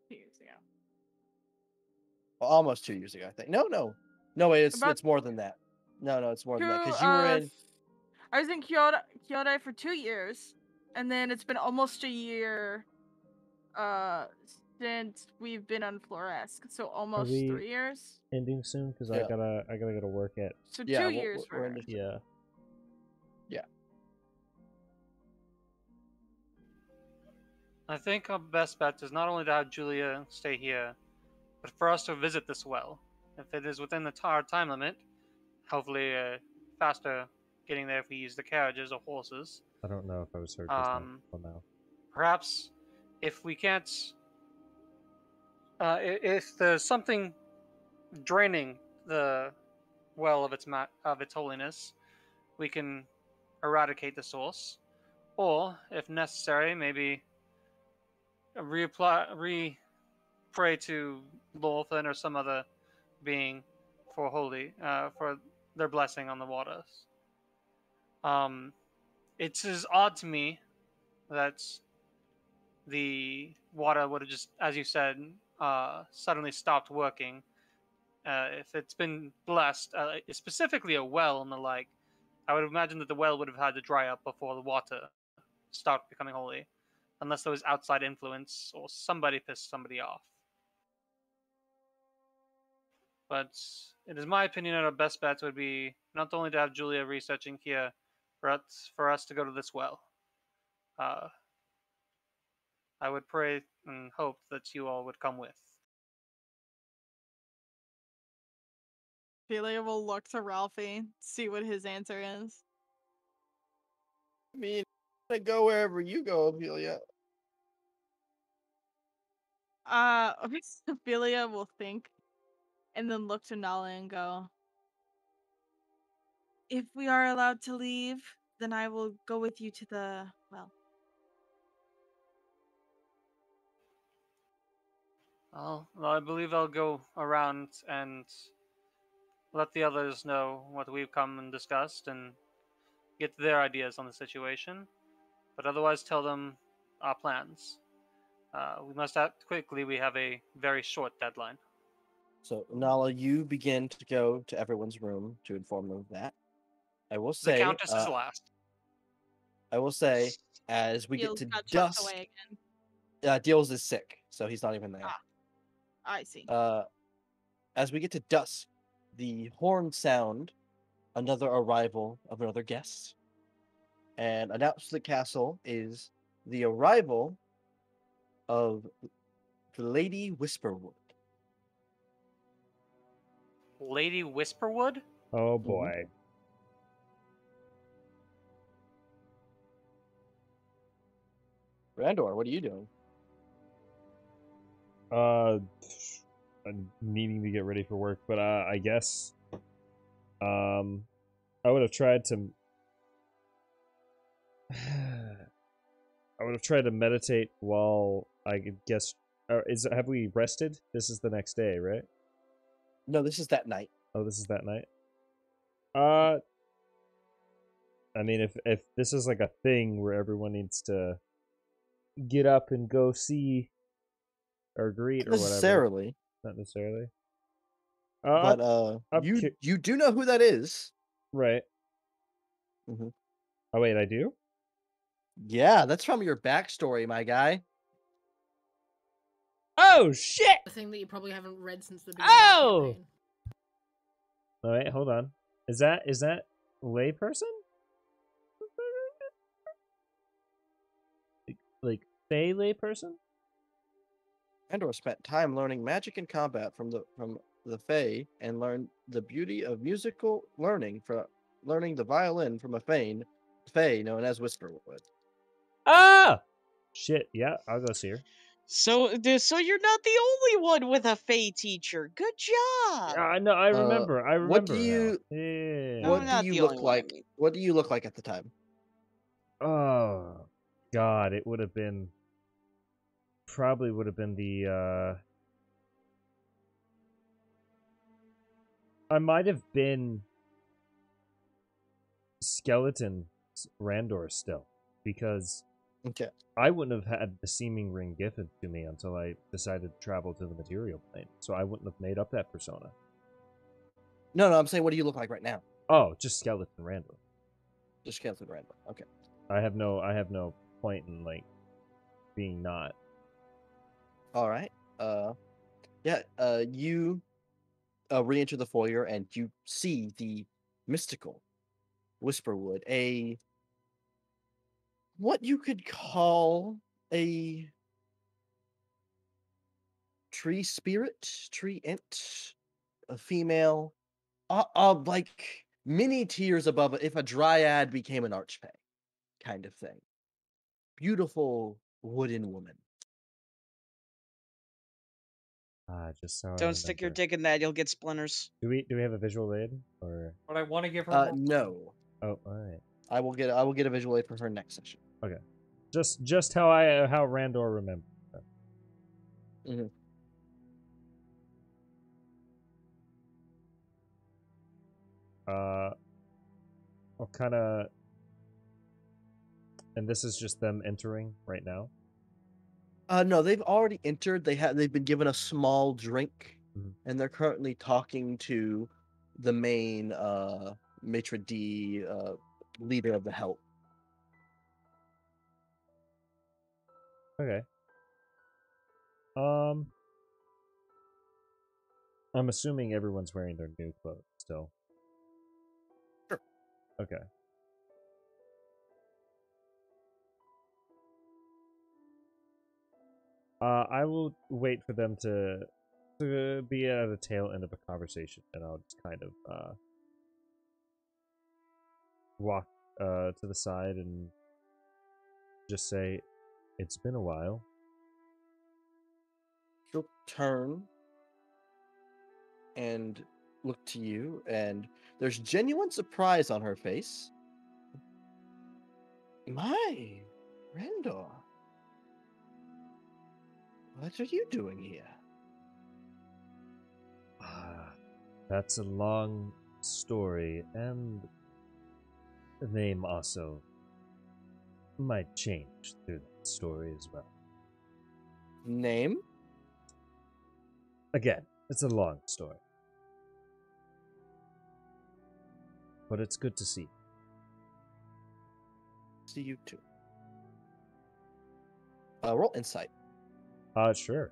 2 years ago. Well, almost 2 years ago, I think. No. Wait, it's About- more than that. No, it's more than that Two, because you were in. I was in Kyoto for 2 years, and then it's been almost a year since we've been on Floresque, so almost we- 3 years. Ending soon because Yeah. I gotta go to work at. So Yeah, 2 years for we're her. in the- Yeah. I think our best bet is not only to have Julia stay here, but for us to visit this well. If it is within our time limit, hopefully faster getting there if we use the carriages or horses. I don't know if I was heard just now. Perhaps if we can't, if there's something draining the well of its holiness, we can eradicate the source, or if necessary, maybe pray to Lorthan or some other being for for their blessing on the waters. It is odd to me that the water would have just, as you said, suddenly stopped working. If it's been blessed, specifically a well and the like, I would imagine that the well would have had to dry up before the water stopped becoming holy, unless there was outside influence or somebody pissed somebody off. But it is my opinion that our best bet would be not only to have Julia researching here, but for us to go to this well. I would pray and hope that you all would come with. Ophelia will look to Ralphie, see what his answer is. I mean, I'm gonna go wherever you go, Ophelia. Ophelia will think and then look to Nala and go, "If we are allowed to leave, then I will go with you to the well." Well, I believe I'll go around and let the others know what we've come and discussed and get their ideas on the situation. But otherwise, tell them our plans. We must act quickly. We have a very short deadline. So, Nala, you begin to go to everyone's room to inform them of that. I will say, The Countess is last. I will say, as we Gil's get to got chucked dusk, away again. Deals is sick, so he's not even there. I see. As we get to dusk, the horn sound another arrival of another guest, and announced to the castle is the arrival of the Lady Whisperwood. Lady Whisperwood? Oh boy. Randor, what are you doing? I'm needing to get ready for work, but I guess I would have tried to meditate while I guess have we rested? This is the next day, right? No, this is that night. Oh, this is that night. I mean, if this is like a thing where everyone needs to get up and go see or greet or whatever. Necessarily. Not necessarily. But you do know who that is. Right. Mm-hmm. Oh wait, I do? Yeah, that's from your backstory, my guy. Oh shit! The thing that you probably haven't read since the beginning. Of the campaign. All right, hold on. Is that layperson? Like Fey layperson? Andor spent time learning magic and combat from the Fae and learned the beauty of musical learning learning the violin from a Fae known as Whisperwood. Ah! Shit, yeah, I'll go see her. So you're not the only one with a Fey teacher. Good job. I know. I remember. I remember. What do now. you Yeah. No, what I'm do not you the look only one, I like? mean. What do you look like at the time? Oh, God! It would have been. Probably would have been the. I might have been. Skeleton Randor still, because Okay. I wouldn't have had the seeming ring gifted to me until I decided to travel to the material plane. So I wouldn't have made up that persona. No, I'm saying, what do you look like right now? Oh, just Skeleton Randor. Just skeleton random. Okay. I have no point in like being not. All right. You re-enter the foyer and you see the mystical Whisperwood, what you could call a tree spirit, tree ent, a female, like many tiers above if a dryad became an archfey, kind of thing. Beautiful wooden woman. Just so I Don't stick your remember. dick in that, you'll get splinters. Do we have a visual aid or? But I want to give her. No. Oh, all right. I will get a visual aid for her next session. Okay. Just how Randor remembered. Mhm. I'll kind of. And this is just them entering right now. No, they've already entered. They've been given a small drink, Mhm. and they're currently talking to the main maitre d leader of the help. Okay. I'm assuming everyone's wearing their new clothes still. Sure. Okay. I will wait for them to be at the tail end of a conversation, and I'll just kind of walk to the side and just say, "It's been a while." She'll turn and look to you, and there's genuine surprise on her face. My Randor, what are you doing here? That's a long story, and the name also might change through that story as well. Name? Again, it's a long story. But it's good to see. See you too. Roll insight. Sure.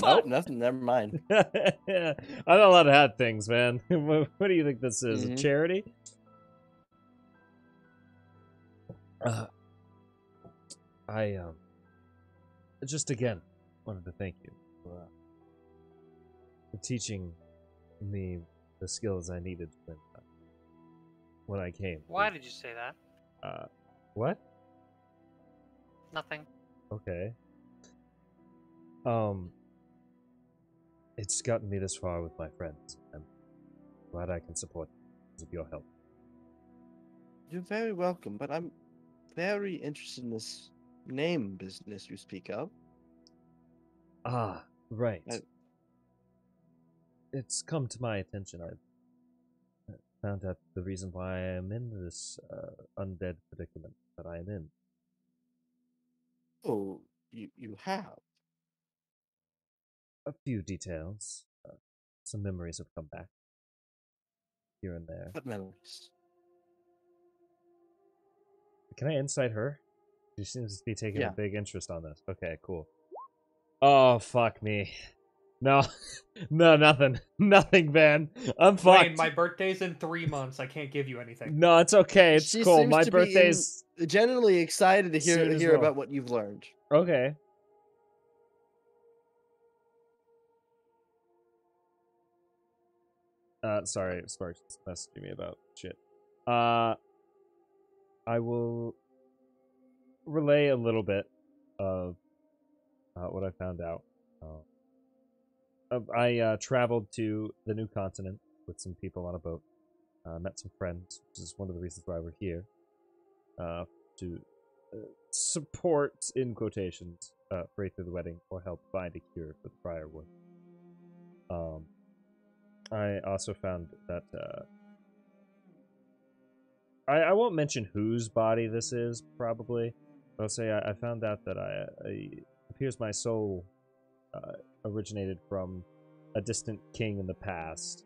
Nope, nothing. Never mind. Yeah, I'm not allowed to have things, man. What do you think this is? A charity? I just again wanted to thank you for teaching me the skills I needed when I came. Why did you say that? What? Nothing. Okay. It's gotten me this far with my friends. I'm glad I can support you because of your help. You're very welcome, but I'm very interested in this name business you speak of. Ah, right. It's come to my attention. I've found out the reason why I am in this undead predicament that I am in. Oh, you have? A few details. Some memories have come back. Here and there. What memories? Can I insight her? She seems to be taking a Yeah. big interest on this. Okay, cool. Oh, fuck me. No. No, nothing. Nothing, man. I'm fucked. Wayne, my birthday's in 3 months. I can't give you anything. No, it's okay. It's She cool. seems My to be birthday's genuinely excited to soon as hear well. about what you've learned. Okay. Sorry, Sparks messaging me about shit. I will relay a little bit of what I found out. I traveled to the new continent with some people on a boat. Met some friends, which is one of the reasons why we're here. To support, in quotations, Frey through the wedding, or help find a cure for the prior wound. I also found that I won't mention whose body this is, probably. I'll say I found out that it appears my soul originated from a distant king in the past,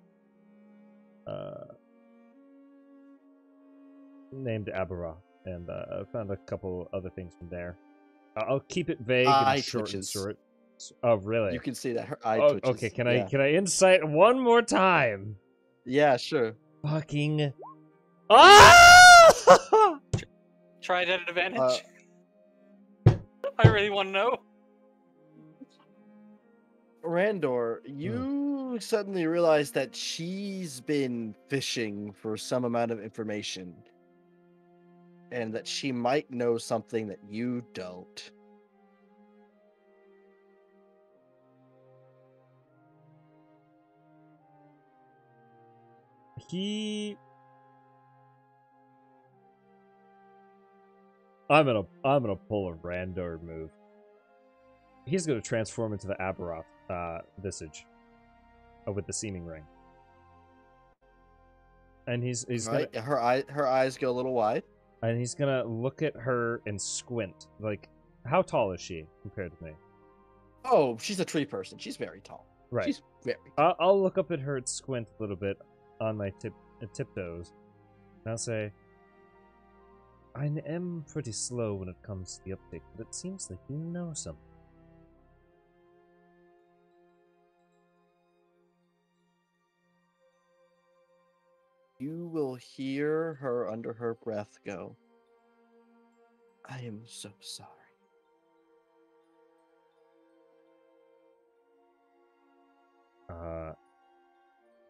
named Avaralos, and I found a couple other things from there. I'll keep it vague and short and short. Oh, really? You can see that her eye twitches. Okay, can I insight one more time? Yeah, sure. Fucking... Ah! Try it at an advantage. I really want to know. Randor, you suddenly realize that she's been fishing for some amount of information. And that she might know something that you don't. I'm gonna pull a Randor move. He's gonna transform into the Avaralos visage with the seeming ring. And he's right? gonna her eyes go a little wide. And he's gonna look at her and squint. Like, how tall is she compared to me? Oh, she's a tree person. She's very tall. Right. She's very tall. I'll look up at her and squint a little bit on my tiptoes. And I'll say, I am pretty slow when it comes to the uptake, but it seems like you know something. You will hear her under her breath go, I am so sorry.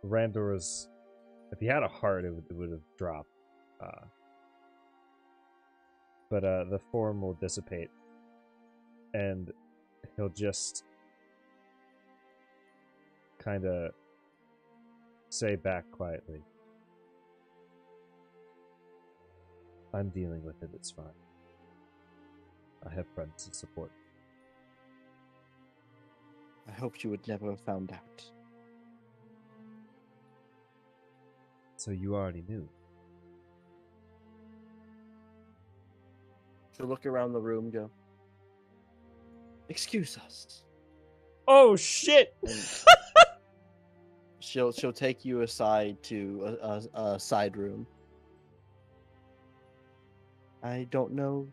Randor's, if he had a heart, it would have dropped. But the form will dissipate, and he'll just kind of say back quietly, I'm dealing with it, it's fine. I have friends to support. I hoped you would never have found out. So you already knew. She'll look around the room, go, excuse us. Oh shit! she'll take you aside to a side room. I don't know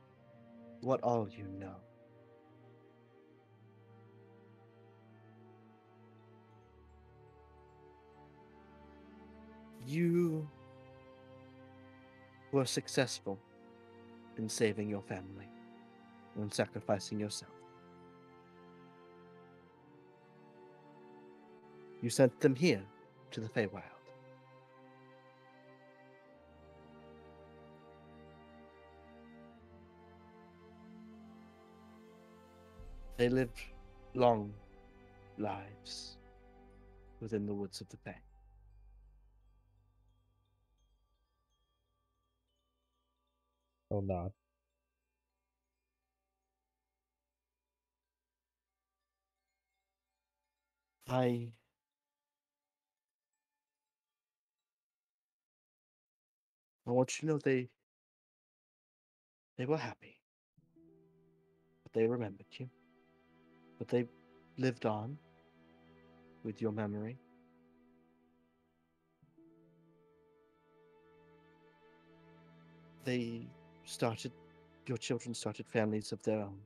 what all you know. You were successful in saving your family and sacrificing yourself. You sent them here to the Feywild. They lived long lives within the woods of the Bay. Oh, nod. I want you to know they were happy. But they remembered you. But they lived on with your memory. Your children started families of their own.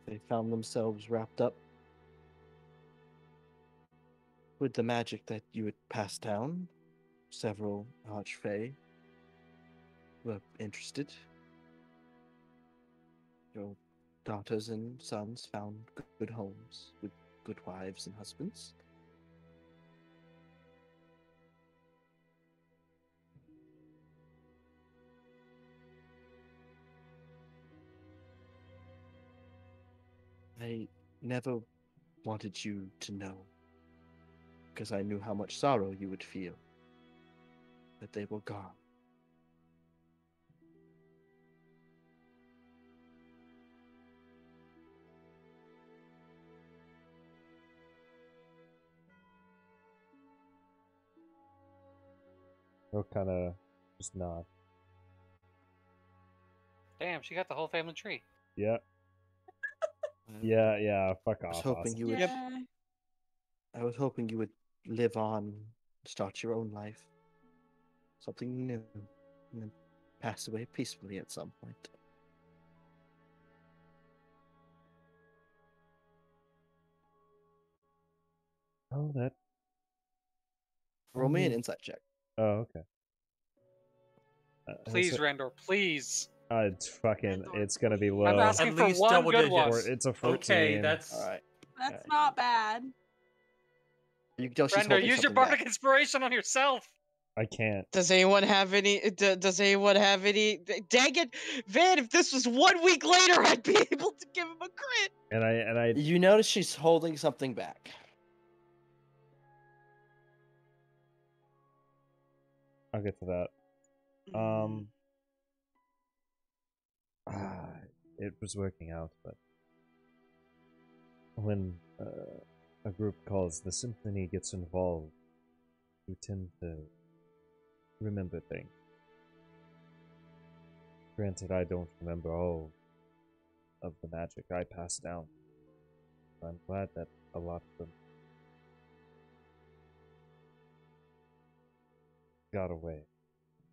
They found themselves wrapped up with the magic that you had passed down. Several Archfey were interested. Your daughters and sons found good homes with good wives and husbands. I never wanted you to know, because I knew how much sorrow you would feel that they were gone. He'll kind of just nod. Damn, she got the whole family tree. Yeah. Yeah. Fuck I was off. hoping Austin. you would. Yeah. I was hoping you would live on, start your own life, something new, and then pass away peacefully at some point. Oh, that. Roll me an insight check. Oh, okay. Please, Randor, please. It's fucking. It's gonna be low. I'm asking At for least one double good one. digits. It's a 14. Okay, that's All right. That's not bad. You can tell she's Randor, holding use your something bardic back. inspiration on yourself. I can't. Does anyone have any? Does anyone have any? Dang it, Van! If this was 1 week later, I'd be able to give him a crit. And I. You notice she's holding something back. I'll get to that. It was working out, but when a group calls the symphony gets involved, we tend to remember things. Granted, I don't remember all of the magic I passed down. I'm glad that a lot of them got away.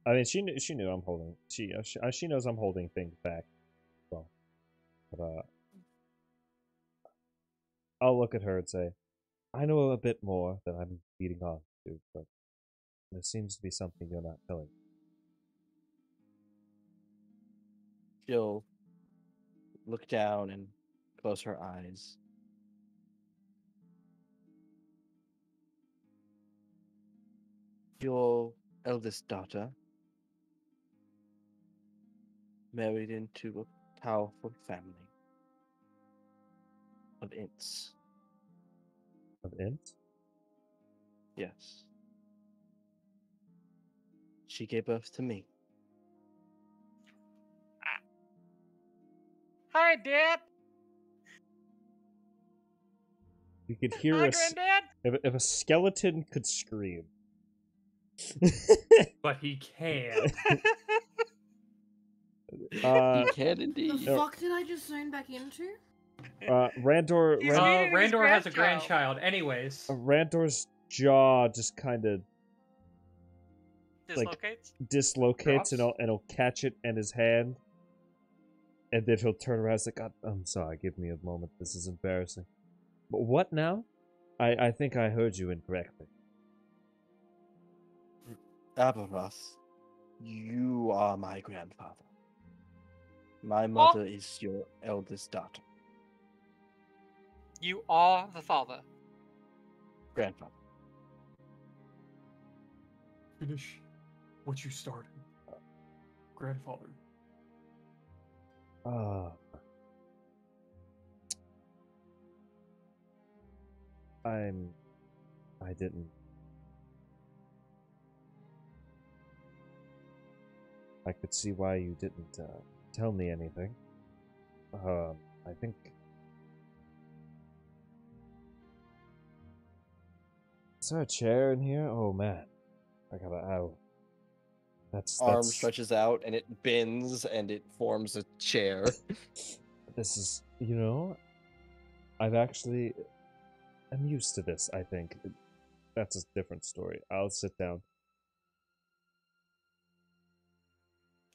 I mean, she knew I'm holding. She knows I'm holding things back. Well, but I'll look at her and say, I know a bit more than I'm feeding on to, but there seems to be something you're not telling. She'll look down and close her eyes. Your eldest daughter married into a powerful family of Ints. Of Int? Yes. She gave birth to me. Hi, Dad. You could hear Hi, a Granddad. if a skeleton could scream. but he can. He can indeed. The fuck did I just zone back into? Randor Randor has a grandchild. Anyways, Randor's jaw just kind of dislocates, and he'll catch it in his hand, and then he'll turn around and say, God, I'm sorry, give me a moment, this is embarrassing. But what now? I think I heard you incorrectly. Avaralos, you are my grandfather. My mother is your eldest daughter. You are the father. Grandfather. finish what you started, grandfather. I didn't. I could see why you didn't tell me anything. I think. Is there a chair in here? Oh man, I gotta out. That's arm stretches out and it bends and it forms a chair. This is, I'm used to this, I think. That's a different story. I'll sit down.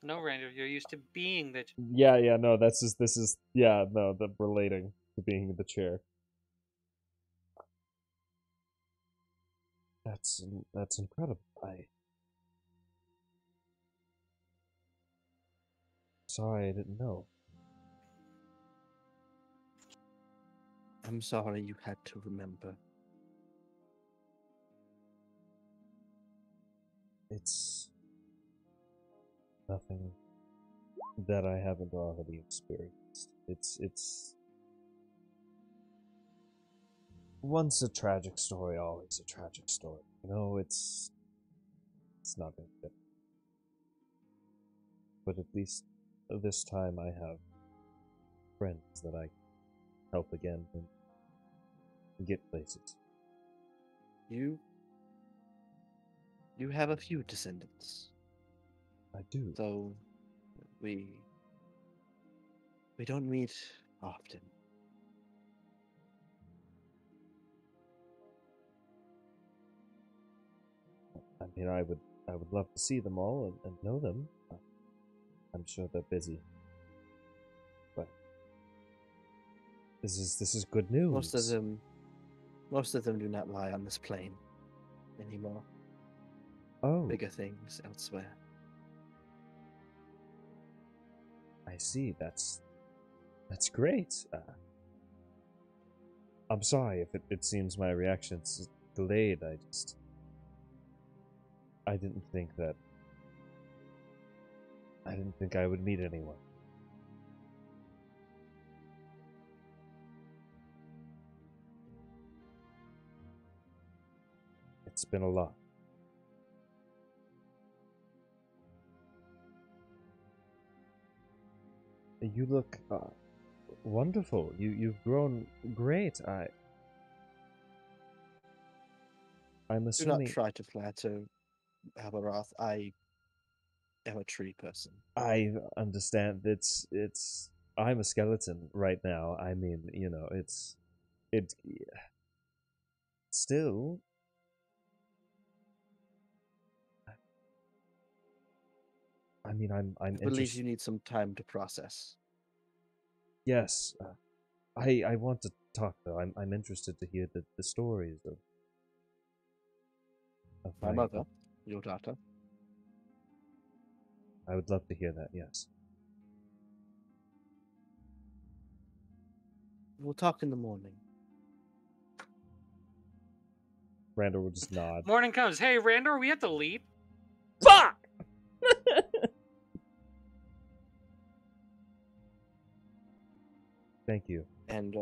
No, Randall, you're used to being the... Yeah, no, the relating to being in the chair. That's incredible. Sorry, I didn't know. I'm sorry you had to remember. It's nothing that I haven't already experienced. It's once a tragic story, always a tragic story. You know, it's not gonna fit. But at least this time I have friends that I can help again and get places. You have a few descendants. I do. So we don't meet often. I mean, I would love to see them all and know them. I'm sure they're busy, but this is good news. Most of them do not lie on this plane anymore. Oh, Bigger things elsewhere. I see. That's great. I'm sorry if it seems my reaction's delayed. I didn't think I would meet anyone. It's been a lot. You look wonderful. You've grown great. I'm Do assuming. not try to flatter Avaralos. I am a tree person. I understand. It's. I'm a skeleton right now. I mean, you know, it's. Still. I mean, I'm I believe interested. you need some time to process. Yes, I want to talk though. I'm interested to hear the stories of My mother, your daughter. I would love to hear that. Yes. We'll talk in the morning. Randall will just nod. Morning comes. Hey, Randor, we have to leave. Fuck! Thank you. And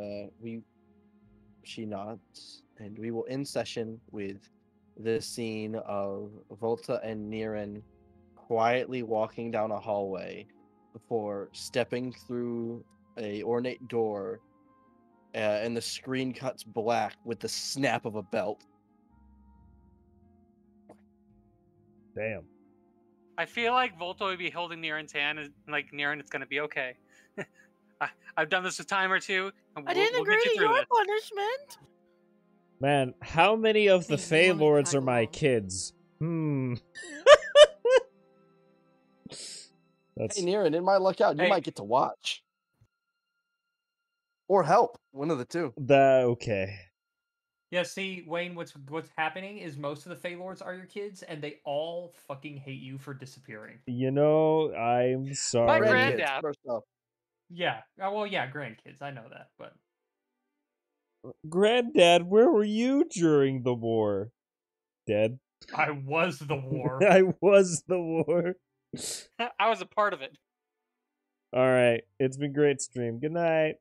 she nods, and we will end session with this scene of Volta and Niran quietly walking down a hallway before stepping through a ornate door, and the screen cuts black with the snap of a belt. Damn. I feel like Volta would be holding Niran's hand and like, Niran, it's gonna be okay. I've done this a time or two. And I didn't we'll agree get you to through your this. punishment. Man, how many of the Think you Fey wanna Lords tag are my along? kids? That's Hey, Niran, it might luck out. You Hey. might get to watch. Or help. One of the two. okay. Yeah, see, Wayne, what's happening is most of the Fey Lords are your kids, and they all fucking hate you for disappearing. You know, I'm My sorry. grand- Grandkids, Granddad. first off. Yeah. Well, yeah, grandkids. I know that, but Granddad, where were you during the war? Dead. I was the war. I was the war. I was a part of it. All right. It's been great stream. Good night.